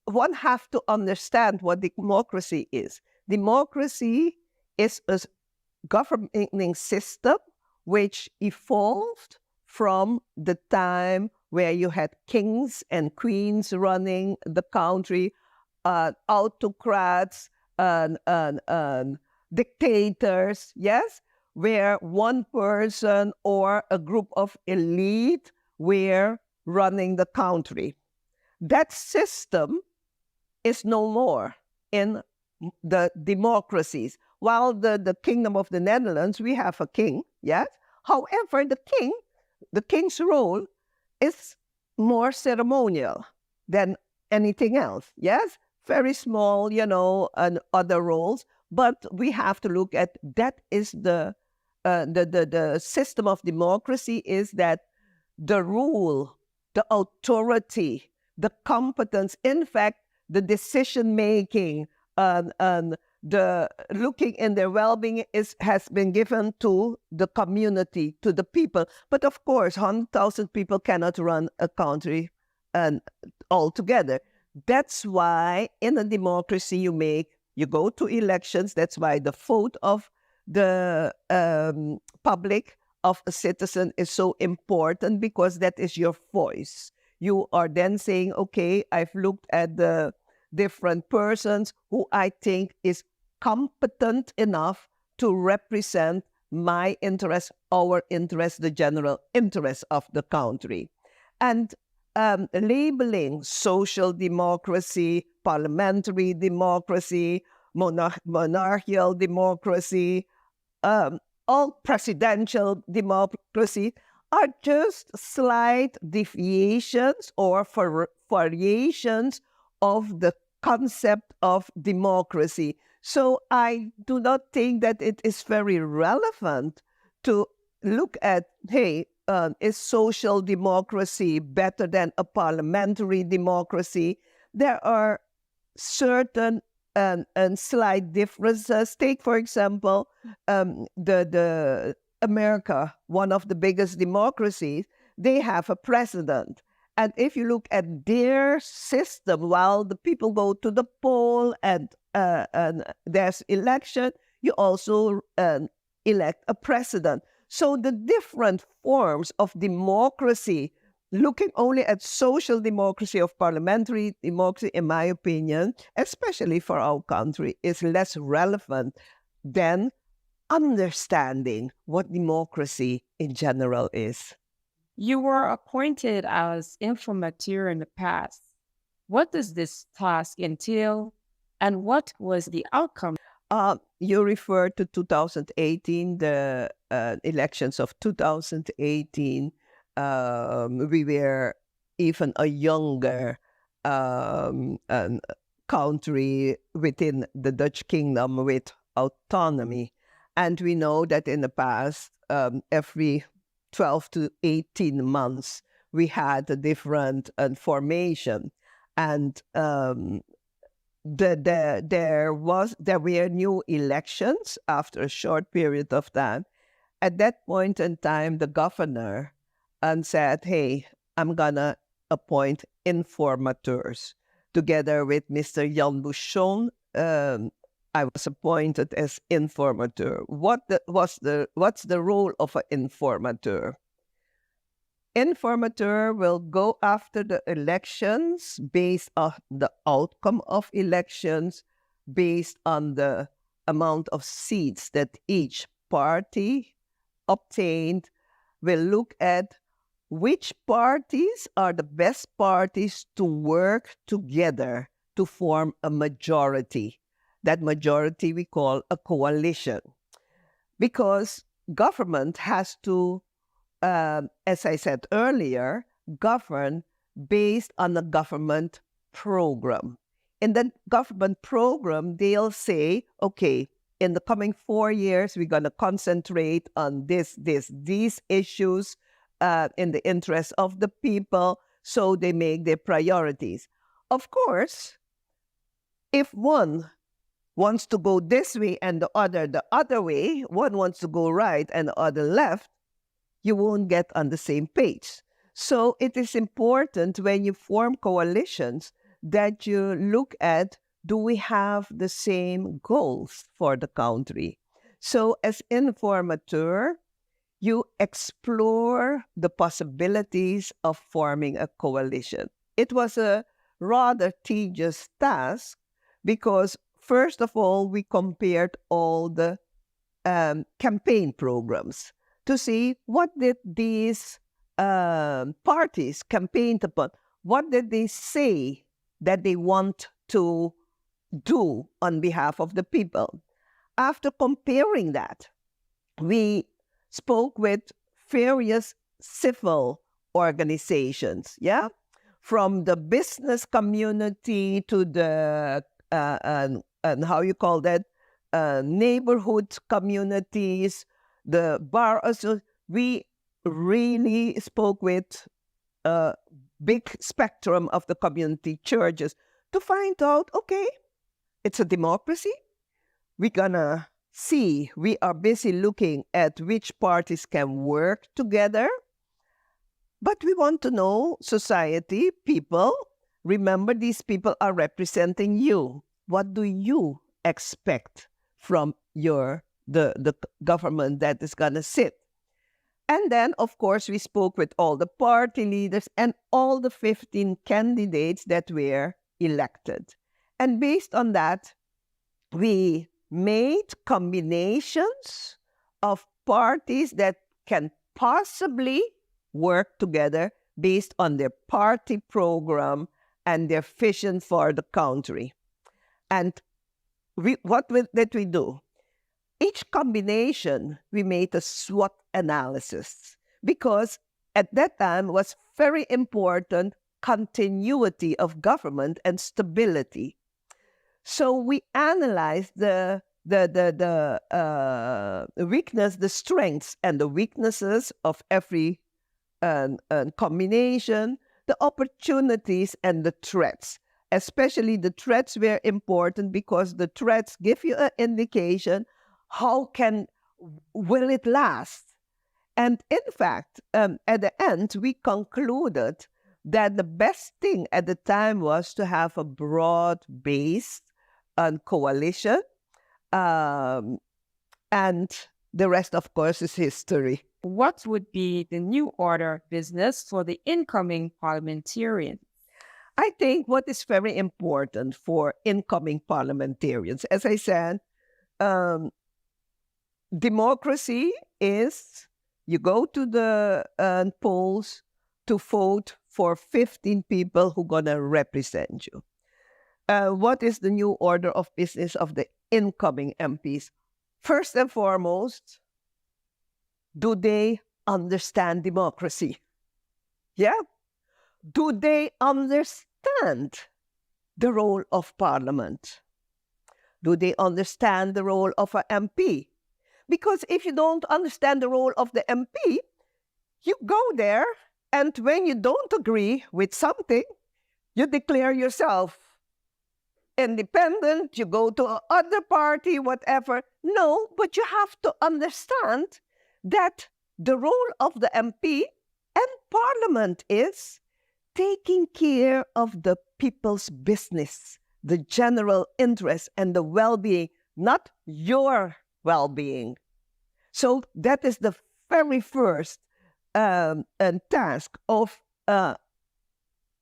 one has to understand what democracy is. Democracy is a governing system which evolved from the time where you had kings and queens running the country, autocrats, dictators, yes, where one person or a group of elite were running the country. That system is no more in the democracies. While the Kingdom of the Netherlands, we have a king, yes? However, the king's role is more ceremonial than anything else, yes? Very small, and other roles. But we have to look at that is the system of democracy is that the rule, the authority, the competence, in fact, the decision-making, the looking in their well-being has been given to the community, to the people. But of course, 100,000 people cannot run a country altogether. That's why in a democracy you go to elections. That's why the vote of the public, of a citizen, is so important, because that is your voice. You are then saying, okay, I've looked at the different persons who I think is competent enough to represent my interest, our interest, the general interest of the country. And labeling social democracy, parliamentary democracy, monarchical democracy, all presidential democracy are just slight deviations or variations of the concept of democracy. So I do not think that it is very relevant to look at, hey, is social democracy better than a parliamentary democracy? There are certain and slight differences. Take, for example, the America, one of the biggest democracies, they have a president. And if you look at their system, while the people go to the poll and there's election, you also elect a president. So the different forms of democracy, looking only at social democracy of parliamentary democracy, in my opinion, especially for our country, is less relevant than understanding what democracy in general is. You were appointed as informateur in the past. What does this task entail, and what was the outcome? You refer to 2018, the elections of 2018. We were even a younger country within the Dutch kingdom with autonomy. And we know that in the past, every 12 to 18 months, we had a different formation. And there were new elections after a short period of time. At that point in time, the governor said, hey, I'm going to appoint informateurs together with Mr. Jan Bouchon, I was appointed as informateur. What's the role of an informateur? Informateur will go after the elections based on the outcome of elections, based on the amount of seats that each party obtained, will look at which parties are the best parties to work together to form a majority. That majority we call a coalition. Because government has to, as I said earlier, govern based on a government program. In the government program, they'll say, okay, in the coming 4 years, we're going to concentrate on these issues in the interest of the people, so they make their priorities. Of course, if one wants to go this way and the other way, one wants to go right and the other left, you won't get on the same page. So it is important when you form coalitions that you look at, do we have the same goals for the country? So as informateur, you explore the possibilities of forming a coalition. It was a rather tedious task because, first of all, we compared all the campaign programs to see what did these parties campaigned upon, what did they say that they want to do on behalf of the people. After comparing that, we spoke with various civil organizations, from the business community to the, and how you call that, neighborhood communities, the bar. So we really spoke with a big spectrum of the community churches to find out, okay, it's a democracy. We're gonna see, we are busy looking at which parties can work together, but we want to know society, people. Remember, these people are representing you. What do you expect from the government that is gonna sit? And then, of course, we spoke with all the party leaders and all the 15 candidates that were elected. And based on that, we made combinations of parties that can possibly work together based on their party program and their vision for the country. And what did we do? Each combination, we made a SWOT analysis because at that time was very important continuity of government and stability. So we analyzed the weakness, the strengths and the weaknesses of every combination, the opportunities and the threats. Especially the threats were important because the threats give you an indication will it last? And in fact, at the end, we concluded that the best thing at the time was to have a broad-based coalition, and the rest, of course, is history. What would be the new order of business for the incoming parliamentarian? I think what is very important for incoming parliamentarians, as I said, democracy is you go to the polls to vote for 15 people who are going to represent you. What is the new order of business of the incoming MPs? First and foremost, do they understand democracy? Yeah? Do they understand the role of Parliament? Do they understand the role of an MP? Because if you don't understand the role of the MP, you go there, and when you don't agree with something, you declare yourself independent, you go to another party, whatever. No, but you have to understand that the role of the MP and Parliament is taking care of the people's business, the general interest and the well-being, not your well-being. So that is the very first task of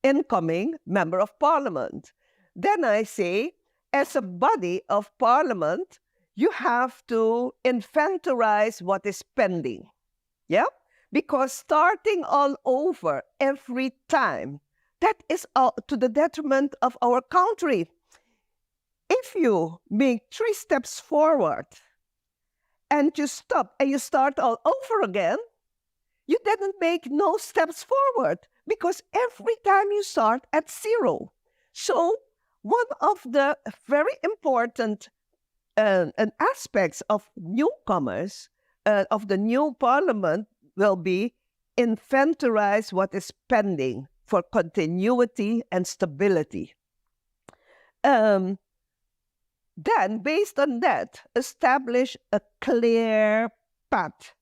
incoming member of parliament. Then I say, as a body of parliament, you have to inventorize what is pending. Yeah? Because starting all over every time, that is to the detriment of our country. If you make 3 steps forward and you stop and you start all over again, you didn't make no steps forward because every time you start at 0. So one of the very important aspects of newcomers, of the new parliament, will be inventorize what is pending for continuity and stability. Then, based on that, establish a clear path,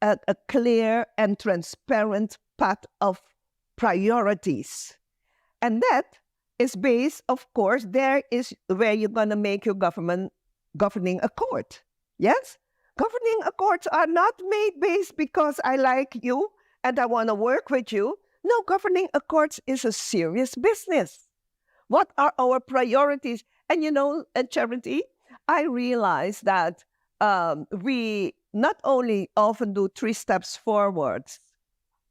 a clear and transparent path of priorities. And that is based, of course, there is where you're going to make your governing accord. Yes? Governing accords are not made based because I like you and I want to work with you. No, governing accords is a serious business. What are our priorities? And you know, at Charity, I realize that we not only often do 3 steps forward,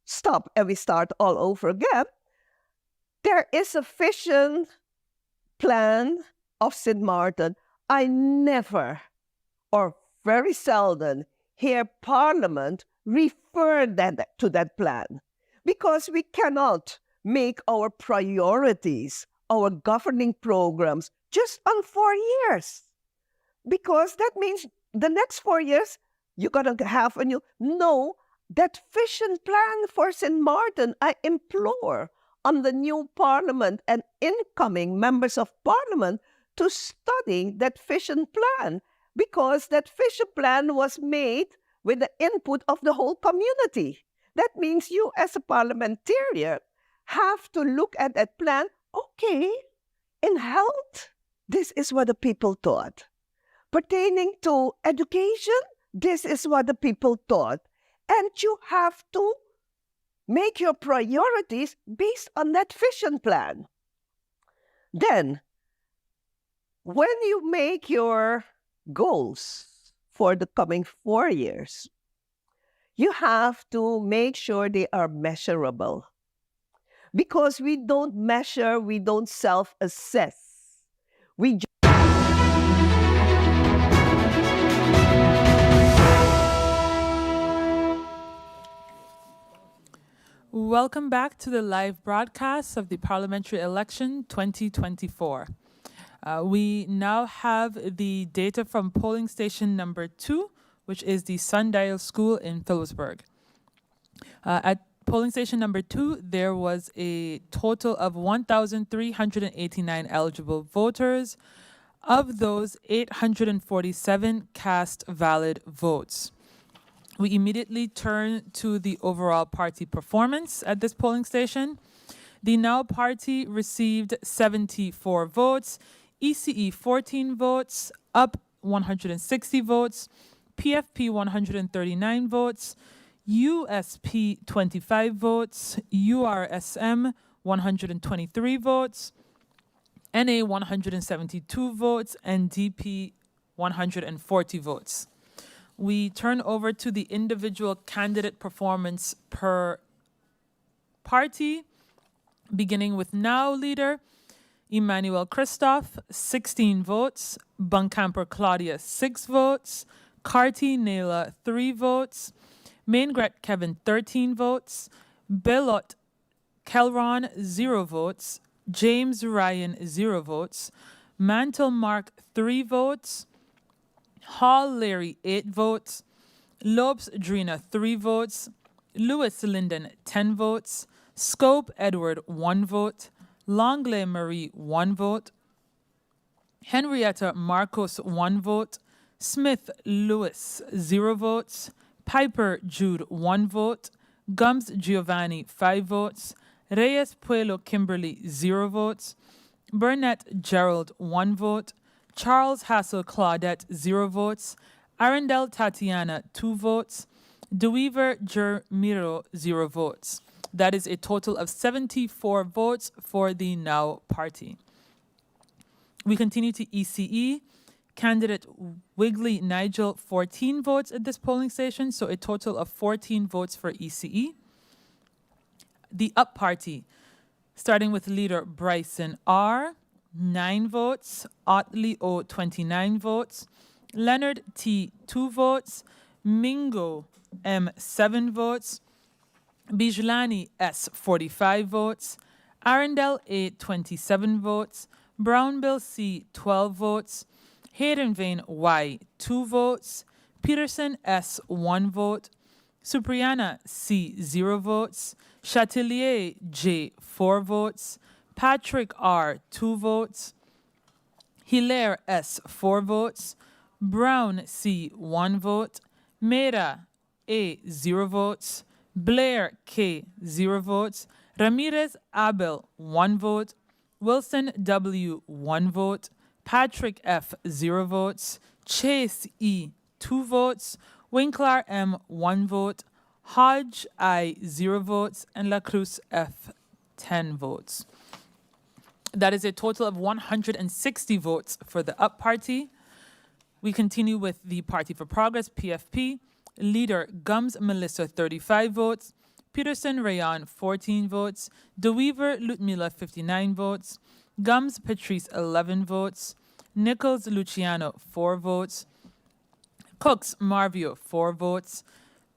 stop, and we start all over again. There is a vision plan of St. Martin. I never, or very seldom, hear Parliament refer to that plan, because we cannot make our priorities, our governing programs, just on 4 years. Because that means the next 4 years, you're going to have a new... No, that vision plan for St. Martin, I implore on the new Parliament and incoming members of Parliament to study that vision plan, because that vision plan was made with the input of the whole community. That means you as a parliamentarian have to look at that plan. Okay, in health, this is what the people thought. Pertaining to education, this is what the people thought. And you have to make your priorities based on that vision plan. Then, when you make your goals for the coming 4 years, you have to make sure they are measurable. Because we don't measure, we don't self-assess. We Welcome back to the live broadcast of the Parliamentary Election 2024. We now have the data from polling station number 2, which is the Sundial School in Phillipsburg. At polling station number 2, there was a total of 1,389 eligible voters. Of those, 847 cast valid votes. We immediately turn to the overall party performance at this polling station. The Now Party received 74 votes, ECE 14 votes, UP 160 votes, PFP 139 votes, USP 25 votes, URSM 123 votes, NA 172 votes, and DP 140 votes. We turn over to the individual candidate performance per party, beginning with Now leader, Emmanuel Christoph, 16 votes, Bunkamper Claudia, 6 votes, Carty Naila, 3 votes, Maingret Kevin, 13 votes, Belot Kelron, 0 votes, James Ryan, 0 votes, Mantle Mark, 3 votes, Hall Larry, 8 votes, Lopes Drina, 3 votes, Lewis Linden, 10 votes, Scope Edward, 1 vote, Longley Marie, 1 vote, Henrietta Marcos, 1 vote, Smith Lewis, 0 votes, Piper Jude, 1 vote, Gums Giovanni, 5 votes, Reyes Puelo Kimberly, 0 votes, Burnett Gerald, 1 vote, Charles Hassel Claudette, 0 votes. Arundel Tatiana, 2 votes. DeWeaver Jermiro, 0 votes. That is a total of 74 votes for the Now Party. We continue to ECE. Candidate Wigley Nigel, 14 votes at this polling station, so a total of 14 votes for ECE. The Up Party, starting with leader Bryson R., 9 votes. Otley O, 29 votes. Leonard T, 2 votes. Mingo M, 7 votes. Bijlani S, 45 votes. Arundel A, 27 votes. Brownbill C, 12 votes. Haydenvane Y, 2 votes. Peterson S, 1 vote. Supriana C, 0 votes. Chatelier J, 4 votes. Patrick R, 2 votes. Hilaire S, 4 votes. Brown C, 1 vote. Mera A, 0 votes. Blair K, 0 votes. Ramirez Abel, 1 vote. Wilson W, 1 vote. Patrick F, 0 votes. Chase E, 2 votes. Winkler M, 1 vote. Hodge I, 0 votes. And La Cruz F, 10 votes. That is a total of 160 votes for the Up Party. We continue with the Party for Progress, PFP. Leader Gums Melissa, 35 votes. Peterson Rayon, 14 votes. DeWeaver Lutmila, 59 votes. Gums Patrice, 11 votes. Nichols Luciano, 4 votes. Cooks Marvio, 4 votes.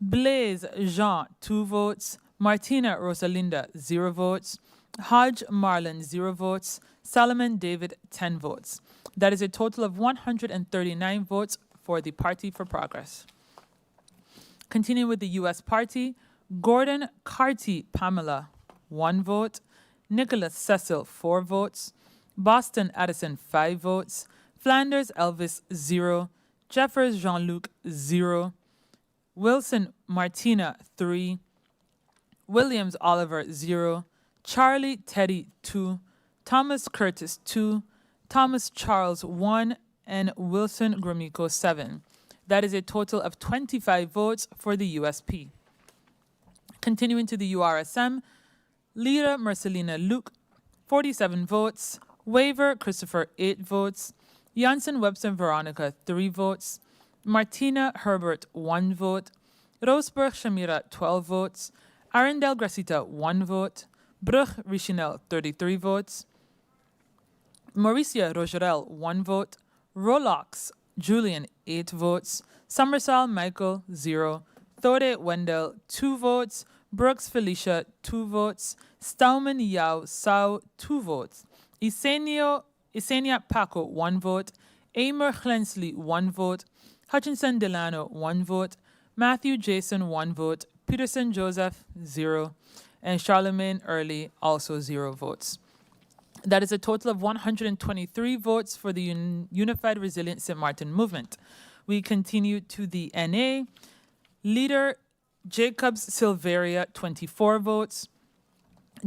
Blaise Jean, 2 votes. Martina Rosalinda, 0 votes. Hodge Marlon, 0 votes. Solomon David, 10 votes. That is a total of 139 votes for the Party for Progress. Continuing with the U.S. Party, Gordon Carty Pamela, 1 vote. Nicholas Cecil, 4 votes. Boston Addison, 5 votes. Flanders Elvis, 0. Jeffers Jean-Luc, 0. Wilson Martina, 3. Williams Oliver, 0. Charlie Teddy, 2. Thomas Curtis, 2. Thomas Charles, 1. And Wilson Gromiko, 7. That is a total of 25 votes for the USP. Continuing to the URSM, Lira Marcelina Luke, 47 votes. Waver Christopher, 8 votes. Janssen Webster Veronica, 3 votes. Martina Herbert, 1 vote. Roseburg Shamira, 12 votes. Arundel Gracita, 1 vote. Brugge Richinel, 33 votes. Mauricia Rogerel, 1 vote. Rolox Julian, 8 votes. Summersall Michael, 0. Thode Wendell, 2 votes. Brooks Felicia, 2 votes. Stauman Yao Sao, 2 votes. Isenia Paco, 1 vote. Amer Glensley, 1 vote. Hutchinson Delano, 1 vote. Matthew Jason, 1 vote. Peterson Joseph, 0. And Charlemagne Early, also 0 votes. That is a total of 123 votes for the Unified Resilient St. Martin movement. We continue to the NA. Leader Jacobs Silveria, 24 votes.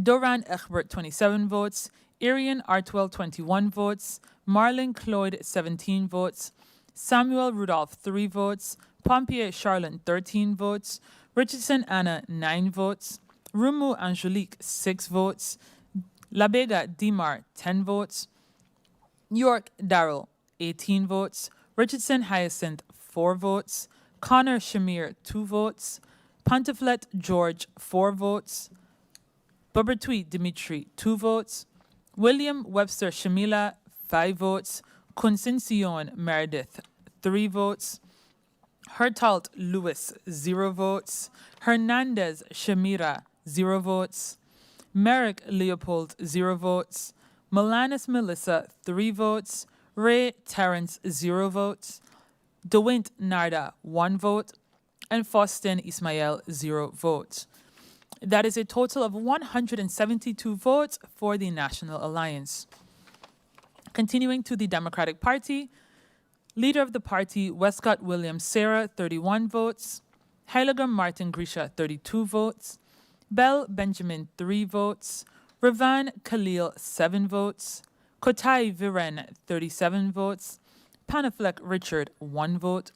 Doran Egbert, 27 votes. Arian Artwell, 21 votes. Marlon Cloyd, 17 votes. Samuel Rudolph, 3 votes. Pompier Charlotte, 13 votes. Richardson Anna, 9 votes. Rumu Angelique, 6 votes. Labega Dimar, 10 votes. York Darrell, 18 votes. Richardson Hyacinth, 4 votes. Connor Shamir, 2 votes. Pontiflet George, 4 votes. Bubertui Dimitri, 2 votes. William Webster Shamila, 5 votes. Concencion Meredith, 3 votes. Hertalt Lewis, 0 votes. Hernandez Shamira, 0 votes. Merrick Leopold, 0 votes. Melanis Melissa, 3 votes. Ray Terrence, 0 votes. DeWint Narda, 1 vote. And Faustin Ismail, 0 votes. That is a total of 172 votes for the National Alliance. Continuing to the Democratic Party, leader of the party, Westcott Williams Sarah, 31 votes. Heiliger Martin Grisha, 32 votes. Bell Benjamin, 3 votes. Ravan Khalil, 7 votes. Kotai Viren, 37 votes. Panaflek Richard, 1 vote.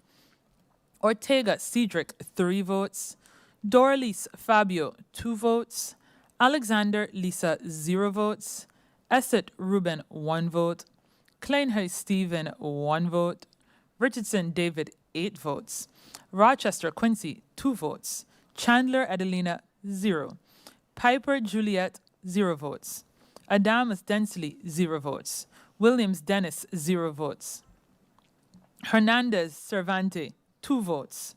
Ortega Cedric, 3 votes. Doralice Fabio, 2 votes. Alexander Lisa, 0 votes. Esset Ruben, 1 vote. Kleinhuis Stephen, 1 vote. Richardson David, 8 votes. Rochester Quincy, 2 votes. Chandler Adelina, 0. Piper Juliet, 0 votes. Adamus Densley, 0 votes. Williams Dennis, 0 votes. Hernandez Cervante, 2 votes.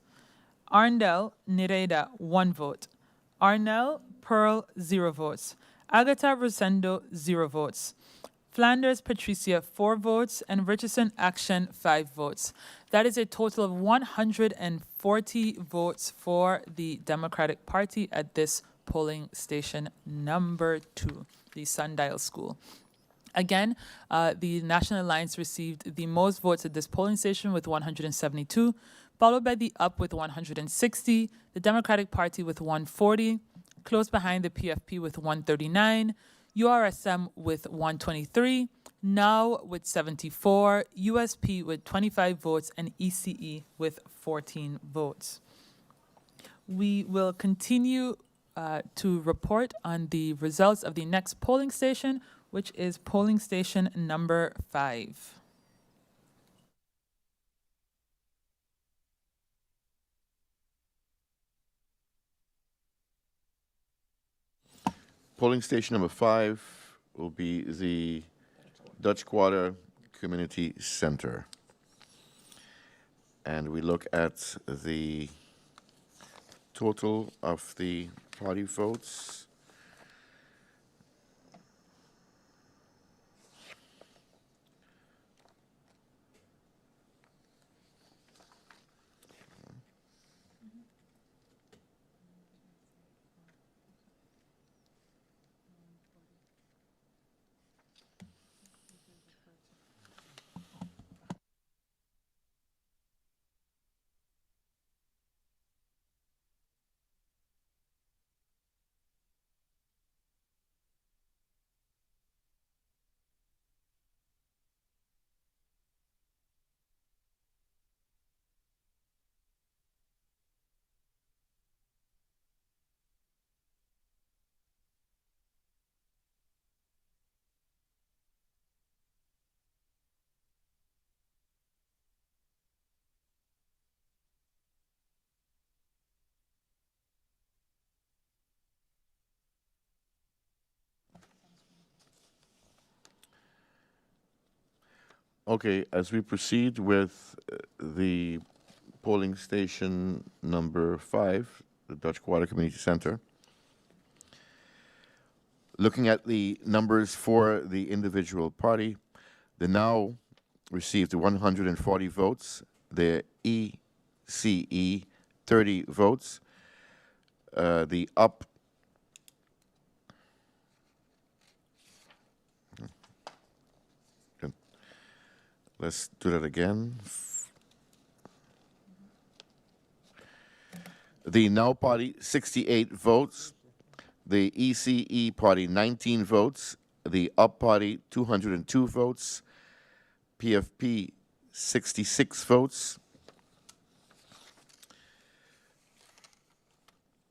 Arndell Nereda, 1 vote. Arnell Pearl, 0 votes. Agatha Rosendo, 0 votes. Flanders Patricia, 4 votes. And Richardson Action, 5 votes. That is a total of 140 votes for the Democratic Party at this polling station number 2, the Sundial School. Again, the National Alliance received the most votes at this polling station with 172, followed by the UP with 160, the Democratic Party with 140, close behind the PFP with 139, URSM with 123, NOW with 74, USP with 25 votes, and ECE with 14 votes. We will continue to report on the results of the next polling station, which is polling station number 5. Polling station number 5 will be the Dutch Quarter Community Center. And we look at the total of the party votes. Okay, as we proceed with the polling station number 5, the Dutch Quarter Community Center, looking at the numbers for the individual party, the NOW received 140 votes, the ECE 30 votes, the UP Let's do that again. The NOW party, 68 votes. The ECE party, 19 votes. The UP party, 202 votes. PFP, 66 votes.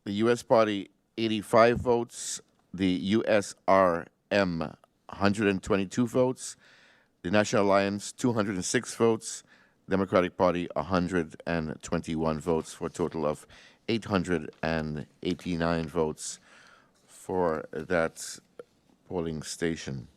The US party, 85 votes. The USRM, 122 votes. The National Alliance, 206 votes. Democratic Party, 121 votes, for a total of 889 votes for that polling station.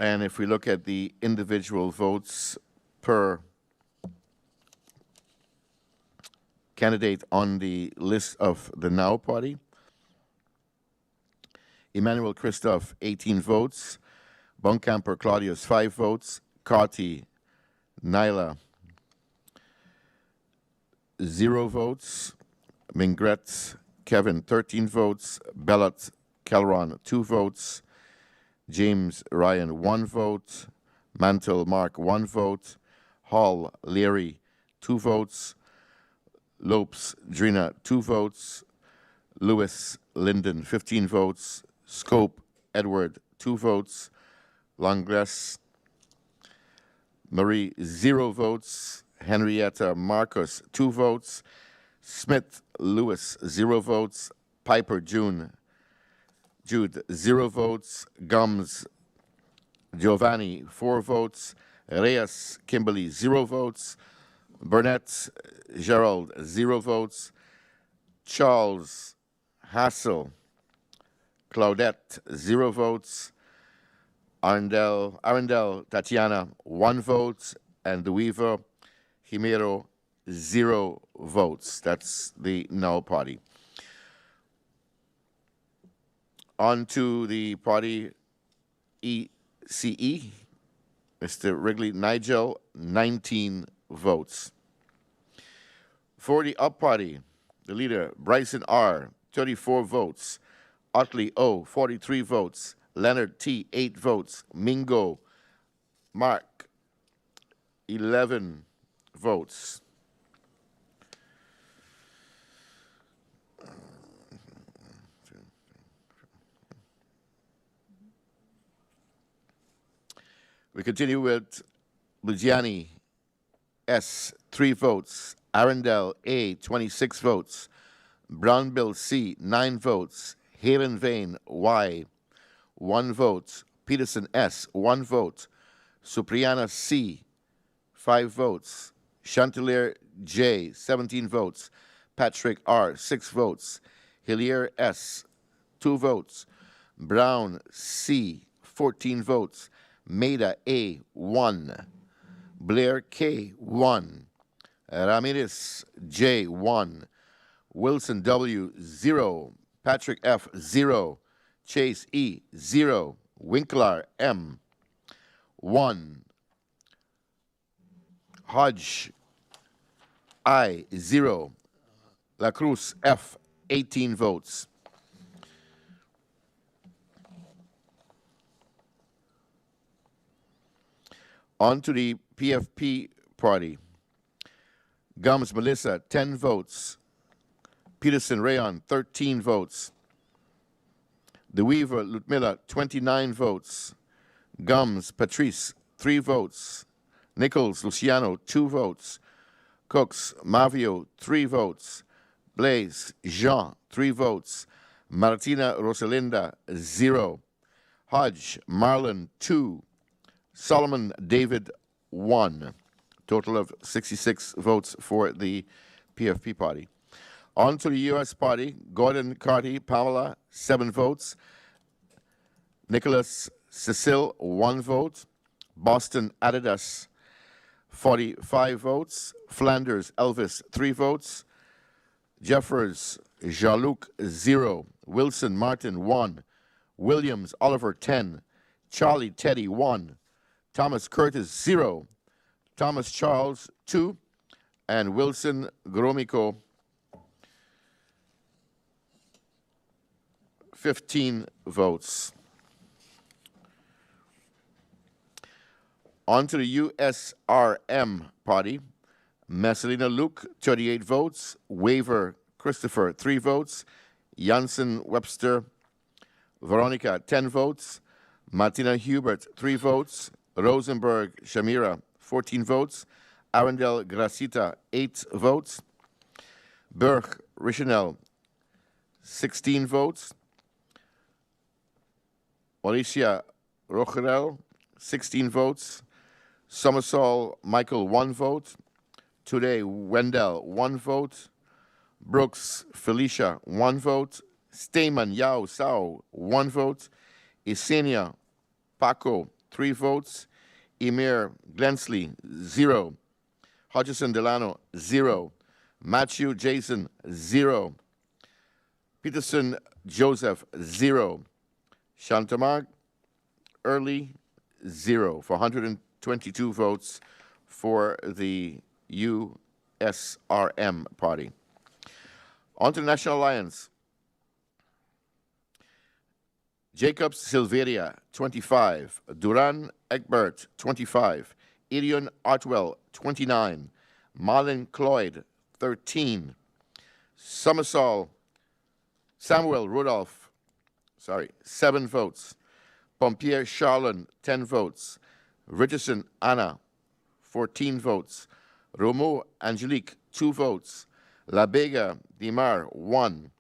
And if we look at the individual votes per candidate on the list of the NOW party, Emmanuel Christophe, 18 votes. Bonkamper Claudius, 5 votes. Carty Naila, 0 votes. Mingret Kevin, 13 votes. Bellat Kelron, 2 votes. James Ryan, 1 vote. Mantle Mark, 1 vote. Hall Leary, 2 votes. Lopes Drina, 2 votes. Lewis Linden, 15 votes. Scope Edward, 2 votes. Longless Marie, 0 votes. Henrietta Marcus, 2 votes. Smith Lewis, 0 votes. Piper Jude, 0 votes. Gums Giovanni, 4 votes. Reyes Kimberly, 0 votes. Burnett Gerald, 0 votes. Charles Hassel Claudette, 0 votes. Arundel Tatiana, 1 vote. And the Weaver Jimero, 0 votes. That's the No party. On to the party ECE. Mr. Wrigley Nigel, 19 votes. For the Up Party, the leader, Bryson R., 34 votes. Otley O., 43 votes. Leonard T., 8 votes. Mingo Mark, 11 votes. We continue with Lugiani S., 3 votes. Arundel A., 26 votes. Brownbill C., 9 votes. Halen Vane Y., 1 vote. Peterson S., 1 vote. Supriana C., 5 votes. Chantelier J., 17 votes. Patrick R., 6 votes. Hillier S., 2 votes. Brown C., 14 votes. Maida A., 1. Blair K., 1. Ramirez J., 1. Wilson W., 0. Patrick F., 0. Chase E., 0. Winkler M., 1. Hodge I., 0. La Cruz F., 18 votes. On to the PFP party. Gums Melissa, 10 votes. Peterson Rayon, 13 votes. De Weaver Ludmilla, 29 votes. Gums Patrice, 3 votes. Nichols Luciano, 2 votes. Cooks Mavio, 3 votes. Blaise Jean, 3 votes. Martina Rosalinda, 0. Hodge Marlon, 2. Solomon David, 1. Total of 66 votes for the PFP party. On to the U.S. party. Gordon Carty Pamela, 7 votes. Nicholas Cecile, 1 vote. Boston Adidas, 45 votes. Flanders Elvis, 3 votes. Jeffers Jean-Luc, 0. Wilson Martin, 1. Williams Oliver, 10. Charlie Teddy, 1. Thomas Curtis, 0. Thomas Charles, 2. And Wilson Gromiko, 15 votes. On to the USRM party. Messalina Luke, 38 votes. Waver Christopher, 3 votes. Janssen Webster Veronica, 10 votes. Martina Hubert, 3 votes. Rosenberg Shamira, 14 votes. Arundel Gracita, 8 votes. Berg Richanel, 16 votes. Alicia Rocherel, 16 votes. Somersall Michael, 1 vote. Today Wendell, 1 vote. Brooks Felicia, 1 vote. Stayman Yao Sao, 1 vote. Isenia Paco, 3 votes. Emir Glensley, 0. Hutchison Delano, 0. Matthew Jason, 0. Peterson Joseph, 0. Shantamag Early, 0. For 122 votes for the USRM party. On to the National Alliance. Jacobs Silveria, 25. Duran Egbert, 25. Irion Artwell, 29. Marlon Cloyd, 13. Samuel Rudolph, 7 votes. Pompier Charlon, 10 votes. Richardson Anna, 14 votes. Romo Angelique, 2 votes. La Vega Dimar, 1.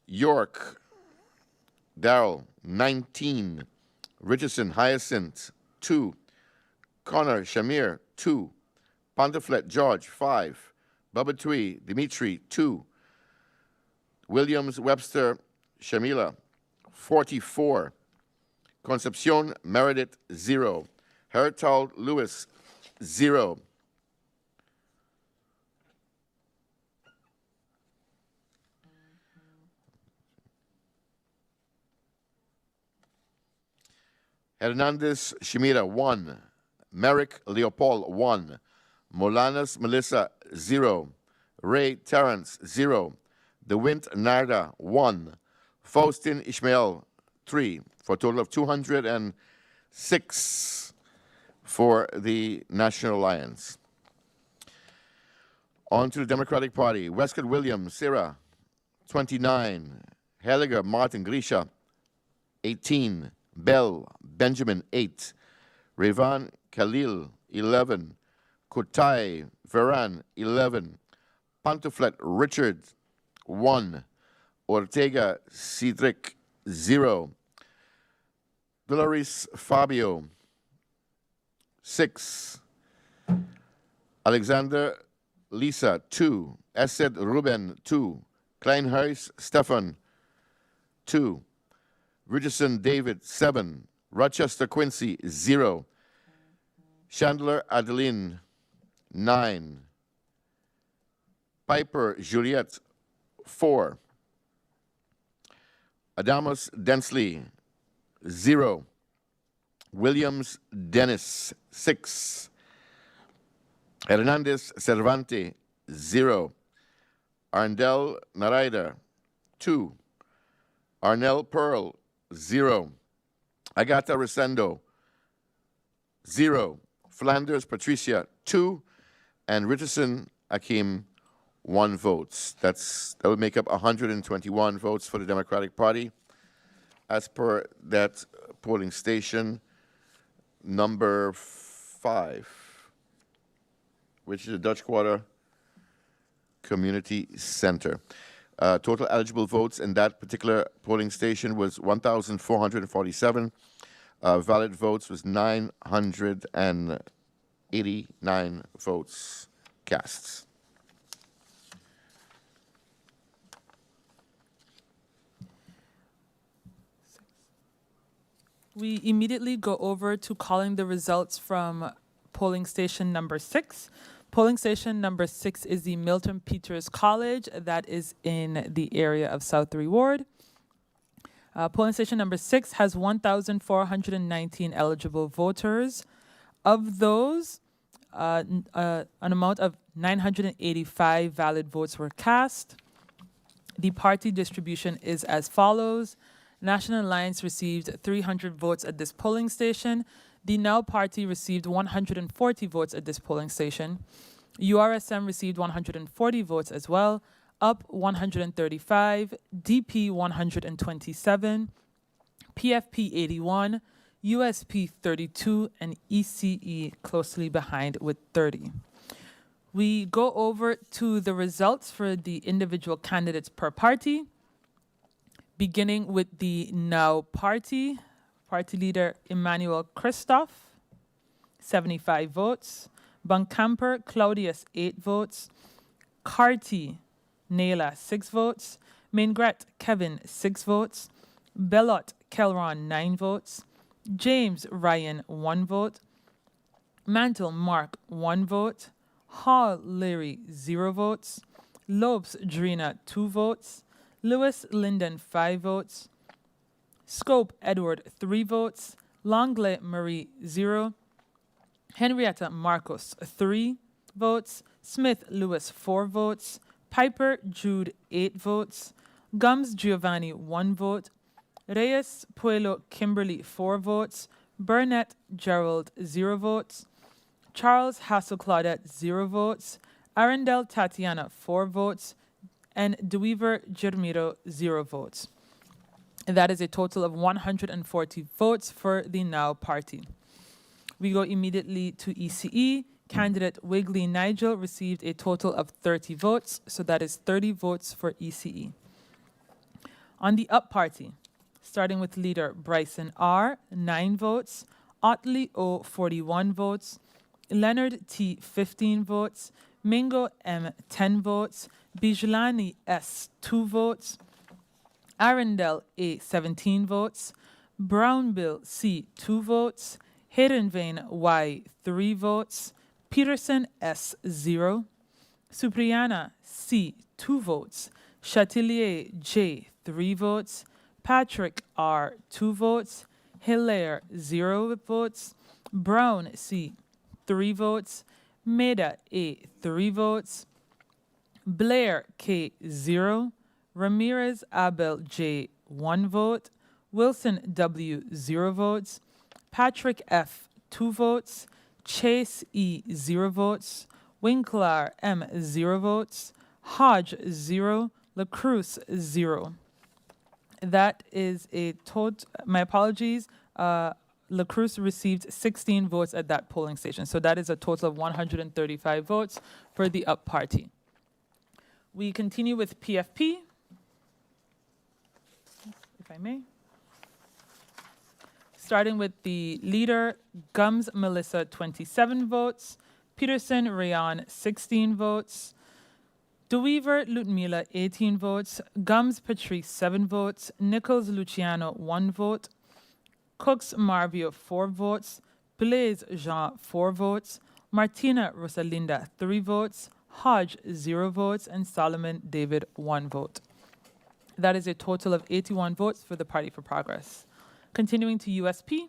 York Darrell, 19. Richardson Hyacinth, 2. Connor Shamir, 2. Ponteflet George, 5. Babatui Dimitri, 2. Williams Webster Shamila, 44. Concepcion Meredith, 0. Hertal Lewis, 0. Hernandez Shimira, 1. Merrick Leopold, 1. Molanas Melissa, 0. Ray Terrence, 0. DeWint Narda, 1. Faustin Ishmael, 3. For a total of 206 for the National Alliance. On to the Democratic Party. Westcott Williams, Sarah, 29. Helliger Martin Grisha, 18. Bell Benjamin, 8. Revan Khalil, 11. Kutai Veran, 11. Ponteflet Richard, 1. Ortega Cedric, 0. Dolores Fabio, 6. Alexander Lisa, 2. Esed Ruben, 2. Kleinhuis Stefan, 2. Richardson David, 7. Rochester Quincy, 0. Chandler Adeline, 9. Piper Juliette, 4. Adamus Densley, 0. Williams Dennis, 6. Hernandez Cervante, 0. Arndell Narida, 2. Arnell Pearl, 0. Agata Resendo, 0. Flanders Patricia, 2. And Richardson Akim, 1 vote. That would make up 121 votes for the Democratic Party. As per that polling station, number 5, which is the Dutch Quarter Community Center. Total eligible votes in that particular polling station was 1,447. Valid votes was 989 votes cast. We immediately go over to calling the results from polling station number 6. Polling station number 6 is the Milton Peters College that is in the area of South 3 Ward. Polling station number 6 has 1,419 eligible voters. Of those, an amount of 985 valid votes were cast. The party distribution is as follows. National Alliance received 300 votes at this polling station. The Now Party received 140 votes at this polling station. URSM received 140 votes as well. UP 135, DP 127, PFP 81, USP 32, and ECE closely behind with 30. We go over to the results for the individual candidates per party. Beginning with the Now Party, party leader Emmanuel Christoph, 75 votes. Bunkamper Claudius, 8 votes. Carty Naila, 6 votes. Maingret Kevin, 6 votes. Bellot Kelron, 9 votes. James Ryan, 1 vote. Mantle Mark, 1 vote. Hall Leary, 0 votes. Lopes Drina, 2 votes. Lewis Linden, 5 votes. Scope Edward, 3 votes. Longley Marie, 0. Henrietta Marcos, 3 votes. Smith Lewis, 4 votes. Piper Jude, 8 votes. Gums Giovanni, 1 vote. Reyes Puelo Kimberly, 4 votes. Burnett Gerald, 0 votes. Charles Hassel Claudette, 0 votes. Arundel Tatiana, 4 votes. And DeWeaver Jermiro, 0 votes. That is a total of 140 votes for the Now Party. We go immediately to ECE. Candidate Wigley Nigel received a total of 30 votes, so that is 30 votes for ECE. On the Up Party, starting with leader Bryson R., 9 votes, Otley O., 41 votes, Leonard T., 15 votes, Mingo M., 10 votes, Bijlani S., 2 votes, Arundel A., 17 votes, Brownbill C., 2 votes, Herenveen Y., 3 votes, Peterson S., 0, Supriana C., 2 votes, Chatelier J., 3 votes, Patrick R., 2 votes, Hilaire, 0 votes, Brown C., 3 votes, Meda A., 3 votes, Blair K., 0, Ramirez Abel J., 1 vote, Wilson W., 0 votes, Patrick F., 2 votes, Chase E., 0 votes, Winkler M., 0 votes, Hodge, 0, LaCruz, 0. That is a total, my apologies, LaCruz received 16 votes at that polling station. So that is a total of 135 votes for the Up Party. We continue with PFP, if I may. Starting with the leader, Gums Melissa, 27 votes, Peterson Rayon, 16 votes, DeWeaver Ludmila, 18 votes, Gums Patrice, 7 votes, Nichols Luciano, 1 vote, Cooks Marvio, 4 votes, Blaise Jean, 4 votes, Martina Rosalinda, 3 votes, Hodge, 0 votes, and Solomon David, 1 vote. That is a total of 81 votes for the Party for Progress. Continuing to USP,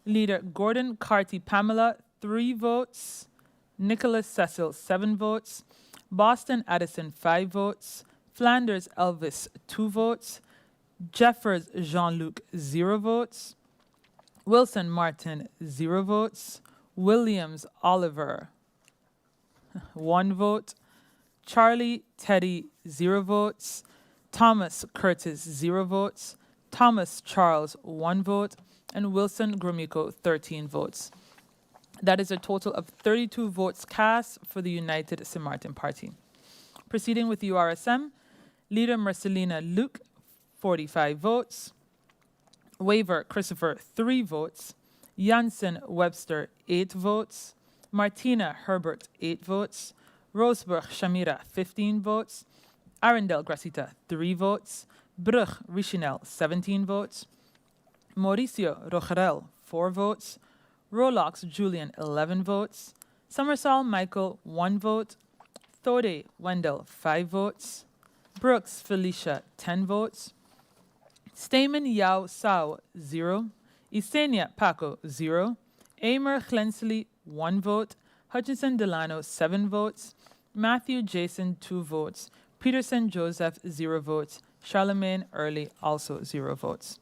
leader Gordon Carty Pamela, 3 votes, Nicholas Cecil, 7 votes, Boston Addison, 5 votes, Flanders Elvis, 2 votes, Jeffers Jean-Luc, 0 votes, Wilson Martin, 0 votes, Williams Oliver, 1 vote, Charlie Teddy, 0 votes, Thomas Curtis, 0 votes, Thomas Charles, 1 vote, and Wilson Gromiko, 13 votes. That is a total of 32 votes cast for the United St. Martin Party. Proceeding with URSM, leader Marcelina Luke, 45 votes, Waver Christopher, 3 votes, Janssen Webster, 8 votes, Martina Herbert, 8 votes, Roseburg Shamira, 15 votes, Arundel Gracita, 3 votes, Brugge Richinel, 17 votes, Mauricio Rogerel, 4 votes, Rolox Julian, 11 votes, Summersall Michael, 1 vote, Thode Wendell, 5 votes, Brooks Felicia, 10 votes, Stamen Yao Sao, 0, Isenia Paco, 0, Amer Glensley, 1 vote, Hutchinson Delano, 7 votes, Matthew Jason, 2 votes, Peterson Joseph, 0 votes, Charlemagne Early, also 0 votes.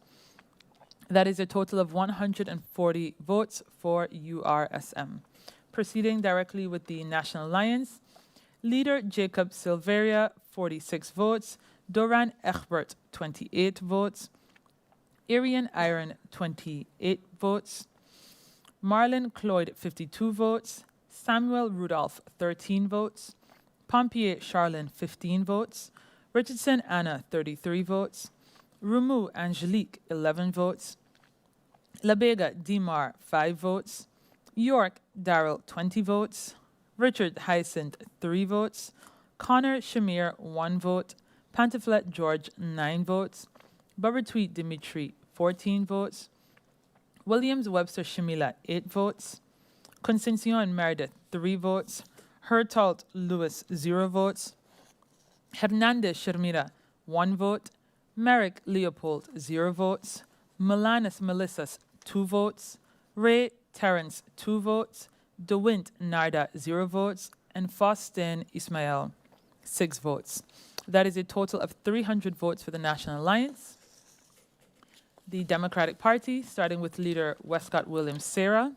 That is a total of 140 votes for URSM. Proceeding directly with the National Alliance, leader Jacob Silveria, 46 votes, Doran Egbert, 28 votes, Arian Iron, 28 votes, Marlon Cloyd, 52 votes, Samuel Rudolph, 13 votes, Pompier Charlin, 15 votes, Richardson Anna, 33 votes, Rumu Angelique, 11 votes, Labega Dimar, 5 votes, York Darrell, 20 votes, Richard Hyacinth, 3 votes, Connor Shamir, 1 vote, Pantaflet George, 9 votes, Bubertweet Dimitri, 14 votes, Williams Webster Shamila, 8 votes, Concencion Meredith, 3 votes, Hertault Lewis, 0 votes, Hernandez Shermira, 1 vote, Merrick Leopold, 0 votes, Milanis Melissas, 2 votes, Ray Terrence, 2 votes, DeWint Narda, 0 votes, and Faustin Ismail, 6 votes. That is a total of 300 votes for the National Alliance. The Democratic Party, starting with leader Westcott Williams Sarah,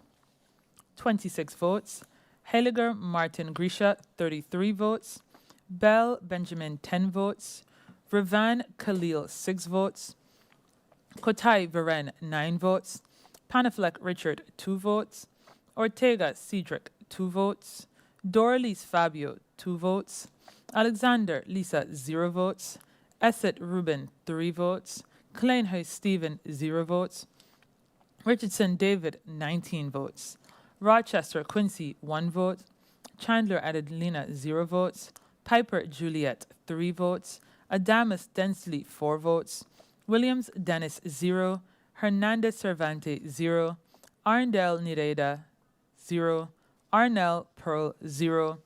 26 votes. Heiliger Martin Grisha, 33 votes. Bell Benjamin, 10 votes. Ravan Khalil, 6 votes. Kotai Viren, 9 votes. Panaflek Richard, 2 votes. Ortega Cedric, 2 votes. Doralice Fabio, 2 votes. Alexander Lisa, 0 votes. Esset Ruben, 3 votes. Kleinhuis Stephen, 0 votes. Richardson David, 19 votes. Rochester Quincy, 1 vote. Chandler Adelina, 0 votes. Piper Juliet, 3 votes. Adamus Densley, 4 votes. Williams Dennis, 0. Hernandez Cervante, 0. Arndale Nireda, 0. Arnell Pearl, 0.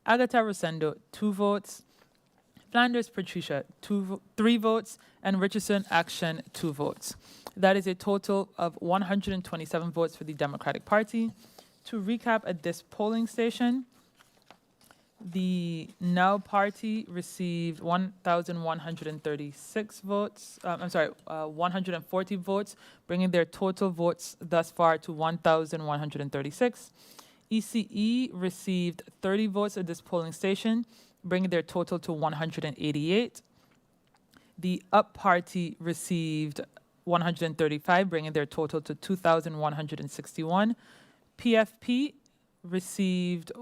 Agatha Rosendo, 2 votes. Flanders Patricia, 3 votes. And Richardson Action, 2 votes. That is a total of 127 votes for the Democratic Party. To recap at this polling station, the Now Party received 1,136 votes. 140 votes, bringing their total votes thus far to 1,136. ECE received 30 votes at this polling station, bringing their total to 188. The Up Party received 135, bringing their total to 2,161. PFP received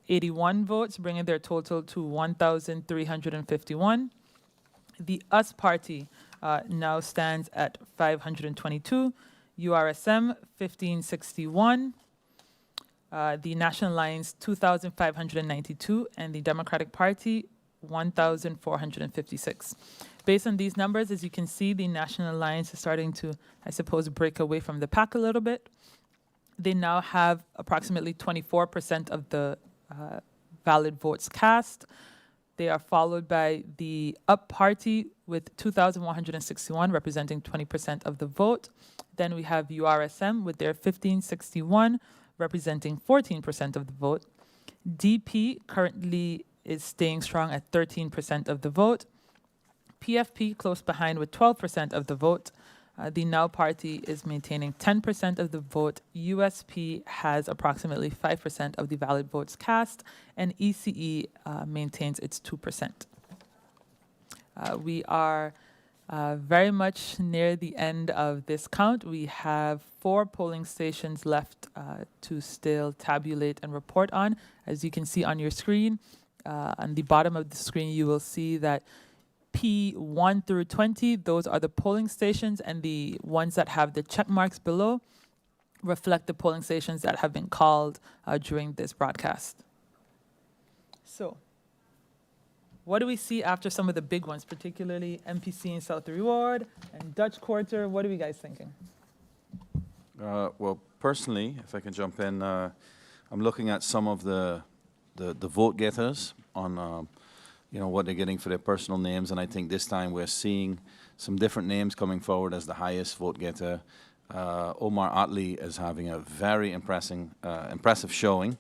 81 votes, bringing their total to 1,351. The US Party now stands at 522. URSM, 1,561. The National Alliance, 2,592. And the Democratic Party, 1,456. Based on these numbers, as you can see, the National Alliance is starting to, I suppose, break away from the pack a little bit. They now have approximately 24% of the valid votes cast. They are followed by the Up Party with 2,161, representing 20% of the vote. Then we have URSM with their 1,561, representing 14% of the vote. DP currently is staying strong at 13% of the vote. PFP close behind with 12% of the vote. The Now Party is maintaining 10% of the vote. USP has approximately 5% of the valid votes cast, and ECE maintains its 2%. We are very much near the end of this count. We have 4 polling stations left to still tabulate and report on. As you can see on your screen, on the bottom of the screen, you will see that P1 through 20, those are the polling stations, and the ones that have the check marks below reflect the polling stations that have been called during this broadcast. So, what do we see after some of the big ones, particularly MPC in South Reward and Dutch Quarter? What are you guys thinking? Well, personally, if I can jump in, I'm looking at some of the vote getters on what they're getting for their personal names, and I think this time we're seeing some different names coming forward as the highest vote getter. Omar Atli is having a very impressive showing.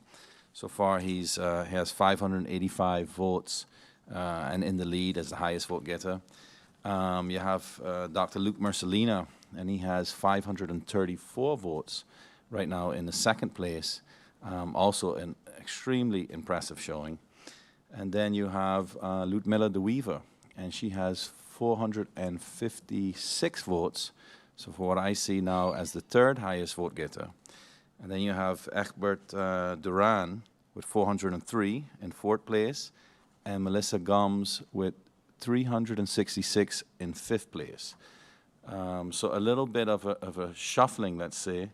So far, he has 585 votes and in the lead as the highest vote getter. You have Dr. Luke Mercelina, and he has 534 votes right now in the second place. Also an extremely impressive showing. And then you have Ludmilla de Wever, and she has 456 votes. So for what I see now as the third highest vote getter. And then you have Egbert Duran with 403 in fourth place, and Melissa Gomes with 366 in fifth place. So a little bit of a shuffling, let's say,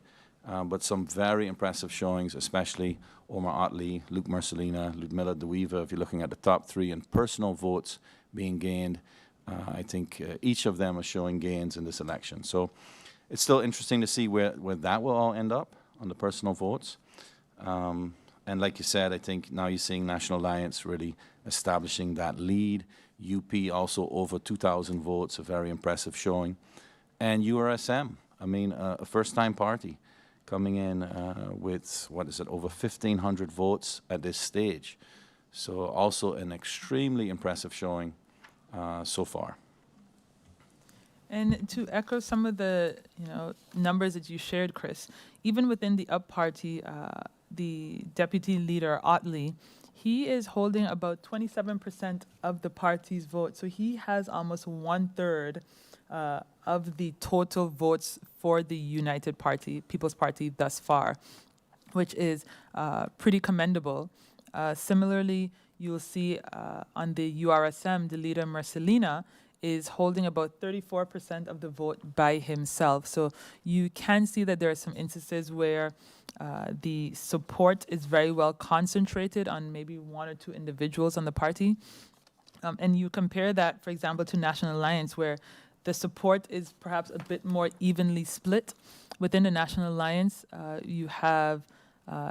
but some very impressive showings, especially Omar Atli, Luke Mercelina, Ludmilla de Wever. If you're looking at the top 3 in personal votes being gained, I think each of them are showing gains in this election. So it's still interesting to see where that will all end up on the personal votes. And like you said, I think now you're seeing National Alliance really establishing that lead. UP also over 2,000 votes, a very impressive showing. And URSM, I mean, a first-time party coming in with, over 1,500 votes at this stage. So also an extremely impressive showing so far. And to echo some of the numbers that you shared, Chris, even within the UP party, the deputy leader, Otley, he is holding about 27% of the party's vote. So he has almost 1/3 of the total votes for the United Party, People's Party thus far, which is pretty commendable. Similarly, you'll see on the URSM, the leader Marcelina is holding about 34% of the vote by himself. So you can see that there are some instances where the support is very well concentrated on maybe one or two individuals on the party. And you compare that, for example, to National Alliance, where the support is perhaps a bit more evenly split. Within the National Alliance, you have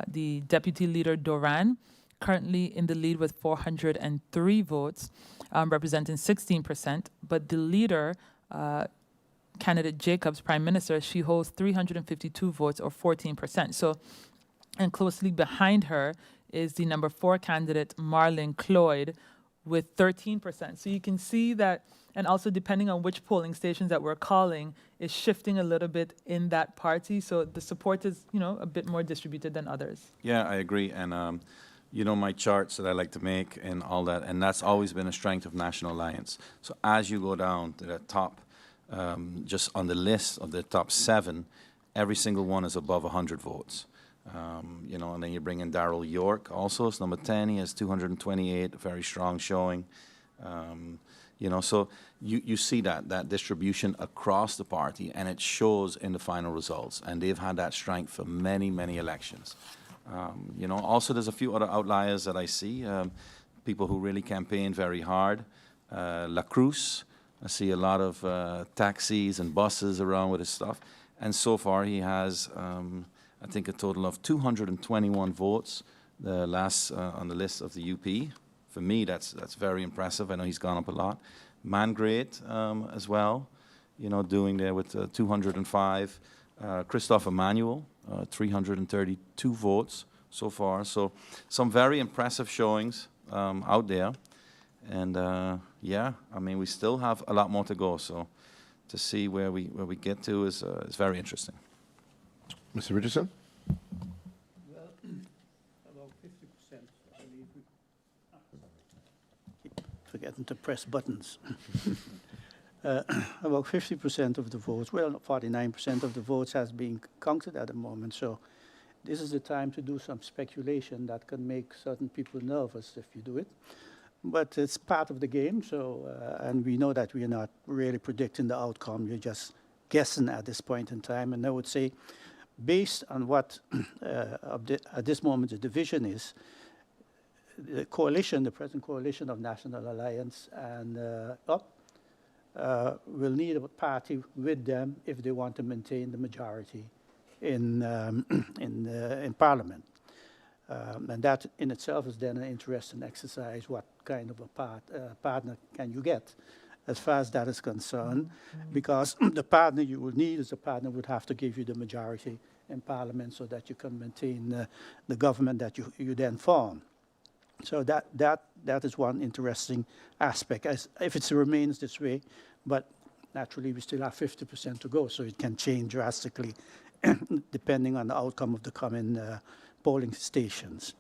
the deputy leader, Doran, currently in the lead with 403 votes, representing 16%. But the leader, candidate Jacobs, Prime Minister, she holds 352 votes, or 14%. So, and closely behind her is the number 4 candidate, Marlene Cloyd, with 13%. So you can see that, and also depending on which polling stations that we're calling, is shifting a little bit in that party. So the support is, a bit more distributed than others. Yeah, I agree. And my charts that I like to make and all that, and that's always been a strength of National Alliance. So as you go down to the top, just on the list of the top 7, every single one is above 100 votes. And then you bring in Darrell York also, it's number 10, he has 228, a very strong showing. So you see that distribution across the party, and it shows in the final results. And they've had that strength for many, many elections. Also there's a few other outliers that I see, people who really campaign very hard. La Cruz, I see a lot of taxis and buses around with his stuff. And so far he has, I think, a total of 221 votes, the last on the list of the UP. For me, that's very impressive. I know he's gone up a lot. Mangreat as well, doing there with 205. Christophe Emmanuel, 332 votes so far. So some very impressive showings out there. And we still have a lot more to go. So to see where we get to is very interesting. Mr. Richardson? Well, about 50%, I believe. Keep forgetting to press buttons. About 50% of the votes, 49% of the votes has been counted at the moment. So this is the time to do some speculation that can make certain people nervous if you do it. But it's part of the game. So, and we know that we're not really predicting the outcome. We're just guessing at this point in time. And I would say, based on what at this moment the division is, the coalition, the present coalition of National Alliance and UP, will need a party with them if they want to maintain the majority in Parliament. And that in itself is then an interesting exercise. What kind of a partner can you get as far as that is concerned? Because the partner you will need is a partner would have to give you the majority in Parliament so that you can maintain the government that you then form. So that is one interesting aspect, as if it remains this way. But naturally, we still have 50% to go, so it can change drastically depending on the outcome of the coming polling stations.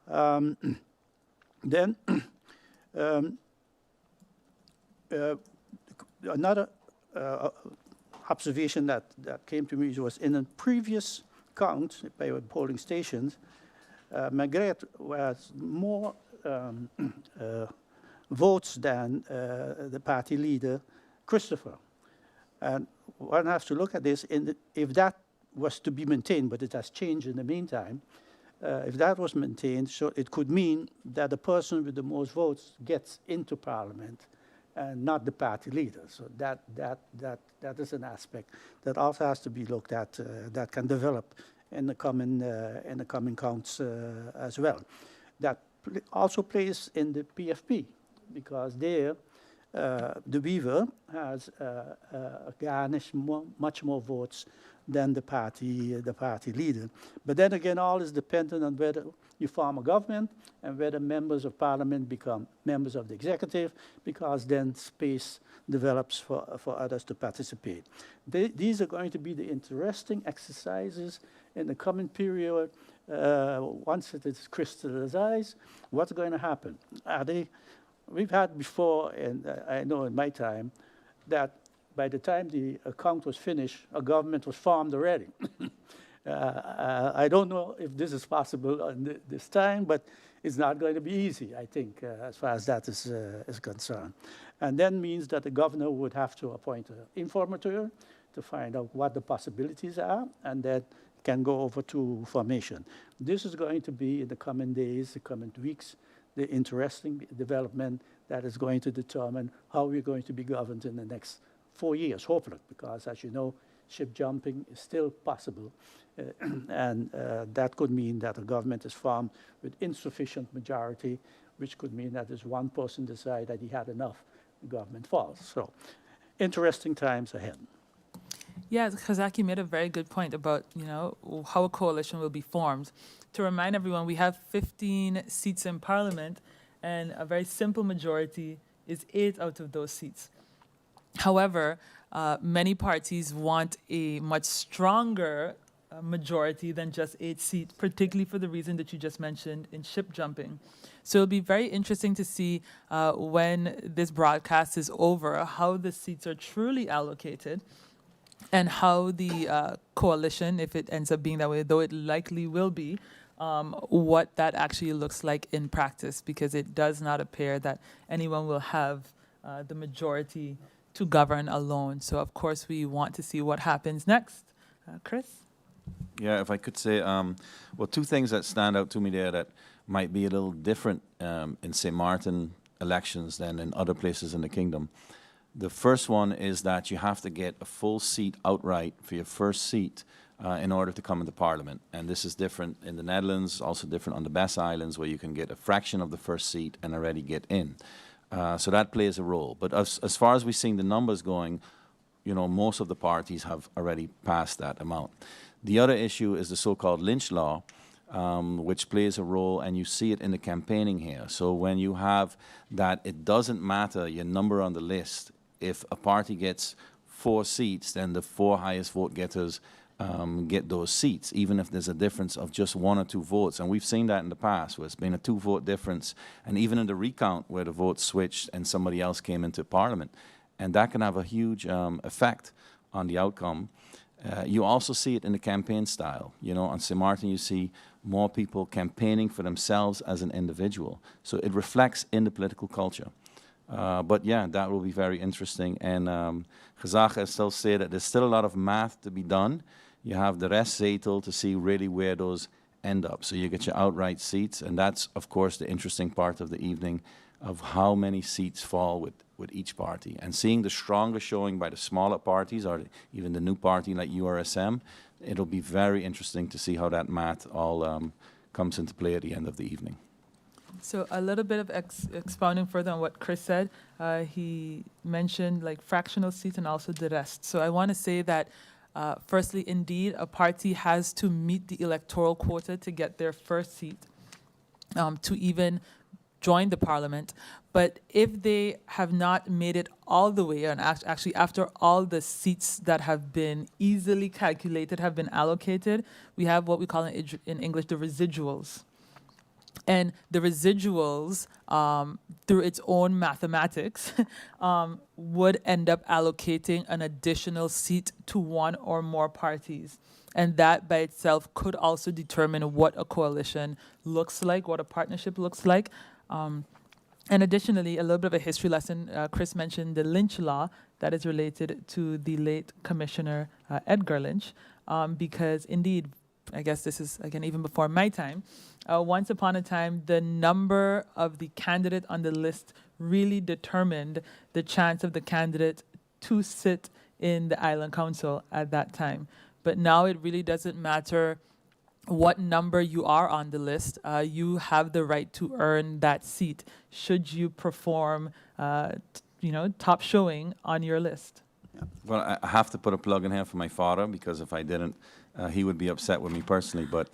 Then another observation that came to me was in a previous count by polling stations, Margaret was more votes than the party leader, Christopher. And one has to look at this, if that was to be maintained, but it has changed in the meantime, if that was maintained, so it could mean that the person with the most votes gets into Parliament and not the party leader. So that is an aspect that also has to be looked at, that can develop in the coming counts as well. That also plays in the PFP, because there the Weaver has garnished much more votes than the party leader. But then again, all is dependent on whether you form a government and whether members of parliament become members of the executive, because then space develops for others to participate. These are going to be the interesting exercises in the coming period. Once it is crystallized, what's going to happen? We've had before, and I know in my time, that by the time the account was finished, a government was formed already. I don't know if this is possible this time, but it's not going to be easy, I think, as far as that is concerned. And that means that the governor would have to appoint an informateur to find out what the possibilities are, and that can go over to formation. This is going to be, in the coming days, the coming weeks, the interesting development that is going to determine how we're going to be governed in the next 4 years, hopefully, because as you know, ship jumping is still possible. And that could mean that a government is formed with insufficient majority, which could mean that as one person decides that he had enough, the government falls. So interesting times ahead. Yeah, Khazaki made a very good point about, how a coalition will be formed. To remind everyone, we have 15 seats in Parliament, and a very simple majority is 8 out of those seats. However, many parties want a much stronger majority than just 8 seats, particularly for the reason that you just mentioned in ship jumping. So it'll be very interesting to see when this broadcast is over, how the seats are truly allocated, and how the coalition, if it ends up being that way, though it likely will be, what that actually looks like in practice, because it does not appear that anyone will have the majority to govern alone. So, of course, we want to see what happens next. Chris? Yeah, if I could say, well, 2 things that stand out to me there that might be a little different in St. Martin elections than in other places in the kingdom. The first one is that you have to get a full seat outright for your first seat in order to come into Parliament. And this is different in the Netherlands, also different on the Bess Islands, where you can get a fraction of the first seat and already get in. So that plays a role. But as far as we're seeing the numbers going, most of the parties have already passed that amount. The other issue is the so-called lynch law, which plays a role, and you see it in the campaigning here. So when you have that, it doesn't matter your number on the list. If a party gets 4 seats, then the 4 highest vote getters get those seats, even if there's a difference of just 1 or 2 votes. And we've seen that in the past, where it's been a 2-vote difference, and even in the recount where the votes switched and somebody else came into Parliament. And that can have a huge effect on the outcome. You also see it in the campaign style. On St. Martin, you see more people campaigning for themselves as an individual. So it reflects in the political culture. But yeah, that will be very interesting. And Gezag still say that there's still a lot of math to be done. You have the rest zetel to see really where those end up. So you get your outright seats, and that's, of course, the interesting part of the evening, of how many seats fall with each party. And seeing the stronger showing by the smaller parties, or even the new party like URSM, it'll be very interesting to see how that math all comes into play at the end of the evening. So a little bit of expounding further on what Chris said. He mentioned like fractional seats and also the rest. So I want to say that firstly, indeed, a party has to meet the electoral quota to get their first seat, to even join the Parliament. But if they have not made it all the way, and actually after all the seats that have been easily calculated have been allocated, we have what we call in English the residuals. And the residuals, through its own mathematics, would end up allocating an additional seat to 1 or more parties. And that by itself could also determine what a coalition looks like, what a partnership looks like. And additionally, a little bit of a history lesson. Chris mentioned the lynch law that is related to the late Commissioner Edgar Lynch, because indeed, I guess this is, again, even before my time, once upon a time, the number of the candidate on the list really determined the chance of the candidate to sit in the Island Council at that time. But now it really doesn't matter what number you are on the list. You have the right to earn that seat should you perform top showing on your list. Well, I have to put a plug in here for my father, because if I didn't, he would be upset with me personally. But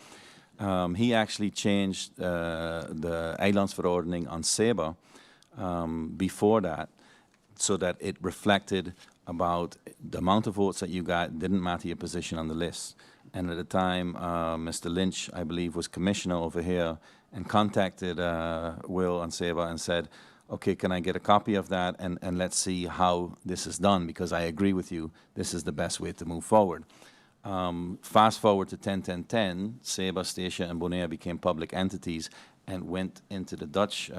he actually changed the eilandsverordening on SEBA before that, so that it reflected about the amount of votes that you got, didn't matter your position on the list. And at the time, Mr. Lynch, I believe, was commissioner over here and contacted Will on SEBA and said, okay, can I get a copy of that, and let's see how this is done, because I agree with you, this is the best way to move forward. Fast forward to 10-10-10, SEBA, Statia, and Bonaire became public entities and went into the Dutch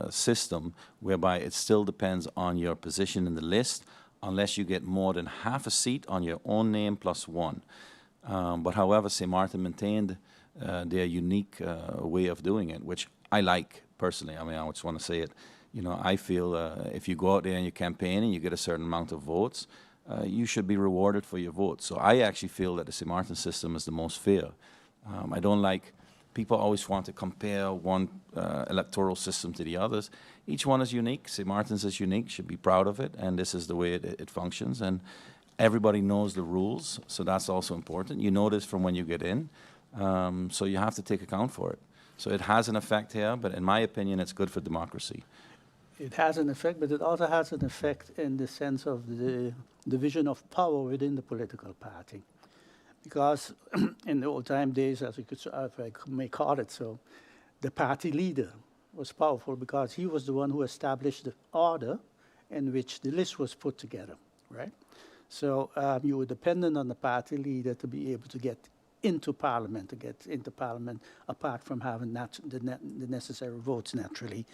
system, whereby it still depends on your position in the list, unless you get more than half a seat on your own name plus one. But however, St. Martin maintained their unique way of doing it, which I like personally. I mean, I just want to say it. I feel if you go out there and you campaign and you get a certain amount of votes, you should be rewarded for your vote. So I actually feel that the St. Martin system is the most fair. I don't like, people always want to compare one electoral system to the others. Each one is unique. St. Martin's is unique, should be proud of it, and this is the way it functions. And everybody knows the rules, so that's also important. You know this from when you get in, so you have to take account for it. So it has an effect here, but in my opinion, it's good for democracy. It has an effect, but it also has an effect in the sense of the division of power within the political party. Because in the old-time days, as if I may call it so, the party leader was powerful because he was the one who established the order in which the list was put together, right? So you were dependent on the party leader to be able to get into Parliament, apart from having the necessary votes naturally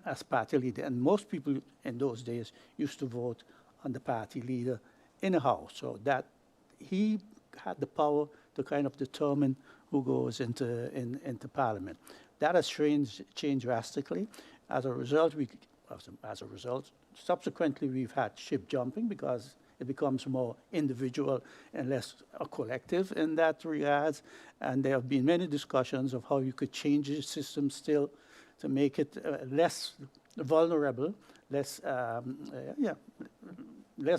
as party leader. And most people in those days used to vote on the party leader in a house, so that he had the power to kind of determine who goes into Parliament. That has changed drastically. As a result, subsequently we've had ship jumping, because it becomes more individual and less a collective in that regard. And there have been many discussions of how you could change the system still to make it less vulnerable, less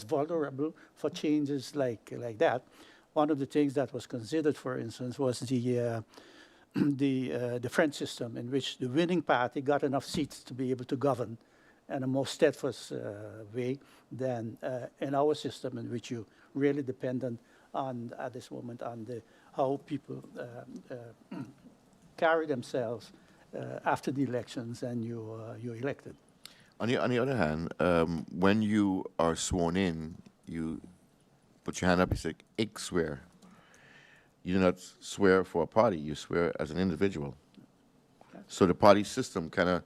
vulnerable for changes like that. One of the things that was considered, for instance, was the French system, in which the winning party got enough seats to be able to govern in a more steadfast way than in our system, in which you really dependent on, at this moment, on how people carry themselves after the elections and you're elected. On the other hand, when you are sworn in, you put your hand up, you say, "Ik swear." You do not swear for a party, you swear as an individual. So the party system kind of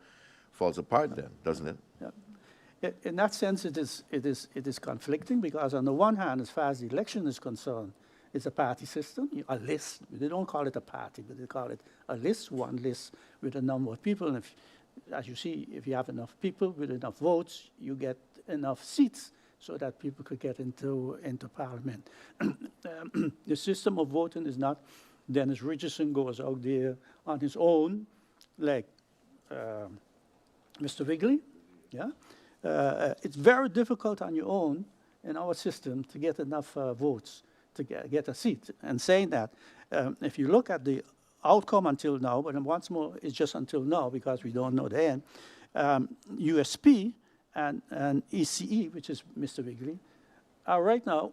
falls apart then, doesn't it? Yeah. In that sense, it is conflicting, because on the one hand, as far as the election is concerned, it's a party system, a list. They don't call it a party, but they call it a list, one list with a number of people. And as you see, if you have enough people with enough votes, you get enough seats so that people could get into Parliament. The system of voting is not Dennis Richardson goes out there on his own, like Mr. Wigley. Yeah, it's very difficult on your own in our system to get enough votes to get a seat. And saying that, if you look at the outcome until now, but once more, it's just until now because we don't know the end, USP and ECE, which is Mr. Wigley, are right now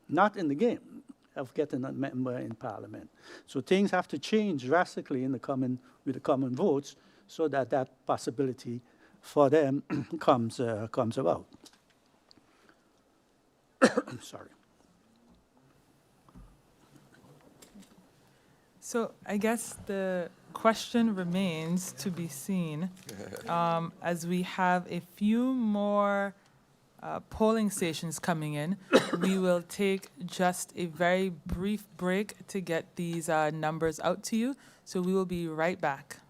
not in the game of getting a member in Parliament. So things have to change drastically with the common votes, so that that possibility for them comes about. Sorry. So I guess the question remains to be seen, as we have a few more polling stations coming in. We will take just a very brief break to get these numbers out to you. So we will be right back.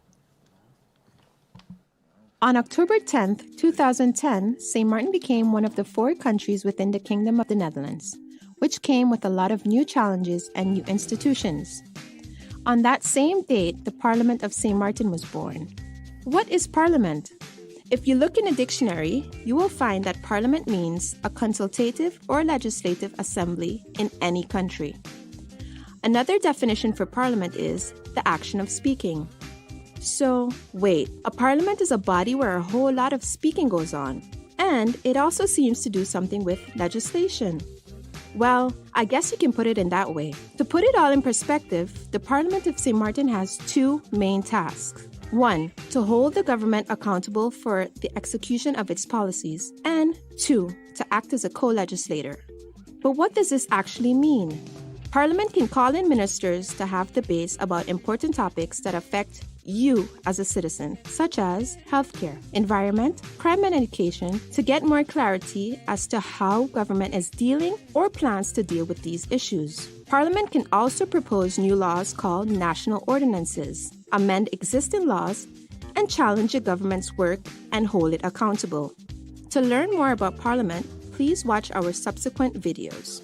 On October 10th, 2010, St. Martin became one of the 4 countries within the Kingdom of the Netherlands, which came with a lot of new challenges and new institutions. On that same date, the Parliament of St. Martin was born. What is Parliament? If you look in a dictionary, you will find that parliament means a consultative or legislative assembly in any country. Another definition for parliament is the action of speaking. So, wait, a parliament is a body where a whole lot of speaking goes on, and it also seems to do something with legislation. Well, I guess you can put it in that way. To put it all in perspective, the Parliament of St. Martin has two main tasks. 1. To hold the government accountable for the execution of its policies, and 2. To act as a co-legislator. But what does this actually mean? Parliament can call in ministers to have debates about important topics that affect you as a citizen, such as healthcare, environment, crime and education, to get more clarity as to how government is dealing or plans to deal with these issues. Parliament can also propose new laws called national ordinances, amend existing laws, and challenge the government's work and hold it accountable. To learn more about Parliament, please watch our subsequent videos.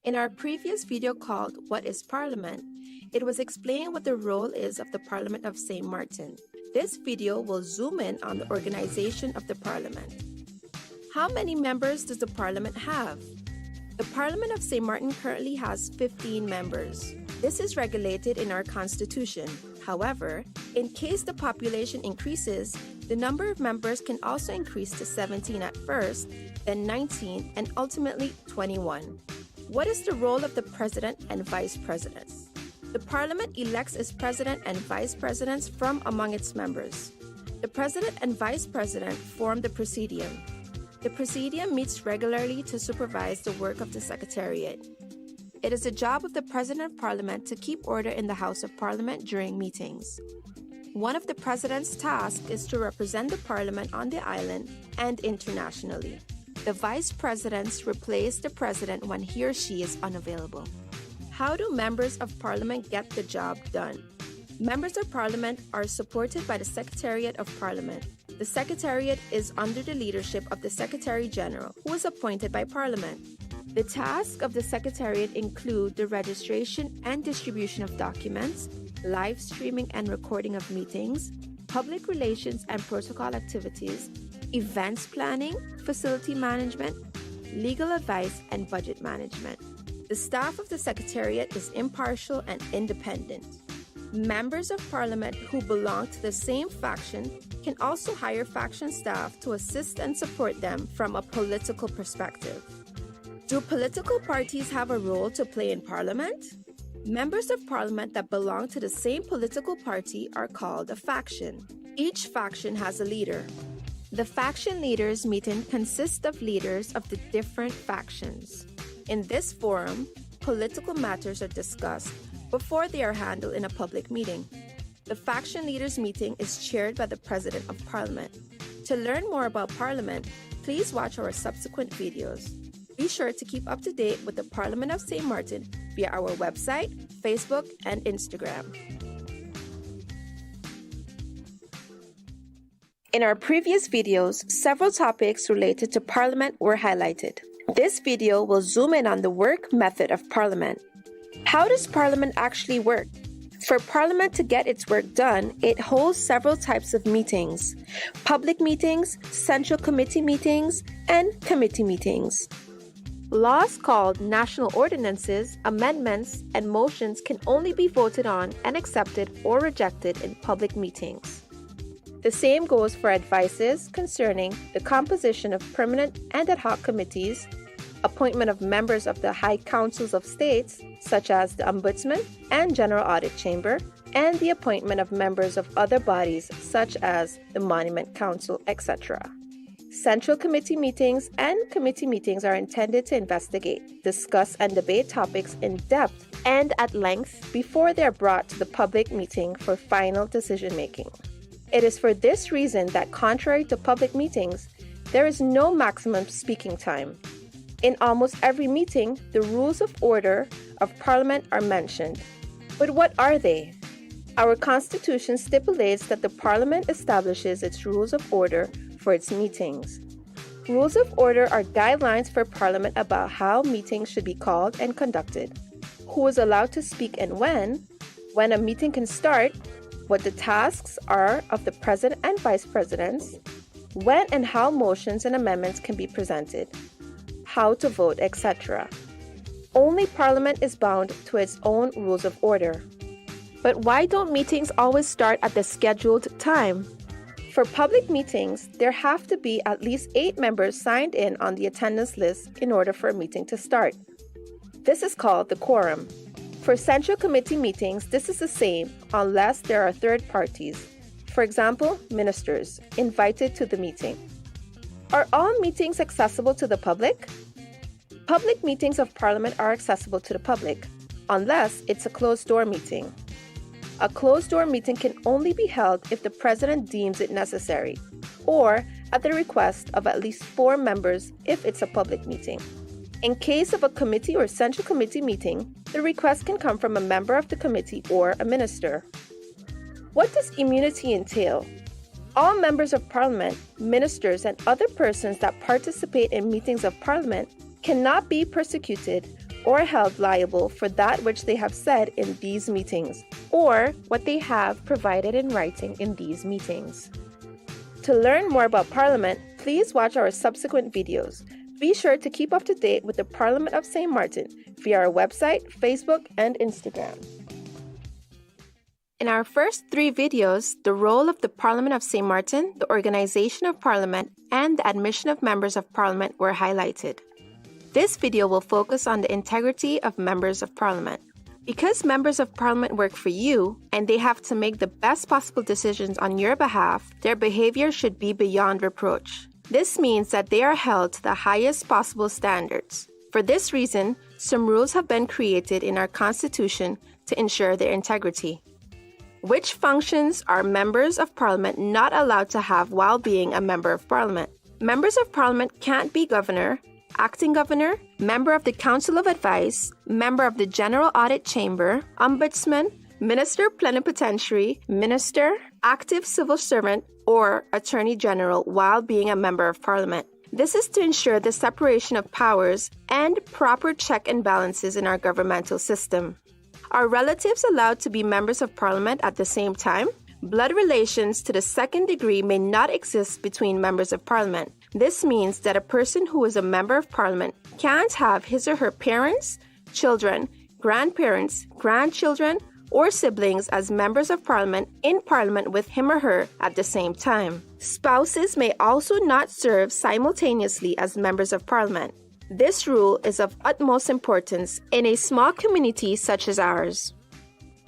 In our previous video called What is Parliament?, it was explained what the role is of the Parliament of St. Martin. This video will zoom in on the organization of the Parliament. How many members does the Parliament have? The Parliament of St. Martin currently has 15 members. This is regulated in our Constitution. However, in case the population increases, the number of members can also increase to 17 at first, then 19, and ultimately 21. What is the role of the President and Vice Presidents? The Parliament elects its President and Vice Presidents from among its members. The President and Vice President form the Presidium. The Presidium meets regularly to supervise the work of the Secretariat. It is the job of the President of Parliament to keep order in the House of Parliament during meetings. One of the President's tasks is to represent the Parliament on the island and internationally. The Vice Presidents replace the President when he or she is unavailable. How do members of Parliament get the job done? Members of Parliament are supported by the Secretariat of Parliament. The Secretariat is under the leadership of the Secretary-General, who is appointed by Parliament. The tasks of the Secretariat include the registration and distribution of documents, live streaming and recording of meetings, public relations and protocol activities, events planning, facility management, legal advice, and budget management. The staff of the Secretariat is impartial and independent. Members of Parliament who belong to the same faction can also hire faction staff to assist and support them from a political perspective. Do political parties have a role to play in Parliament? Members of Parliament that belong to the same political party are called a faction. Each faction has a leader. The faction leaders meeting consists of leaders of the different factions. In this forum, political matters are discussed before they are handled in a public meeting. The faction leaders meeting is chaired by the President of Parliament. To learn more about Parliament, please watch our subsequent videos. Be sure to keep up to date with the Parliament of St. Martin via our website, Facebook, and Instagram. In our previous videos, several topics related to Parliament were highlighted. This video will zoom in on the work method of Parliament. How does Parliament actually work? For Parliament to get its work done, it holds several types of meetings: public meetings, central committee meetings, and committee meetings. Laws called national ordinances, amendments, and motions can only be voted on and accepted or rejected in public meetings. The same goes for advices concerning the composition of permanent and ad hoc committees, appointment of members of the High Councils of States, such as the Ombudsman and General Audit Chamber, and the appointment of members of other bodies, such as the Monument Council, etc. Central committee meetings and committee meetings are intended to investigate, discuss, and debate topics in depth and at length before they are brought to the public meeting for final decision-making. It is for this reason that, contrary to public meetings, there is no maximum speaking time. In almost every meeting, the rules of order of Parliament are mentioned. But what are they? Our Constitution stipulates that the Parliament establishes its rules of order for its meetings. Rules of order are guidelines for Parliament about how meetings should be called and conducted, who is allowed to speak and when a meeting can start, what the tasks are of the President and Vice Presidents, when and how motions and amendments can be presented, how to vote, etc. Only Parliament is bound to its own rules of order. But why don't meetings always start at the scheduled time? For public meetings, there have to be at least 8 members signed in on the attendance list in order for a meeting to start. This is called the quorum. For Central Committee meetings, this is the same unless there are third parties, for example, ministers, invited to the meeting. Are all meetings accessible to the public? Public meetings of Parliament are accessible to the public, unless it's a closed-door meeting. A closed-door meeting can only be held if the President deems it necessary, or at the request of at least 4 members if it's a public meeting. In case of a committee or Central Committee meeting, the request can come from a member of the committee or a minister. What does immunity entail? All members of Parliament, ministers, and other persons that participate in meetings of Parliament cannot be persecuted or held liable for that which they have said in these meetings, or what they have provided in writing in these meetings. To learn more about Parliament, please watch our subsequent videos. Be sure to keep up to date with the Parliament of St. Martin via our website, Facebook, and Instagram. In our first 3 videos, the role of the Parliament of St. Martin, the organization of Parliament, and the admission of members of Parliament were highlighted. This video will focus on the integrity of members of Parliament. Because members of Parliament work for you, and they have to make the best possible decisions on your behalf, their behavior should be beyond reproach. This means that they are held to the highest possible standards. For this reason, some rules have been created in our Constitution to ensure their integrity. Which functions are members of Parliament not allowed to have while being a member of Parliament? Members of Parliament can't be governor, acting governor, member of the Council of Advice, member of the General Audit Chamber, ombudsman, minister plenipotentiary, minister, active civil servant, or attorney general while being a member of Parliament. This is to ensure the separation of powers and proper check and balances in our governmental system. Are relatives allowed to be members of Parliament at the same time? Blood relations to the second degree may not exist between members of Parliament. This means that a person who is a member of Parliament can't have his or her parents, children, grandparents, grandchildren, or siblings as members of Parliament in Parliament with him or her at the same time. Spouses may also not serve simultaneously as members of Parliament. This rule is of utmost importance in a small community such as ours.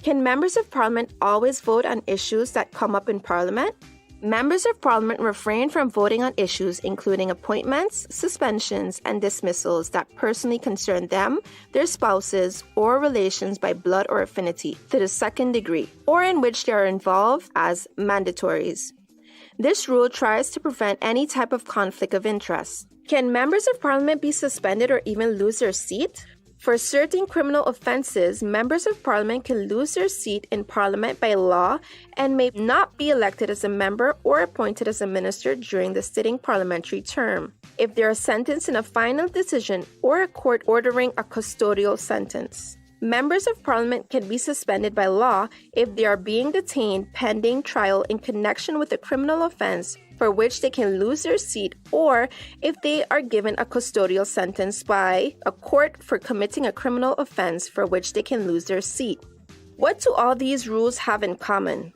Can members of Parliament always vote on issues that come up in Parliament? Members of Parliament refrain from voting on issues including appointments, suspensions, and dismissals that personally concern them, their spouses, or relations by blood or affinity to the second degree, or in which they are involved as mandatories. This rule tries to prevent any type of conflict of interest. Can members of Parliament be suspended or even lose their seat? For certain criminal offences, members of Parliament can lose their seat in Parliament by law and may not be elected as a member or appointed as a minister during the sitting parliamentary term, if they are sentenced in a final decision or a court ordering a custodial sentence. Members of Parliament can be suspended by law if they are being detained pending trial in connection with a criminal offence for which they can lose their seat, or if they are given a custodial sentence by a court for committing a criminal offence for which they can lose their seat. What do all these rules have in common?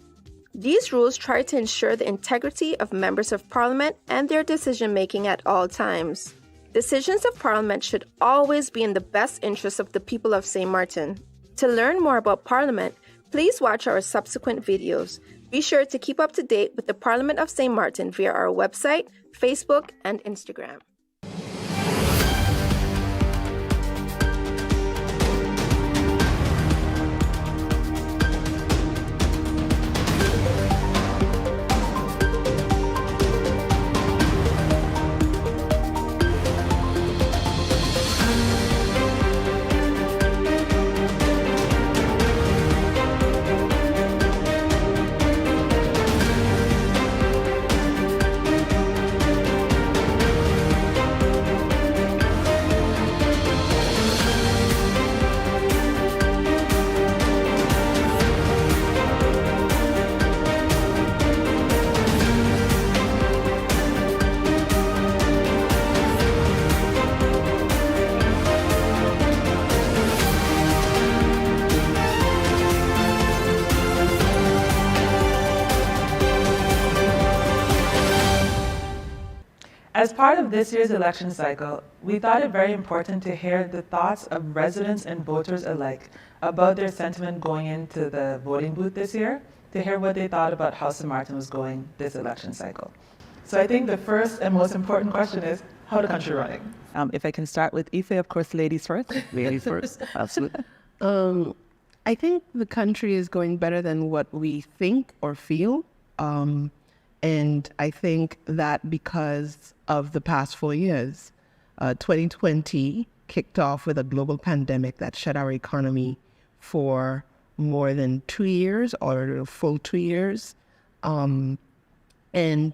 These rules try to ensure the integrity of members of Parliament and their decision-making at all times. Decisions of Parliament should always be in the best interest of the people of St. Martin. To learn more about Parliament, please watch our subsequent videos. Be sure to keep up to date with the Parliament of St. Martin via our website, Facebook, and Instagram. As part of this year's election cycle, we thought it very important to hear the thoughts of residents and voters alike about their sentiment going into the voting booth this year, to hear what they thought about how St. Martin was going this election cycle. So I think the first and most important question is, how the country running? If I can start with Ife, of course, ladies first. Ladies first, absolutely. I think the country is going better than what we think or feel. And I think that because of the past 4 years, 2020 kicked off with a global pandemic that shut our economy for more than 2 years or a full 2 years. And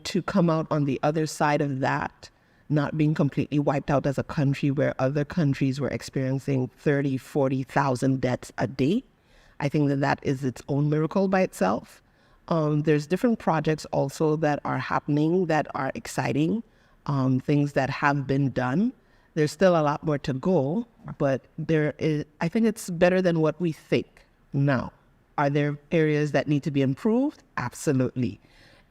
to come out on the other side of that, not being completely wiped out as a country where other countries were experiencing 30, 40,000 deaths a day, I think that that is its own miracle by itself. There's different projects also that are happening that are exciting, things that have been done. There's still a lot more to go, but I think it's better than what we think now. Are there areas that need to be improved? Absolutely.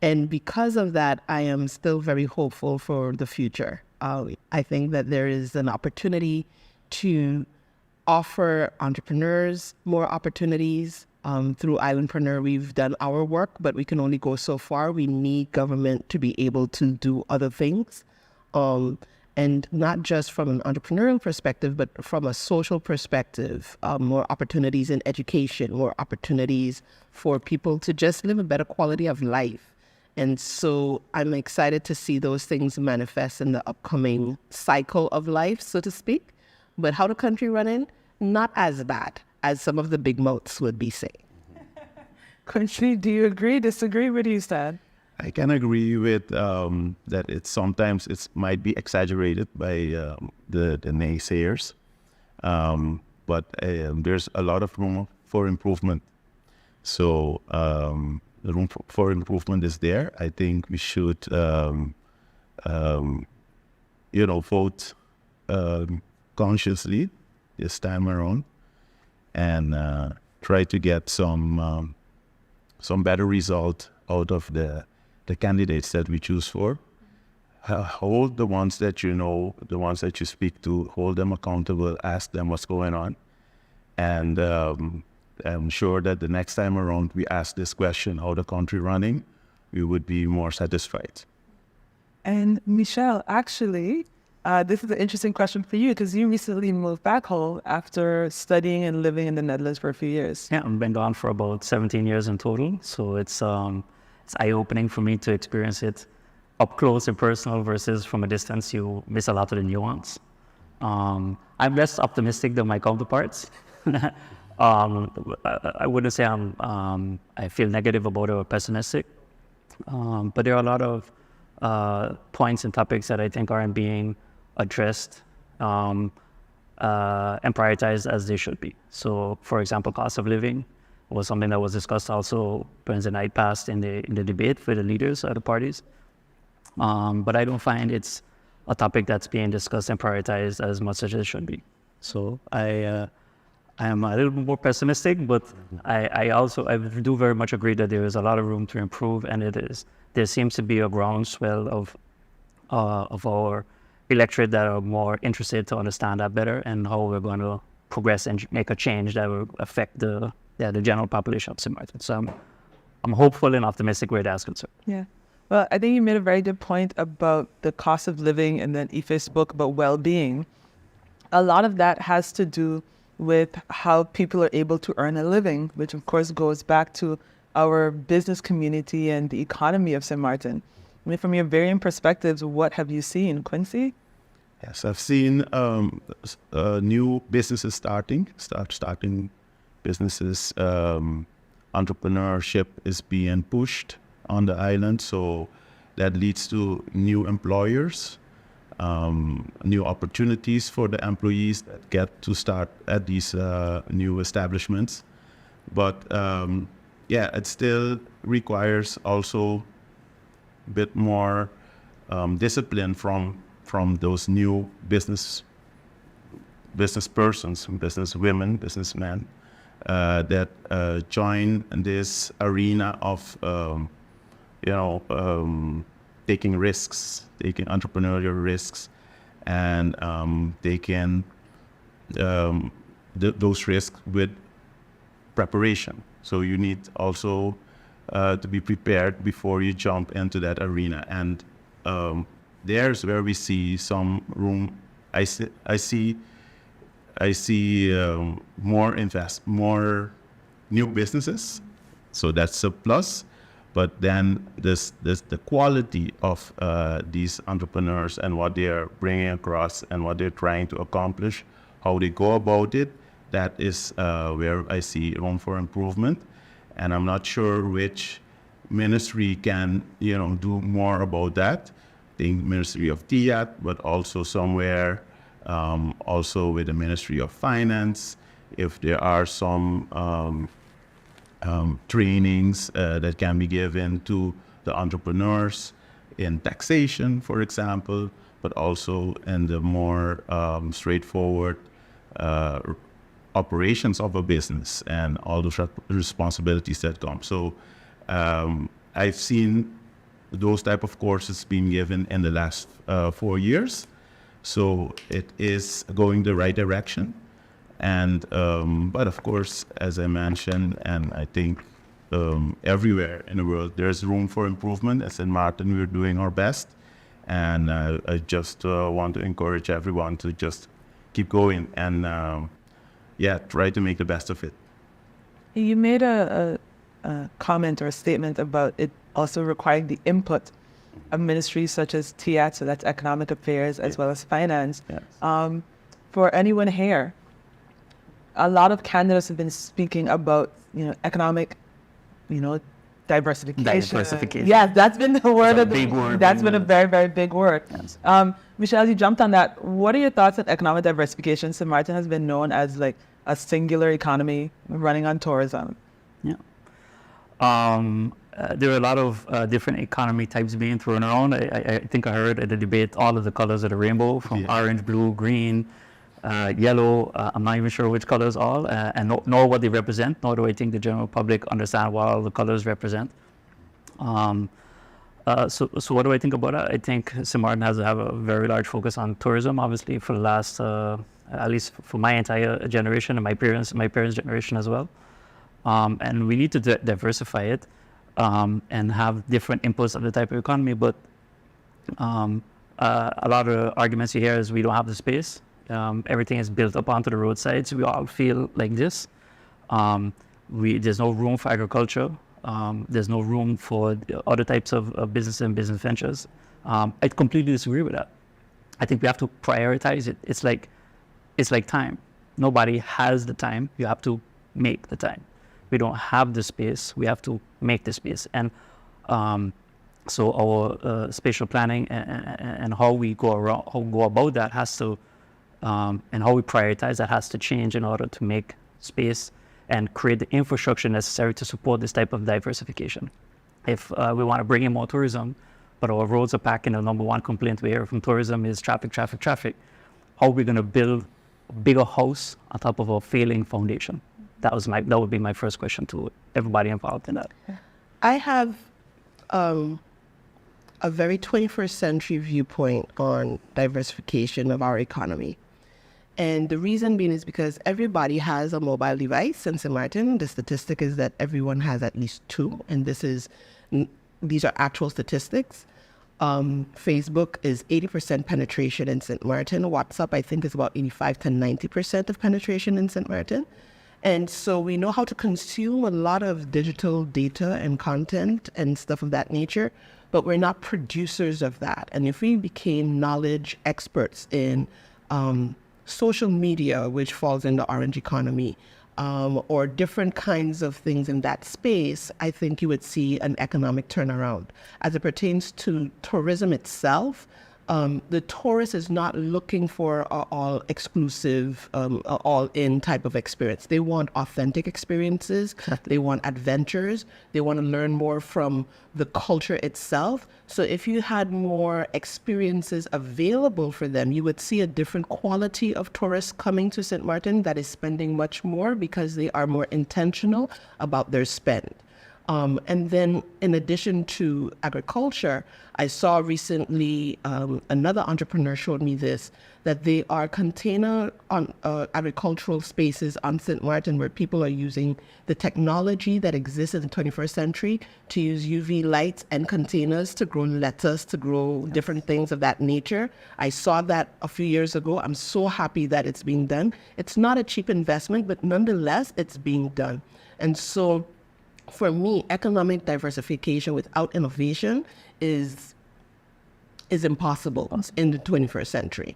And because of that, I am still very hopeful for the future. I think that there is an opportunity to offer entrepreneurs more opportunities. Through Islandpreneur, we've done our work, but we can only go so far. We need government to be able to do other things. And not just from an entrepreneurial perspective, but from a social perspective, more opportunities in education, more opportunities for people to just live a better quality of life. And so I'm excited to see those things manifest in the upcoming cycle of life, so to speak. But how the country running? Not as bad as some of the big mouths would be saying. Quincy, do you agree, disagree? What do you stand? I can agree with that. Sometimes it might be exaggerated by the naysayers, but there's a lot of room for improvement. So the room for improvement is there. I think we should, vote consciously this time around, and try to get some better result out of the candidates that we choose for. Hold the ones that you know, the ones that you speak to, hold them accountable, ask them what's going on. And I'm sure that the next time around we ask this question, how the country running, we would be more satisfied. And Michelle, actually, this is an interesting question for you because you recently moved back home after studying and living in the Netherlands for a few years. Yeah, I've been gone for about 17 years in total. So it's eye-opening for me to experience it up close and personal versus from a distance. You miss a lot of the nuance. I'm less optimistic than my counterparts. I wouldn't say I feel negative about it or pessimistic. But there are a lot of points and topics that I think aren't being addressed and prioritized as they should be. So, for example, cost of living was something that was discussed also Wednesday night past in the debate for the leaders of the parties. But I don't find it's a topic that's being discussed and prioritized as much as it should be. So I am a little bit more pessimistic, but I do very much agree that there is a lot of room to improve, and there seems to be a groundswell of our electorate that are more interested to understand that better and how we're going to progress and make a change that will affect the general population of St. Martin. So I'm hopeful and optimistic where that's concerned. Yeah. Well, I think you made a very good point about the cost of living, and then Ife spoke about well-being. A lot of that has to do with how people are able to earn a living, which of course goes back to our business community and the economy of St. Martin. I mean, from your varying perspectives, what have you seen, Quincy? Yes, I've seen new businesses starting businesses. Entrepreneurship is being pushed on the island, so that leads to new employers, new opportunities for the employees that get to start at these new establishments. But it still requires also a bit more discipline from those new business persons, business women, businessmen that join this arena of taking risks, taking entrepreneurial risks, and taking those risks with preparation. So you need also to be prepared before you jump into that arena. And there's where we see some room. I see more new businesses, so that's a plus. But then the quality of these entrepreneurs and what they are bringing across and what they're trying to accomplish, how they go about it, that is where I see room for improvement. And I'm not sure which ministry can, do more about that. I think Ministry of TIAT, but also somewhere also with the Ministry of Finance, if there are some trainings that can be given to the entrepreneurs in taxation, for example, but also in the more straightforward operations of a business and all those responsibilities that come. So I've seen those type of courses being given in the last 4 years. So it is going the right direction. And but of course, as I mentioned, and I think everywhere in the world, there's room for improvement. At St. Martin, we're doing our best. And I just want to encourage everyone to just keep going and try to make the best of it. You made a comment or a statement about it also requiring the input of ministries such as TIAT, so that's Economic Affairs, as well as Finance. Yes. For anyone here, a lot of candidates have been speaking about, economic, diversification. Yes, that's been the word. That's been a very, very big word. Yes. Michelle, you jumped on that. What are your thoughts on economic diversification? St. Martin has been known as like a singular economy running on tourism. Yeah. There are a lot of different economy types being thrown around. I think I heard at the debate all of the colors of the rainbow, from orange, blue, green, yellow. I'm not even sure which colors all, and nor what they represent, nor do I think the general public understand what all the colors represent. So what do I think about that? I think St. Martin has to have a very large focus on tourism, obviously, for the last, at least for my entire generation and my parents' generation as well. And we need to diversify it and have different inputs of the type of economy. But a lot of arguments you hear is we don't have the space. Everything is built up onto the roadsides. We all feel like this. There's no room for agriculture. There's no room for other types of business and business ventures. I completely disagree with that. I think we have to prioritize it. It's like time. Nobody has the time. You have to make the time. We don't have the space. We have to make the space. And so our spatial planning and how we go about that has to, and how we prioritize that has to change in order to make space and create the infrastructure necessary to support this type of diversification. If we want to bring in more tourism, but our roads are packed, and the number one complaint we hear from tourism is traffic, how are we going to build a bigger house on top of a failing foundation? That would be my first question to everybody involved in that. I have a very 21st century viewpoint on diversification of our economy. And the reason being is because everybody has a mobile device in St. Martin. The statistic is that everyone has at least two, and these are actual statistics. Facebook is 80% penetration in St. Martin. WhatsApp, I think, is about 85 to 90% of penetration in St. Martin. And so we know how to consume a lot of digital data and content and stuff of that nature, but we're not producers of that. And if we became knowledge experts in social media, which falls in the orange economy, or different kinds of things in that space, I think you would see an economic turnaround. As it pertains to tourism itself, the tourist is not looking for an all-exclusive, all-in type of experience. They want authentic experiences. They want adventures. They want to learn more from the culture itself. So if you had more experiences available for them, you would see a different quality of tourists coming to St. Martin that is spending much more because they are more intentional about their spend. And then in addition to agriculture, I saw recently another entrepreneur showed me this, that they are container on agricultural spaces on St. Martin where people are using the technology that exists in the 21st century to use UV lights and containers to grow lettuce, to grow different things of that nature. I saw that a few years ago. I'm so happy that it's being done. It's not a cheap investment, but nonetheless, it's being done. And so for me, economic diversification without innovation is impossible in the 21st century.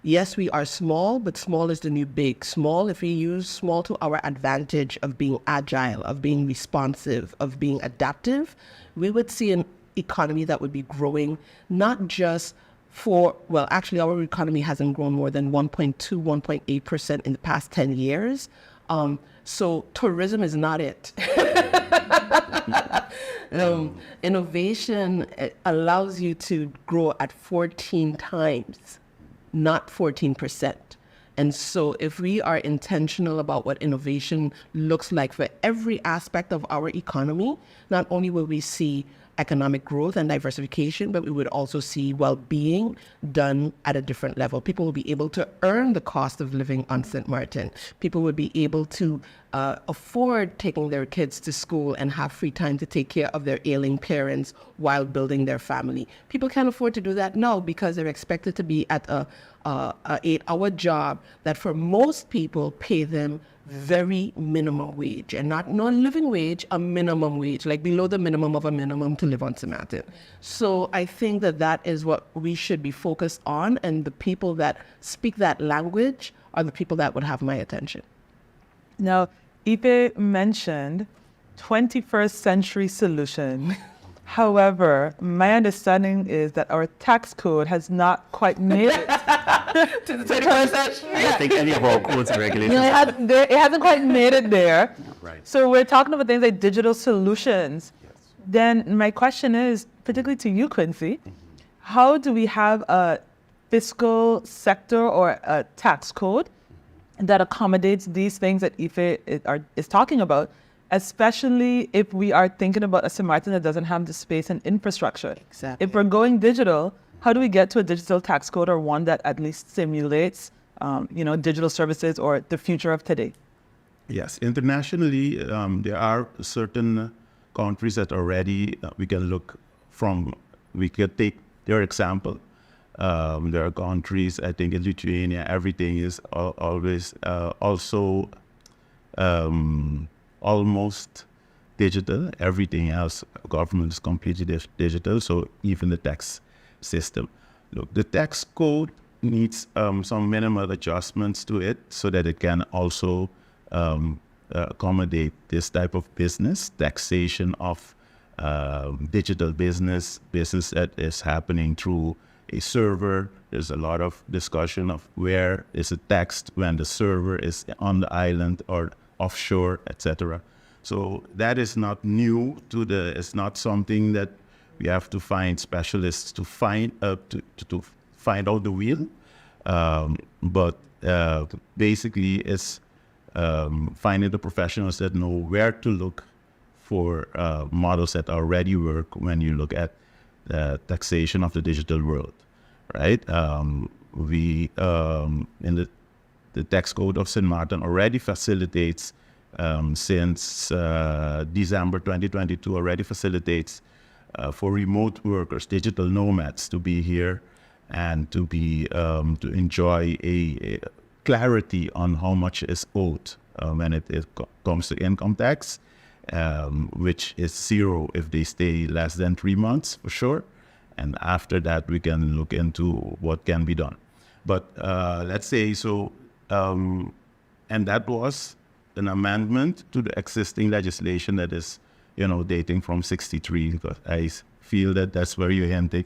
Yes, we are small, but small is the new big. Small, if we use small to our advantage of being agile, of being responsive, of being adaptive, we would see an economy that would be growing, not just well, actually our economy hasn't grown more than 1.2, 1.8% in the past 10 years. So tourism is not it. Innovation allows you to grow at 14 times, not 14%. And so if we are intentional about what innovation looks like for every aspect of our economy, not only will we see economic growth and diversification, but we would also see well-being done at a different level. People will be able to earn the cost of living on St. Martin. People would be able to afford taking their kids to school and have free time to take care of their ailing parents while building their family. People can't afford to do that now because they're expected to be at a 8-hour job that for most people pay them very minimum wage, and not living wage, a minimum wage, like below the minimum of a minimum to live on St. Martin. So I think that is what we should be focused on, and the people that speak that language are the people that would have my attention. Now, Ipe mentioned 21st century solution. However, my understanding is that our tax code has not quite made it to the 21st century. I don't think any of our codes and regulations. It hasn't quite made it there. Right. So we're talking about things like digital solutions. Yes. Then my question is, particularly to you, Quincy, how do we have a fiscal sector or a tax code that accommodates these things that Ife is talking about, especially if we are thinking about a St. Martin that doesn't have the space and infrastructure? Exactly. If we're going digital, how do we get to a digital tax code, or one that at least simulates, digital services or the future of today? Yes, internationally, there are certain countries that already we can take their example. There are countries, I think in Lithuania, everything is always also almost digital. Everything else, government is completely digital, so even the tax system. Look, the tax code needs some minimal adjustments to it so that it can also accommodate this type of business, taxation of digital business that is happening through a server. There's a lot of discussion of where is it taxed when the server is on the island or offshore, etc. So that is not new it's not something that we have to find specialists to find out the wheel. But basically it's finding the professionals that know where to look for models that already work when you look at taxation of the digital world, right? We in the tax code of St. Martin already facilitates since December 2022 already facilitates for remote workers, digital nomads, to be here and to be to enjoy a clarity on how much is owed when it comes to income tax, which is zero if they stay less than 3 months for sure. And after that, we can look into what can be done. But let's say so, and that was an amendment to the existing legislation that is, dating from '63, because I feel that that's where you're hinting.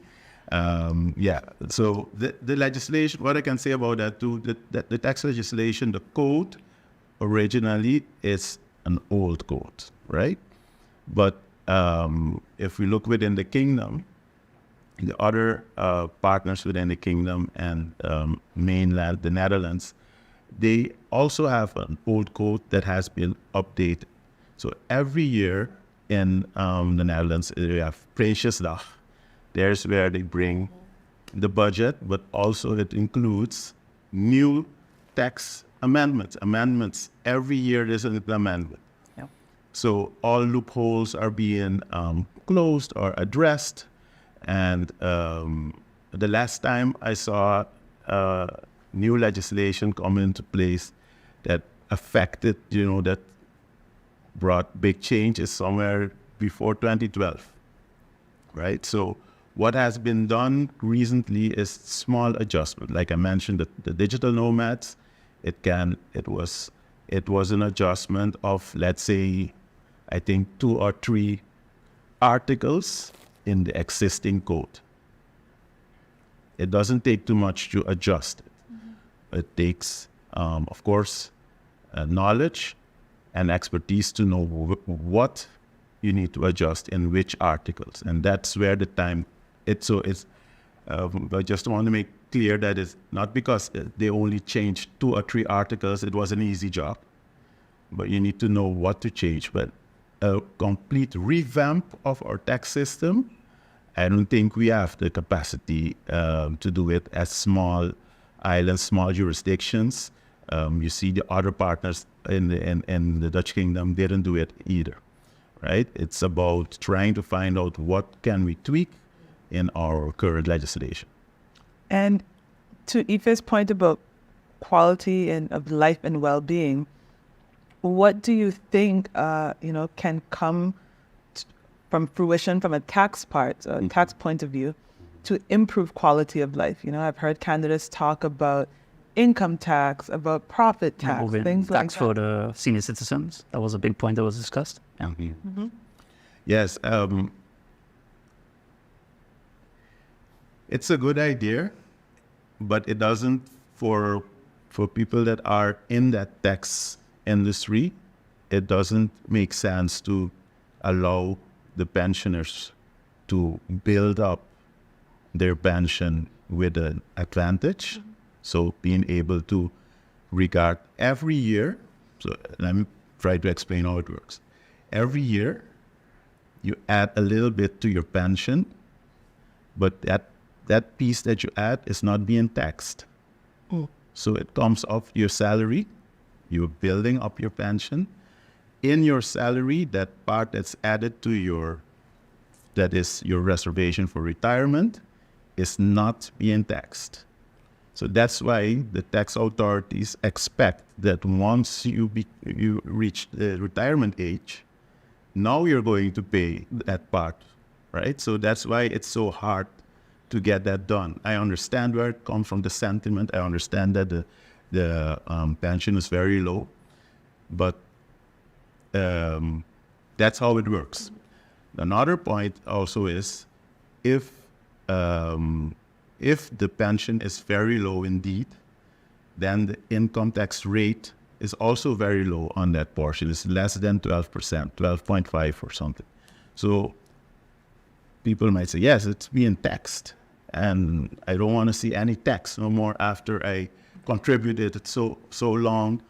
So the legislation, what I can say about that too, the tax legislation, the code originally is an old code, right? But if we look within the kingdom, the other partners within the kingdom and mainland, the Netherlands, they also have an old code that has been updated. So every year in the Netherlands, you have Prinsjesdag. There's where they bring the budget, but also it includes new tax amendments. Every year there's an amendment. Yeah. So all loopholes are being closed or addressed. And the last time I saw new legislation come into place that affected, that brought big change is somewhere before 2012, right? So what has been done recently is small adjustment. Like I mentioned, the digital nomads, it was an adjustment of, let's say, I think 2 or 3 articles in the existing code. It doesn't take too much to adjust it. Mm-hmm. It takes, of course, knowledge and expertise to know what you need to adjust in which articles. And that's where the time, I just want to make clear that it's not because they only changed 2 or 3 articles, it was an easy job. But you need to know what to change. But a complete revamp of our tax system, I don't think we have the capacity to do it as small islands, small jurisdictions. You see the other partners in the Dutch Kingdom didn't do it either, right? It's about trying to find out what can we tweak in our current legislation. And to Ife's point about quality and of life and well-being, what do you think can come from fruition from a tax tax point of view to improve quality of life? I've heard candidates talk about income tax, about profit tax, things like that. Tax for the senior citizens. That was a big point that was discussed. Yeah. Mm-hmm. Yes. It's a good idea, but it doesn't for people that are in that tax industry. It doesn't make sense to allow the pensioners to build up their pension with an advantage. Mm-hmm. So being able to regard every year, so let me try to explain how it works. Every year, you add a little bit to your pension, but that piece that you add is not being taxed. Mm. So it comes off your salary, you're building up your pension. In your salary, that part that's added to that is your reservation for retirement, is not being taxed. So that's why the tax authorities expect that once you reach the retirement age, now you're going to pay that part, right? So that's why it's so hard to get that done. I understand where it comes from, the sentiment. I understand that the pension is very low, but that's how it works. Another point also is if the pension is very low indeed, then the income tax rate is also very low on that portion. It's less than 12%, 12.5 or something. So people might say, yes, it's being taxed, and I don't want to see any tax no more after I contributed so long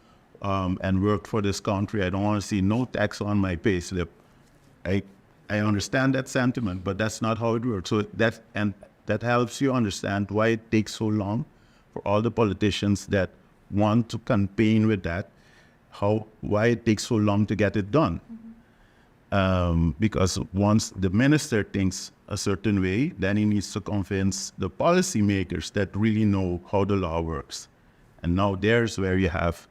and worked for this country. I don't want to see no tax on my pay slip. I understand that sentiment, but that's not how it works. So that helps you understand why it takes so long for all the politicians that want to campaign with that, why it takes so long to get it done. Mm-hmm. Because once the minister thinks a certain way, then he needs to convince the policymakers that really know how the law works. And now there's where you have,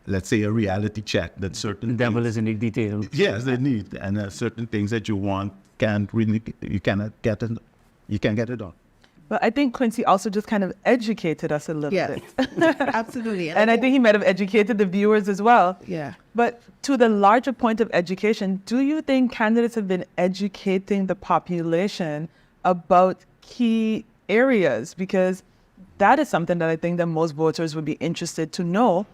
let's say, a reality check that certain the devil is in the details. Yes, they need, and certain things that you want you cannot get it. You can't get it done. But I think Quincy also just kind of educated us a little bit. Absolutely. And I think he might have educated the viewers as well. Yeah. But to the larger point of education, do you think candidates have been educating the population about key areas? Because that is something that I think that most voters would be interested to know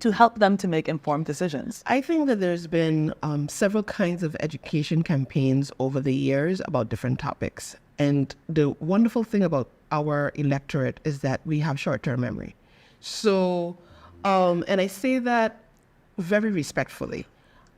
to help them to make informed decisions. I think that there's been several kinds of education campaigns over the years about different topics. And the wonderful thing about our electorate is that we have short-term memory. So, and I say that very respectfully.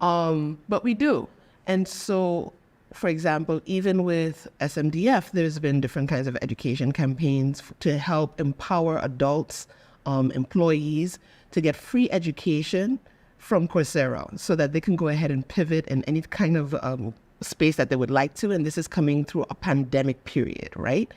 But we do. And so, for example, even with SMDF, there's been different kinds of education campaigns to help empower adults, employees, to get free education from Coursera so that they can go ahead and pivot in any kind of space that they would like to. And this is coming through a pandemic period, right?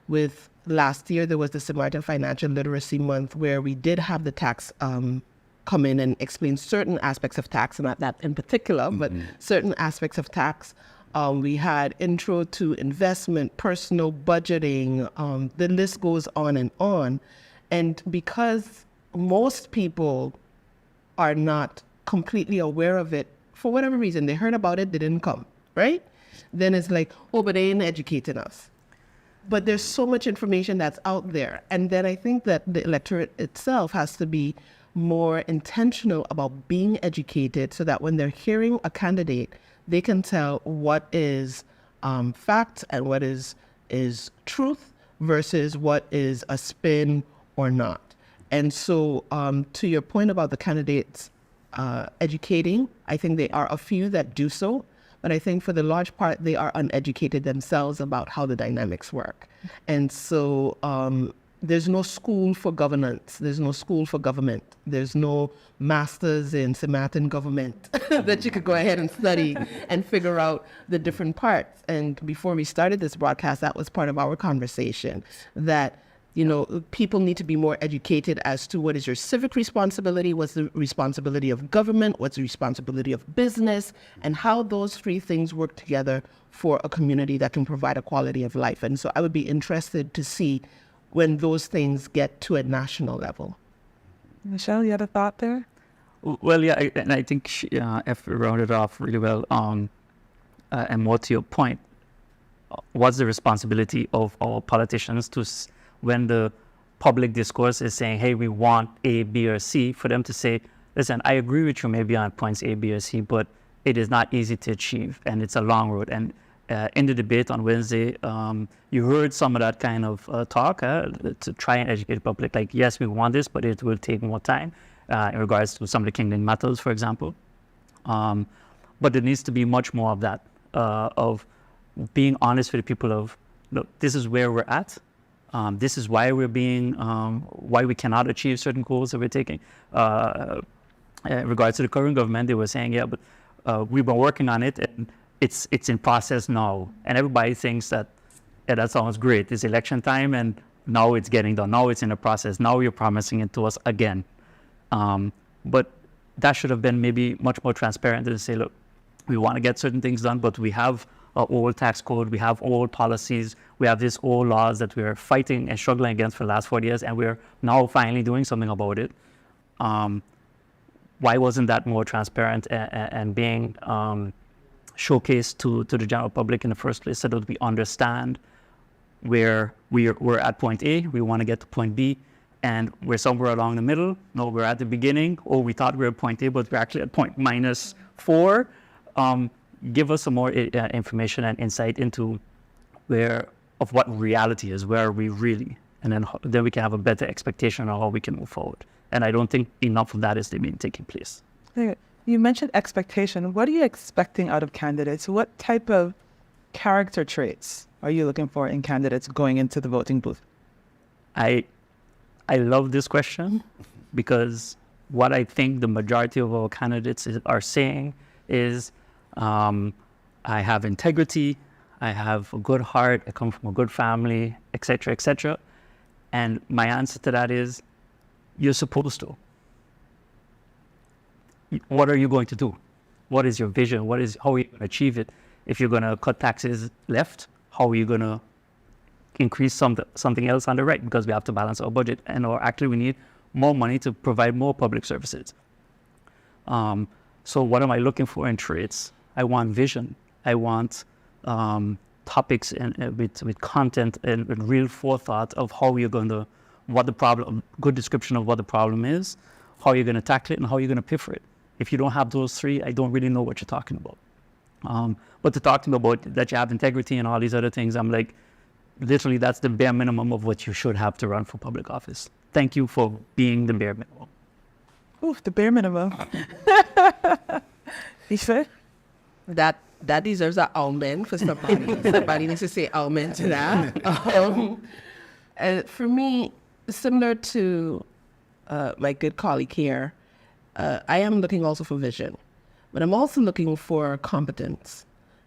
With last year, there was the St. Martin Financial Literacy Month where we did have the tax come in and explain certain aspects of tax, not that in particular, but certain aspects of tax. We had intro to investment, personal budgeting, the list goes on and on. And because most people are not completely aware of it, for whatever reason, they heard about it, they didn't come, right? Then it's like, oh, but they ain't educating us. But there's so much information that's out there. And then I think that the electorate itself has to be more intentional about being educated so that when they're hearing a candidate, they can tell what is fact and what is truth versus what is a spin or not. And so to your point about the candidates educating, I think there are a few that do so, but I think for the large part, they are uneducated themselves about how the dynamics work. And so there's no school for governance. There's no school for government. There's no masters in St. Martin government that you could go ahead and study and figure out the different parts. And before we started this broadcast, that was part of our conversation, that people need to be more educated as to what is your civic responsibility, what's the responsibility of government, what's the responsibility of business, and how those three things work together for a community that can provide a quality of life. And so I would be interested to see when those things get to a national level. Michelle, you had a thought there? Well, yeah, and I think F rounded off really well. And more to your point, what's the responsibility of our politicians to, when the public discourse is saying, hey, we want A, B, or C, for them to say, listen, I agree with you maybe on points A, B, or C, but it is not easy to achieve, and it's a long road. And in the debate on Wednesday, you heard some of that kind of talk to try and educate the public. Like, yes, we want this, but it will take more time in regards to some of the kingdom matters, for example. But there needs to be much more of that, of being honest with the people of, look, this is where we're at. This is why we're being, why we cannot achieve certain goals that we're taking. In regards to the current government, they were saying, yeah, but we've been working on it, and it's in process now. And everybody thinks that, yeah, that sounds great. It's election time, and now it's getting done. Now it's in the process. Now you're promising it to us again. But that should have been maybe much more transparent and say, look, we want to get certain things done, but we have our old tax code, we have old policies, we have these old laws that we're fighting and struggling against for the last 40 years, and we're now finally doing something about it. Why wasn't that more transparent and being showcased to the general public in the first place, so that we understand where we're at point A, we want to get to point B, and we're somewhere along the middle. No, we're at the beginning, or we thought we were at point A, but we're actually at point -4. Give us some more information and insight into of what reality is, where are we really, and then we can have a better expectation on how we can move forward. And I don't think enough of that is being taking place. You mentioned expectation. What are you expecting out of candidates? What type of character traits are you looking for in candidates going into the voting booth? I love this question, because what I think the majority of our candidates are saying is, I have integrity, I have a good heart, I come from a good family, etc., etc. And my answer to that is, you're supposed to. What are you going to do? What is your vision? How are you going to achieve it? If you're going to cut taxes left, how are you going to increase something else on the right? Because we have to balance our budget, or actually we need more money to provide more public services. So what am I looking for in traits? I want vision. I want topics with content and real forethought of how you're going to, good description of what the problem is, how you're going to tackle it, and how you're going to pay for it. If you don't have those three, I don't really know what you're talking about. But to talk to me about that you have integrity and all these other things, I'm like, literally, that's the bare minimum of what you should have to run for public office. Thank you for being the bare minimum. Ooh, the bare minimum. Ife? That deserves an amen for somebody. Somebody needs to say amen to that. For me, similar to my good colleague here, I am looking also for vision, but I'm also looking for competence.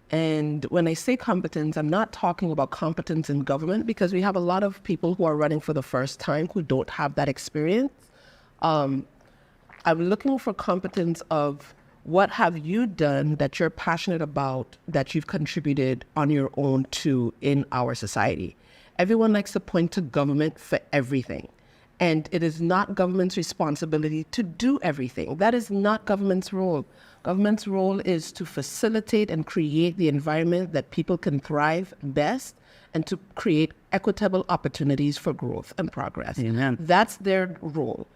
And when I say competence, I'm not talking about competence in government, because we have a lot of people who are running for the first time who don't have that experience. I'm looking for competence of what have you done that you're passionate about, that you've contributed on your own to in our society. Everyone likes to point to government for everything. And it is not government's responsibility to do everything. That is not government's role. Government's role is to facilitate and create the environment that people can thrive best, and to create equitable opportunities for growth and progress. Amen. That's their role.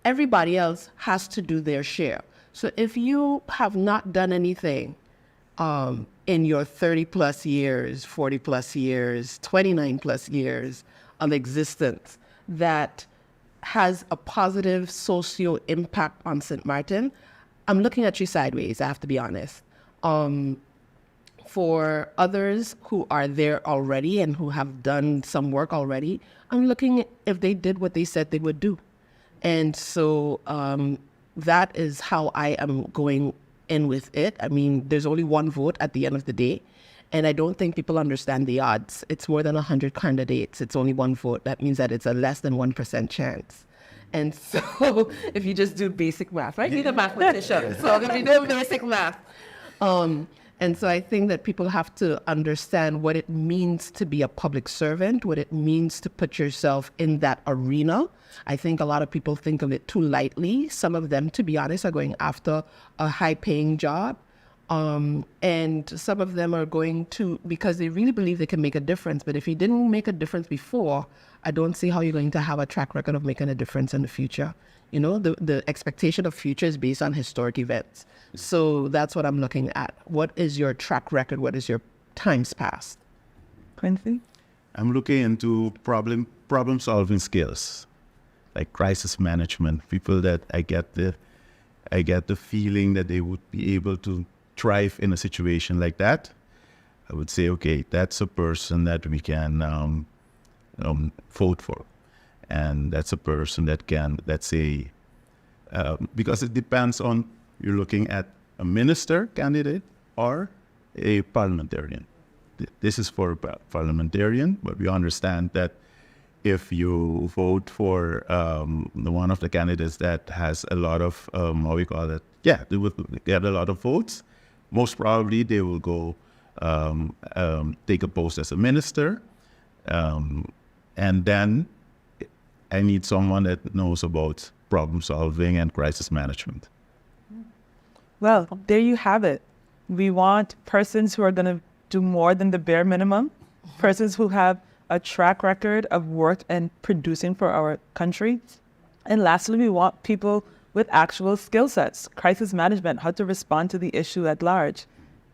Everybody else has to do their share. So if you have not done anything in your 30 plus years, 40 plus years, 29 plus years of existence that has a positive socio impact on St. Martin, I'm looking at you sideways, I have to be honest. For others who are there already and who have done some work already, I'm looking if they did what they said they would do. And so that is how I am going in with it. I mean, there's only one vote at the end of the day. And I don't think people understand the odds. It's more than 100 candidates. It's only one vote. That means that it's a less than 1% chance. And so if you just do basic math, right? You're a mathematician. So if you do basic math. And so I think that people have to understand what it means to be a public servant, what it means to put yourself in that arena. I think a lot of people think of it too lightly. Some of them, to be honest, are going after a high-paying job. And some of them are going to, because they really believe they can make a difference. But if you didn't make a difference before, I don't see how you're going to have a track record of making a difference in the future. You know, the expectation of future is based on historic events. So that's what I'm looking at. What is your track record? What is your times past? Quincy? I'm looking into problem solving skills, like crisis management. People that I get the feeling that they would be able to thrive in a situation like that. I would say, okay, that's a person that we can vote for. And that's a person that can, let's say, because it depends on, you're looking at a minister candidate or a parliamentarian. This is for a parliamentarian, but we understand that if you vote for one of the candidates that has a lot of, they will get a lot of votes, most probably they will go take a post as a minister. And then I need someone that knows about problem solving and crisis management. Well, there you have it. We want persons who are going to do more than the bare minimum, persons who have a track record of work and producing for our country. And lastly, we want people with actual skill sets, crisis management, how to respond to the issue at large.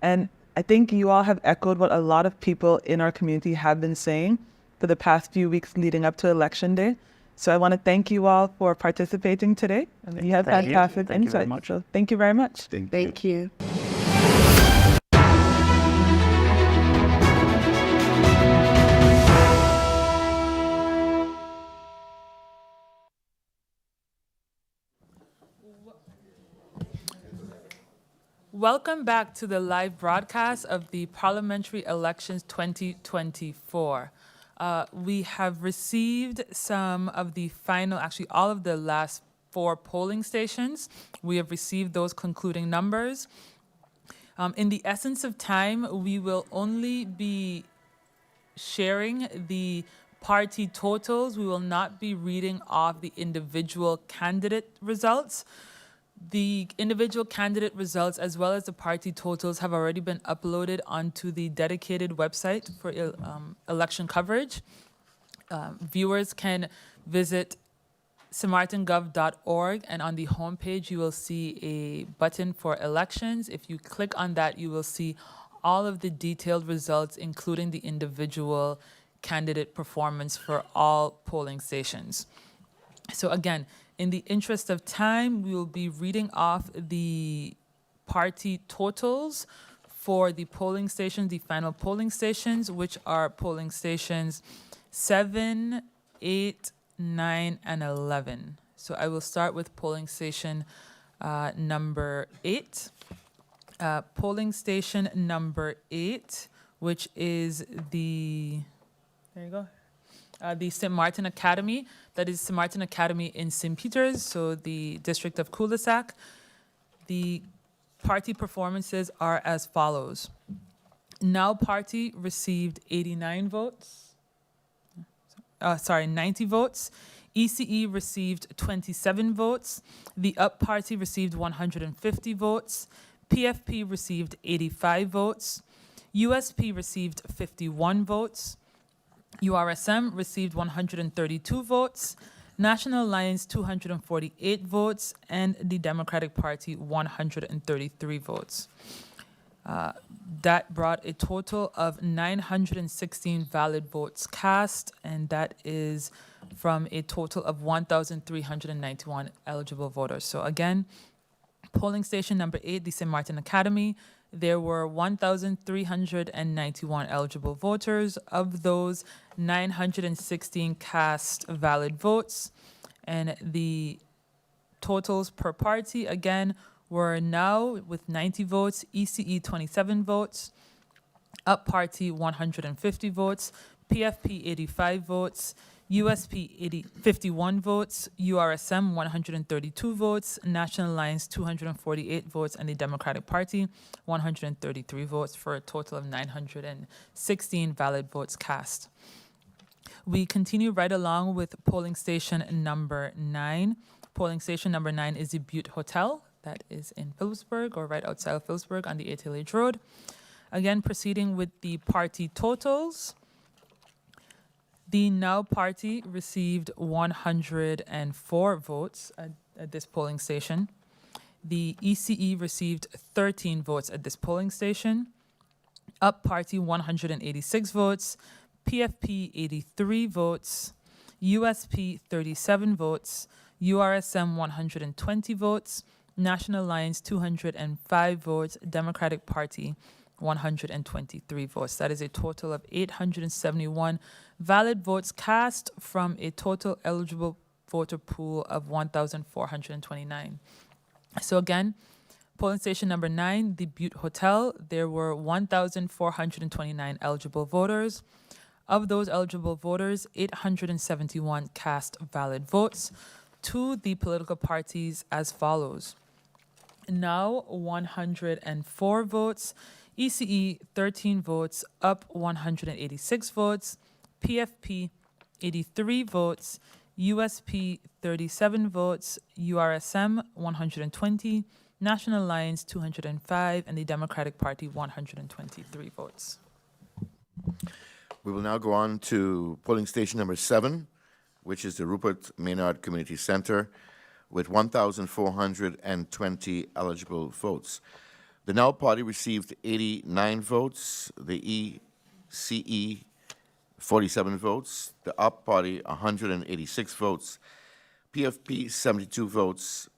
And I think you all have echoed what a lot of people in our community have been saying for the past few weeks leading up to Election Day. So I want to thank you all for participating today. And you have fantastic insight. So thank you very much. Thank you. Welcome back to the live broadcast of the Parliamentary Elections 2024. We have received some of the final, actually all of the last 4 polling stations. We have received those concluding numbers. In the essence of time, we will only be sharing the party totals. We will not be reading off the individual candidate results. The individual candidate results as well as the party totals have already been uploaded onto the dedicated website for election coverage. Viewers can visit stmartingov.org, and on the homepage you will see a button for elections. If you click on that, you will see all of the detailed results, including the individual candidate performance for all polling stations. So again, in the interest of time, we will be reading off the party totals for the polling stations, the final polling stations, which are polling stations 7, 8, 9, and 11. So I will start with polling station number 8. Polling station number 8, which is the, there you go, the St. Martin Academy. That is St. Martin Academy in St. Peters, so the district of Cul-de-sac. The party performances are as follows. Now Party received 89 votes. 90 votes. ECE received 27 votes. The Up Party received 150 votes. PFP received 85 votes. USP received 51 votes. URSM received 132 votes. National Alliance 248 votes, and the Democratic Party 133 votes. That brought a total of 916 valid votes cast, and that is from a total of 1,391 eligible voters. So again, polling station number 8, the St. Martin Academy, there were 1,391 eligible voters. Of those, 916 cast valid votes, and the totals per party, again, were now with 90 votes, ECE 27 votes, Up Party 150 votes, PFP 85 votes, USP 51 votes, URSM 132 votes, National Alliance 248 votes, and the Democratic Party 133 votes, for a total of 916 valid votes cast. We continue right along with polling station number 9. Polling station number 9 is the Butte Hotel. That is in Phillipsburg, or right outside of Phillipsburg on the ATLH Road. Again, proceeding with the party totals. The Now Party received 104 votes at this polling station. The ECE received 13 votes at this polling station. Up Party 186 votes. PFP 83 votes. USP 37 votes. URSM 120 votes. National Alliance 205 votes. Democratic Party 123 votes. That is a total of 871 valid votes cast from a total eligible voter pool of 1,429. So again, polling station number 9, the Butte Hotel, there were 1,429 eligible voters. Of those eligible voters, 871 cast valid votes to the political parties as follows. Now 104 votes, ECE 13 votes, Up 186 votes, PFP 83 votes, USP 37 votes, URSM 120, National Alliance 205, and the Democratic Party 123 votes. We will now go on to polling station number 7, which is the Rupert Maynard Community Center, with 1,420 eligible votes. The Now Party received 89 votes, the ECE 47 votes, the Up Party 186 votes, PFP 72 votes,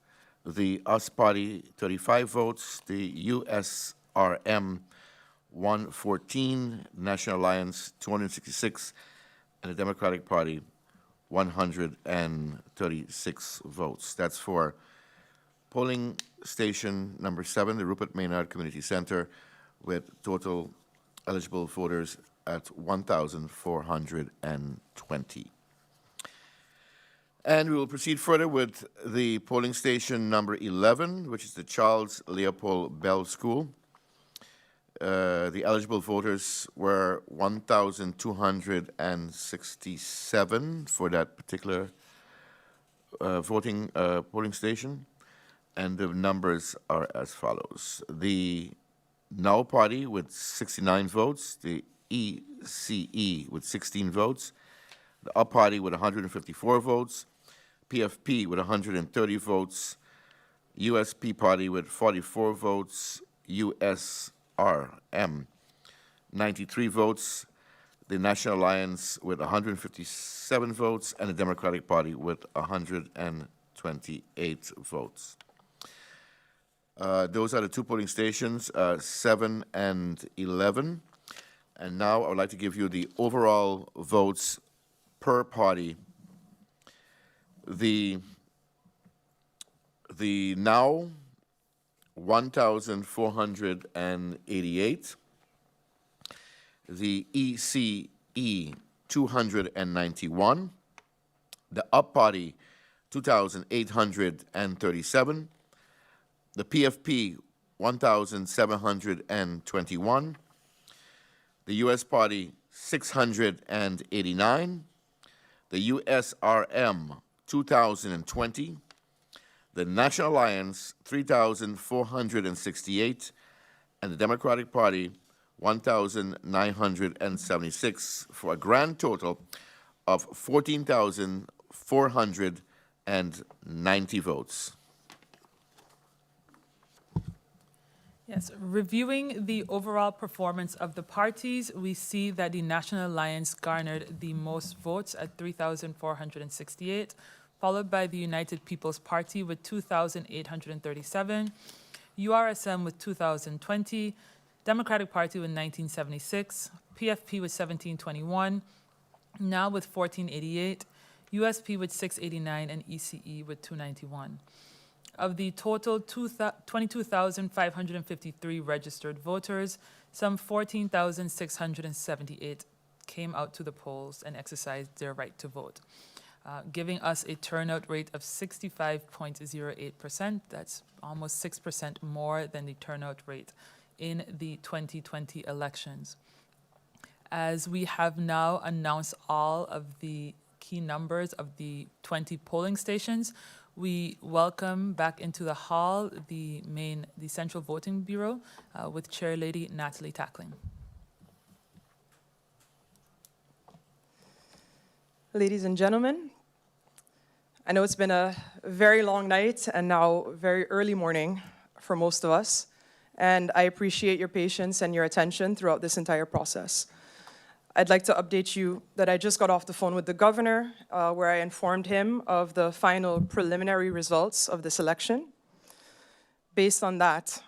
the US Party 35 votes, the USRM 114, National Alliance 266, and the Democratic Party 136 votes. That's for polling station number 7, the Rupert Maynard Community Center, with total eligible voters at 1,420. And we will proceed further with the polling station number 11, which is the Charles Leopold Bell School. The eligible voters were 1,267 for that particular polling station, and the numbers are as follows. The Now Party with 69 votes, the ECE with 16 votes, the Up Party with 154 votes, PFP with 130 votes, USP Party with 44 votes, USRM 93 votes, the National Alliance with 157 votes, and the Democratic Party with 128 votes. Those are the two polling stations, 7 and 11. And now I would like to give you the overall votes per party. The Now, 1,488. The ECE, 291. The Up Party, 2,837. The PFP, 1,721. The U.S. Party, 689. The USRM, 2,020. The National Alliance, 3,468. And the Democratic Party, 1,976, for a grand total of 14,490 votes. Yes, reviewing the overall performance of the parties, we see that the National Alliance garnered the most votes at 3,468, followed by the United People's Party with 2,837, URSM with 2,020, Democratic Party with 1976, PFP with 1721, Now with 1488, USP with 689, and ECE with 291. Of the total 22,553 registered voters, some 14,678 came out to the polls and exercised their right to vote, giving us a turnout rate of 65.08%. That's almost 6% more than the turnout rate in the 2020 elections. As we have now announced all of the key numbers of the 20 polling stations, we welcome back into the hall the Central Voting Bureau with Chair Lady Natalie Tackling. Ladies and gentlemen, I know it's been a very long night and now very early morning for most of us, and I appreciate your patience and your attention throughout this entire process. I'd like to update you that I just got off the phone with the governor, where I informed him of the final preliminary results of this election. Based on that,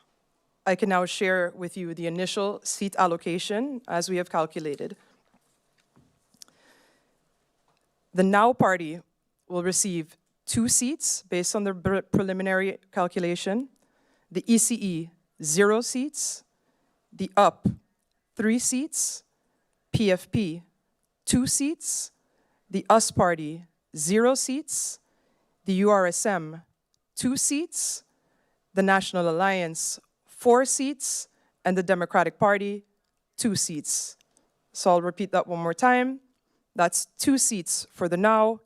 I can now share with you the initial seat allocation as we have calculated. The Now Party will receive 2 seats based on the preliminary calculation, the ECE 0 seats, the Up 3 seats, PFP 2 seats, the US Party 0 seats, the URSM 2 seats, the National Alliance 4 seats, and the Democratic Party 2 seats. So I'll repeat that one more time. That's 2 seats for the Now,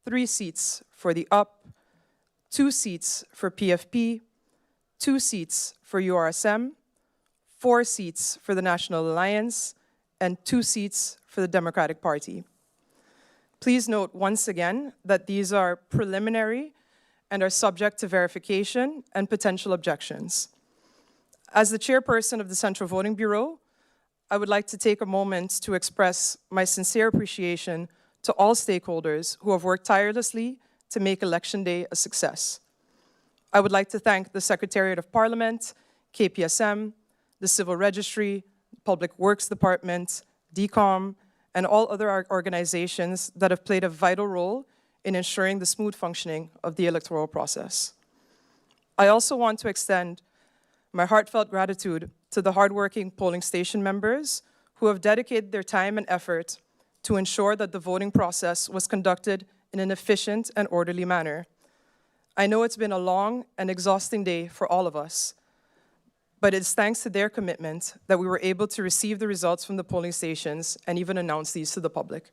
3 seats for the Up, 2 seats for PFP, 2 seats for URSM, 4 seats for the National Alliance, and 2 seats for the Democratic Party. Please note once again that these are preliminary and are subject to verification and potential objections. As the chairperson of the Central Voting Bureau, I would like to take a moment to express my sincere appreciation to all stakeholders who have worked tirelessly to make Election Day a success. I would like to thank the Secretariat of Parliament, KPSM, the Civil Registry, Public Works Department, DCOM, and all other organizations that have played a vital role in ensuring the smooth functioning of the electoral process. I also want to extend my heartfelt gratitude to the hardworking polling station members who have dedicated their time and effort to ensure that the voting process was conducted in an efficient and orderly manner. I know it's been a long and exhausting day for all of us, but it's thanks to their commitment that we were able to receive the results from the polling stations and even announce these to the public.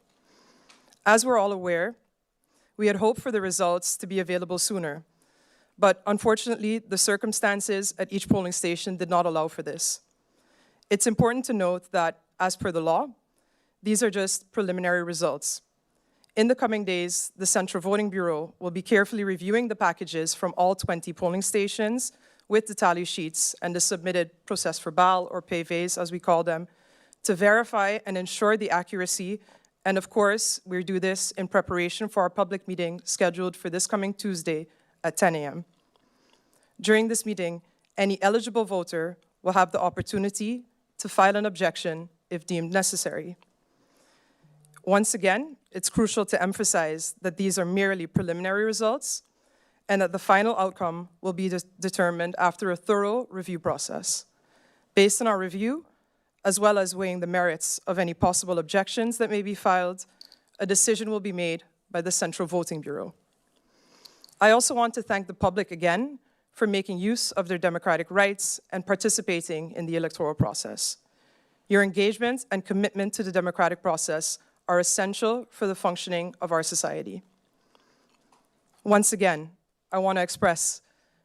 As we're all aware, we had hoped for the results to be available sooner, but unfortunately, the circumstances at each polling station did not allow for this. It's important to note that, as per the law, these are just preliminary results. In the coming days, the Central Voting Bureau will be carefully reviewing the packages from all 20 polling stations with the tally sheets and the submitted process verbal, or PVs as we call them, to verify and ensure the accuracy. And of course, we do this in preparation for our public meeting scheduled for this coming Tuesday at 10 a.m. During this meeting, Any eligible voter will have the opportunity to file an objection if deemed necessary. Once again, it's crucial to emphasize that these are merely preliminary results and that the final outcome will be determined after a thorough review process. Based on our review, as well as weighing the merits of any possible objections that may be filed, a decision will be made by the Central Voting Bureau. I also want to thank the public again for making use of their democratic rights and participating in the electoral process. Your engagement and commitment to the democratic process are essential for the functioning of our society. Once again, I want to express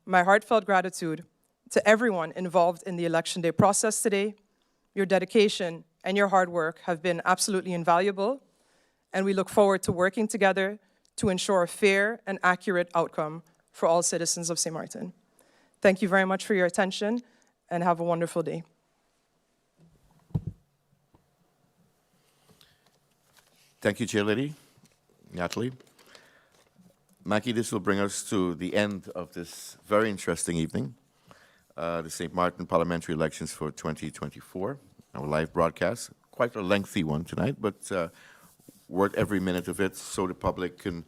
my heartfelt gratitude to everyone involved in the Election Day process today. Your dedication and your hard work have been absolutely invaluable, and we look forward to working together to ensure a fair and accurate outcome for all citizens of St. Martin. Thank you very much for your attention, and have a wonderful day. Thank you, Chairlady, Natalie. Mackie, this will bring us to the end of this very interesting evening, the St. Martin parliamentary elections for 2024, our live broadcast. Quite a lengthy one tonight, but worth every minute of it so the public can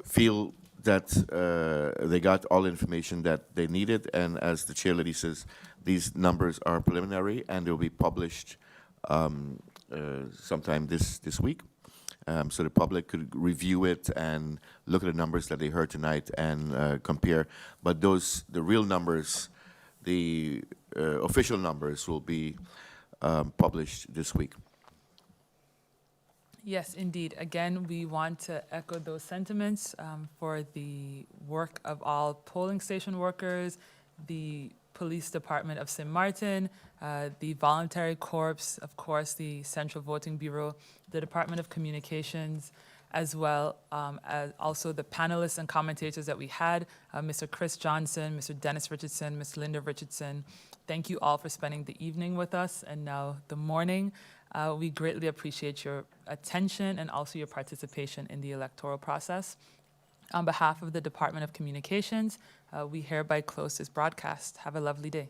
feel that they got all information that they needed. And as the Chairlady says, these numbers are preliminary and they'll be published sometime this week. So the public could review it and look at the numbers that they heard tonight and compare. But the real numbers, the official numbers will be published this week. Yes, indeed. Again, we want to echo those sentiments for the work of all polling station workers, the Police Department of St. Martin, the Voluntary Corps, of course, the Central Voting Bureau, the Department of Communications, as well as also the panelists and commentators that we had, Mr. Chris Johnson, Mr. Dennis Richardson, Ms. Linda Richardson. Thank you all for spending the evening with us and now the morning. We greatly appreciate your attention and also your participation in the electoral process. On behalf of the Department of Communications, we hereby close this broadcast. Have a lovely day.